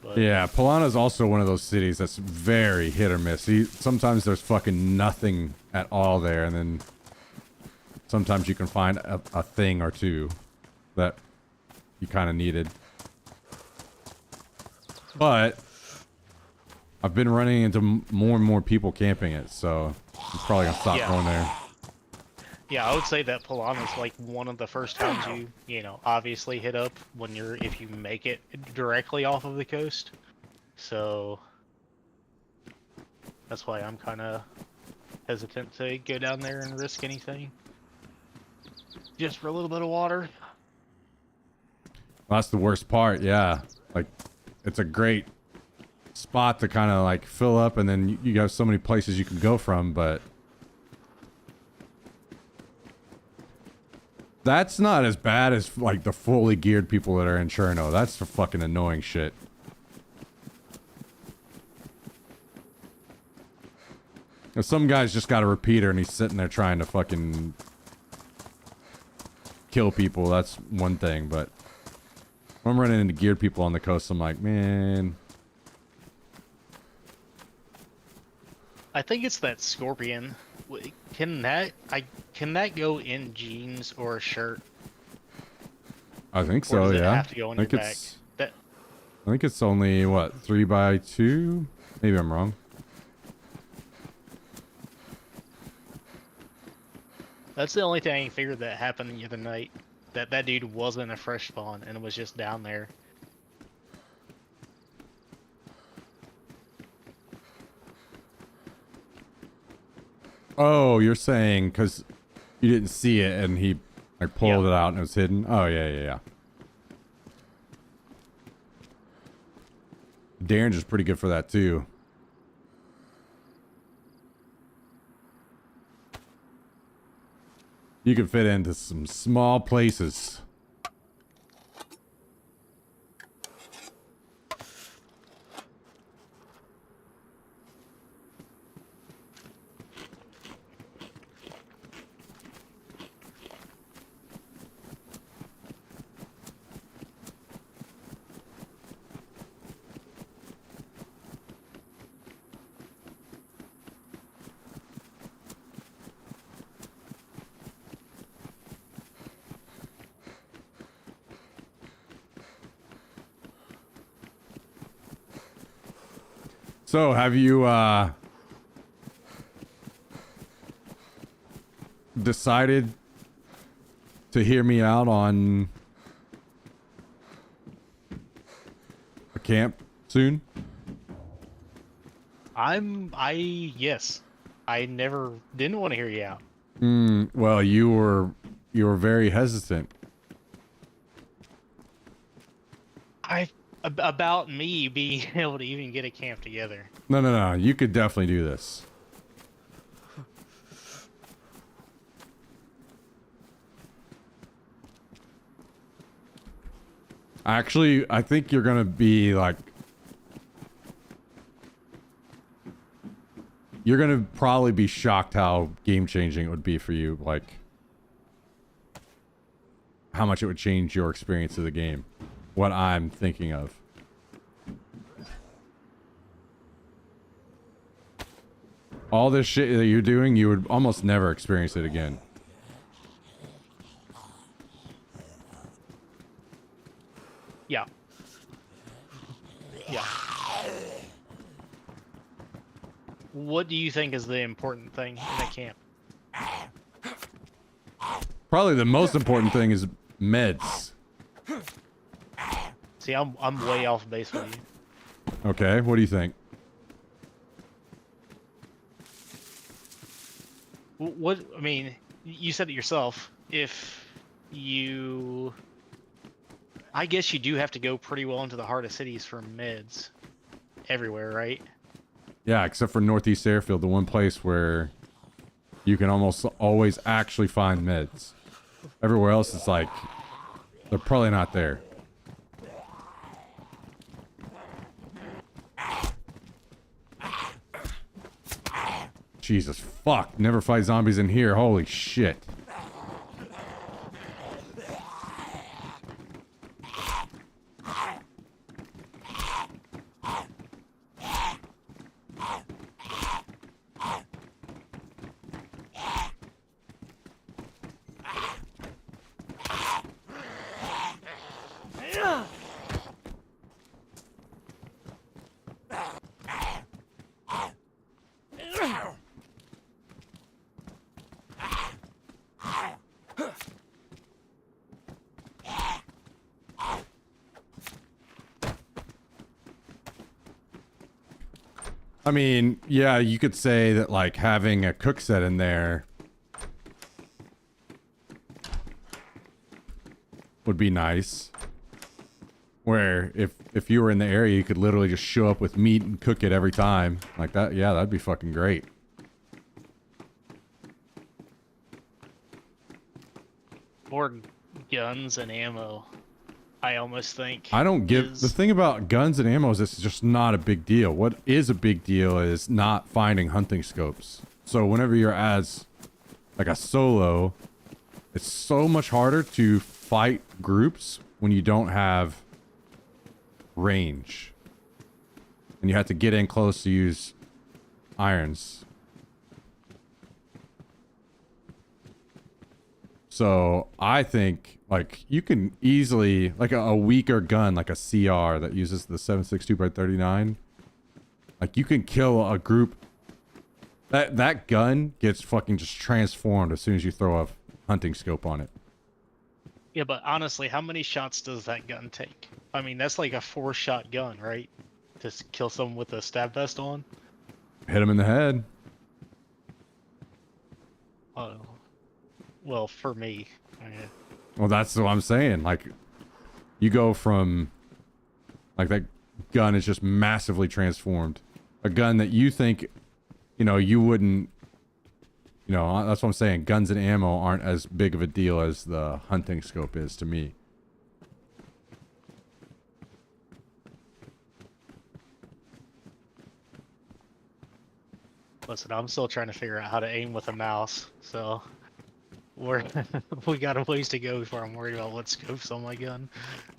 [SPEAKER 4] But
[SPEAKER 1] Yeah, Polana is also one of those cities that's very hit or miss. Sometimes there's fucking nothing at all there, and then sometimes you can find a thing or two that you kind of needed. But I've been running into more and more people camping it, so I'm probably gonna stop going there.
[SPEAKER 4] yeah, I would say that Polana is like one of the first towns you know, obviously hit up when if you make it directly off of the coast. So that's why I'm kind of hesitant to go down there and risk anything. Just for a little bit of water.
[SPEAKER 1] That's the worst part, yeah. Like, it's a great spot to kind of like fill up, and then you have so many places you can go from, but that's not as bad as like the fully geared people that are in Cherno. That's the fucking annoying shit. If some guy's just got a repeater and he's sitting there trying to fucking kill people, that's one thing, but when I'm running into geared people on the coast, I'm like, man.
[SPEAKER 4] I think it's that scorpion. Can that go in jeans or a shirt?
[SPEAKER 1] I think
[SPEAKER 4] Or
[SPEAKER 1] so,
[SPEAKER 4] does it
[SPEAKER 1] yeah.
[SPEAKER 4] have to go on
[SPEAKER 1] I
[SPEAKER 4] your
[SPEAKER 1] think
[SPEAKER 4] back?
[SPEAKER 1] it's
[SPEAKER 4] That
[SPEAKER 1] I think it's only what, 3x2? Maybe I'm wrong.
[SPEAKER 4] That's the only thing I figured that happened the other night. That dude wasn't a fresh spawn and was just down there.
[SPEAKER 1] Oh, you're saying because you didn't see it and he like pulled it out and it was hidden? Oh, yeah. Darren's is pretty good for that too. You can fit into some small places. So, have you, decided to hear me out on a camp soon?
[SPEAKER 4] Yes. I never didn't want to hear you out.
[SPEAKER 1] Well, you were very hesitant.
[SPEAKER 4] About me being able to even get a camp together.
[SPEAKER 1] No. You could definitely do this. Actually, I think you're gonna be like... You're gonna probably be shocked how game-changing it would be for you, like... How much it would change your experience of the game. What I'm thinking of. All this shit that you're doing, you would almost never experience it again.
[SPEAKER 4] Yeah. What do you think is the important thing in a camp?
[SPEAKER 1] Probably the most important thing is meds.
[SPEAKER 4] See, I'm way off base with you.
[SPEAKER 1] Okay, what do you think?
[SPEAKER 4] What I mean, you said it yourself. If you, I guess you do have to go pretty well into the heart of cities for meds, everywhere, right?
[SPEAKER 1] Yeah, except for Northeast Airfield, the one place where you can almost always actually find meds. Everywhere else, it's like they're probably not there. Jesus fuck. Never fight zombies in here. Holy shit. I mean, yeah, you could say that like having a cook set in there would be nice. Where if you were in the area, you could literally just show up with meat and cook it every time. Like that, yeah, that'd be fucking great.
[SPEAKER 4] More guns and ammo, I almost think.
[SPEAKER 1] I don't give the thing about guns and ammo is it's just not a big deal. What is a big deal is not finding hunting scopes. So whenever you're as like a solo, it's so much harder to fight groups when you don't have range. And you have to get in close to use irons. So I think like you can easily like a weaker gun like a CR that uses the 7.62x39. Like you can kill a group. That gun gets fucking just transformed as soon as you throw a hunting scope on it.
[SPEAKER 4] Yeah, but honestly, how many shots does that gun take? I mean, that's like a 4-shot gun, right? To kill someone with a stab vest on?
[SPEAKER 1] Hit him in the head.
[SPEAKER 4] Oh. Well, for me.
[SPEAKER 1] Well, that's what I'm saying. Like, you go from... Like, that gun is just massively transformed. A gun that you think, you know, you wouldn't... You know, that's what I'm saying. Guns and ammo aren't as big of a deal as the hunting scope is to me.
[SPEAKER 4] Listen, I'm still trying to figure out how to aim with a mouse, so... we got a ways to go before I'm worried about what scopes on my gun.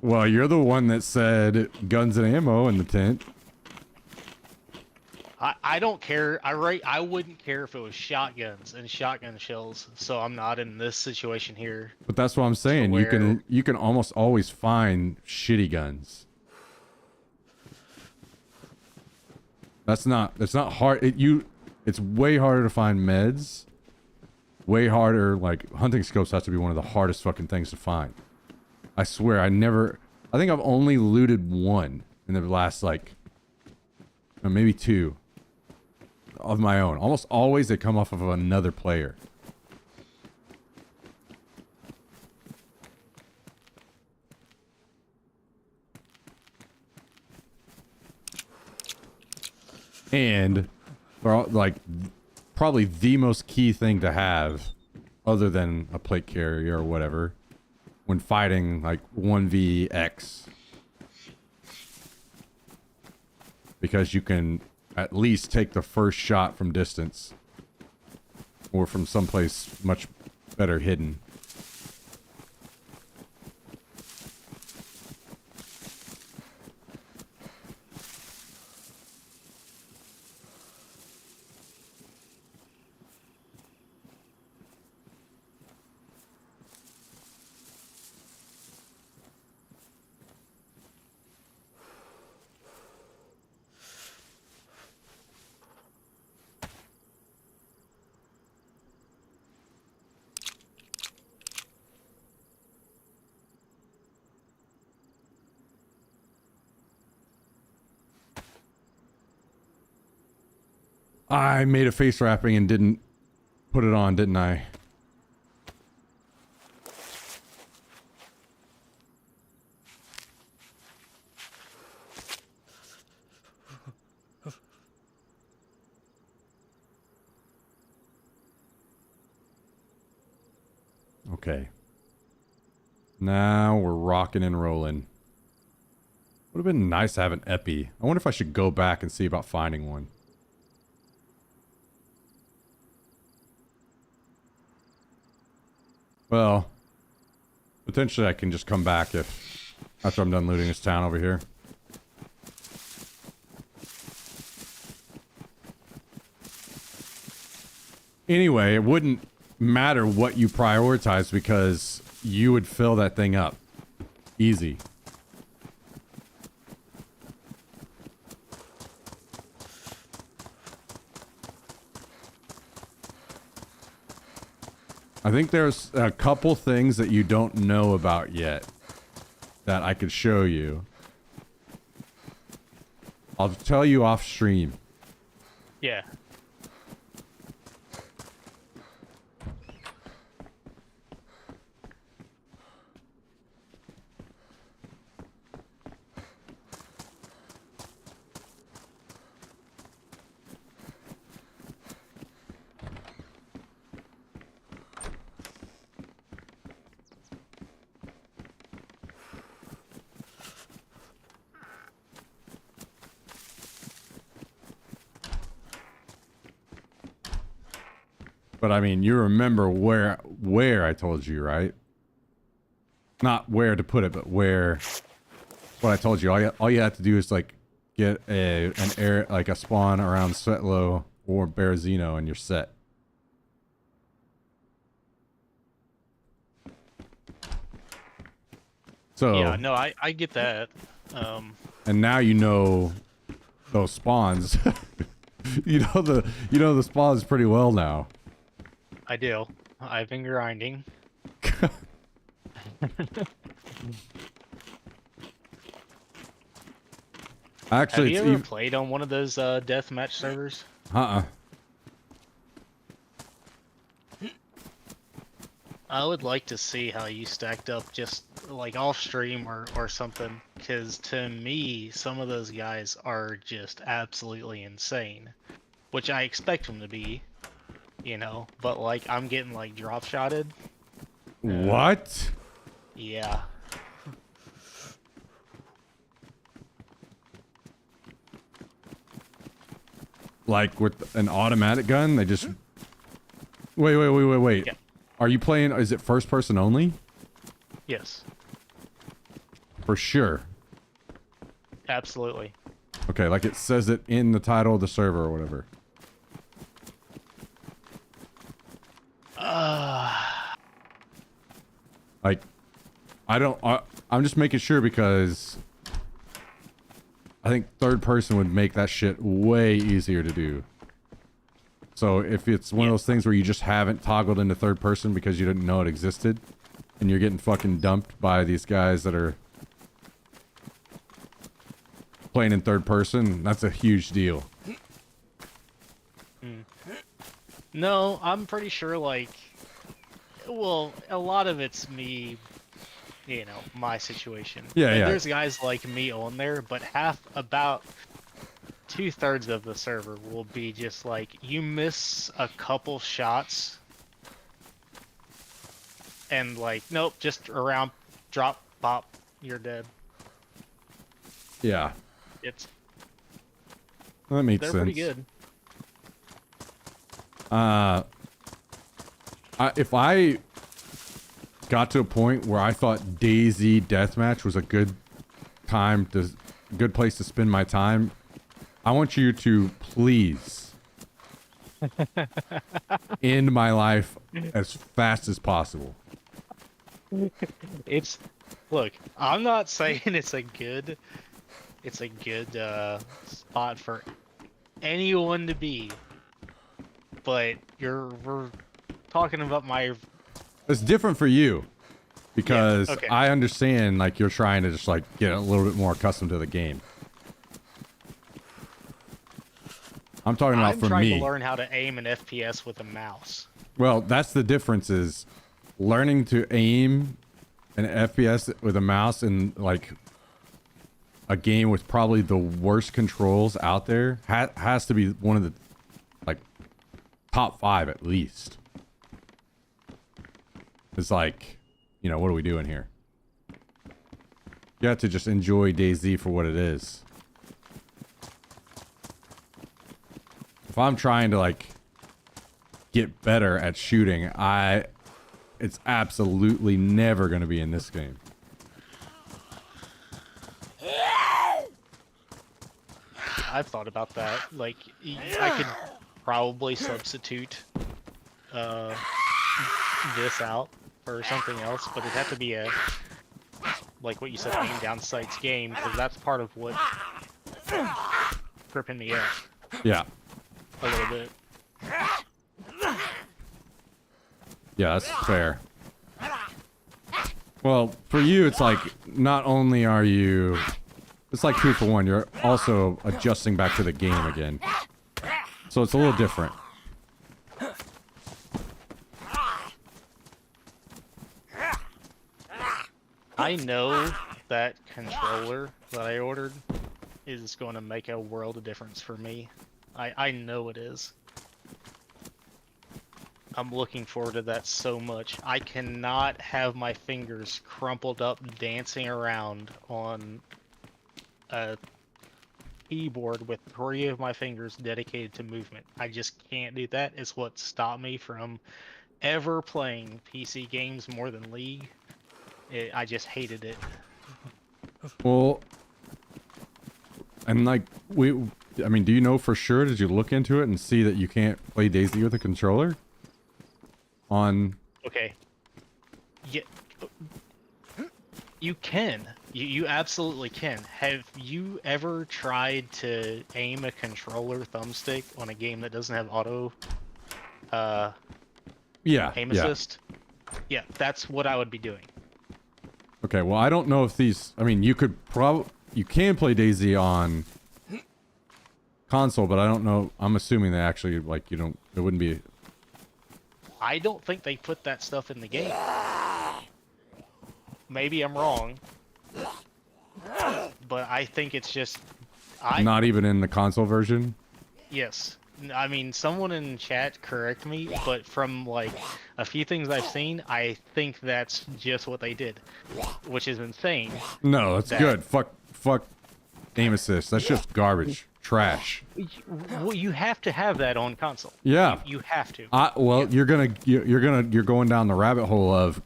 [SPEAKER 1] Well, you're the one that said guns and ammo in the tent.
[SPEAKER 4] I don't care. I wouldn't care if it was shotguns and shotgun shells. So I'm not in this situation here.
[SPEAKER 1] But that's what I'm saying. You can almost always find shitty guns. That's not hard. It's way harder to find meds. Way harder. Like hunting scopes have to be one of the hardest fucking things to find. I swear, I think I've only looted one in the last like, maybe 2 of my own. Almost always they come off of another player. And like probably the most key thing to have other than a plate carrier or whatever when fighting like 1vx, because you can at least take the first shot from distance or from someplace much better hidden. I made a face wrapping and didn't put it on, didn't I? Okay. Now we're rocking and rolling. Would have been nice to have an epi. I wonder if I should go back and see about finding one. Well, potentially I can just come back after I'm done looting this town over here. Anyway, it wouldn't matter what you prioritize because you would fill that thing up. Easy. I think there's a couple things that you don't know about yet that I could show you. I'll tell you off stream.
[SPEAKER 4] Yeah.
[SPEAKER 1] But I mean, you remember where I told you, right? Not where to put it, but where. What I told you. All you have to do is like get a spawn around Svetlo or Berezino, and you're set. So
[SPEAKER 4] Yeah, no, I get that.
[SPEAKER 1] and now you know those spawns. you know the spawns pretty well now.
[SPEAKER 4] I do. I've been grinding.
[SPEAKER 1] Actually,
[SPEAKER 4] have you ever played on one of those deathmatch servers? I would like to see how you stacked up just like off stream or something, because to me some of those guys are just absolutely insane, which I expect them to be, you know, but like I'm getting like drop shotted.
[SPEAKER 1] What?
[SPEAKER 4] Yeah.
[SPEAKER 1] Like with an automatic gun, they just... Wait.
[SPEAKER 4] Yeah.
[SPEAKER 1] Are you playing... Is it first person only?
[SPEAKER 4] Yes.
[SPEAKER 1] For sure.
[SPEAKER 4] Absolutely.
[SPEAKER 1] Okay, like it says it in the title of the server or whatever. Like, I'm just making sure because I think third person would make that shit way easier to do. So if it's one of those things where you just haven't toggled into third person because you didn't know it existed, and you're getting fucking dumped by these guys that are playing in third person, that's a huge deal.
[SPEAKER 4] No, I'm pretty sure, like, well, a lot of it's me, you know, my situation.
[SPEAKER 1] Yeah,
[SPEAKER 4] And
[SPEAKER 1] yeah.
[SPEAKER 4] There's guys like me on there, but about 2/3 of the server will be just like, you miss a couple shots, and like, nope, just around, drop, pop, you're dead.
[SPEAKER 1] Yeah.
[SPEAKER 4] It's
[SPEAKER 1] That makes
[SPEAKER 4] they're
[SPEAKER 1] sense.
[SPEAKER 4] pretty good.
[SPEAKER 1] If I got to a point where I thought DayZ Deathmatch was a good place to spend my time, I want you to please end my life as fast as possible.
[SPEAKER 4] Look, I'm not saying it's a good spot for anyone to be, but we're talking about my...
[SPEAKER 1] It's different for you because
[SPEAKER 4] okay.
[SPEAKER 1] I understand like you're trying to just like get a little bit more accustomed to the game. I'm talking about for me.
[SPEAKER 4] I'm trying to learn how to aim an FPS with a mouse.
[SPEAKER 1] Well, that's the difference is learning to aim an FPS with a mouse in like a game with probably the worst controls out there has to be one of the like top 5 at least. It's like, you know, what are we doing here? You have to just enjoy DayZ for what it is. If I'm trying to like get better at shooting, I it's absolutely never going to be in this game.
[SPEAKER 4] I've thought about that. Like, I could probably substitute this out for something else, but it'd have to be a, like what you said, aim down sights game, because that's part of what tripping me up
[SPEAKER 1] Yeah.
[SPEAKER 4] a little bit.
[SPEAKER 1] Yeah, that's fair. Well, for you, it's like, not only are you... It's like 2 for 1. You're also adjusting back to the game again. So it's a little different.
[SPEAKER 4] I know that controller that I ordered is going to make a world of difference for me. I know it is. I'm looking forward to that so much. I cannot have my fingers crumpled up dancing around on a keyboard with 3 of my fingers dedicated to movement. I just can't do that. It's what stopped me from ever playing PC games more than League. I just hated it.
[SPEAKER 1] Well, and like, I mean, do you know for sure? Did you look into it and see that you can't play DayZ with a controller?
[SPEAKER 4] Okay. Yeah. You can. You absolutely can. Have you ever tried to aim a controller thumbstick on a game that doesn't have auto aim assist? Yeah, that's what I would be doing.
[SPEAKER 1] Okay, well, I don't know if these... I mean, you can play DayZ on console, but I don't know. I'm assuming they actually, like, it wouldn't be...
[SPEAKER 4] I don't think they put that stuff in the game. Maybe I'm wrong. But I think it's just...
[SPEAKER 1] Not even in the console version?
[SPEAKER 4] Yes. I mean, someone in chat correct me, but from, like, a few things I've seen, I think that's just what they did. Which is insane.
[SPEAKER 1] No, that's good. Fuck aim assist. That's just garbage. Trash.
[SPEAKER 4] Well, you have to have that on console.
[SPEAKER 1] Yeah.
[SPEAKER 4] You have to.
[SPEAKER 1] Well, you're going down the rabbit hole of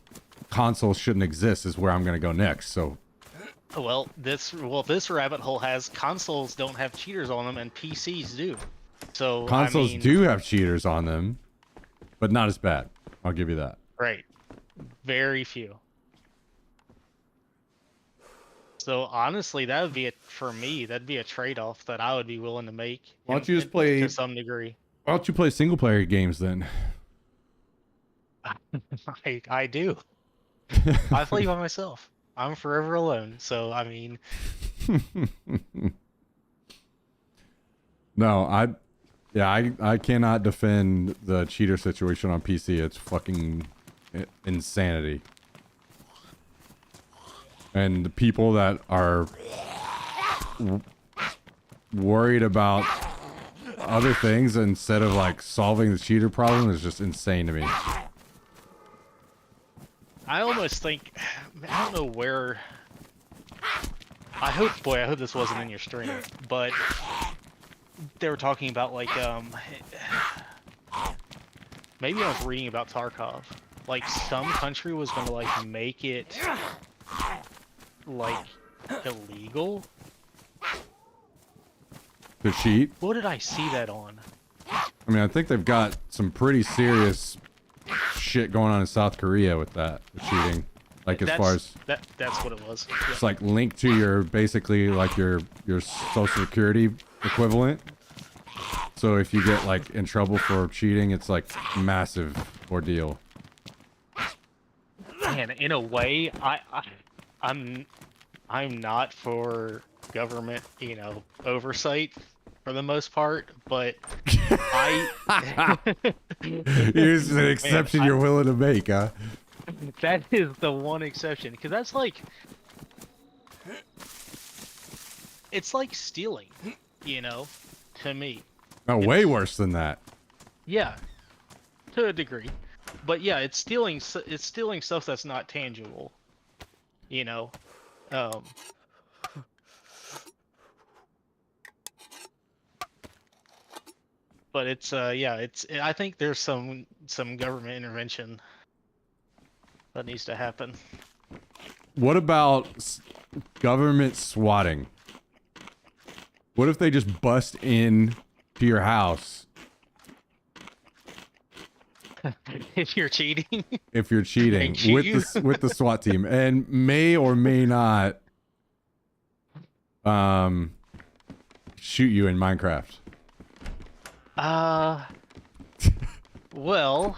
[SPEAKER 1] consoles shouldn't exist is where I'm gonna go next. So,
[SPEAKER 4] well, this rabbit hole has consoles don't have cheaters on them and PCs do. So
[SPEAKER 1] consoles
[SPEAKER 4] I mean,
[SPEAKER 1] do have cheaters on them, but not as bad. I'll give you that.
[SPEAKER 4] Right. Very few. So honestly, that would be for me. That'd be a trade-off that I would be willing to make.
[SPEAKER 1] Why don't you just play
[SPEAKER 4] to some degree?
[SPEAKER 1] Why don't you play single-player games then?
[SPEAKER 4] I do. I play by myself. I'm forever alone. So I mean.
[SPEAKER 1] No, I cannot defend the cheater situation on PC. It's fucking insanity. And the people that are worried about other things instead of like solving the cheater problem is just insane to me.
[SPEAKER 4] I almost think, I don't know where, I hope this wasn't in your stream, but they were talking about like, maybe I was reading about Tarkov, like some country was gonna like make it like illegal
[SPEAKER 1] To cheat?
[SPEAKER 4] What did I see that on?
[SPEAKER 1] I mean, I think they've got some pretty serious shit going on in South Korea with that, with cheating. Like as far as
[SPEAKER 4] that's what it was.
[SPEAKER 1] it's like linked to your basically like your social security equivalent. So if you get like in trouble for cheating, it's like massive ordeal.
[SPEAKER 4] Man, in a way, I'm not for government, oversight for the most part, but
[SPEAKER 1] Here's an exception you're willing to make, huh?
[SPEAKER 4] That is the one exception, because that's like, it's like stealing, to me.
[SPEAKER 1] No, way worse than that.
[SPEAKER 4] Yeah, to a degree, but yeah, it's stealing stuff that's not tangible, But it's I think there's some government intervention That needs to happen.
[SPEAKER 1] What about government swatting? What if they just bust in to your house
[SPEAKER 4] If you're cheating.
[SPEAKER 1] if you're cheating
[SPEAKER 4] shoot
[SPEAKER 1] with
[SPEAKER 4] you?
[SPEAKER 1] with the SWAT team and may or may not shoot you in Minecraft?
[SPEAKER 4] Well,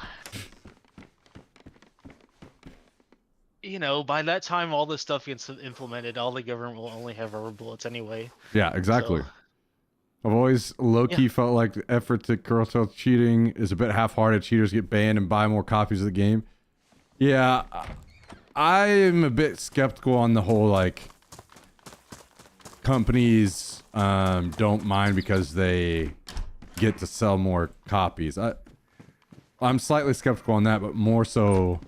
[SPEAKER 4] you know, by that time all this stuff gets implemented, all the government will only have rubber bullets anyway.
[SPEAKER 1] Yeah, exactly.
[SPEAKER 4] So-
[SPEAKER 1] I've always low-key felt like the effort to curtail cheating is a bit half-hearted. Cheaters get banned and buy more copies of the game. Yeah, I am a bit skeptical on the whole, like, companies don't mind because they get to sell more copies. I'm slightly skeptical on that, but more so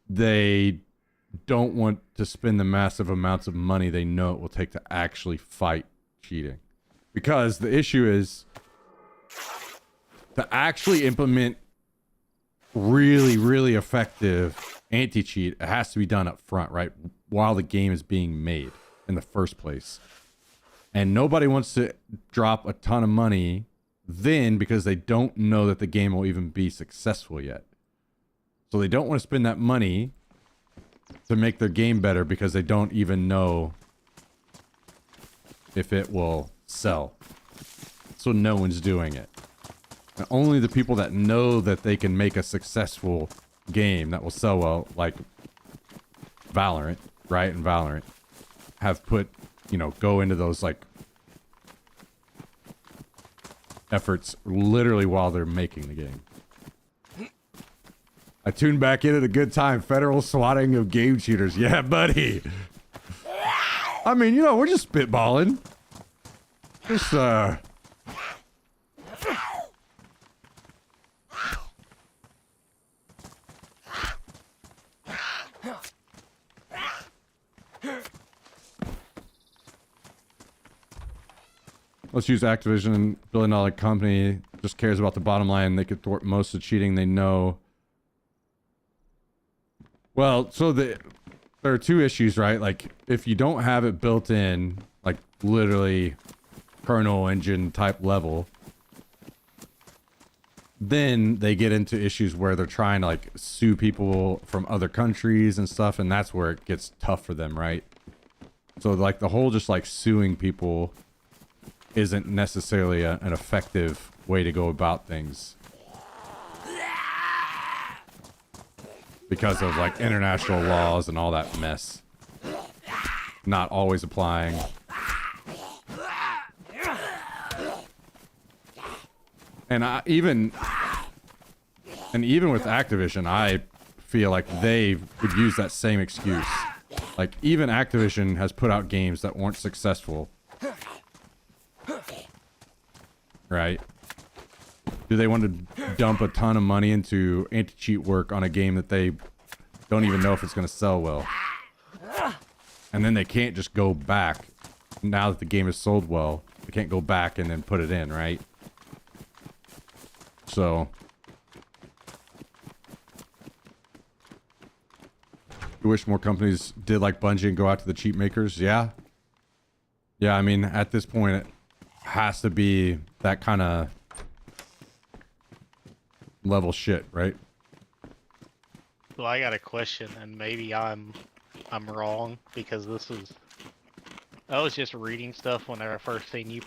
[SPEAKER 1] they don't want to spend the massive amounts of money they know it will take to actually fight cheating. Because the issue is to actually implement really, really effective anti-cheat, it has to be done up front, right? While the game is being made in the first place. And nobody wants to drop a ton of money then because they don't know that the game will even be successful yet. So they don't want to spend that money to make their game better because they don't even know if it will sell. So no one's doing it. And only the people that know that they can make a successful game that will sell well, like Valorant, right? And Valorant have put, you know, go into those like efforts literally while they're making the game. I tuned back in at a good time. Federal swatting of game cheaters. Yeah, buddy. I mean, you know, we're just spitballing. Just, let's use Activision, billion-dollar company, just cares about the bottom line. They could thwart most of the cheating they know. Well, so there are two issues, right? Like, if you don't have it built in, like, literally kernel engine type level, then they get into issues where they're trying to, like, sue people from other countries and stuff, and that's where it gets tough for them, right? So, like, the whole just, like, suing people isn't necessarily an effective way to go about things. Because of like international laws and all that mess. Not always applying. And even with Activision, I feel like they would use that same excuse. Like even Activision has put out games that weren't successful. Right? Do they want to dump a ton of money into anti-cheat work on a game that they don't even know if it's going to sell well? And then they can't just go back. Now that the game is sold well, they can't go back and then put it in, right? So... I wish more companies did like Bungie and go out to the cheat makers. Yeah. Yeah, I mean, at this point, it has to be that kind of level shit, right?
[SPEAKER 4] Well, I got a question, and maybe I'm wrong because I was just reading stuff when I first seen you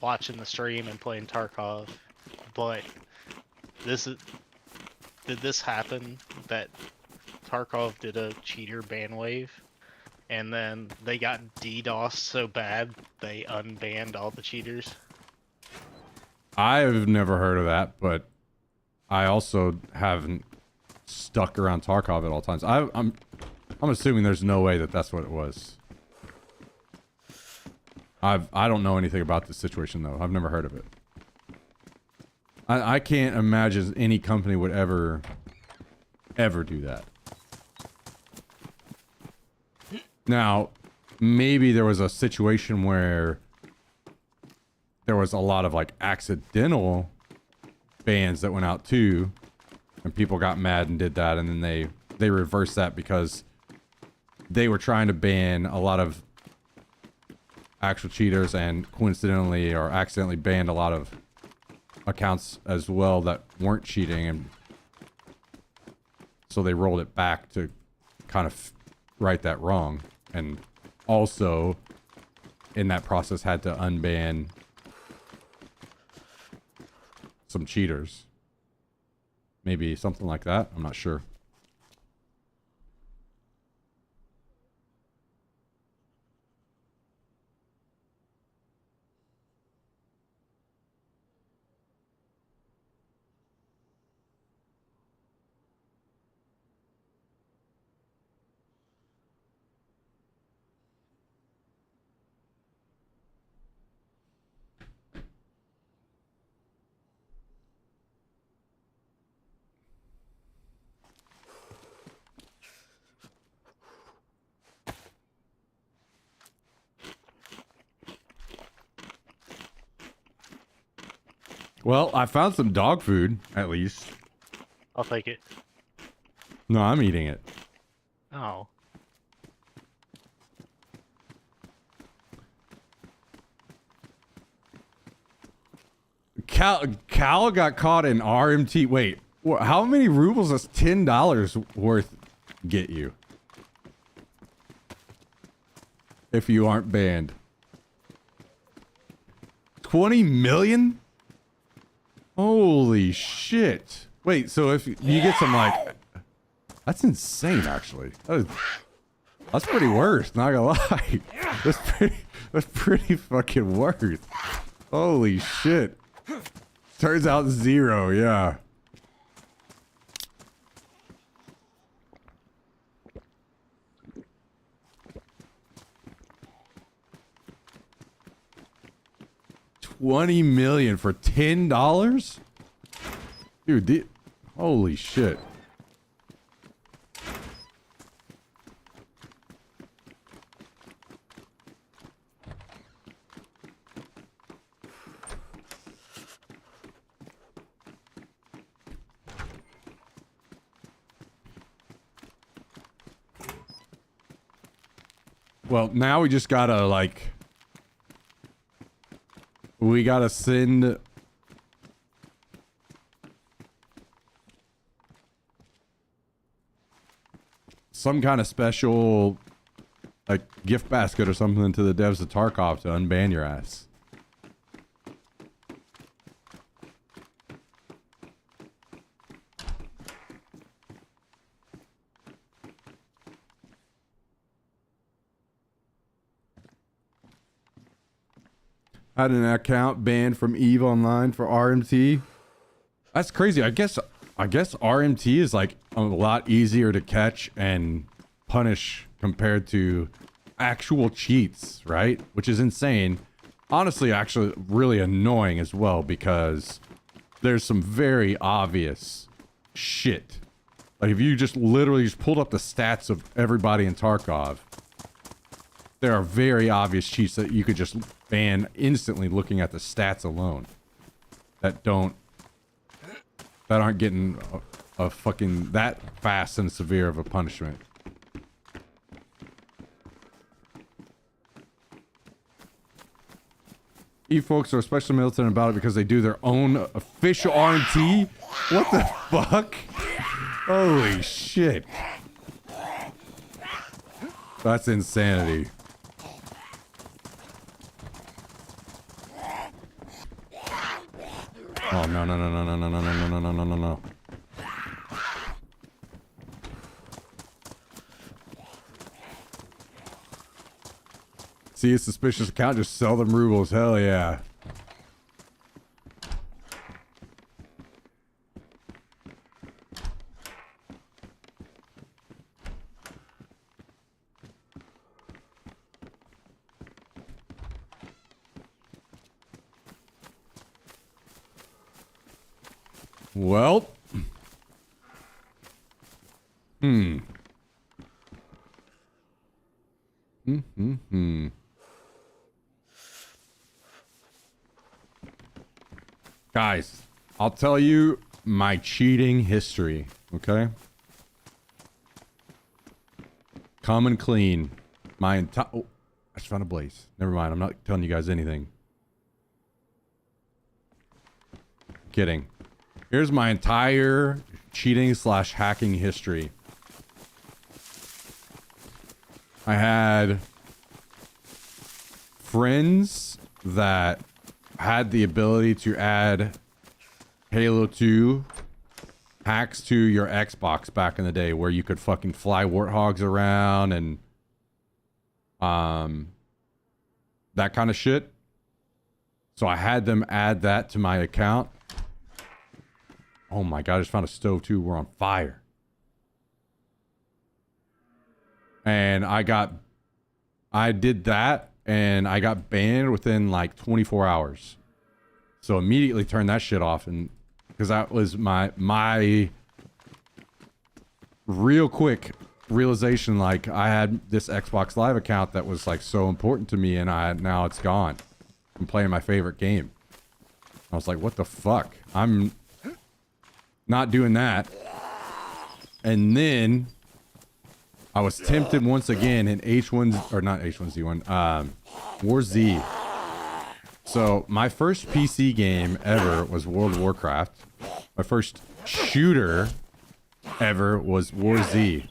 [SPEAKER 4] watching the stream and playing Tarkov, but did this happen that Tarkov did a cheater ban wave, and then they got DDoS so bad they unbanned all the cheaters?
[SPEAKER 1] I've never heard of that, but I also haven't stuck around Tarkov at all times. I'm assuming there's no way that that's what it was. I don't know anything about this situation though. I've never heard of it. I can't imagine any company would ever do that. Now, maybe there was a situation where there was a lot of like accidental bans that went out too, and people got mad and did that, and then they reversed that because they were trying to ban a lot of actual cheaters, and coincidentally or accidentally banned a lot of accounts as well that weren't cheating, and so they rolled it back to kind of right that wrong, and also in that process had to unban some cheaters. Maybe something like that. I'm not sure. Well, I found some dog food, at least.
[SPEAKER 4] I'll take it.
[SPEAKER 1] No, I'm eating it.
[SPEAKER 4] Oh.
[SPEAKER 1] Cal got caught in RMT. Wait, how many rubles does $10 worth get you? If you aren't banned. 20 million? Holy shit. Wait, so if you get some like... That's insane, actually. That's pretty worth, not gonna lie. That's pretty fucking worth. Holy shit. Turns out 0, yeah. $20 million for $10? Dude, holy shit. Well, now we just gotta, like... We gotta send... some kind of special, like, gift basket or something to the devs of Tarkov to unban your ass. Had an account banned from EVE Online for RMT. That's crazy. I guess RMT is like a lot easier to catch and punish compared to actual cheats, right? Which is insane. Honestly, actually really annoying as well, because there's some very obvious shit. Like if you just literally just pulled up the stats of everybody in Tarkov, there are very obvious cheats that you could just ban instantly looking at the stats alone. That aren't getting a fucking that fast and severe of a punishment. EVE folks are especially militant about it because they do their own official RMT. What the fuck? Holy shit. That's insanity. Oh, no, no, no, no, no, no, no, no, no, no, no, no, no. See a suspicious account, just sell them rubles. Hell yeah. Well. Guys, I'll tell you my cheating history, okay? Come and clean. My entire... Oh, I just found a blaze. Never mind, I'm not telling you guys anything. Kidding. Here's my entire cheating / hacking history. I had friends that had the ability to add Halo 2 hacks to your Xbox back in the day, where you could fucking fly warthogs around and that kind of shit. So I had them add that to my account. Oh my god, I just found a stove too. We're on fire. And I did that and I got banned within like 24 hours. So immediately turned that shit off, and because that was my real quick realization, like I had this Xbox Live account that was like so important to me, and now it's gone. I'm playing my favorite game. I was like, what the fuck? I'm not doing that. And then I was tempted once again in H1, or not H1Z1, War Z. So my first PC game ever was World of Warcraft. My first shooter ever was War Z.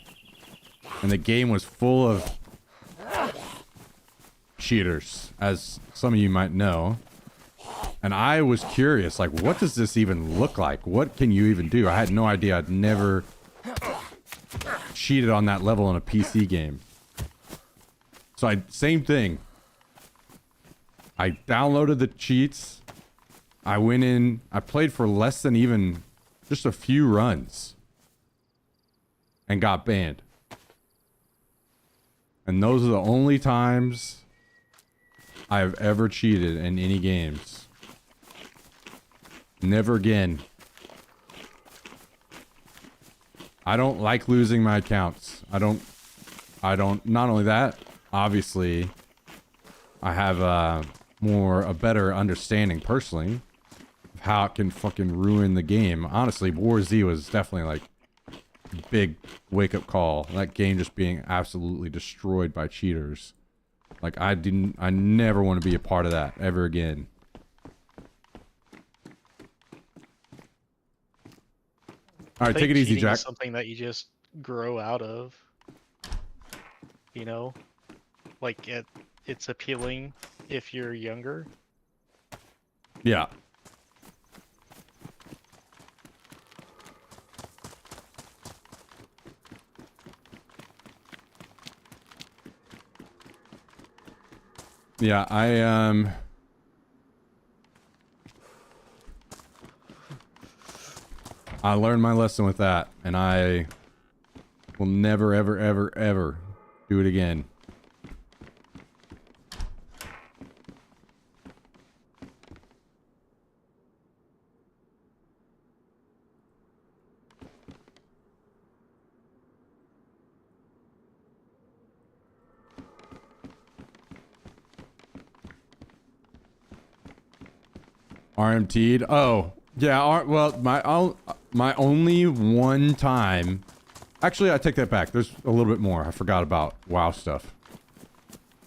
[SPEAKER 1] And the game was full of cheaters, as some of you might know. And I was curious, like, what does this even look like? What can you even do? I had no idea. I'd never cheated on that level in a PC game. So same thing. I downloaded the cheats. I went in, I played for less than even just a few runs and got banned. And those are the only times I've ever cheated in any games. Never again. I don't like losing my accounts. I don't, not only that, obviously, I have a better understanding personally of how it can fucking ruin the game. Honestly, War Z was definitely like a big wake-up call. That game just being absolutely destroyed by cheaters. Like, I never want to be a part of that ever again. All right, take it easy, Jack.
[SPEAKER 6] Something that you just grow out of. You know, like it's appealing if you're younger.
[SPEAKER 1] Yeah. Yeah, I learned my lesson with that, and I will never, ever, ever, ever do it again. RMT'd? Oh, yeah. Well, my only one time. Actually, I take that back. There's a little bit more. I forgot about WoW stuff.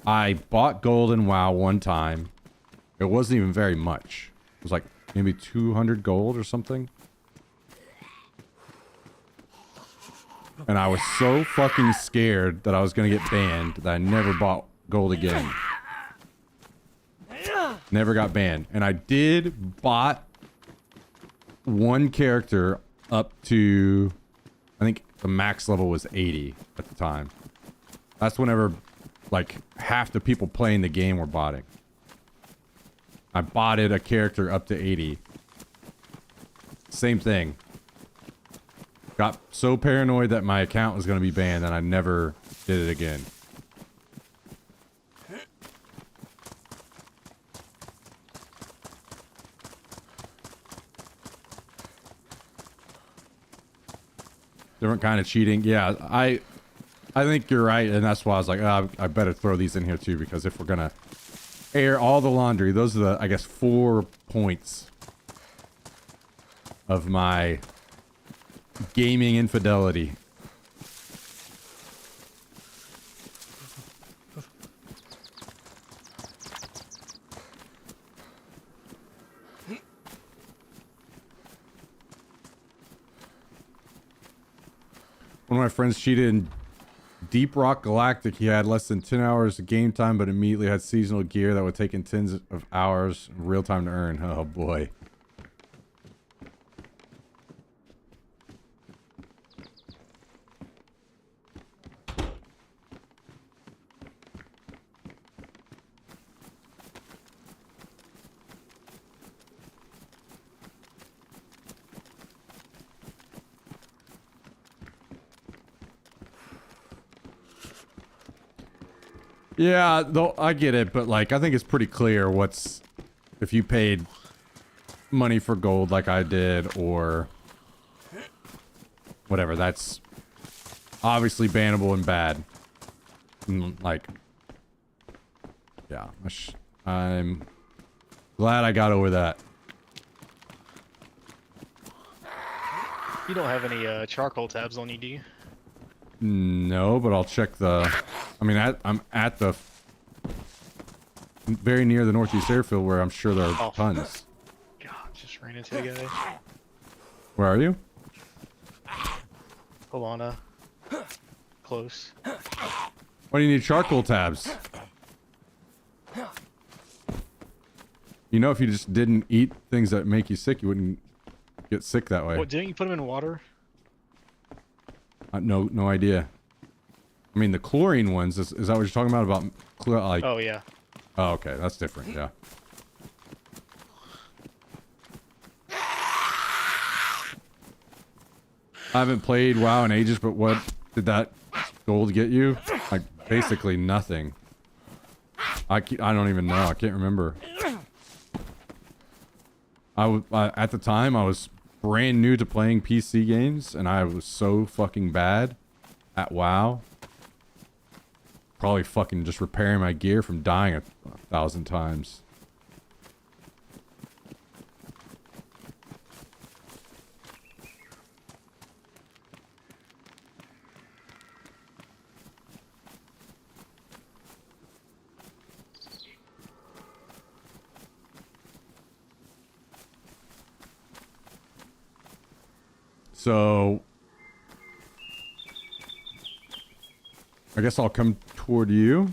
[SPEAKER 1] I bought gold in WoW one time. It wasn't even very much. It was like maybe 200 gold or something. And I was so fucking scared that I was gonna get banned that I never bought gold again. Never got banned. And I bought one character up to, I think the max level was 80 at the time. That's whenever like half the people playing the game were botting. I botted a character up to 80. Same thing. Got so paranoid that my account was going to be banned that I never did it again. Different kind of cheating. Yeah, I think you're right, and that's why I was like, oh, I better throw these in here too, because if we're gonna air all the laundry, those are the, I guess, 4 points of my gaming infidelity. One of my friends cheated in Deep Rock Galactic. He had less than 10 hours of game time, but immediately had seasonal gear that would take in tens of hours real time to earn. Oh boy. Yeah, though I get it, but like I think it's pretty clear what's if you paid money for gold like I did or whatever, that's obviously bannable and bad. Like, yeah, I'm glad I got over that.
[SPEAKER 6] You don't have any charcoal tabs on you, do you?
[SPEAKER 1] No, but I'll check the. I mean, I'm at the very near the Northeast Airfield where I'm sure there are tons.
[SPEAKER 6] God, just ran into a guy.
[SPEAKER 1] Where are you?
[SPEAKER 6] Alana. Close.
[SPEAKER 1] Why do you need charcoal tabs? You know, if you just didn't eat things that make you sick, you wouldn't get sick that way.
[SPEAKER 6] What, didn't you put them in water?
[SPEAKER 1] No idea. I mean, the chlorine ones, is that what you're talking about? Like,
[SPEAKER 6] Oh, yeah.
[SPEAKER 1] oh, okay, that's different, yeah. I haven't played WoW in ages, but what did that gold get you? Like, basically nothing. I don't even know. I can't remember. At the time, I was brand new to playing PC games, and I was so fucking bad at WoW. Probably fucking just repairing my gear from dying 1,000 times. So I guess I'll come toward you.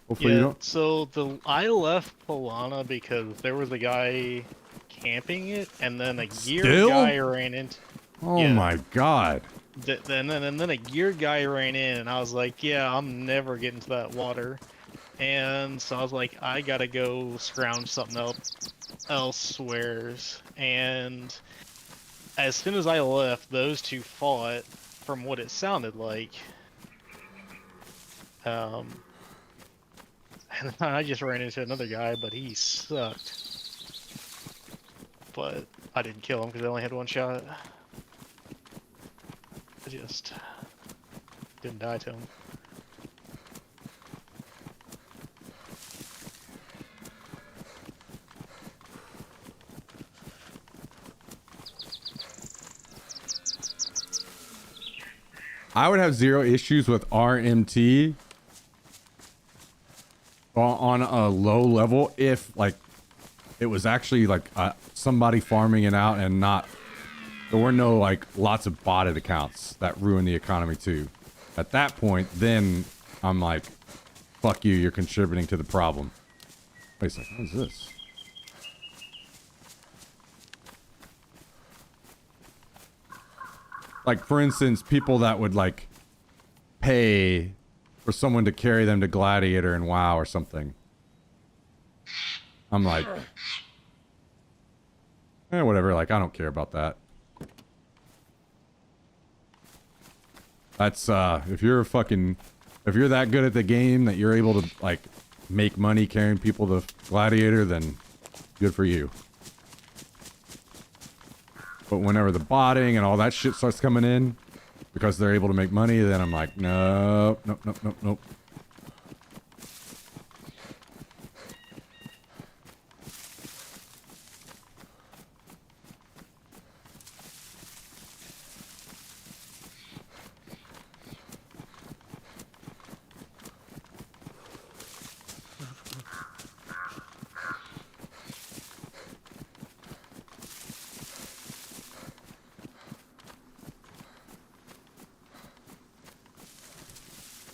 [SPEAKER 1] Hopefully you
[SPEAKER 6] Yeah,
[SPEAKER 1] don't.
[SPEAKER 6] so I left Polana because there was a guy camping it, and then a gear
[SPEAKER 1] Still?
[SPEAKER 6] guy ran into.
[SPEAKER 1] Oh
[SPEAKER 6] Yeah.
[SPEAKER 1] my god.
[SPEAKER 6] And then a gear guy ran in, and I was like, yeah, I'm never getting to that water. And so I was like, I gotta go scrounge something elsewheres. And as soon as I left, those two fought, from what it sounded like. And then I just ran into another guy, but he sucked. But I didn't kill him because I only had one shot. I just didn't die to him.
[SPEAKER 1] I would have zero issues with RMT on a low level if like it was actually like somebody farming it out and not there were no like lots of botted accounts that ruin the economy too. At that point, then I'm like, fuck you, you're contributing to the problem. Wait a second, what is this? Like, for instance, people that would, like, pay for someone to carry them to Gladiator and WoW or something. I'm like, whatever, like, I don't care about that. That's, if you're that good at the game that you're able to, like, make money carrying people to Gladiator, then good for you. But whenever the botting and all that shit starts coming in, because they're able to make money, then I'm like, nope, nope, nope, nope, nope.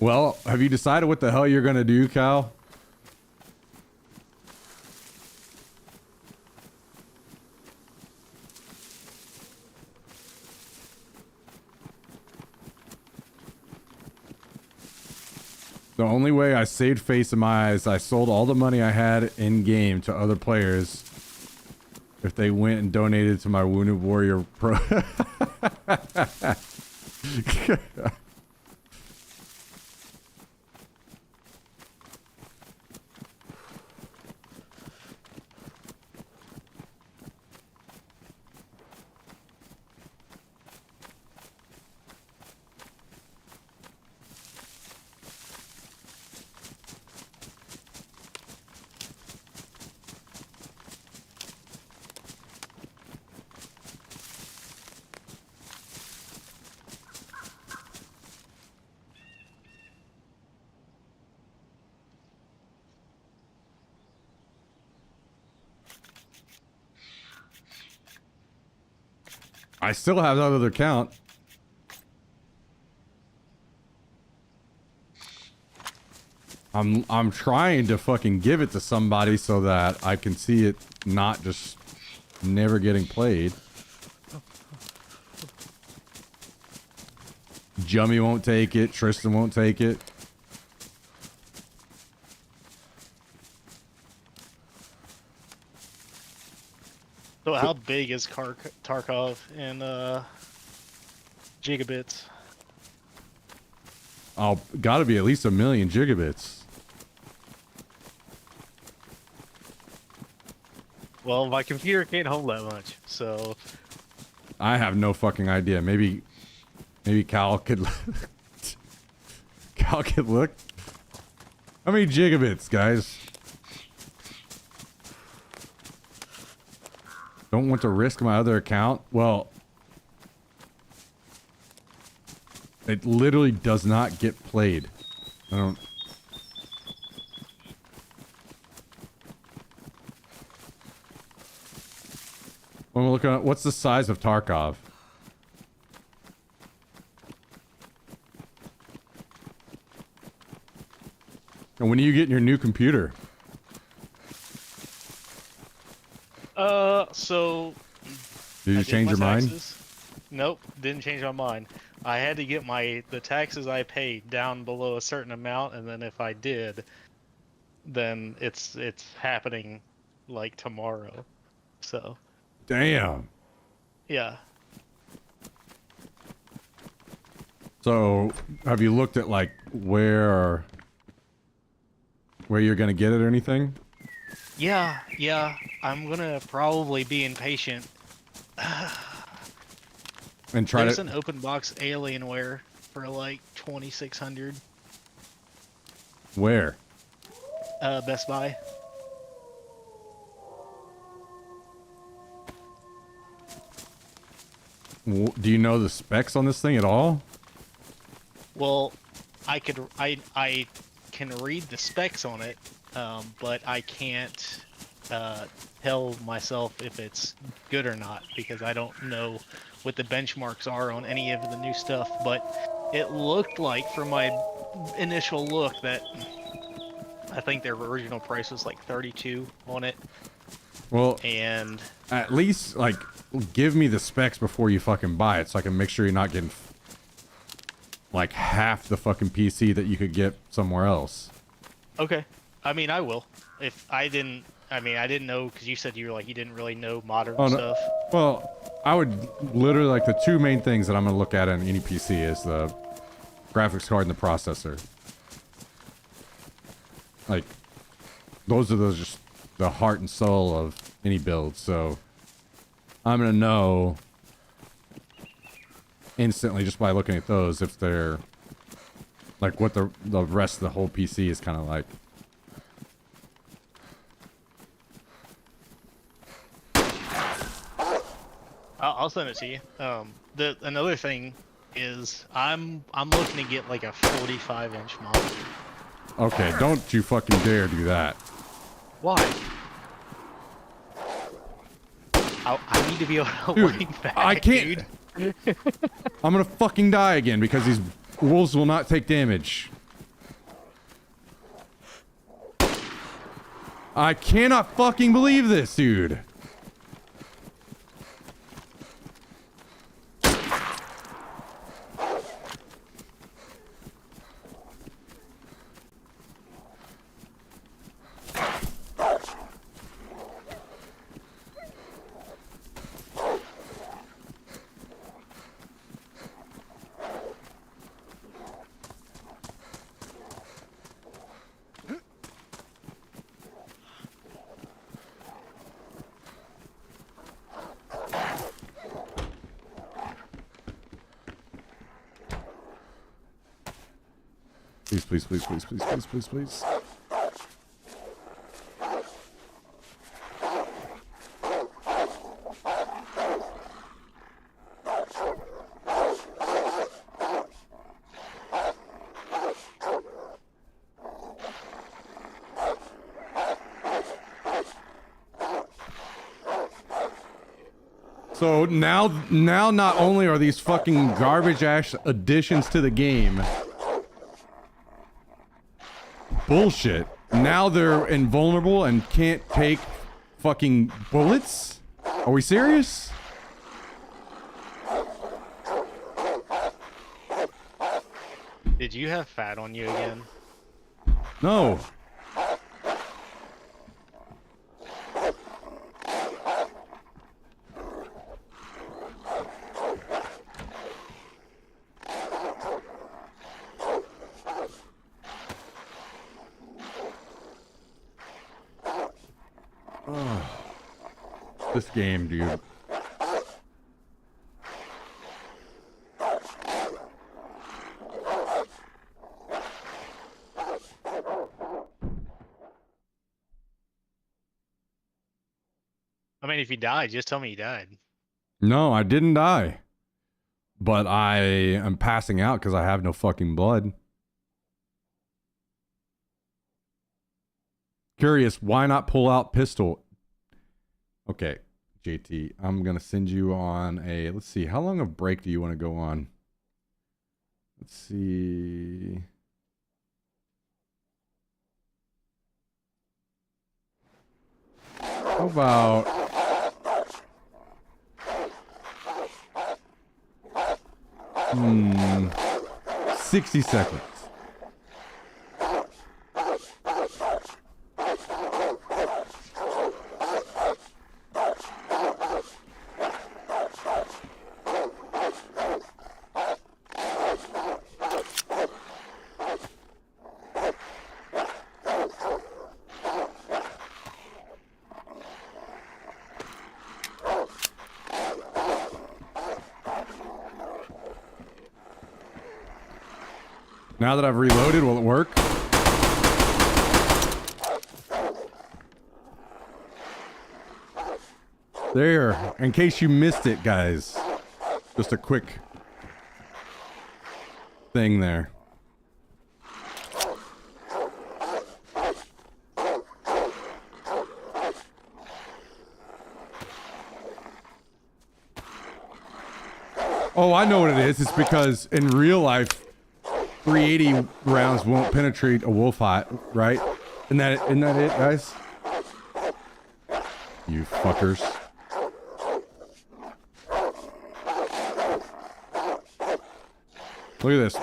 [SPEAKER 1] Well, have you decided what the hell you're gonna do, Cal? The only way I saved face in my eyes, I sold all the money I had in game to other players if they went and donated to my Wounded Warrior Pro. I still have that other account. I'm trying to fucking give it to somebody so that I can see it not just never getting played. Jummy won't take it. Tristan won't take it.
[SPEAKER 6] So how big is Tarkov in gigabits?
[SPEAKER 1] Oh, gotta be at least 1 million gigabits.
[SPEAKER 6] Well, my computer can't hold that much, so
[SPEAKER 1] I have no fucking idea. Maybe Cal could Cal could look. How many gigabits, guys? Don't want to risk my other account. Well, it literally does not get played. I don't. When we're looking at what's the size of Tarkov? And when are you getting your new computer?
[SPEAKER 6] So
[SPEAKER 1] Did you
[SPEAKER 6] I did
[SPEAKER 1] change
[SPEAKER 6] my
[SPEAKER 1] your mind?
[SPEAKER 6] taxes. Nope, didn't change my mind. I had to get the taxes I paid down below a certain amount, and then if I did, then it's happening like tomorrow. So
[SPEAKER 1] Damn.
[SPEAKER 6] yeah.
[SPEAKER 1] So, have you looked at like where you're gonna get it or anything?
[SPEAKER 6] Yeah. I'm gonna probably be impatient.
[SPEAKER 1] And try
[SPEAKER 6] There's
[SPEAKER 1] to.
[SPEAKER 6] an open box Alienware for like 2,600.
[SPEAKER 1] Where?
[SPEAKER 6] Best Buy.
[SPEAKER 1] Do you know the specs on this thing at all?
[SPEAKER 6] Well, I can read the specs on it, but I can't tell myself if it's good or not because I don't know what the benchmarks are on any of the new stuff. But it looked like, from my initial look, that I think their original price was like 32 on it.
[SPEAKER 1] Well,
[SPEAKER 6] and
[SPEAKER 1] at least like give me the specs before you fucking buy it, so I can make sure you're not getting like half the fucking PC that you could get somewhere else.
[SPEAKER 6] Okay, I mean I will. If I didn't, I didn't know because you said you didn't really know modern stuff.
[SPEAKER 1] Well, I would literally like the two main things that I'm gonna look at on any PC is the graphics card and the processor. Like those are just the heart and soul of any build. So I'm gonna know instantly just by looking at those if they're like what the rest of the whole PC is kind of like.
[SPEAKER 6] I'll send it to you. Another thing is I'm looking to get like a 45-inch monitor.
[SPEAKER 1] Okay, don't you fucking dare do that.
[SPEAKER 6] Why? I need to be able to
[SPEAKER 1] Dude,
[SPEAKER 6] lean back,
[SPEAKER 1] I can't.
[SPEAKER 6] dude.
[SPEAKER 1] I'm gonna fucking die again because these wolves will not take damage. I cannot fucking believe this, dude. Please, please, please, please, please, please, please, please. So now not only are these fucking garbage ass additions to the game bullshit, now they're invulnerable and can't take fucking bullets? Are we serious?
[SPEAKER 6] Did you have fat on you again?
[SPEAKER 1] No. This game, dude.
[SPEAKER 6] I mean, if you died, just tell me you died.
[SPEAKER 1] No, I didn't die. But I am passing out because I have no fucking blood. Curious, why not pull out pistol? Okay, JT, I'm going to send you on a... Let's see, how long of break do you want to go on? Let's see... How about... 60 seconds. Now that I've reloaded, will it work? There, in case you missed it, guys. Just a quick thing there. Oh, I know what it is. It's because in real life, 380 rounds won't penetrate a wolf eye, right? Isn't that it, guys? You fuckers. Look at this.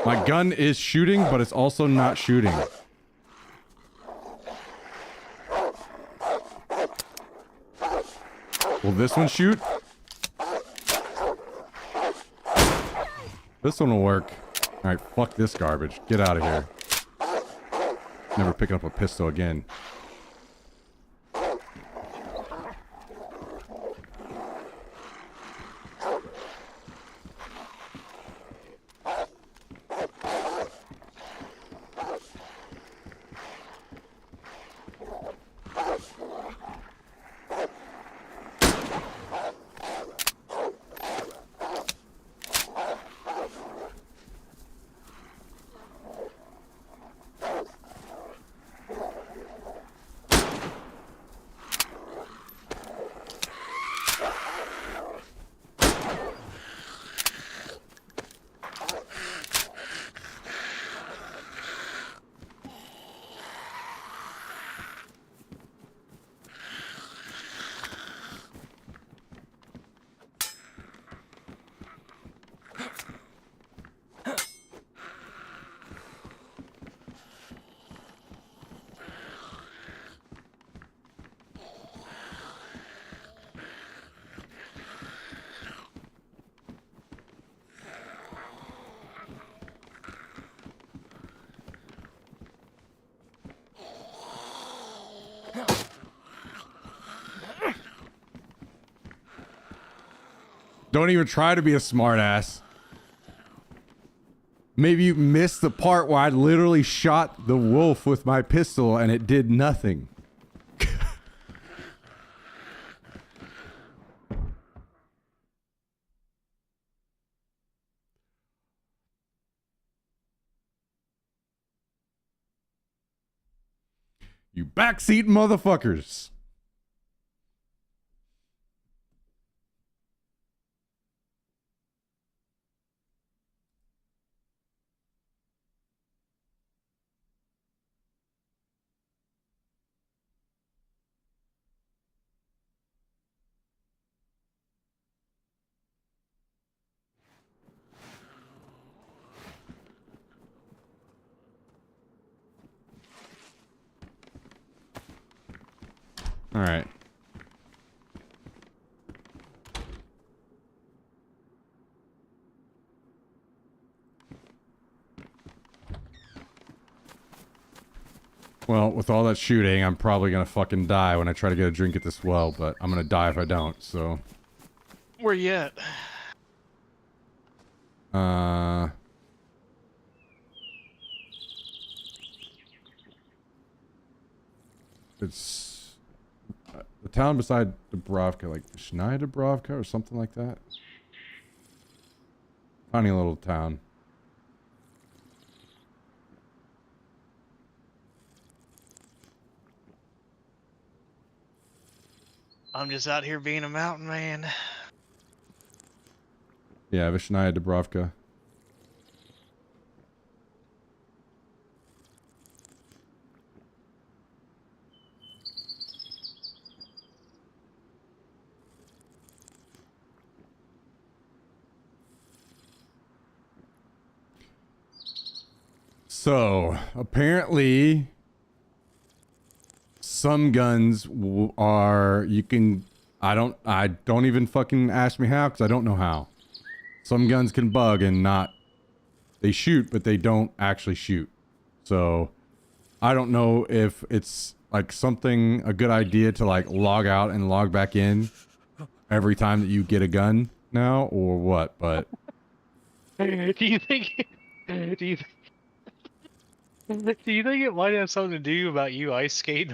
[SPEAKER 1] My gun is shooting, but it's also not shooting. Will this one shoot? This one will work. Alright, fuck this garbage. Get out of here. Never picking up a pistol again. Don't even try to be a smartass. Maybe you missed the part where I literally shot the wolf with my pistol and it did nothing. You backseat motherfuckers. All right. Well, with all that shooting, I'm probably gonna fucking die when I try to get a drink at this well, but I'm gonna die if I don't, so.
[SPEAKER 6] Where you at?
[SPEAKER 1] It's the town beside Dubrovka, like Vishnaya Dubrovka or something like that. Tiny little town.
[SPEAKER 6] I'm just out here being a mountain man.
[SPEAKER 1] Yeah, Vishnaya Dubrovka. So, apparently, some guns are, you can, I don't even fucking ask me how, because I don't know how. Some guns can bug and not, they shoot, but they don't actually shoot. So, I don't know if it's like something, a good idea to like log out and log back in every time that you get a gun now, or what, but.
[SPEAKER 6] Do you think it might have something to do about you ice skating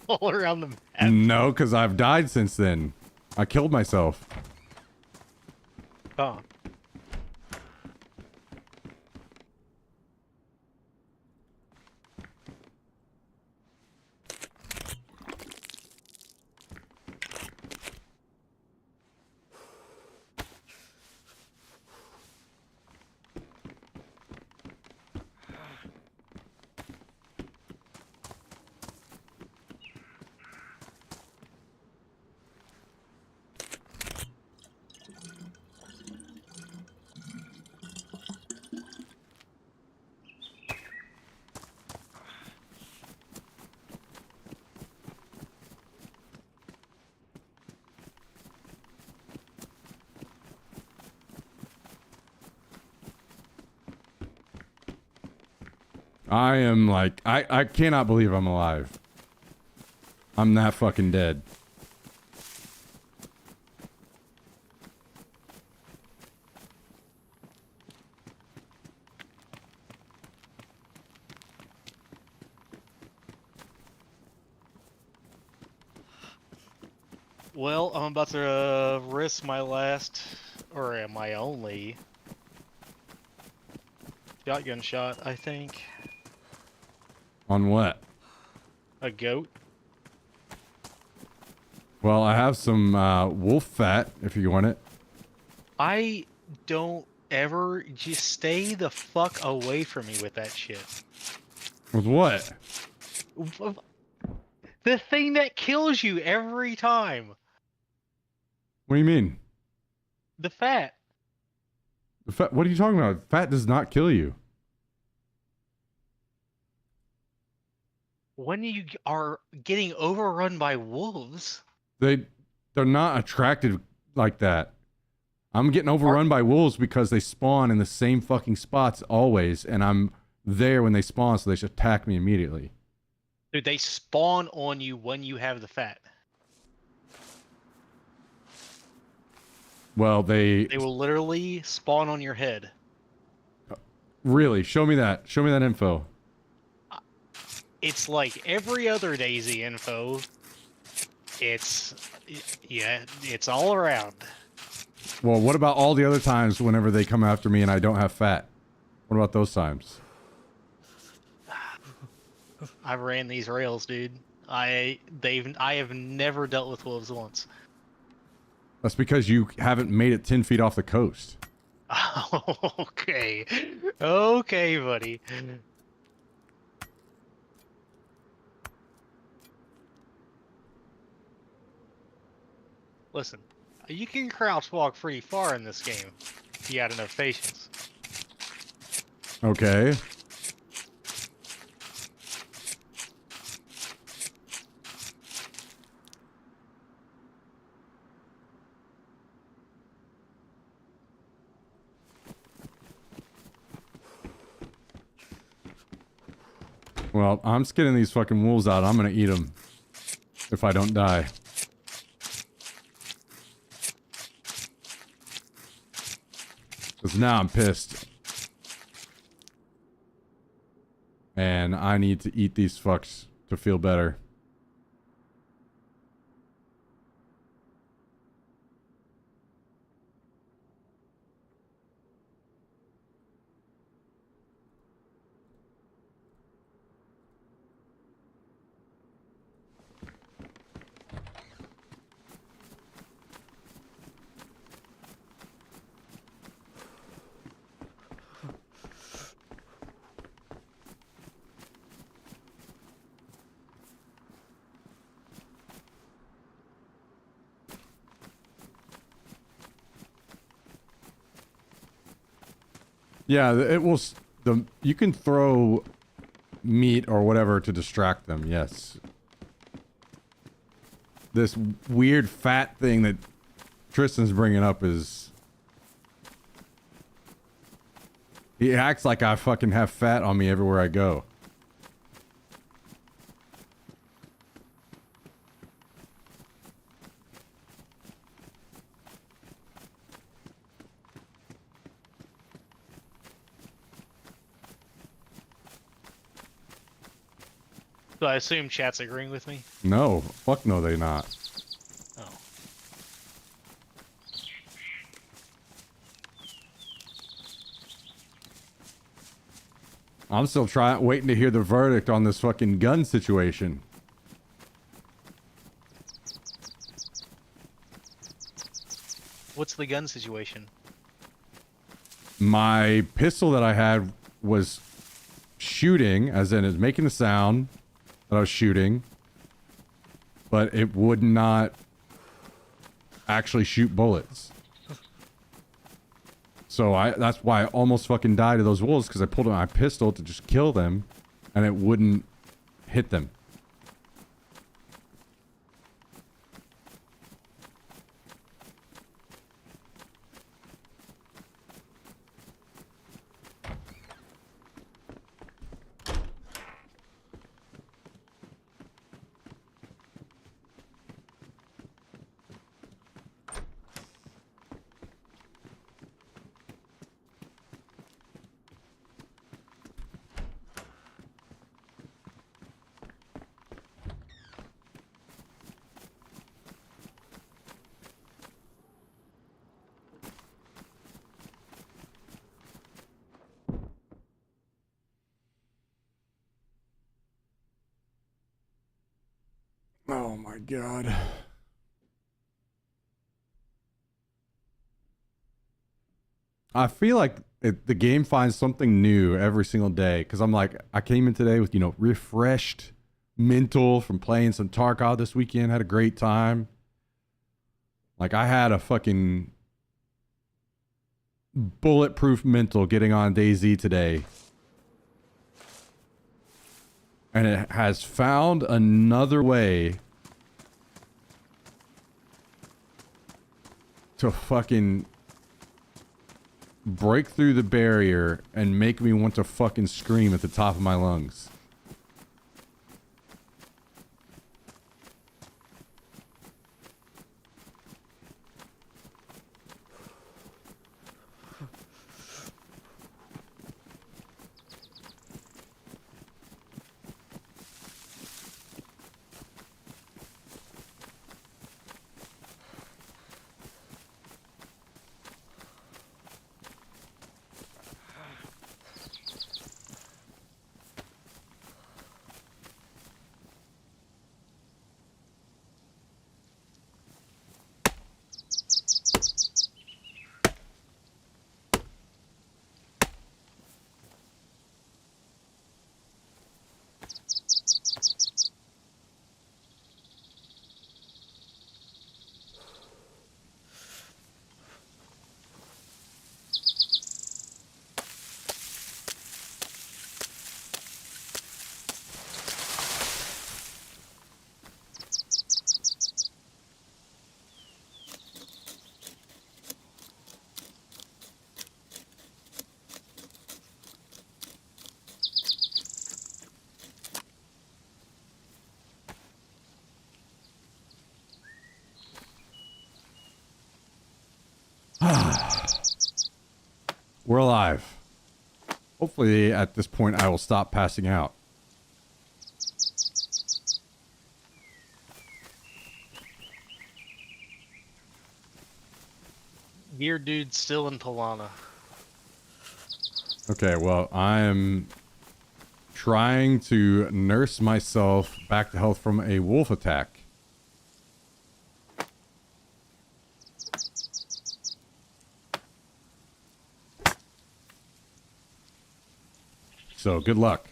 [SPEAKER 6] all around the map?
[SPEAKER 1] No, because I've died since then. I killed myself.
[SPEAKER 6] Oh.
[SPEAKER 1] I am like, I cannot believe I'm alive. I'm that fucking dead.
[SPEAKER 6] Well, I'm about to risk my last, or my only shotgun shot, I think.
[SPEAKER 1] On what?
[SPEAKER 6] A goat.
[SPEAKER 1] Well, I have some wolf fat if you want it.
[SPEAKER 6] I don't ever, just stay the fuck away from me with that shit.
[SPEAKER 1] With what?
[SPEAKER 6] The thing that kills you every time.
[SPEAKER 1] What do you mean?
[SPEAKER 6] The fat.
[SPEAKER 1] The fat, what are you talking about? Fat does not kill you.
[SPEAKER 6] When you are getting overrun by wolves.
[SPEAKER 1] They're not attracted like that. I'm getting overrun by wolves because they spawn in the same fucking spots always, and I'm there when they spawn, so they should attack me immediately.
[SPEAKER 6] Dude, they spawn on you when you have the fat.
[SPEAKER 1] Well,
[SPEAKER 6] They will literally spawn on your head.
[SPEAKER 1] really show me that. Show me that info.
[SPEAKER 6] It's like every other Daisy info. Yeah, it's all around.
[SPEAKER 1] Well, what about all the other times whenever they come after me and I don't have fat? What about those times?
[SPEAKER 6] I ran these rails, dude. I have never dealt with wolves once.
[SPEAKER 1] That's because you haven't made it 10 feet off the coast.
[SPEAKER 6] Okay. Okay, buddy. Listen, you can crouch walk pretty far in this game if you got enough patience.
[SPEAKER 1] Okay. Well, I'm skinning these fucking wolves out. I'm gonna eat them if I don't die. Because now I'm pissed. And I need to eat these fucks to feel better. Yeah, it will. You can throw meat or whatever to distract them. Yes. This weird fat thing that Tristan's bringing up is. He acts like I fucking have fat on me everywhere I go.
[SPEAKER 6] So I assume chat's agreeing with me?
[SPEAKER 1] No. Fuck no, they not.
[SPEAKER 6] Oh.
[SPEAKER 1] I'm still waiting to hear the verdict on this fucking gun situation.
[SPEAKER 6] What's the gun situation?
[SPEAKER 1] My pistol that I had was shooting, as in it's making the sound that I was shooting, but it would not actually shoot bullets. So that's why I almost fucking died to those wolves, because I pulled out my pistol to just kill them, and it wouldn't hit them. Oh my god. I feel like the game finds something new every single day, because I'm like, I came in today with, refreshed mental from playing some Tarkov this weekend, had a great time. Like, I had a fucking bulletproof mental getting on DayZ today. And it has found another way to fucking break through the barrier and make me want to fucking scream at the top of my lungs. We're alive. Hopefully at this point I will stop passing out.
[SPEAKER 6] Gear dude's still in Polana.
[SPEAKER 1] Okay, well, I'm trying to nurse myself back to health from a wolf attack. So, good luck.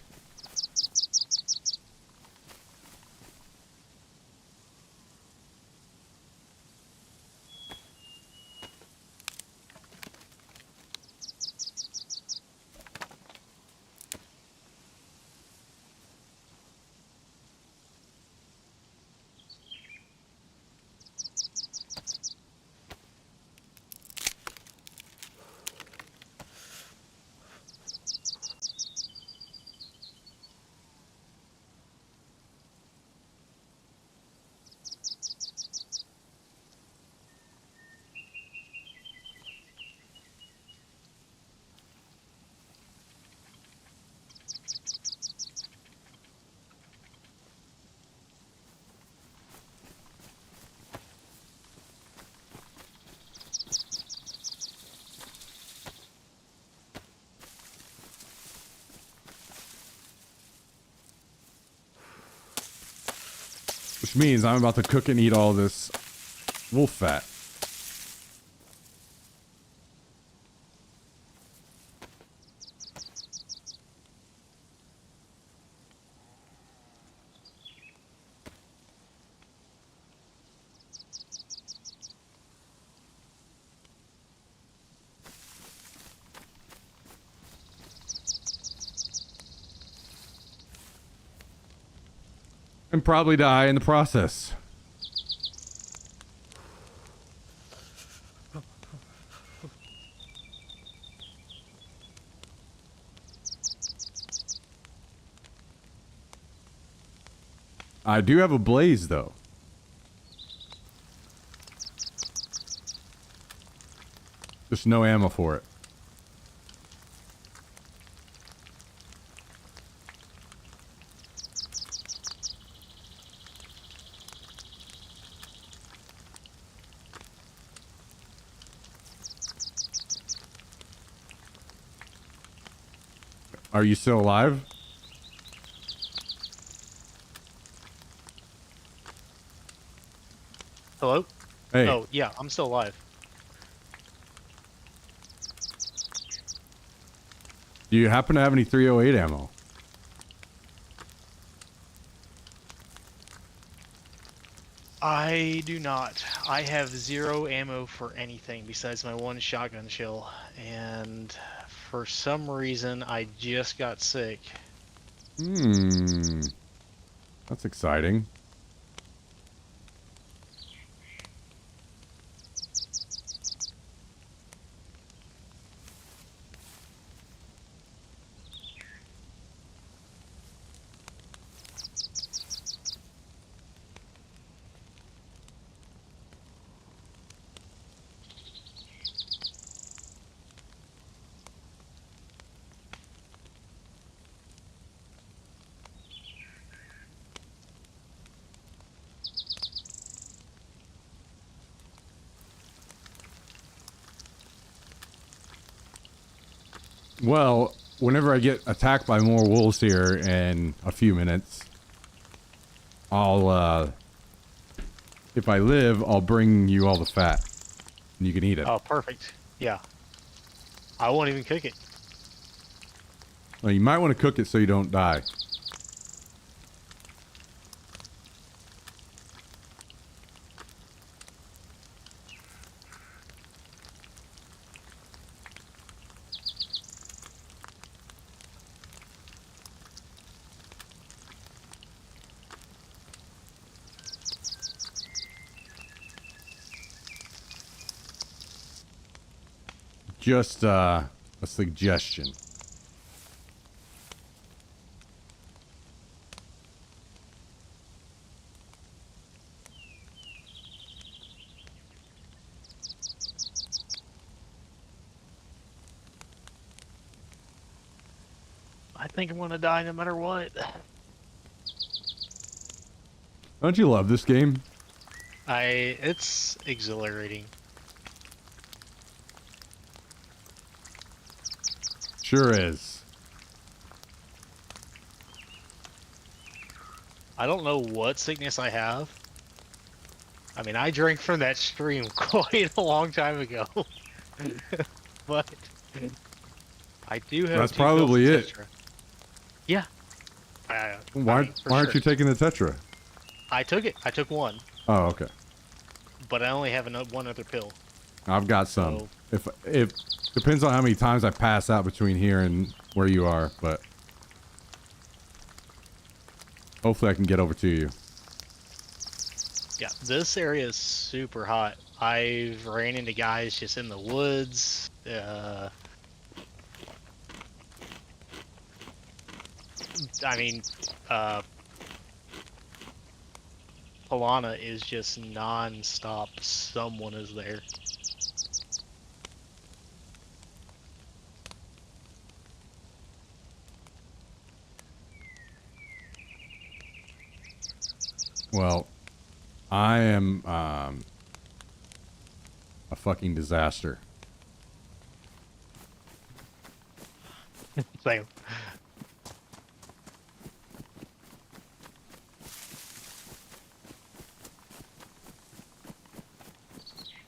[SPEAKER 1] Which means I'm about to cook and eat all this wolf fat. And probably die in the process. I do have a blaze, though. Just no ammo for it. Are you still alive?
[SPEAKER 6] Hello?
[SPEAKER 1] Hey.
[SPEAKER 6] Oh, yeah, I'm still alive.
[SPEAKER 1] Do you happen to have any 308 ammo?
[SPEAKER 6] I do not. I have 0 ammo for anything besides my 1 shotgun shell, and for some reason I just got sick.
[SPEAKER 1] That's exciting. Well, whenever I get attacked by more wolves here in a few minutes, I'll, if I live, I'll bring you all the fat. And you can eat it.
[SPEAKER 6] Oh, perfect. Yeah. I won't even cook it.
[SPEAKER 1] Well, you might want to cook it so you don't die. Just a suggestion.
[SPEAKER 4] I think I'm gonna die no matter what.
[SPEAKER 1] Don't you love this game?
[SPEAKER 4] It's exhilarating.
[SPEAKER 1] Sure is.
[SPEAKER 4] I don't know what sickness I have. I mean, I drank from that stream quite a long time ago. But I do have
[SPEAKER 1] That's
[SPEAKER 4] 2 pills
[SPEAKER 1] probably
[SPEAKER 4] of
[SPEAKER 1] it.
[SPEAKER 4] Tetra. Yeah.
[SPEAKER 1] Why aren't you taking the Tetra?
[SPEAKER 4] I took it. I took 1,
[SPEAKER 1] Oh, okay.
[SPEAKER 4] but I only have one other pill.
[SPEAKER 1] I've got some.
[SPEAKER 4] So-
[SPEAKER 1] If depends on how many times I pass out between here and where you are, but hopefully I can get over to you.
[SPEAKER 4] Yeah, this area is super hot. I've ran into guys just in the woods. I mean, Polana is just non-stop. Someone is there.
[SPEAKER 1] Well, I am a fucking disaster.
[SPEAKER 4] Same.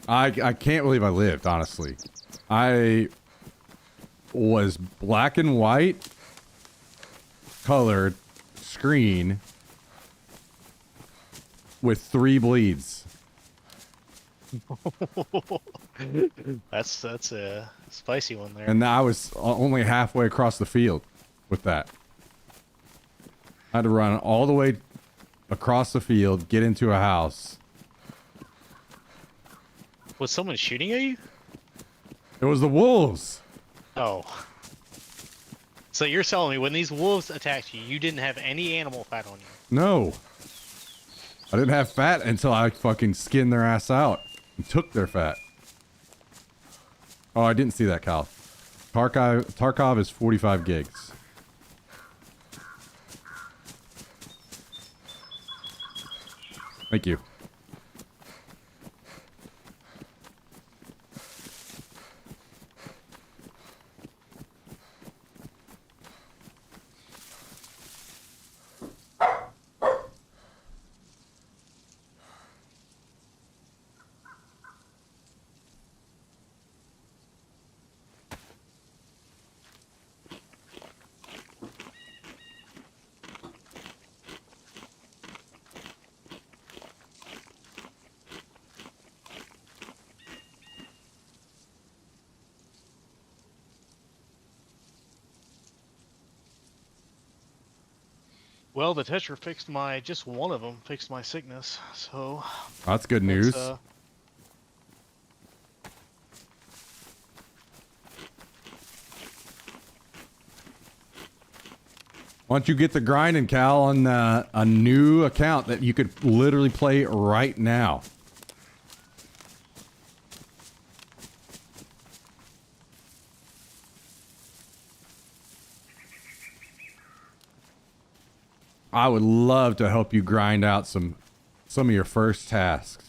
[SPEAKER 1] I can't believe I lived, honestly. I was black and white colored screen with 3 bleeds.
[SPEAKER 4] That's a spicy one there.
[SPEAKER 1] And I was only halfway across the field with that. I had to run all the way across the field, get into a house.
[SPEAKER 4] Was someone shooting at you?
[SPEAKER 1] It was the wolves.
[SPEAKER 4] Oh. So you're telling me when these wolves attacked you, you didn't have any animal fat on you?
[SPEAKER 1] No. I didn't have fat until I fucking skinned their ass out and took their fat. Oh, I didn't see that, Cal. Tarkov is 45 gigs. Thank you.
[SPEAKER 4] Well, the Tetra fixed just one of them fixed my sickness, so...
[SPEAKER 1] That's good news. Why don't you get the grinding, Cal, on a new account that you could literally play right now? I would love to help you grind out some of your first tasks.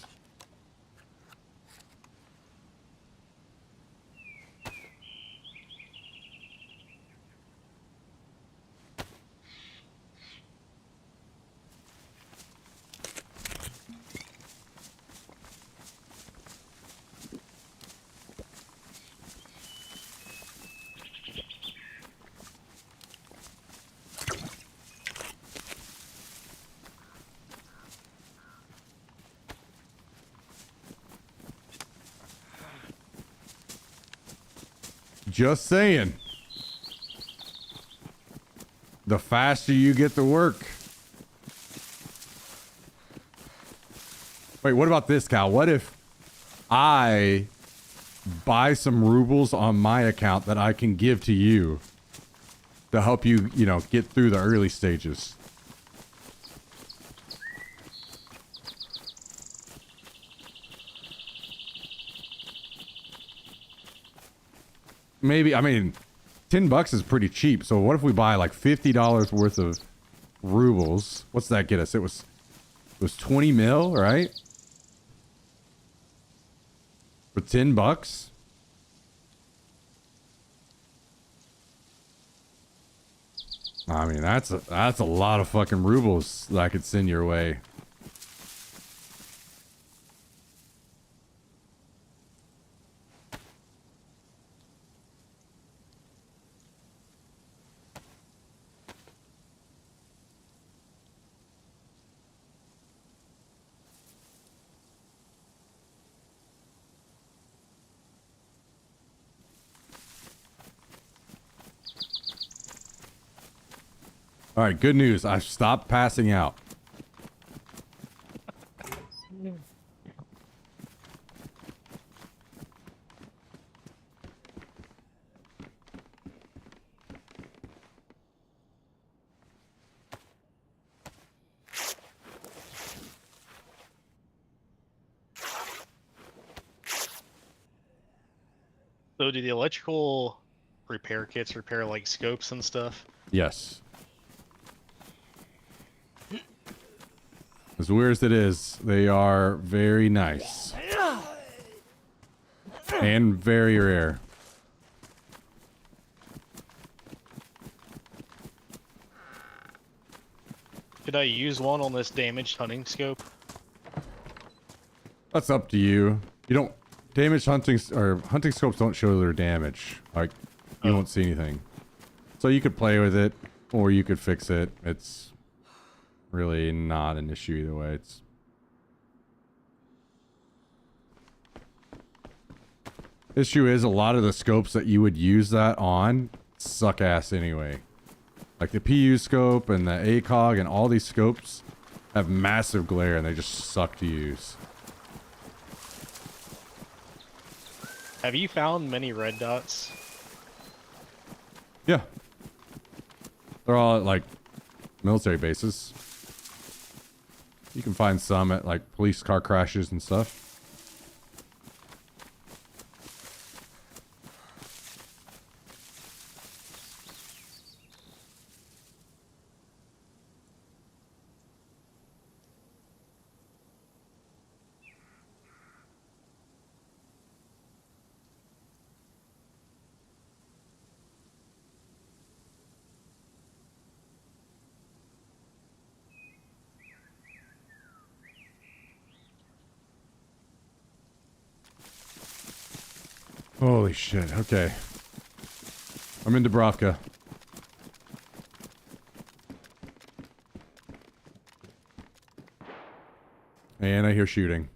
[SPEAKER 1] Just saying. The faster you get to work. Wait, what about this, Cal? What if I buy some rubles on my account that I can give to you to help you, get through the early stages? Maybe, $10 is pretty cheap. So what if we buy like $50 worth of rubles? What's that get us? It was 20 mil, right? For $10? I mean, that's a lot of fucking rubles that I could send your way. All right, good news. I've stopped passing out.
[SPEAKER 6] So do the electrical repair kits repair like scopes and stuff?
[SPEAKER 1] Yes. As weird as it is, they are very nice. And very rare.
[SPEAKER 6] Could I use one on this damaged hunting scope?
[SPEAKER 1] That's up to you. You don't damage hunting or hunting scopes don't show their damage. Like you won't see anything. So you could play with it or you could fix it. It's really not an issue either way. It's issue is a lot of the scopes that you would use that on suck ass anyway. Like the PU scope and the ACOG and all these scopes have massive glare and they just suck to use.
[SPEAKER 6] Have you found many red dots?
[SPEAKER 1] Yeah. They're all at like military bases. You can find some at like police car crashes and stuff. Holy shit, okay. I'm in Dubrovka. And I hear shooting.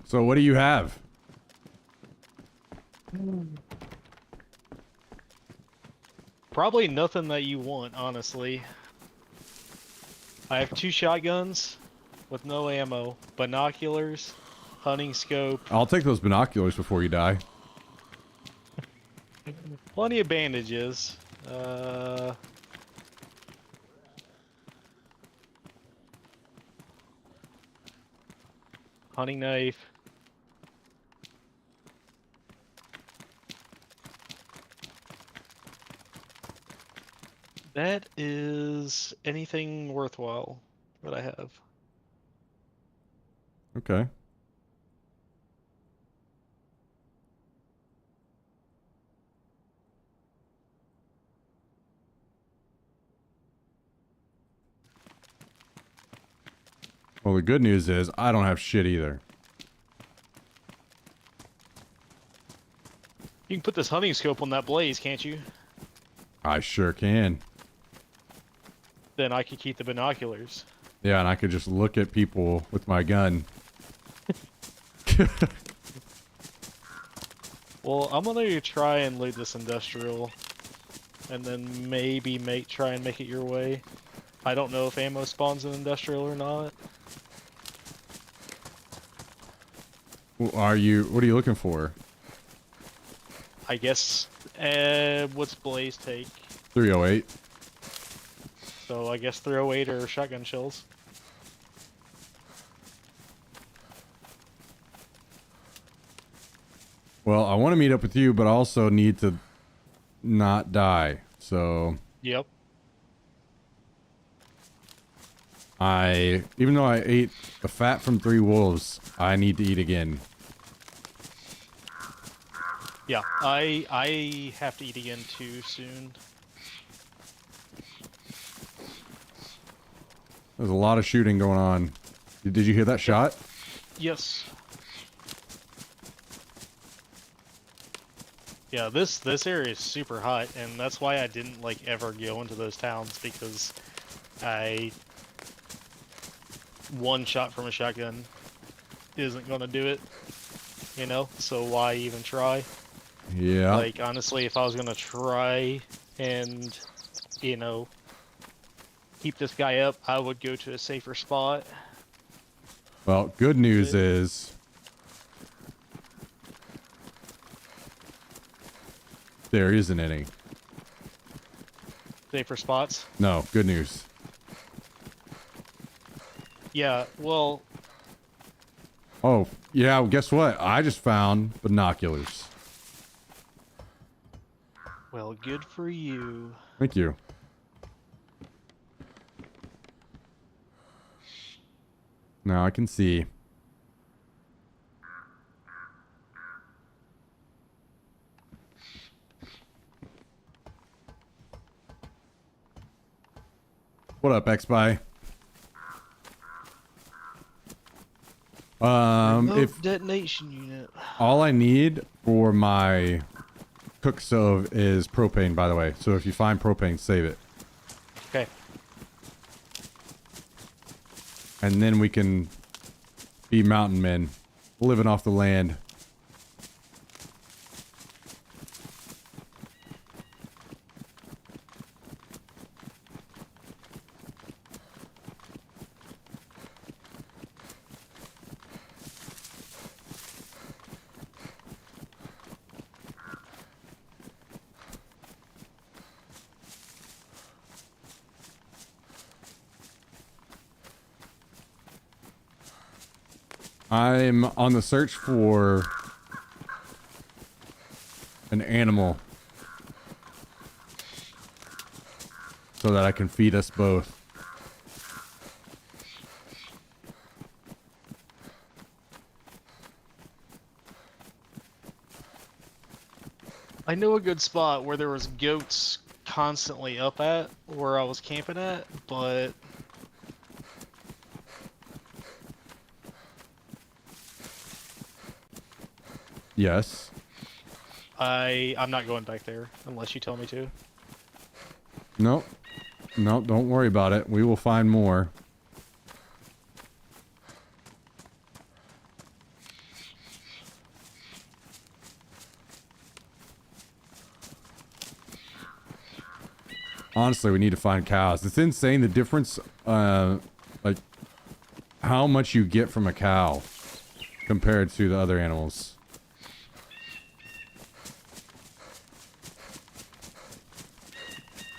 [SPEAKER 1] So what do you have?
[SPEAKER 6] Probably nothing that you want, honestly. I have 2 shotguns with no ammo, binoculars, hunting scope,
[SPEAKER 1] I'll take those binoculars before you die.
[SPEAKER 6] plenty of bandages. Hunting knife. That is anything worthwhile that I have.
[SPEAKER 1] Okay. Well, the good news is I don't have shit either.
[SPEAKER 6] You can put this hunting scope on that blaze, can't you?
[SPEAKER 1] I sure can.
[SPEAKER 6] Then I could keep the binoculars.
[SPEAKER 1] Yeah, and I could just look at people with my gun.
[SPEAKER 6] Well, I'm gonna try and loot this industrial, and then maybe try and make it your way. I don't know if ammo spawns in industrial or not.
[SPEAKER 1] What are you looking for?
[SPEAKER 6] I guess. What's Blaze take?
[SPEAKER 1] 308.
[SPEAKER 6] So I guess 308 or shotgun shells.
[SPEAKER 1] Well, I want to meet up with you, but I also need to not die. So
[SPEAKER 6] Yep.
[SPEAKER 1] even though I ate the fat from 3 wolves, I need to eat again.
[SPEAKER 6] Yeah, I have to eat again too soon.
[SPEAKER 1] There's a lot of shooting going on. Did you hear that shot?
[SPEAKER 6] Yes. Yeah, this area is super hot, and that's why I didn't like ever go into those towns, because one shot from a shotgun isn't gonna do it, you know? So why even try?
[SPEAKER 1] Yeah.
[SPEAKER 6] Like, honestly, if I was gonna try and, you know, keep this guy up, I would go to a safer spot.
[SPEAKER 1] Well, good news is there isn't any.
[SPEAKER 6] Safer spots?
[SPEAKER 1] No, good news.
[SPEAKER 6] Yeah, well,
[SPEAKER 1] Oh, yeah, well, guess what? I just found binoculars.
[SPEAKER 6] well, good for you.
[SPEAKER 1] Thank you. Now I can see. What up, X-Spy? If
[SPEAKER 6] Detonation unit.
[SPEAKER 1] all I need for my cook stove is propane, by the way. So if you find propane, save it.
[SPEAKER 6] Okay.
[SPEAKER 1] And then we can be mountain men, living off the land. I'm on the search for an animal so that I can feed us both.
[SPEAKER 6] I know a good spot where there was goats constantly up at where I was camping at, but
[SPEAKER 1] Yes.
[SPEAKER 6] I'm not going back there unless you tell me to.
[SPEAKER 1] Nope. Nope, don't worry about it. We will find more. Honestly, we need to find cows. It's insane the difference, like, how much you get from a cow compared to the other animals.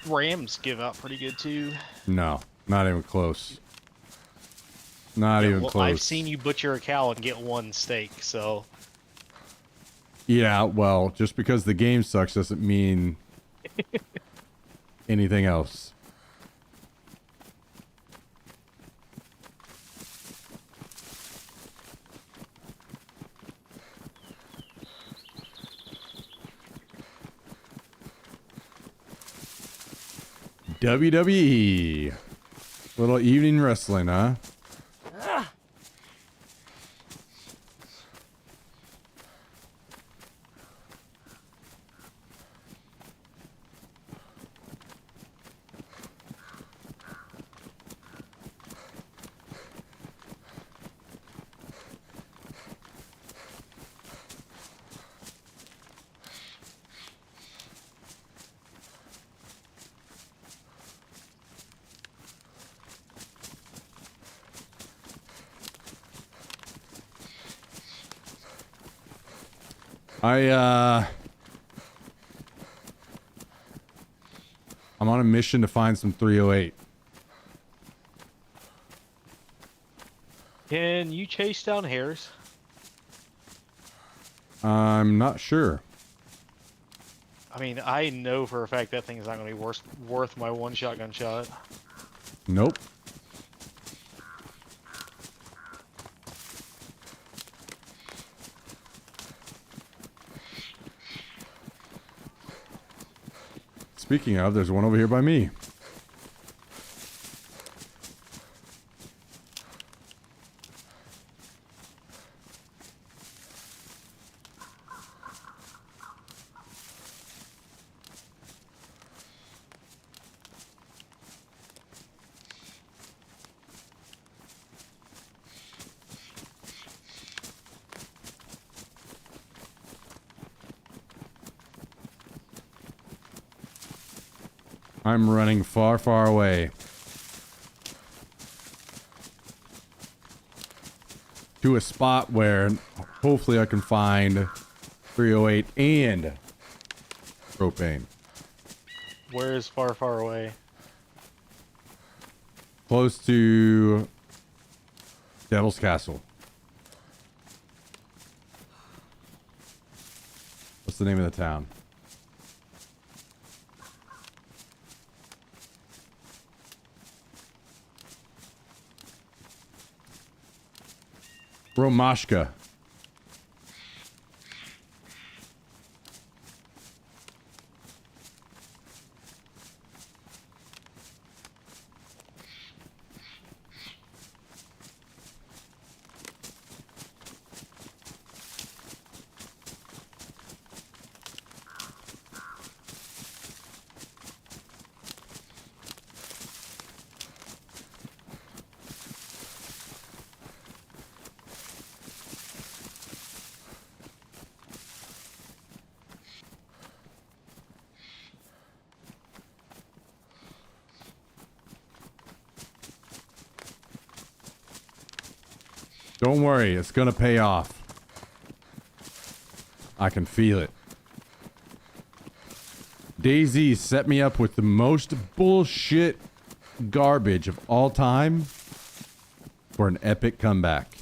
[SPEAKER 6] Rams give out pretty good too.
[SPEAKER 1] No, not even close. Not
[SPEAKER 6] Yeah,
[SPEAKER 1] even
[SPEAKER 6] well,
[SPEAKER 1] close.
[SPEAKER 6] I've seen you butcher a cow and get one steak, so
[SPEAKER 1] Yeah, well, just because the game sucks doesn't mean anything else. WWE. Little evening wrestling, huh? I'm on a mission to find some 308.
[SPEAKER 4] Can you chase down hares?
[SPEAKER 1] I'm not sure.
[SPEAKER 4] I mean, I know for a fact that thing is not going to be worth my one shotgun shot.
[SPEAKER 1] Nope. Speaking of, there's one over here by me. I'm running far, far away. To a spot where hopefully I can find 308 and propane.
[SPEAKER 4] Where is far, far away?
[SPEAKER 1] Close to Devil's Castle. What's the name of the town? Romashka. Don't worry, it's gonna pay off. I can feel it. DayZ set me up with the most bullshit garbage of all time for an epic comeback.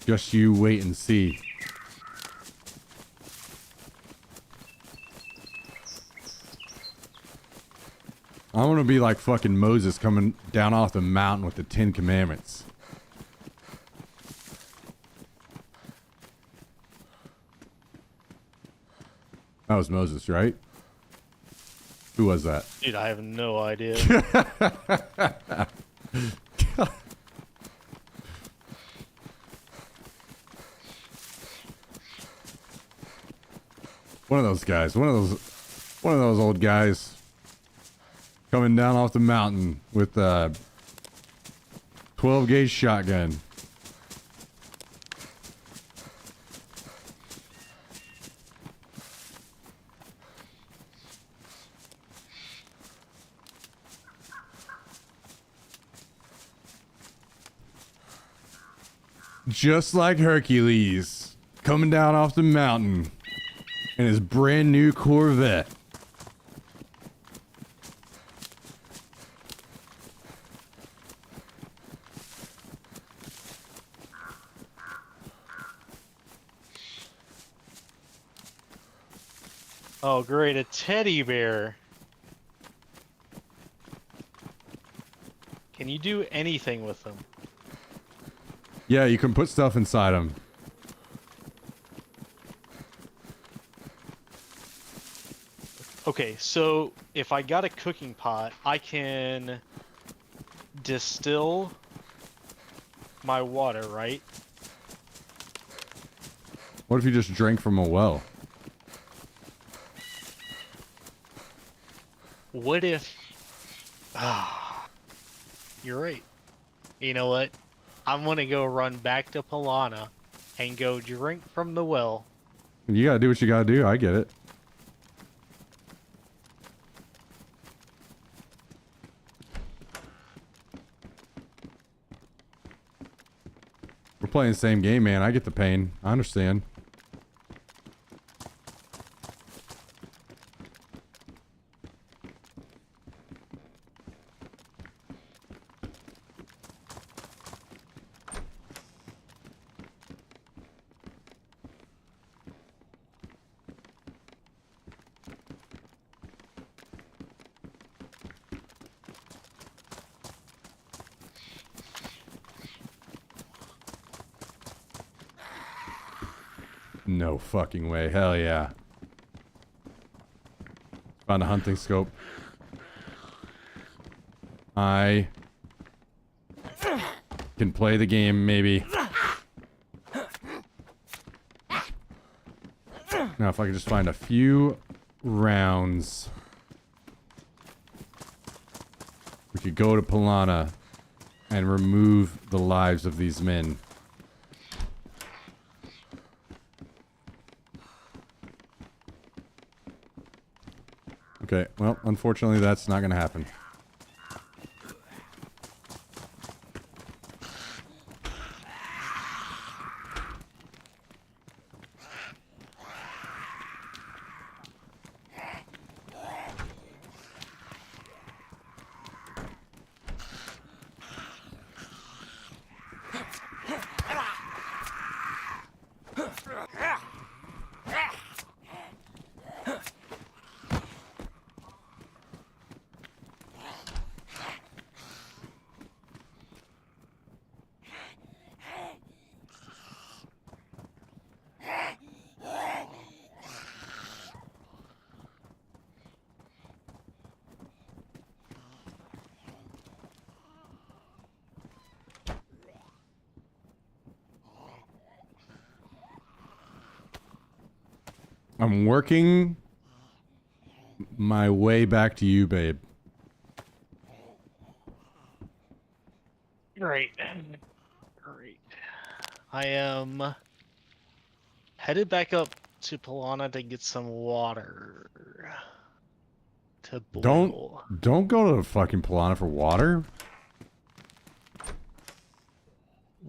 [SPEAKER 1] Just you wait and see. I want to be like fucking Moses coming down off the mountain with the 10 Commandments. That was Moses, right? Who was that?
[SPEAKER 4] Dude, I have no idea.
[SPEAKER 1] One of those guys. One of those old guys. Coming down off the mountain with a 12 gauge shotgun. Just like Hercules, coming down off the mountain in his brand new Corvette.
[SPEAKER 4] Oh, great, a teddy bear. Can you do anything with them?
[SPEAKER 1] Yeah, you can put stuff inside them.
[SPEAKER 4] Okay, so if I got a cooking pot, I can distill my water, right?
[SPEAKER 1] What if you just drank from a well?
[SPEAKER 4] What if... you're right. You know what? I'm gonna go run back to Pilana and go drink from the well.
[SPEAKER 1] You gotta do what you gotta do. I get it. We're playing the same game, man. I get the pain. I understand. No fucking way. Hell yeah. Found a hunting scope. I can play the game, maybe. Now, if I could just find a few rounds, we could go to Pilana and remove the lives of these men. Okay, well, unfortunately, that's not going to happen. I'm working my way back to you, babe.
[SPEAKER 6] Great. Great. I am headed back up to Pilana to get some water. To boil.
[SPEAKER 1] Don't go to fucking Pilana for water.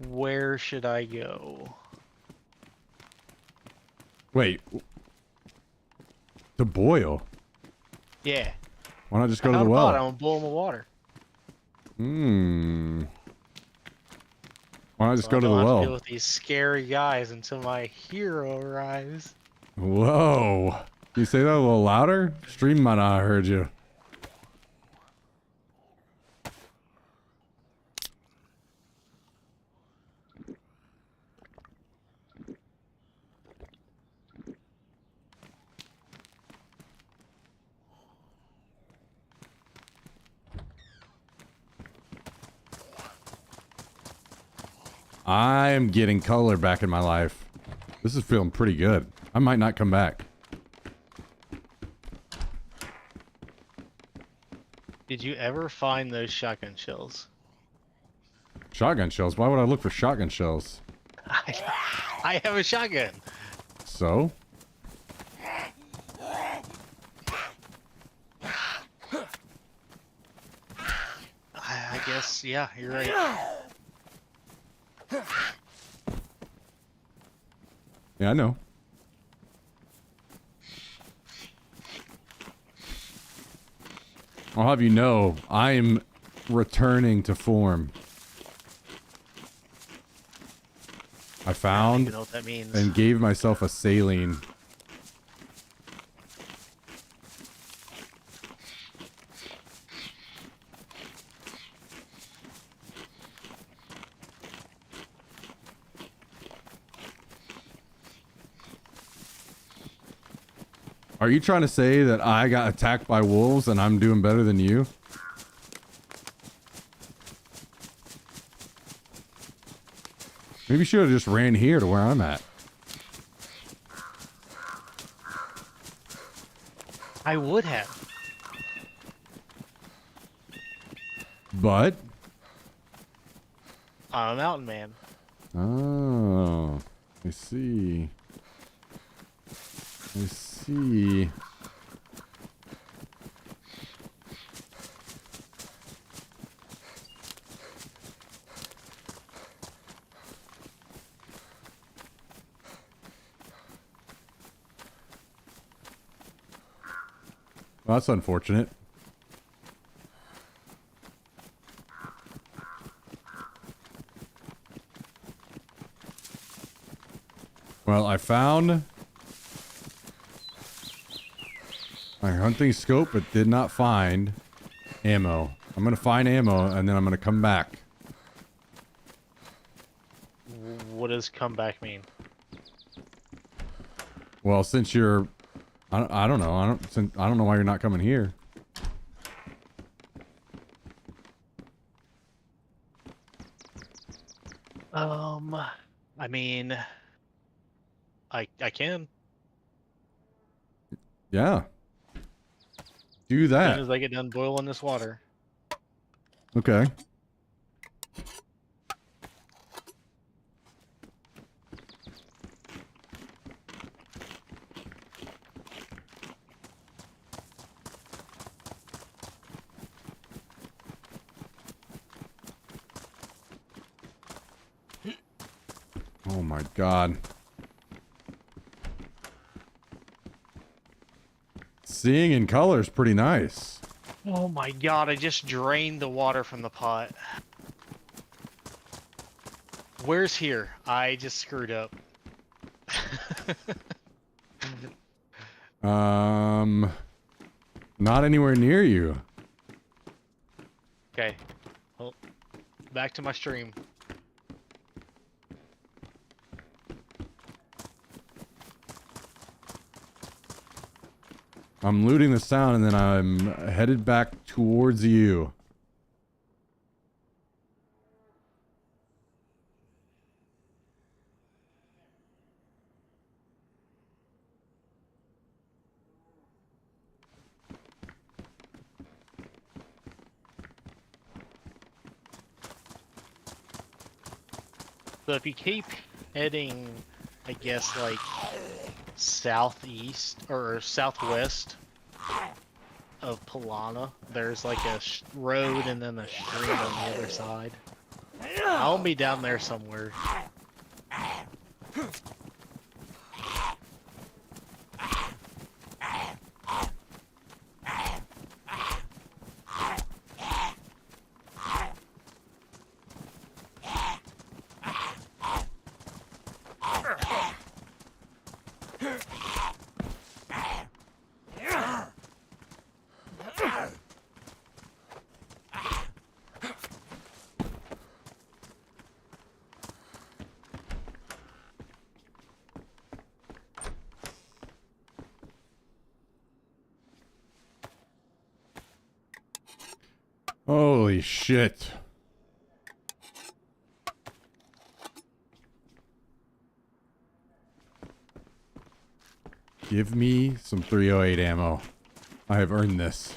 [SPEAKER 6] Where should I go?
[SPEAKER 1] Wait. To boil?
[SPEAKER 6] Yeah.
[SPEAKER 1] Why not just go to
[SPEAKER 6] How
[SPEAKER 1] the
[SPEAKER 6] about
[SPEAKER 1] well?
[SPEAKER 6] I'm gonna boil my water.
[SPEAKER 1] Why not just
[SPEAKER 6] So
[SPEAKER 1] go
[SPEAKER 6] I
[SPEAKER 1] to the
[SPEAKER 6] don't have to deal
[SPEAKER 1] well?
[SPEAKER 6] with these scary guys until my hero arrives.
[SPEAKER 1] Whoa. Can you say that a little louder? Stream might not have heard you. I am getting color back in my life. This is feeling pretty good. I might not come back.
[SPEAKER 6] Did you ever find those shotgun shells?
[SPEAKER 1] Shotgun shells? Why would I look for shotgun shells?
[SPEAKER 6] I have a shotgun.
[SPEAKER 1] So?
[SPEAKER 6] I guess, yeah, you're right.
[SPEAKER 1] Yeah, I know. I'll have you know, I'm returning to form. I
[SPEAKER 6] I don't
[SPEAKER 1] found
[SPEAKER 6] even know what that means.
[SPEAKER 1] and gave myself a saline. Are you trying to say that I got attacked by wolves and I'm doing better than you? Maybe you should have just ran here to where I'm at.
[SPEAKER 6] I would have.
[SPEAKER 1] But?
[SPEAKER 6] I'm a mountain man.
[SPEAKER 1] Oh, I see. I see. Well, that's unfortunate. Well, I found my hunting scope, but did not find ammo. I'm gonna find ammo, and then I'm gonna come back.
[SPEAKER 4] What does come back mean?
[SPEAKER 1] Well, since you're, I don't know. I don't know why you're not coming here.
[SPEAKER 4] I mean, I can.
[SPEAKER 1] Yeah. Do
[SPEAKER 4] As
[SPEAKER 1] that.
[SPEAKER 4] soon as I get done boiling this water.
[SPEAKER 1] Okay. Oh my God. Seeing in color is pretty nice.
[SPEAKER 4] Oh my god, I just drained the water from the pot. Where's here? I just screwed up.
[SPEAKER 1] Not anywhere near you.
[SPEAKER 4] Okay. Well, back to my stream.
[SPEAKER 1] I'm looting the sound and then I'm headed back towards you.
[SPEAKER 4] So if you keep heading, I guess, like southeast or southwest of Pilana, there's like a road and then a stream on the other side. I'll be down there somewhere.
[SPEAKER 1] Holy shit. Give me some 308 ammo. I have earned this.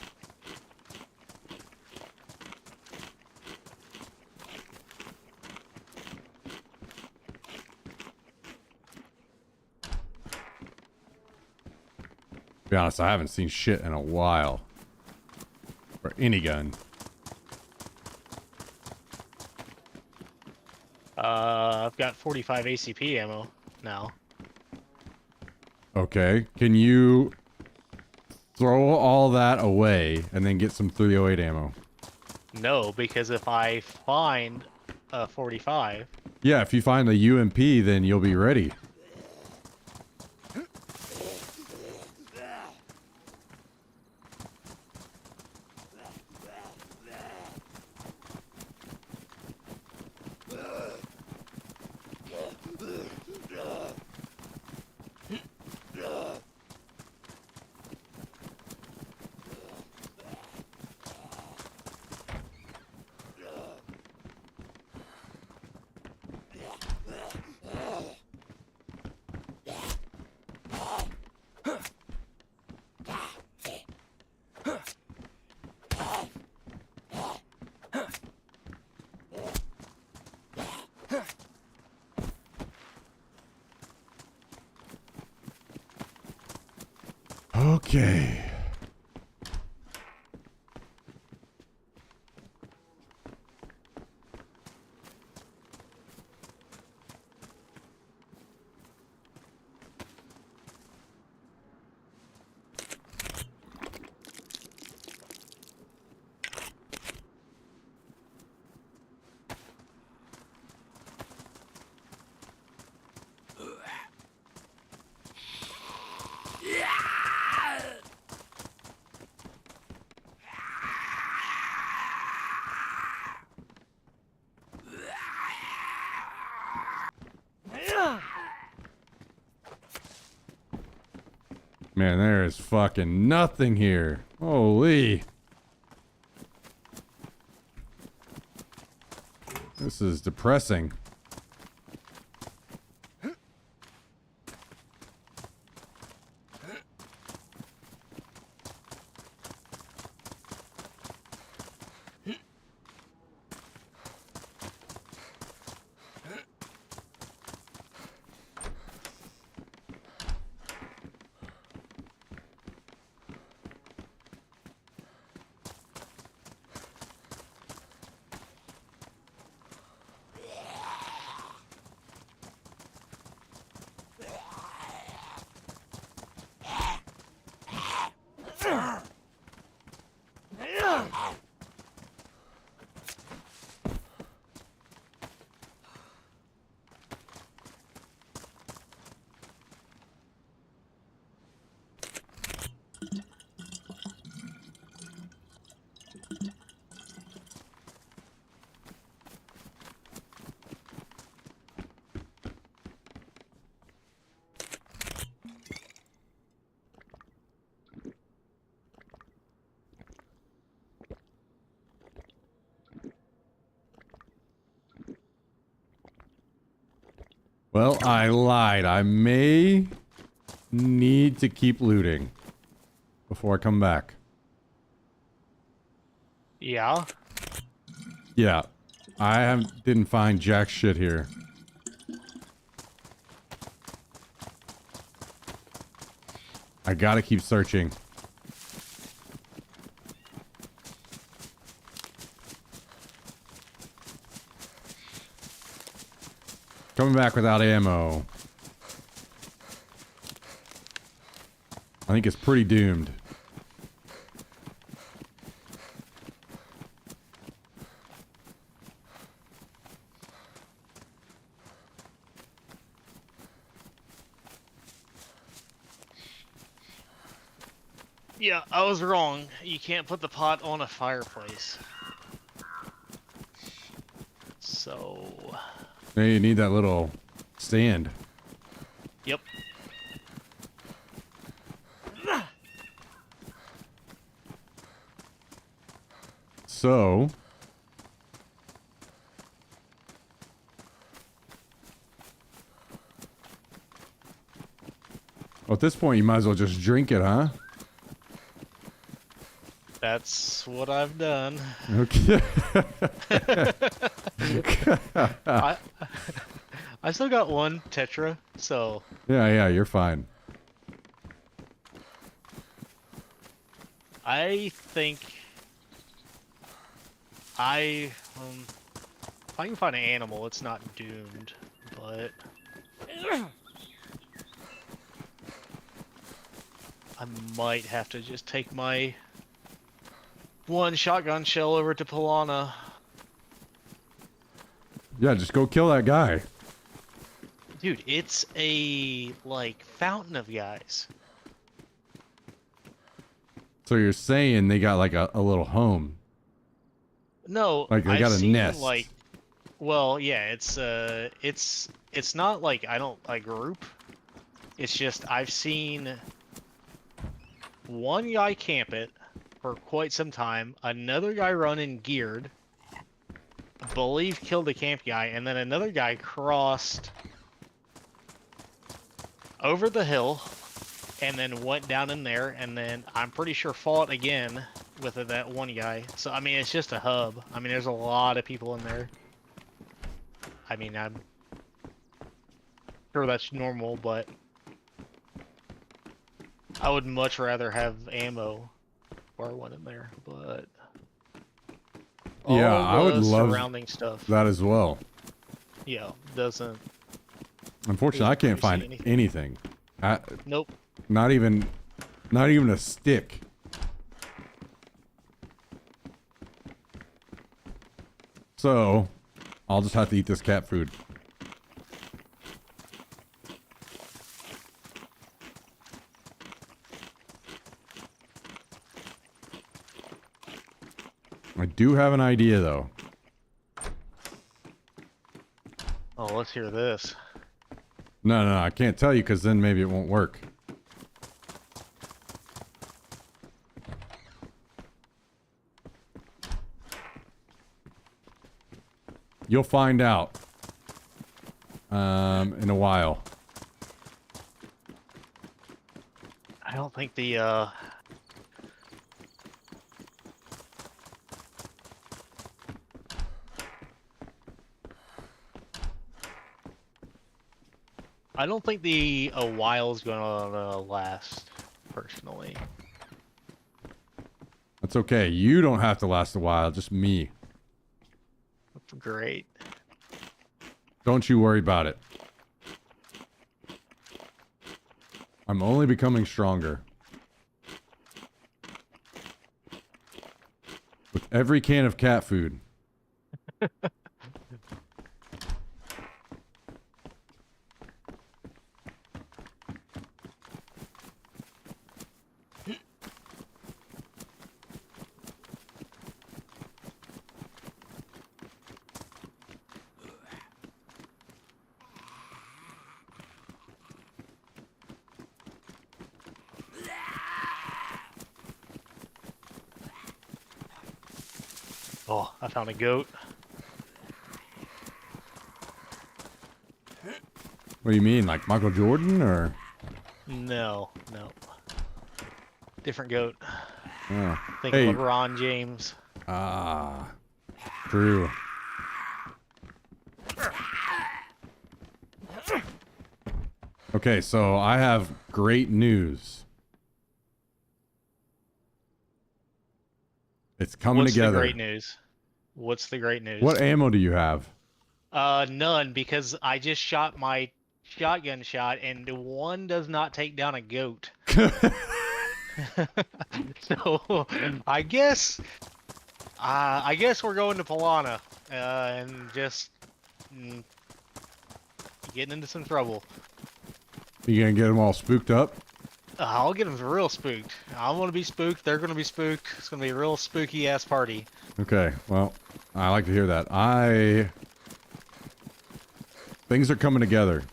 [SPEAKER 1] To be honest, I haven't seen shit in a while. For any gun.
[SPEAKER 4] I've got 45 ACP ammo now.
[SPEAKER 1] Okay, can you throw all that away and then get some 308 ammo?
[SPEAKER 4] No, because if I find a 45...
[SPEAKER 1] Yeah, if you find the UMP, then you'll be ready. Okay. Man, there is fucking nothing here. Holy. This is depressing. Well, I lied. I may need to keep looting before I come back.
[SPEAKER 6] Yeah.
[SPEAKER 1] Yeah. Didn't find jack shit here. I gotta keep searching. Coming back without ammo. I think it's pretty doomed.
[SPEAKER 6] Yeah, I was wrong. You can't put the pot on a fireplace. So...
[SPEAKER 1] Hey, you need that little stand.
[SPEAKER 6] Yep.
[SPEAKER 1] So... Well, at this point, you might as well just drink it, huh?
[SPEAKER 6] That's what I've done.
[SPEAKER 1] Okay.
[SPEAKER 6] I still got one Tetra, so...
[SPEAKER 1] Yeah, you're fine.
[SPEAKER 6] I think... if I can find an animal, it's not doomed, but... I might have to just take my one shotgun shell over to Pilana.
[SPEAKER 1] Yeah, just go kill that guy.
[SPEAKER 6] Dude, it's a, like, fountain of guys.
[SPEAKER 1] So you're saying they got like a little home.
[SPEAKER 6] No,
[SPEAKER 1] Like, they
[SPEAKER 6] I've
[SPEAKER 1] got a
[SPEAKER 6] seen,
[SPEAKER 1] nest.
[SPEAKER 6] like, well, yeah, it's not like I don't like group. It's just I've seen one guy camp it for quite some time, another guy running geared, I believe killed the camp guy, and then another guy crossed over the hill and then went down in there, and then I'm pretty sure fought again with that one guy. So I mean, it's just a hub. I mean, there's a lot of people in there. I mean, I'm sure that's normal, but I would much rather have ammo or one in there. But
[SPEAKER 1] Yeah,
[SPEAKER 6] all
[SPEAKER 1] I would
[SPEAKER 6] the
[SPEAKER 1] love
[SPEAKER 6] surrounding stuff.
[SPEAKER 1] that as well.
[SPEAKER 6] Yeah, doesn't.
[SPEAKER 1] Unfortunately, I can't
[SPEAKER 6] Doesn't
[SPEAKER 1] find
[SPEAKER 6] see
[SPEAKER 1] anything.
[SPEAKER 6] Nope.
[SPEAKER 1] Not even a stick. So, I'll just have to eat this cat food. I do have an idea, though.
[SPEAKER 6] Oh, let's hear this.
[SPEAKER 1] No, I can't tell you because then maybe it won't work. You'll find out. In a while.
[SPEAKER 4] I don't think the I don't think the a while's gonna last, personally.
[SPEAKER 1] That's okay. You don't have to last a while. Just me.
[SPEAKER 4] Great.
[SPEAKER 1] Don't you worry about it. I'm only becoming stronger. With every can of cat food.
[SPEAKER 4] Oh, I found a goat.
[SPEAKER 1] What do you mean? Like Michael Jordan or?
[SPEAKER 4] No, no. Different goat.
[SPEAKER 1] Oh.
[SPEAKER 4] Think
[SPEAKER 1] Hey.
[SPEAKER 4] LeBron James.
[SPEAKER 1] Ah. True. Okay, so I have great news. It's coming
[SPEAKER 4] What's
[SPEAKER 1] together.
[SPEAKER 4] the great news? What's the great news?
[SPEAKER 1] What ammo do you have?
[SPEAKER 4] None, because I just shot my shotgun shot, and the one does not take down a goat. So I guess we're going to Polana, and just getting into some trouble.
[SPEAKER 1] You gonna get them all spooked up?
[SPEAKER 4] I'll get them real spooked. I'm gonna be spooked. They're gonna be spooked. It's gonna be a real spooky ass party.
[SPEAKER 1] Okay, well, I like to hear that. Things are coming together.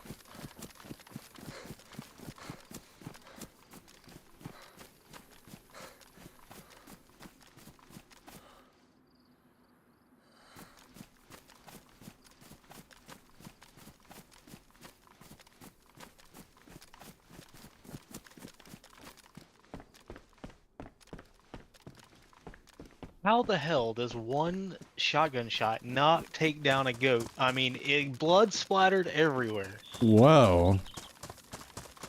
[SPEAKER 4] How the hell does one shotgun shot not take down a goat? I mean, blood splattered everywhere.
[SPEAKER 1] Well,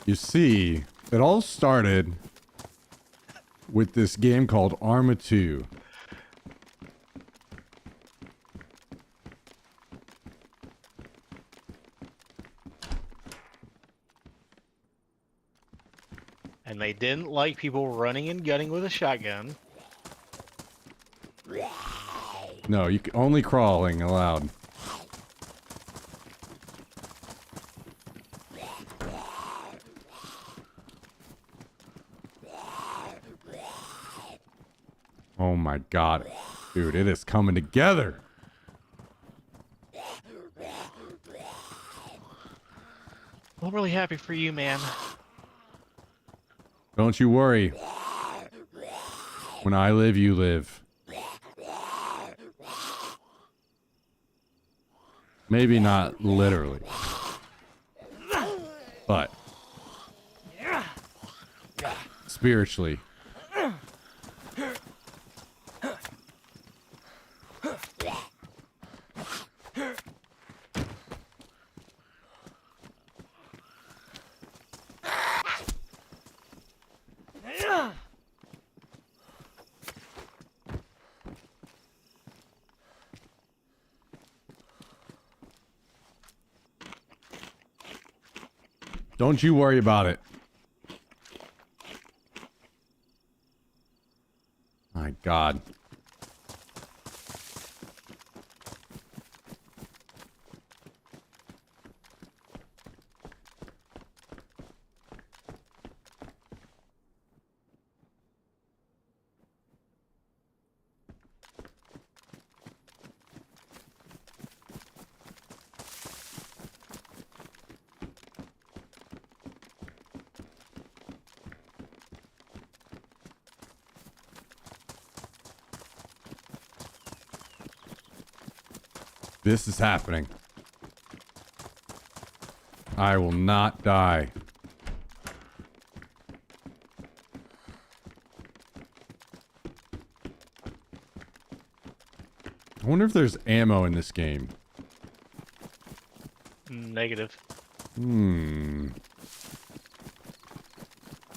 [SPEAKER 1] you see, it all started with this game called Arma 2.
[SPEAKER 4] And they didn't like people running and gunning with a shotgun.
[SPEAKER 1] No, only crawling allowed. Oh my god. Dude, it is coming together.
[SPEAKER 4] I'm really happy for you, man.
[SPEAKER 1] Don't you worry. When I live, you live. Maybe not literally. But spiritually. Don't you worry about it. My God. This is happening. I will not die. I wonder if there's ammo in this game.
[SPEAKER 4] Negative.
[SPEAKER 1] Hmm.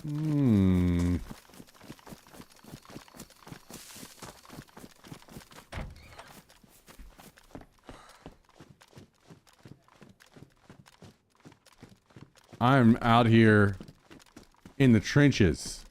[SPEAKER 1] Hmm. I'm out here in the trenches.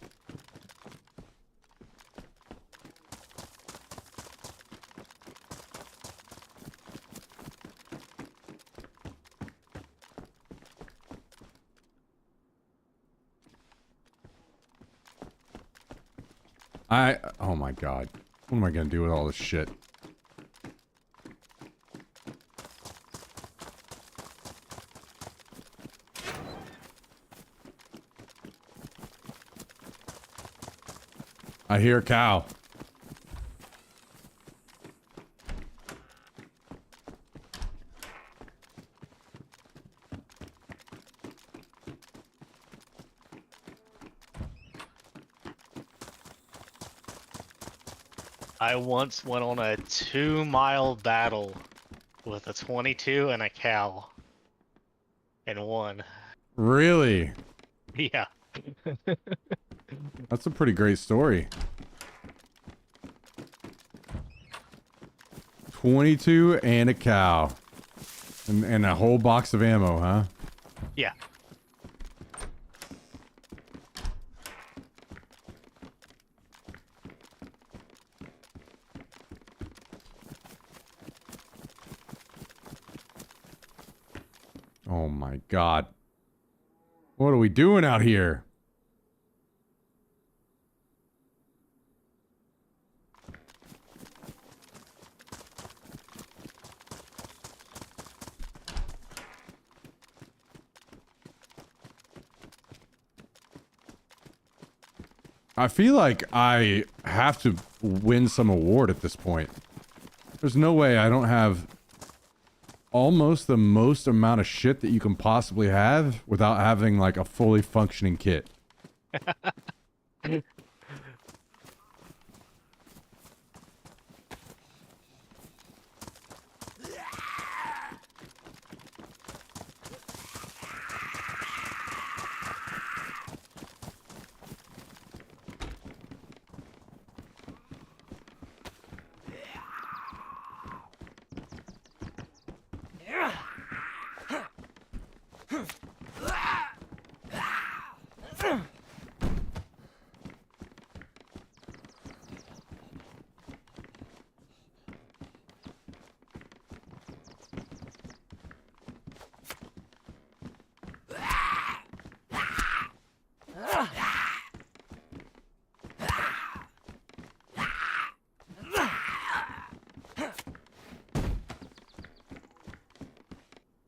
[SPEAKER 1] Oh my god. What am I gonna do with all this shit? I hear a cow.
[SPEAKER 4] I once went on a 2-mile battle with a 22 and a cow. And won.
[SPEAKER 1] Really?
[SPEAKER 4] Yeah.
[SPEAKER 1] That's a pretty great story. 22 and a cow. And a whole box of ammo, huh?
[SPEAKER 4] Yeah.
[SPEAKER 1] Oh my god. What are we doing out here? I feel like I have to win some award at this point. There's no way I don't have almost the most amount of shit that you can possibly have without having like a fully functioning kit.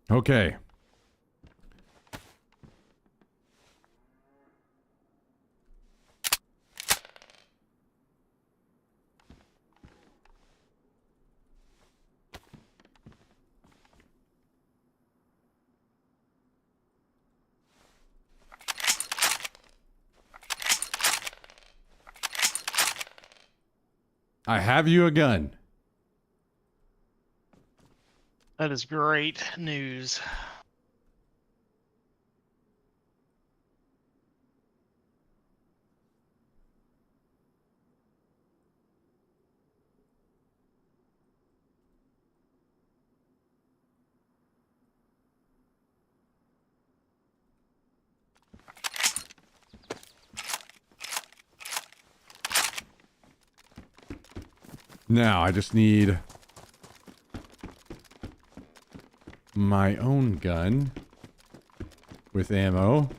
[SPEAKER 1] Okay. I have you a gun.
[SPEAKER 4] That is great news.
[SPEAKER 1] Now I just need my own gun with ammo.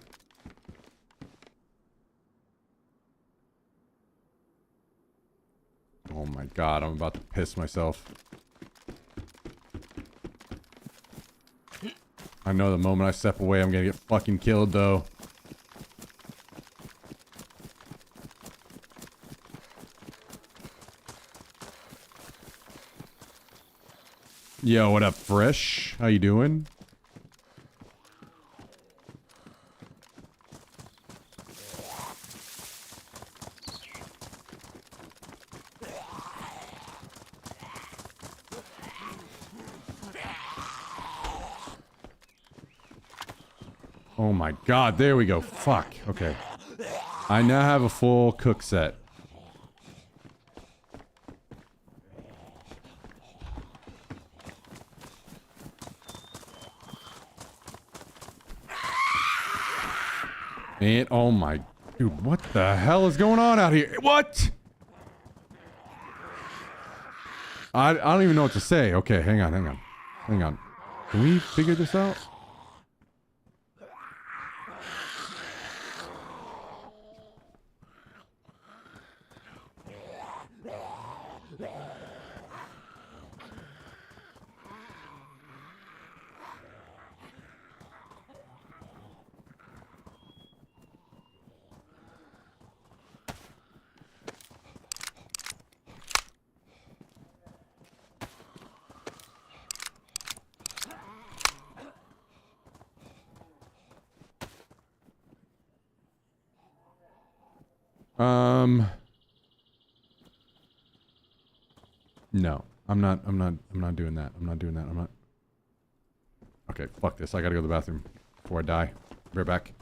[SPEAKER 1] Oh my god, I'm about to piss myself. I know the moment I step away, I'm gonna get fucking killed though. Yo, what up, Fresh? How you doing? Oh my god, there we go. Fuck. Okay. I now have a full cook set. And oh my dude, what the hell is going on out here? What? I don't even know what to say. Okay, hang on. Hang on. Can we figure this out? No. I'm not doing that. I'm not. Okay, fuck this. I gotta go to the bathroom before I die. Be right back.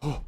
[SPEAKER 1] Oh.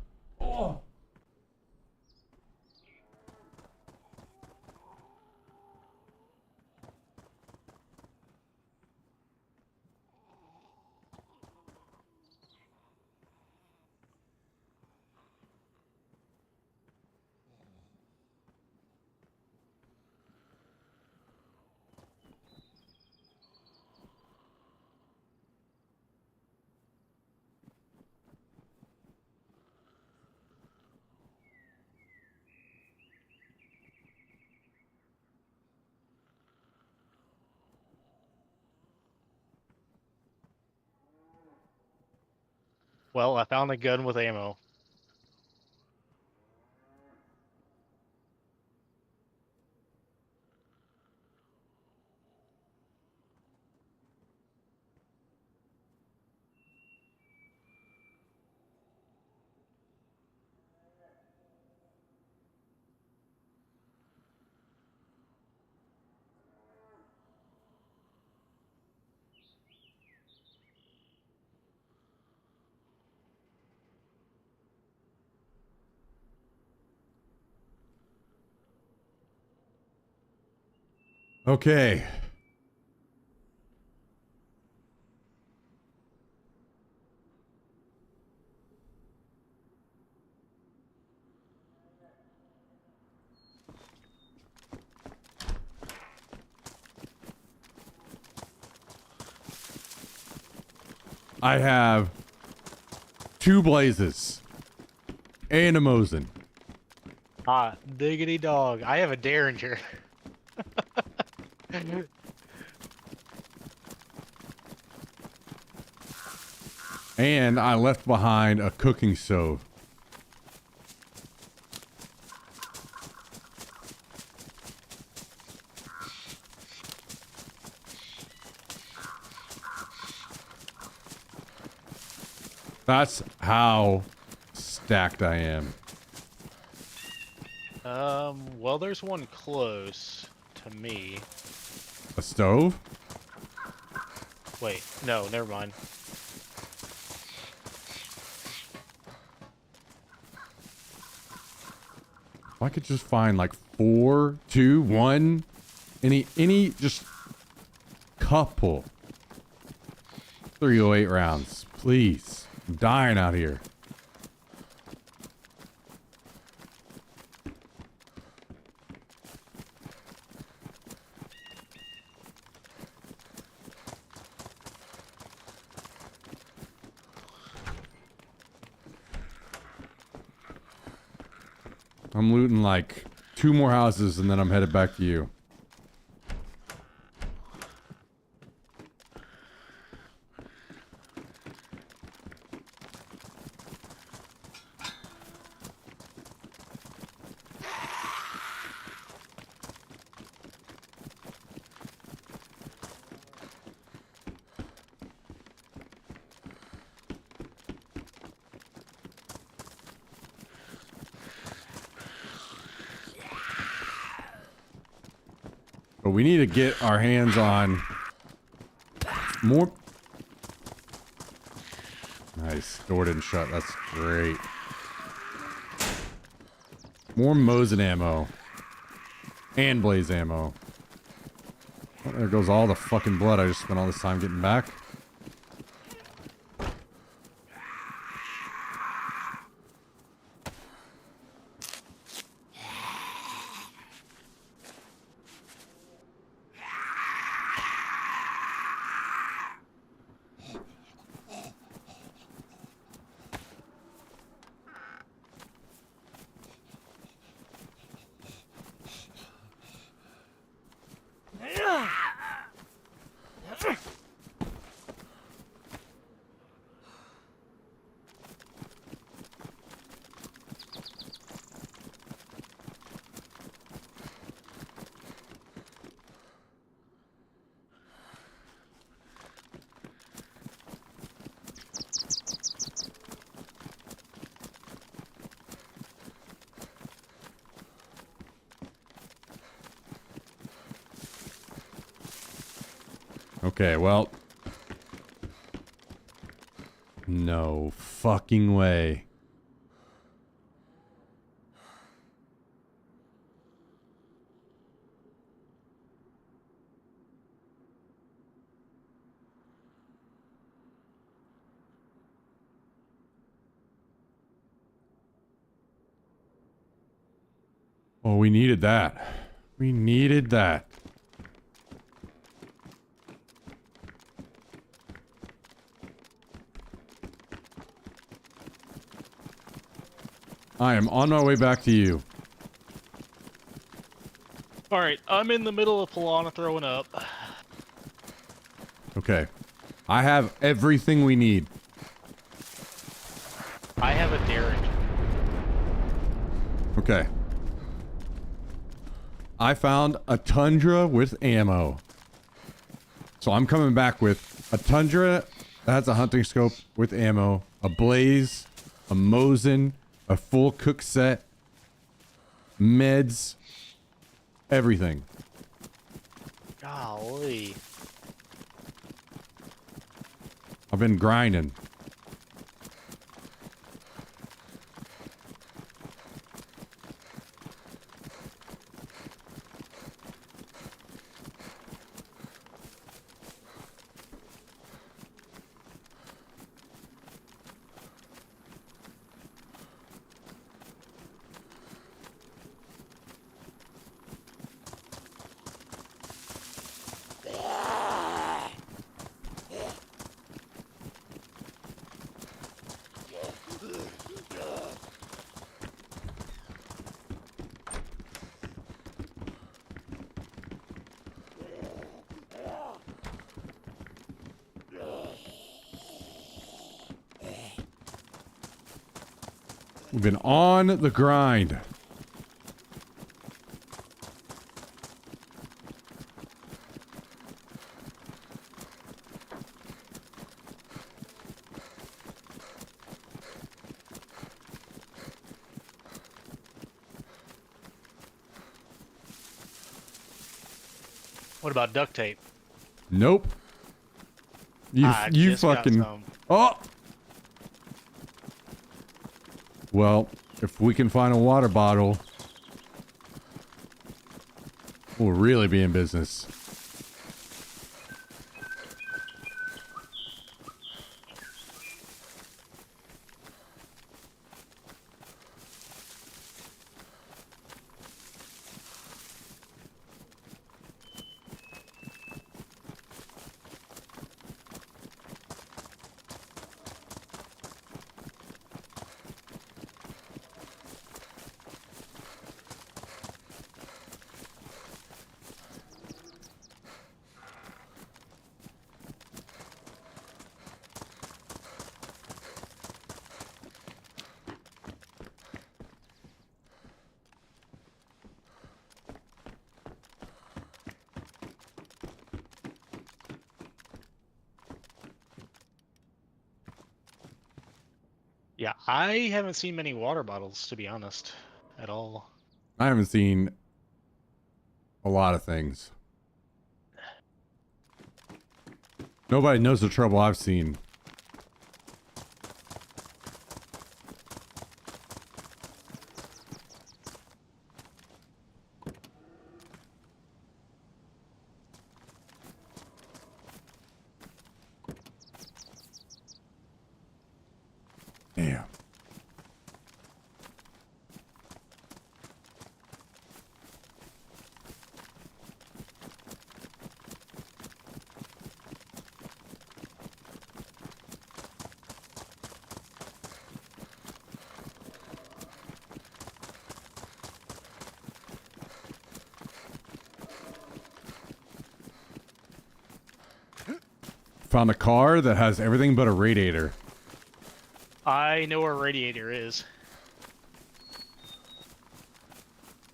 [SPEAKER 6] Well, I found a gun with ammo.
[SPEAKER 1] Okay. I have 2 blazes and a Mosin.
[SPEAKER 6] Hot diggity dog. I have a Derringer.
[SPEAKER 1] And I left behind a cooking stove. That's how stacked I am.
[SPEAKER 6] Well, there's one close to me.
[SPEAKER 1] A stove?
[SPEAKER 6] Wait, no, never mind.
[SPEAKER 1] If I could just find like 4, 2, 1, any just couple 308 rounds, please. I'm dying out here. I'm looting like 2 more houses and then I'm headed back to you. we need to get our hands on more. Nice. Stored and shut. That's great. More Mosin ammo. And blaze ammo. Oh, there goes all the fucking blood I just spent all this time getting back. Okay, well. No fucking way. Oh, we needed that. We needed that. I am on my way back to you.
[SPEAKER 4] All right, I'm in the middle of Pilana throwing up.
[SPEAKER 1] Okay. I have everything we need.
[SPEAKER 4] I have a Derrick.
[SPEAKER 1] Okay. I found a Tundra with ammo. So I'm coming back with a Tundra that has a hunting scope with ammo, a Blaze, a Mosin, a full cook set, meds, everything.
[SPEAKER 4] Golly.
[SPEAKER 1] I've been grinding. We've been on the grind.
[SPEAKER 4] What about duct tape?
[SPEAKER 1] Nope. You
[SPEAKER 4] just got
[SPEAKER 1] fucking.
[SPEAKER 4] some.
[SPEAKER 1] Oh. Well, if we can find a water bottle, we'll really be in business.
[SPEAKER 4] Yeah, I haven't seen many water bottles, to be honest, at all.
[SPEAKER 1] I haven't seen a lot of things. Nobody knows the trouble I've seen. Damn. Found a car that has everything but a radiator.
[SPEAKER 6] I know where a radiator is.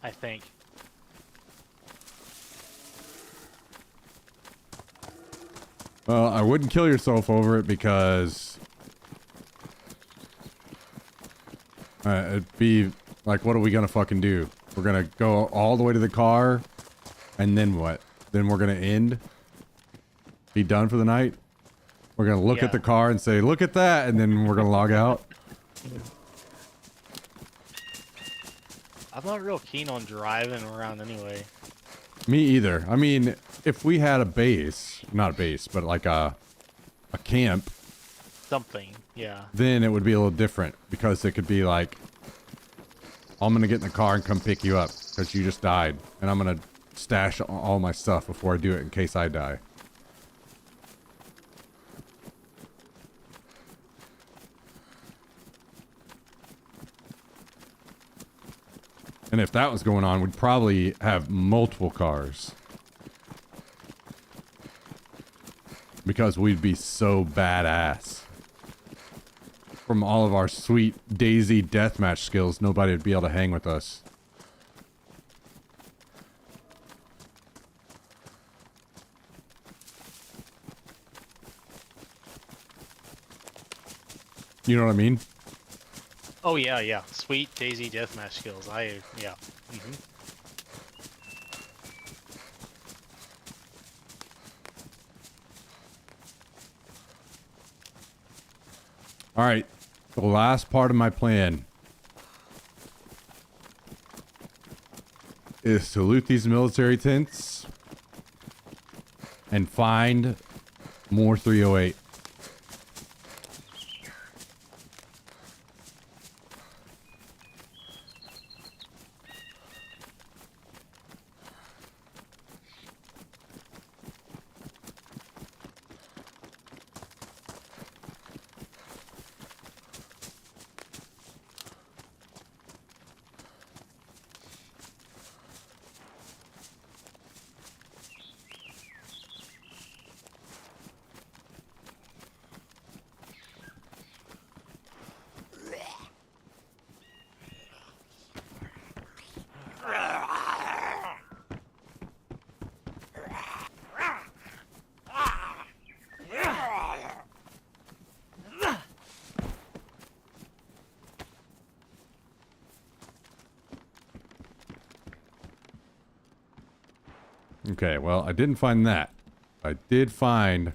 [SPEAKER 6] I think.
[SPEAKER 1] Well, I wouldn't kill yourself over it because it'd be like, what are we gonna fucking do? We're gonna go all the way to the car, and then what? Then we're gonna end? Be done for the night? We're gonna look at the car and say, look at that, and then we're gonna log out?
[SPEAKER 6] I'm not real keen on driving around anyway.
[SPEAKER 1] Me either. I mean, if we had a base, not a base, but like a camp,
[SPEAKER 6] Something, yeah.
[SPEAKER 1] then it would be a little different because it could be like, I'm gonna get in the car and come pick you up because you just died, and I'm gonna stash all my stuff before I do it in case I die. And if that was going on, we'd probably have multiple cars. Because we'd be so badass. From all of our sweet Daisy deathmatch skills, nobody would be able to hang with us. You know what I mean?
[SPEAKER 6] Oh yeah, yeah. Sweet Daisy deathmatch skills. Yeah.
[SPEAKER 1] All right, the last part of my plan is to loot these military tents and find more 308. Okay, well, I didn't find that. I did find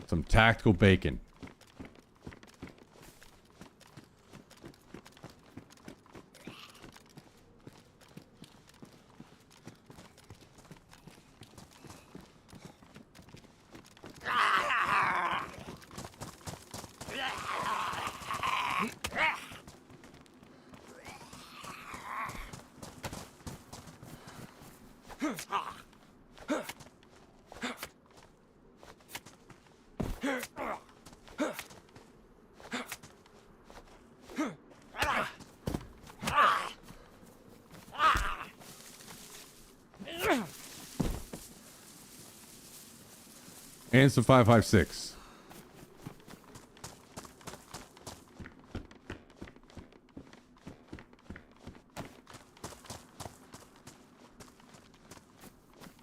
[SPEAKER 1] some tactical bacon. And some 5.56.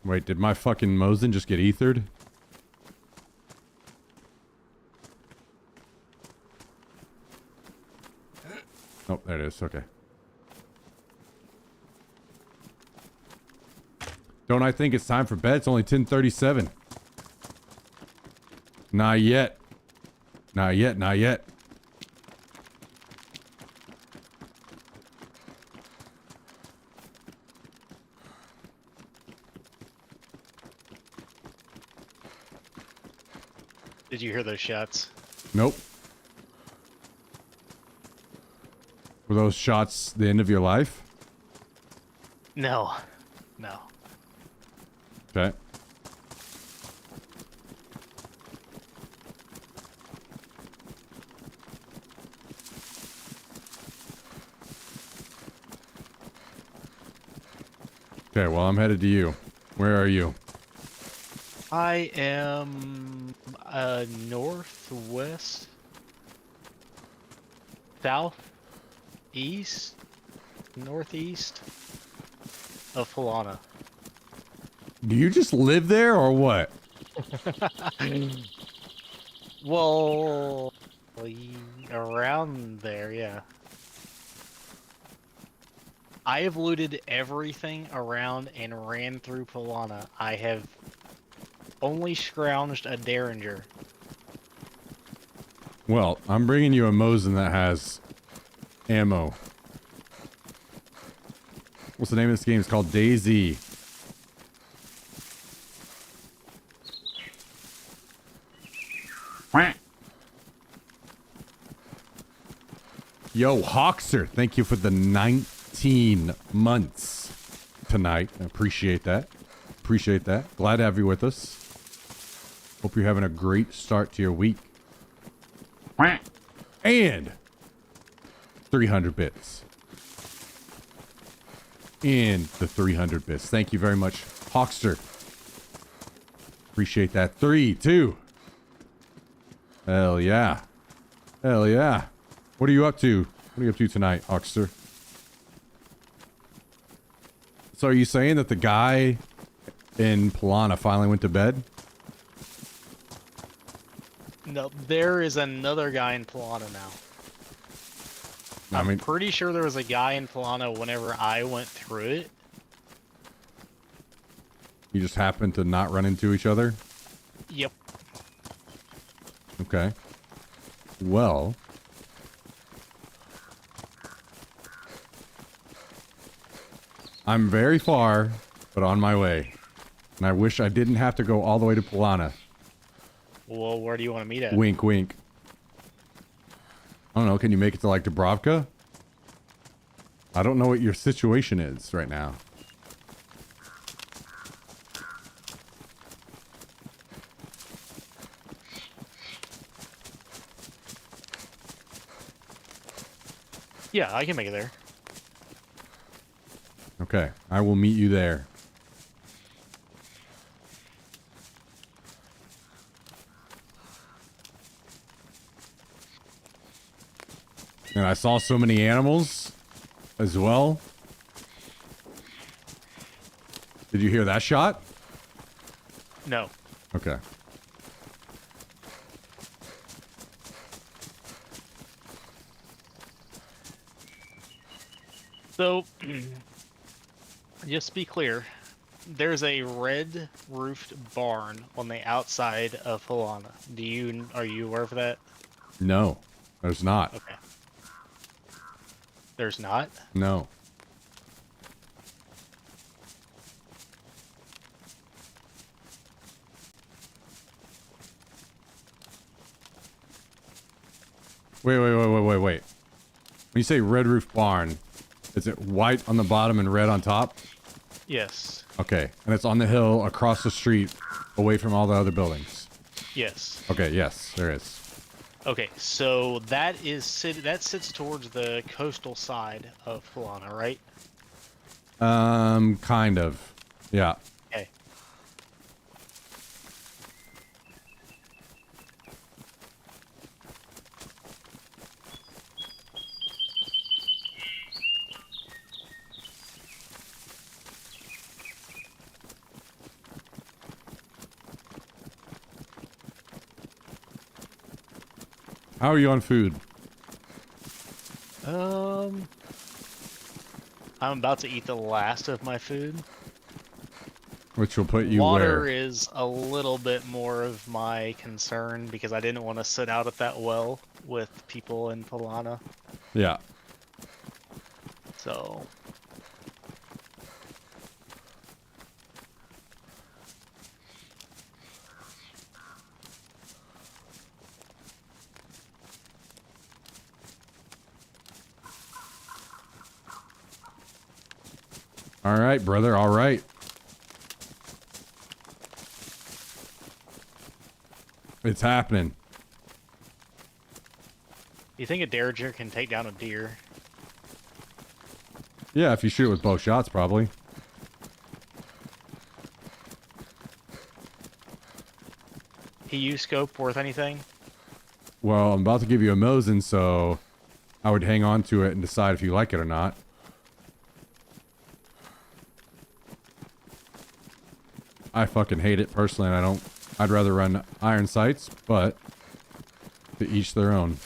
[SPEAKER 1] Wait, did my fucking Mosin just get ethered? Oh, there it is. Okay. Don't I think it's time for bed? It's only 10:37. Not yet. Not yet, not yet.
[SPEAKER 6] Did you hear those shots?
[SPEAKER 1] Nope. Were those shots the end of your life?
[SPEAKER 6] No. No.
[SPEAKER 1] Okay. Okay, well, I'm headed to you. Where are you?
[SPEAKER 6] I am northwest, south, east, northeast of Polana.
[SPEAKER 1] Do you just live there or what?
[SPEAKER 6] Well, around there, yeah. I have looted everything around and ran through Polana. I have only scrounged a Derringer.
[SPEAKER 1] Well, I'm bringing you a Mosin that has ammo. What's the name of this game? It's called DayZ. Yo, Hawkster, thank you for the 19 months tonight. I appreciate that. Appreciate that. Glad to have you with us. Hope you're having a great start to your week. And 300 bits. And the 300 bits. Thank you very much, Hawkster. Appreciate that. 3, 2. Hell yeah. Hell yeah. What are you up to? What are you up to tonight, Hawkster? So are you saying that the guy in Polana finally went to bed?
[SPEAKER 6] No, there is another guy in Polana now.
[SPEAKER 1] I mean,
[SPEAKER 6] Pretty sure there was a guy in Polana whenever I went through it.
[SPEAKER 1] you just happened to not run into each other?
[SPEAKER 6] Yep.
[SPEAKER 1] Okay. Well, I'm very far, but on my way. And I wish I didn't have to go all the way to Polana.
[SPEAKER 6] Well, where do you want to meet at?
[SPEAKER 1] Wink, wink. I don't know. Can you make it to, like, Dubrovka? I don't know what your situation is right now.
[SPEAKER 6] Yeah, I can make it there.
[SPEAKER 1] Okay. I will meet you there. And I saw so many animals as well. Did you hear that shot?
[SPEAKER 6] No.
[SPEAKER 1] Okay.
[SPEAKER 6] So, just to be clear, there's a red roofed barn on the outside of Polana. Are you aware of that?
[SPEAKER 1] No, there's not.
[SPEAKER 6] Okay. There's not?
[SPEAKER 1] No. Wait. When you say red roof barn, is it white on the bottom and red on top?
[SPEAKER 6] Yes.
[SPEAKER 1] Okay. And it's on the hill across the street away from all the other buildings.
[SPEAKER 6] Yes.
[SPEAKER 1] Okay, yes, there is.
[SPEAKER 6] Okay, so that sits towards the coastal side of Polana, right?
[SPEAKER 1] Kind of. Yeah.
[SPEAKER 6] Okay.
[SPEAKER 1] How are you on food?
[SPEAKER 6] I'm about to eat the last of my food.
[SPEAKER 1] Which will put you
[SPEAKER 6] Water
[SPEAKER 1] where?
[SPEAKER 6] is a little bit more of my concern because I didn't want to sit out at that well with people in Polana.
[SPEAKER 1] Yeah.
[SPEAKER 6] So
[SPEAKER 1] All right, brother. All right. It's happening.
[SPEAKER 6] you think a derringer can take down a deer?
[SPEAKER 1] Yeah, if you shoot it with both shots, probably.
[SPEAKER 6] PU scope worth anything?
[SPEAKER 1] Well, I'm about to give you a Mosin, so I would hang on to it and decide if you like it or not. I fucking hate it personally, and I don't. I'd rather run iron sights, but to each their own.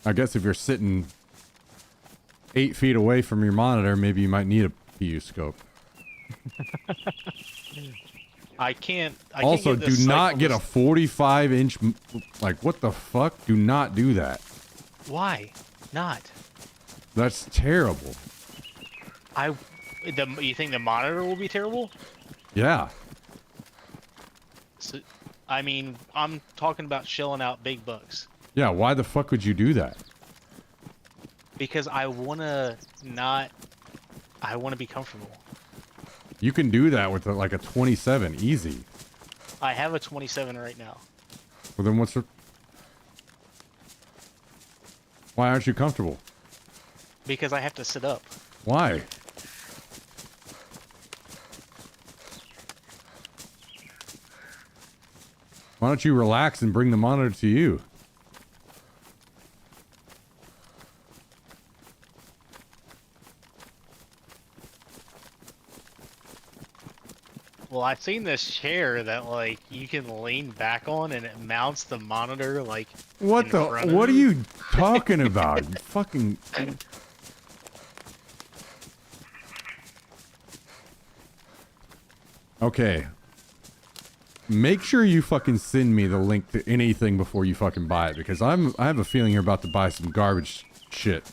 [SPEAKER 1] I guess if you're sitting 8 feet away from your monitor, maybe you might need a PU scope.
[SPEAKER 6] I can't
[SPEAKER 1] Also,
[SPEAKER 6] get
[SPEAKER 1] do
[SPEAKER 6] this
[SPEAKER 1] not
[SPEAKER 6] cycle
[SPEAKER 1] get a
[SPEAKER 6] to-
[SPEAKER 1] 45-inch. Like, what the fuck? Do not do that.
[SPEAKER 6] Why not?
[SPEAKER 1] That's terrible.
[SPEAKER 6] You think the monitor will be terrible?
[SPEAKER 1] Yeah.
[SPEAKER 6] So, I mean, I'm talking about shelling out big bucks
[SPEAKER 1] Yeah, why the fuck would you do that?
[SPEAKER 6] because I want to be comfortable.
[SPEAKER 1] You can do that with like a 27, easy.
[SPEAKER 6] I have a 27 right now
[SPEAKER 1] Well, then what's the... Why aren't you comfortable?
[SPEAKER 6] because I have to sit up.
[SPEAKER 1] Why? Why don't you relax and bring the monitor to you?
[SPEAKER 6] Well, I've seen this chair that like you can lean back on and it mounts the monitor like.
[SPEAKER 1] What
[SPEAKER 6] in
[SPEAKER 1] the...
[SPEAKER 6] front of
[SPEAKER 1] What are
[SPEAKER 6] you.
[SPEAKER 1] you talking about? You fucking... Okay. Make sure you fucking send me the link to anything before you fucking buy it, because I have a feeling you're about to buy some garbage shit.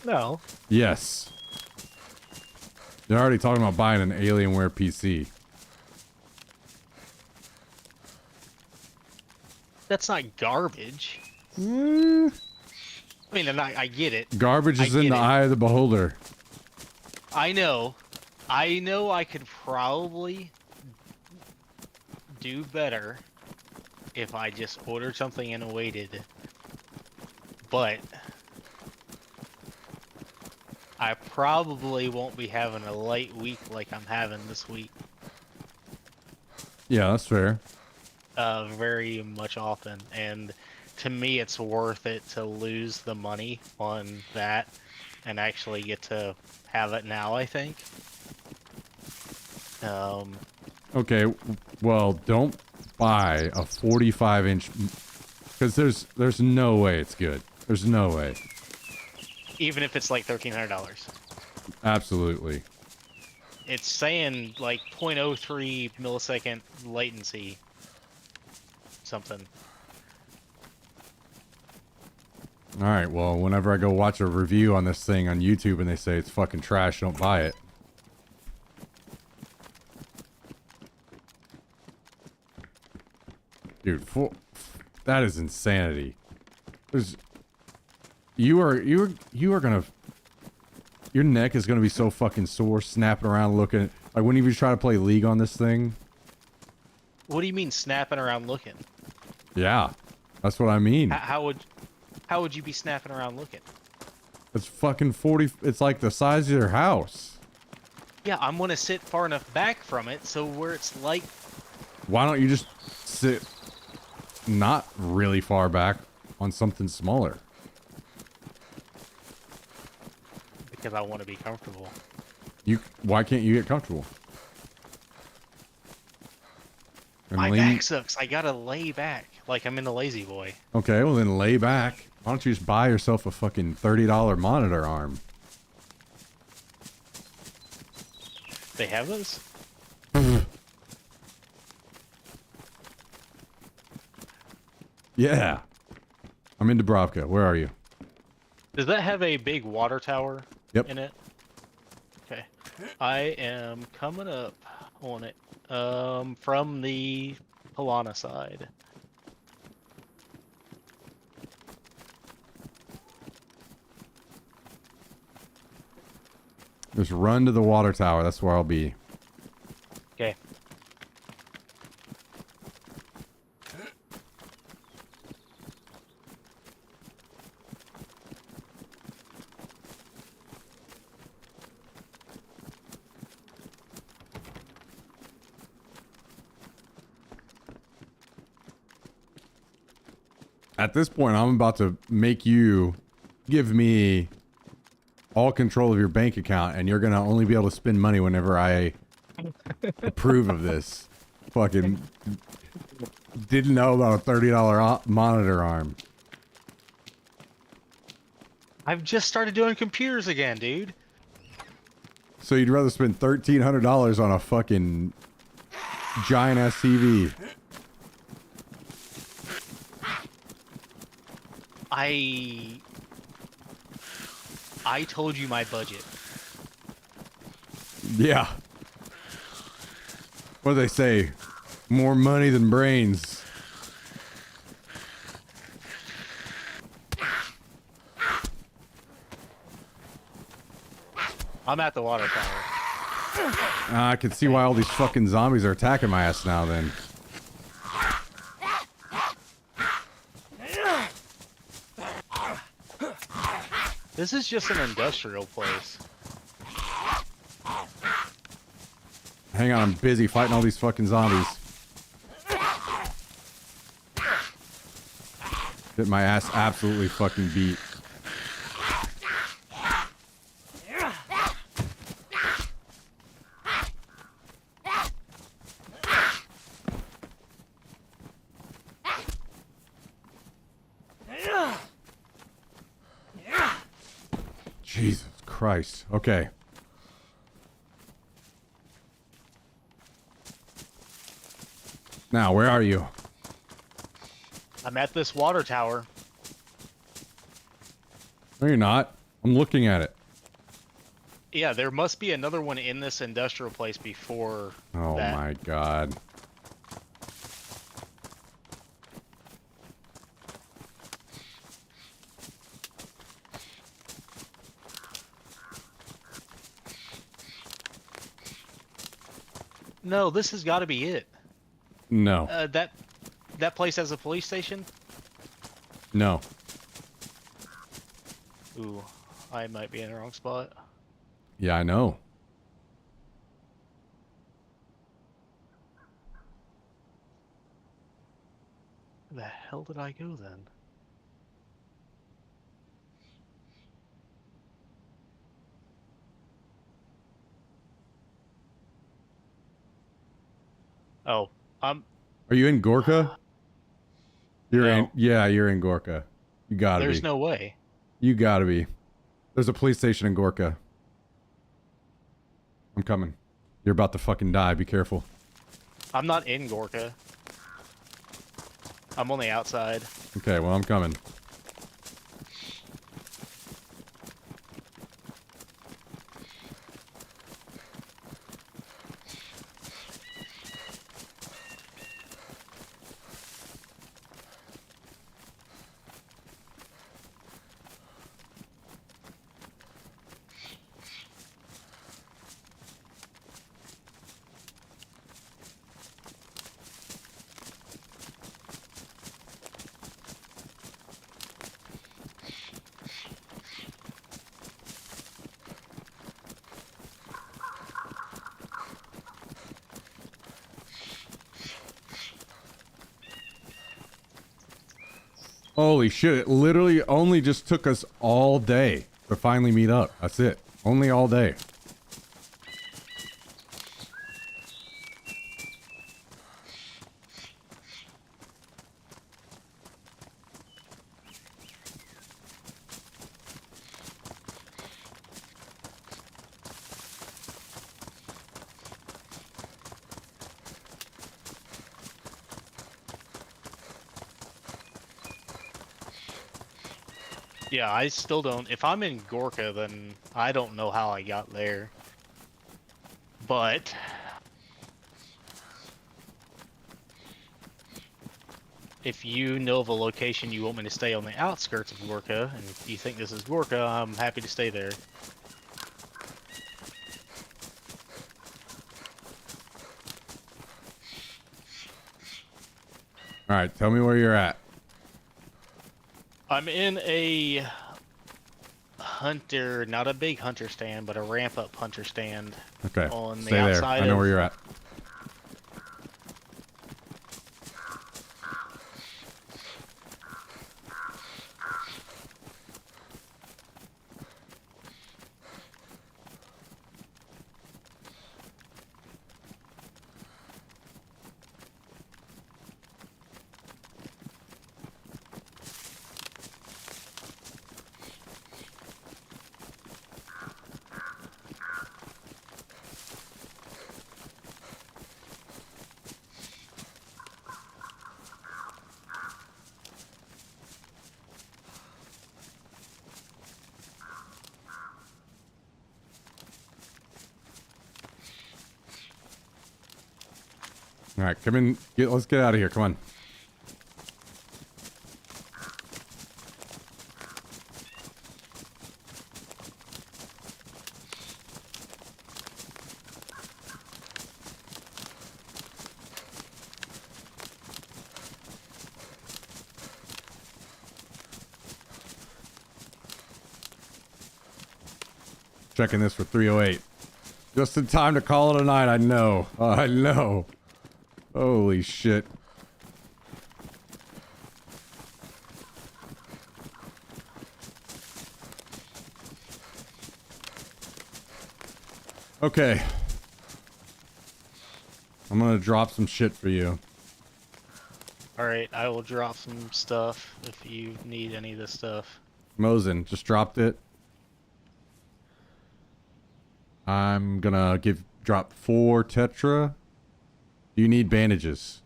[SPEAKER 6] No.
[SPEAKER 1] Yes. They're already talking about buying an Alienware PC.
[SPEAKER 6] That's not garbage.
[SPEAKER 1] Mm,
[SPEAKER 6] I mean, I get it.
[SPEAKER 1] garbage is in
[SPEAKER 6] get
[SPEAKER 1] the
[SPEAKER 6] it.
[SPEAKER 1] eye of the beholder.
[SPEAKER 6] I know. I know I could probably do better if I just ordered something and waited. But I probably won't be having a light week like I'm having this week.
[SPEAKER 1] Yeah, that's fair.
[SPEAKER 6] Very much often. And to me, it's worth it to lose the money on that and actually get to have it now, I think.
[SPEAKER 1] Okay, well, don't buy a 45-inch, because there's no way it's good. There's no way.
[SPEAKER 6] Even if it's like $1,300.
[SPEAKER 1] Absolutely.
[SPEAKER 6] It's saying like 0.03 millisecond latency. Something.
[SPEAKER 1] All right, well, whenever I go watch a review on this thing on YouTube and they say it's fucking trash, don't buy it. Dude, that is insanity. You are gonna, your neck is gonna be so fucking sore, snapping around looking. Like, when you try to play League on this thing.
[SPEAKER 6] What do you mean snapping around looking?
[SPEAKER 1] Yeah, that's what I mean.
[SPEAKER 6] How would you be snapping around looking?
[SPEAKER 1] It's fucking 40. It's like the size of your house.
[SPEAKER 6] Yeah, I'm gonna sit far enough back from it so where it's like.
[SPEAKER 1] Why don't you just sit not really far back on something smaller?
[SPEAKER 6] Because I want to be comfortable.
[SPEAKER 1] Why can't you get comfortable? And
[SPEAKER 6] My
[SPEAKER 1] lean-
[SPEAKER 6] back sucks. I gotta lay back like I'm in the lazy boy.
[SPEAKER 1] Okay, well then lay back Why don't you just buy yourself a fucking $30 monitor arm?
[SPEAKER 6] They have those?
[SPEAKER 1] Yeah. I'm in Dubrovka. Where are you?
[SPEAKER 6] Does that have a big water tower
[SPEAKER 1] Yep.
[SPEAKER 6] in it? Okay. I am coming up on it. From the Pilana side.
[SPEAKER 1] Just run to the water tower. That's where I'll be.
[SPEAKER 6] Okay.
[SPEAKER 1] At this point, I'm about to make you give me all control of your bank account, and you're gonna only be able to spend money whenever I approve of this. Fucking didn't know about a $30 monitor arm.
[SPEAKER 6] I've just started doing computers again, dude.
[SPEAKER 1] So you'd rather spend $1,300 on a fucking giant ass TV?
[SPEAKER 6] I told you my budget.
[SPEAKER 1] Yeah. What do they say? More money than brains.
[SPEAKER 6] I'm at the water tower.
[SPEAKER 1] I can see why all these fucking zombies are attacking my ass now then.
[SPEAKER 6] This is just an industrial place.
[SPEAKER 1] Hang on, I'm busy fighting all these fucking zombies. Get my ass absolutely fucking beat. Jesus Christ. Okay. Now, where are you?
[SPEAKER 6] I'm at this water tower.
[SPEAKER 1] No, you're not. I'm looking at it.
[SPEAKER 6] Yeah, there must be another one in this industrial place before
[SPEAKER 1] Oh
[SPEAKER 6] that.
[SPEAKER 1] my god.
[SPEAKER 6] No, this has got to be it.
[SPEAKER 1] No.
[SPEAKER 6] That place has a police station?
[SPEAKER 1] No.
[SPEAKER 6] Ooh, I might be in the wrong spot.
[SPEAKER 1] Yeah, I know.
[SPEAKER 6] Where the hell did I go then? Oh,
[SPEAKER 1] Are you in Gorka? You're in.
[SPEAKER 6] No.
[SPEAKER 1] Yeah, you're in Gorka. You gotta be.
[SPEAKER 6] there's no way.
[SPEAKER 1] You gotta be. There's a police station in Gorka. I'm coming. You're about to fucking die. Be careful.
[SPEAKER 6] I'm not in Gorka. I'm on the outside.
[SPEAKER 1] Okay, well, I'm coming. Holy shit, it literally only just took us all day to finally meet up. That's it. Only all day.
[SPEAKER 6] Yeah, I still don't. If I'm in Gorka, then I don't know how I got there. But if you know of a location you want me to stay on the outskirts of Gorka, and you think this is Gorka, I'm happy to stay there.
[SPEAKER 1] All right, tell me where you're at.
[SPEAKER 6] I'm in a hunter, not a big hunter stand, but a ramp-up hunter stand.
[SPEAKER 1] Okay,
[SPEAKER 6] On the
[SPEAKER 1] stay there.
[SPEAKER 6] outside
[SPEAKER 1] I know
[SPEAKER 6] of-
[SPEAKER 1] where you're at. All right, come in. Let's get out of here. Come on. Checking this for 308. Just in time to call it a night. I know. I know. Holy shit. Okay. I'm gonna drop some shit for you.
[SPEAKER 6] Alright, I will drop some stuff if you need any of this stuff.
[SPEAKER 1] Mosin just dropped it. I'm gonna drop 4 tetra. Do you need bandages?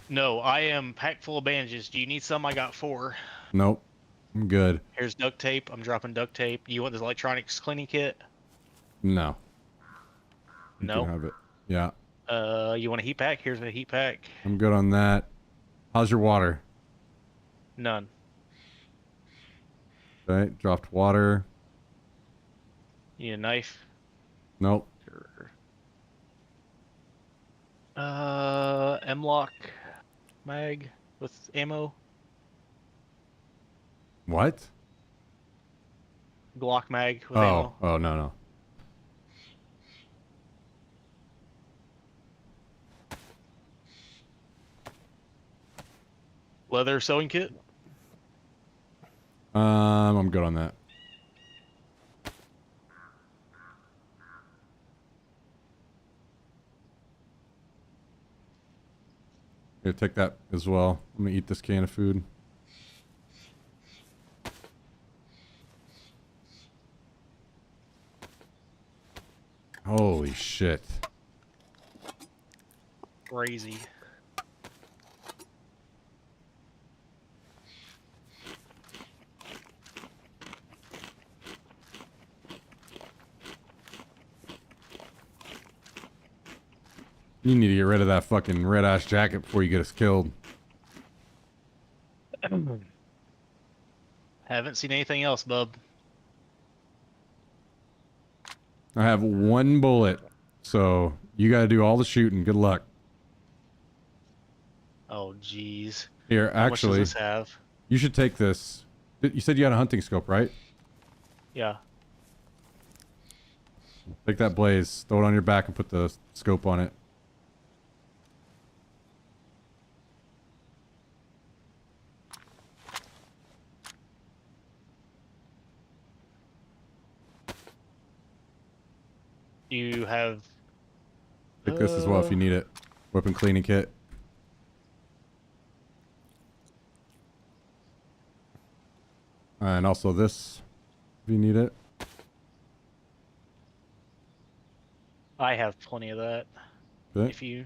[SPEAKER 6] No, I am packed full of bandages. Do you need some? I got 4.
[SPEAKER 1] Nope. I'm good.
[SPEAKER 6] Here's duct tape. I'm dropping duct tape. You want this electronics cleaning kit?
[SPEAKER 1] No. You
[SPEAKER 6] No.
[SPEAKER 1] can have it. Yeah.
[SPEAKER 6] You want a heat pack? Here's a heat pack.
[SPEAKER 1] I'm good on that. How's your water?
[SPEAKER 6] None.
[SPEAKER 1] Okay, dropped water.
[SPEAKER 6] You need a knife?
[SPEAKER 1] Nope.
[SPEAKER 6] M-lock mag with ammo.
[SPEAKER 1] What?
[SPEAKER 6] Glock mag with
[SPEAKER 1] Oh,
[SPEAKER 6] ammo.
[SPEAKER 1] oh no, no.
[SPEAKER 6] Leather sewing kit.
[SPEAKER 1] I'm good on that. Here, take that as well. I'm gonna eat this can of food. Holy shit.
[SPEAKER 6] Crazy.
[SPEAKER 1] You need to get rid of that fucking red ass jacket before you get us killed.
[SPEAKER 6] Haven't seen anything else, bub.
[SPEAKER 1] I have 1 bullet, so you gotta do all the shooting. Good luck.
[SPEAKER 6] Oh, jeez.
[SPEAKER 1] Here,
[SPEAKER 6] How much
[SPEAKER 1] actually,
[SPEAKER 6] does this have?
[SPEAKER 1] you should take this. You said you had a hunting scope, right?
[SPEAKER 6] Yeah.
[SPEAKER 1] Take that blaze, throw it on your back, and put the scope on it.
[SPEAKER 6] You have...
[SPEAKER 1] Take this as well if you need it. Weapon cleaning kit. And also this, if you need it.
[SPEAKER 6] I have plenty of that.
[SPEAKER 1] Okay.
[SPEAKER 6] If you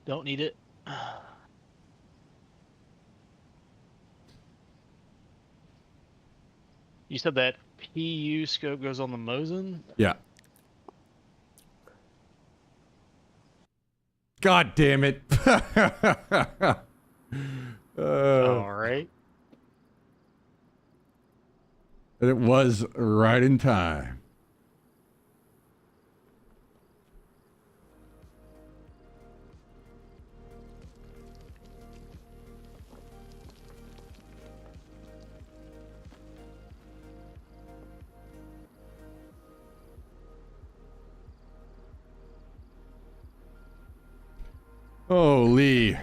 [SPEAKER 6] don't need it.
[SPEAKER 4] You said that PU scope goes on the Mosin?
[SPEAKER 1] Yeah. God damn it.
[SPEAKER 4] Alright.
[SPEAKER 1] And it was right in time. Holy.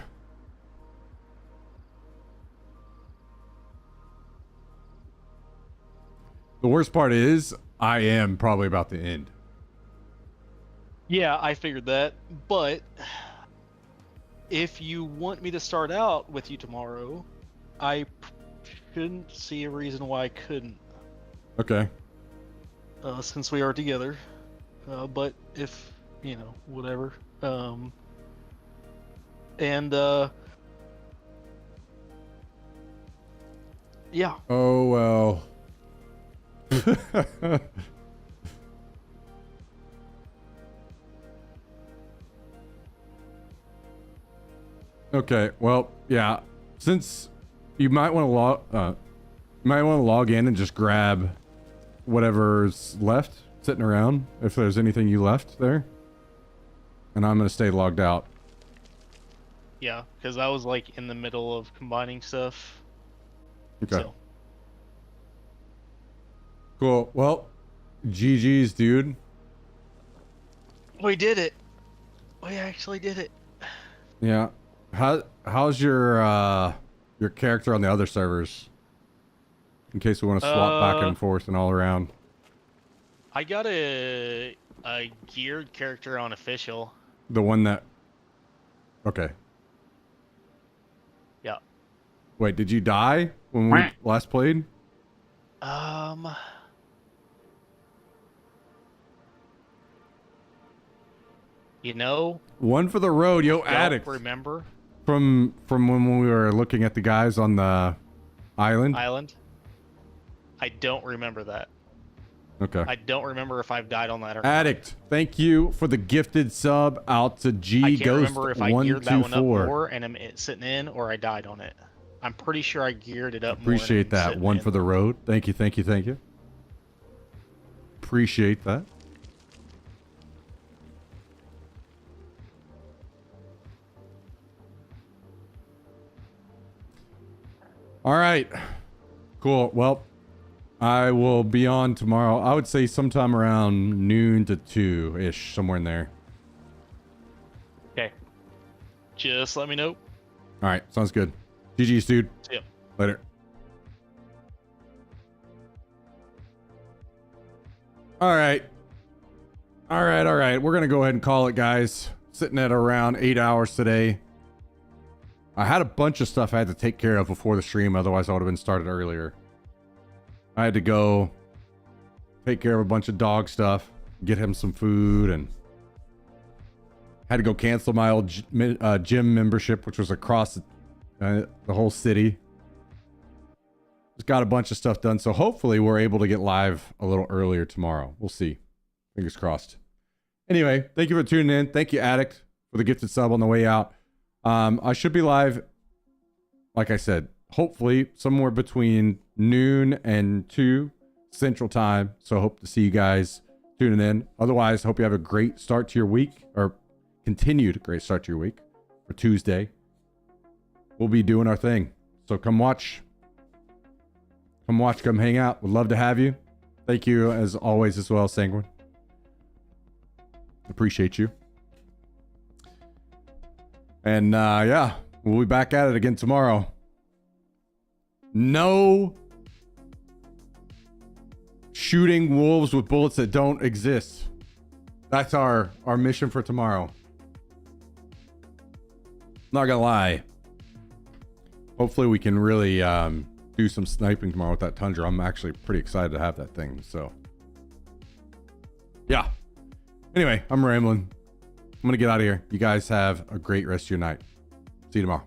[SPEAKER 1] The worst part is, I am probably about to end.
[SPEAKER 6] Yeah, I figured that. But if you want me to start out with you tomorrow, I shouldn't see a reason why I couldn't.
[SPEAKER 1] Okay.
[SPEAKER 6] Since we are together. But if, whatever. Yeah.
[SPEAKER 1] Oh, well. Okay, well, yeah. Since you might want to log in and just grab whatever's left sitting around, if there's anything you left there. And I'm going to stay logged out.
[SPEAKER 6] Yeah, because I was like in the middle of combining stuff.
[SPEAKER 1] Okay.
[SPEAKER 6] So.
[SPEAKER 1] Cool. Well, GG's, dude.
[SPEAKER 6] We did it. We actually did it.
[SPEAKER 1] Yeah. How's your character on the other servers? In case we want to swap back and forth and all around.
[SPEAKER 6] I got a geared character on official.
[SPEAKER 1] The one that... Okay.
[SPEAKER 6] Yeah.
[SPEAKER 1] Wait, did you die when we last played? One for the road, yo, addict.
[SPEAKER 6] Remember?
[SPEAKER 1] From when we were looking at the guys on the island?
[SPEAKER 6] I don't remember that.
[SPEAKER 1] Okay.
[SPEAKER 6] I don't remember if I've died on that or not.
[SPEAKER 1] Addict, thank you for the gifted sub out to G
[SPEAKER 6] I can't
[SPEAKER 1] Ghost
[SPEAKER 6] remember if I geared that one up
[SPEAKER 1] 124.
[SPEAKER 6] more and I'm sitting in, or I died on it. I'm pretty sure I geared it up more.
[SPEAKER 1] Appreciate that. One for the road. Thank you, thank you, thank you. Appreciate that. All right. Cool. Well, I will be on tomorrow. I would say sometime around noon to 2-ish, somewhere in there.
[SPEAKER 6] Okay. Just let me know.
[SPEAKER 1] All right. Sounds good. GG's, dude.
[SPEAKER 6] See ya.
[SPEAKER 1] Later. All right. All right. We're going to go ahead and call it, guys. Sitting at around 8 hours today. I had a bunch of stuff I had to take care of before the stream. Otherwise, I would have been started earlier. I had to go take care of a bunch of dog stuff, get him some food, and had to go cancel my old gym membership, which was across the whole city. Just got a bunch of stuff done. So hopefully we're able to get live a little earlier tomorrow. We'll see. Fingers crossed. Anyway, thank you for tuning in. Thank you, Addict, for the gifted sub on the way out. I should be live, like I said, hopefully somewhere between noon and 2 Central Time. So hope to see you guys tuning in. Otherwise, hope you have a great start to your week, or continued great start to your week for Tuesday. We'll be doing our thing. So come watch. Come hang out. Would love to have you. Thank you as always as well, Sanguine. Appreciate you. And yeah, we'll be back at it again tomorrow. No shooting wolves with bullets that don't exist. That's our mission for tomorrow. Not gonna lie. Hopefully we can really do some sniping tomorrow with that Tundra. I'm actually pretty excited to have that thing. So yeah. Anyway, I'm rambling. I'm gonna get out of here. You guys have a great rest of your night. See you tomorrow.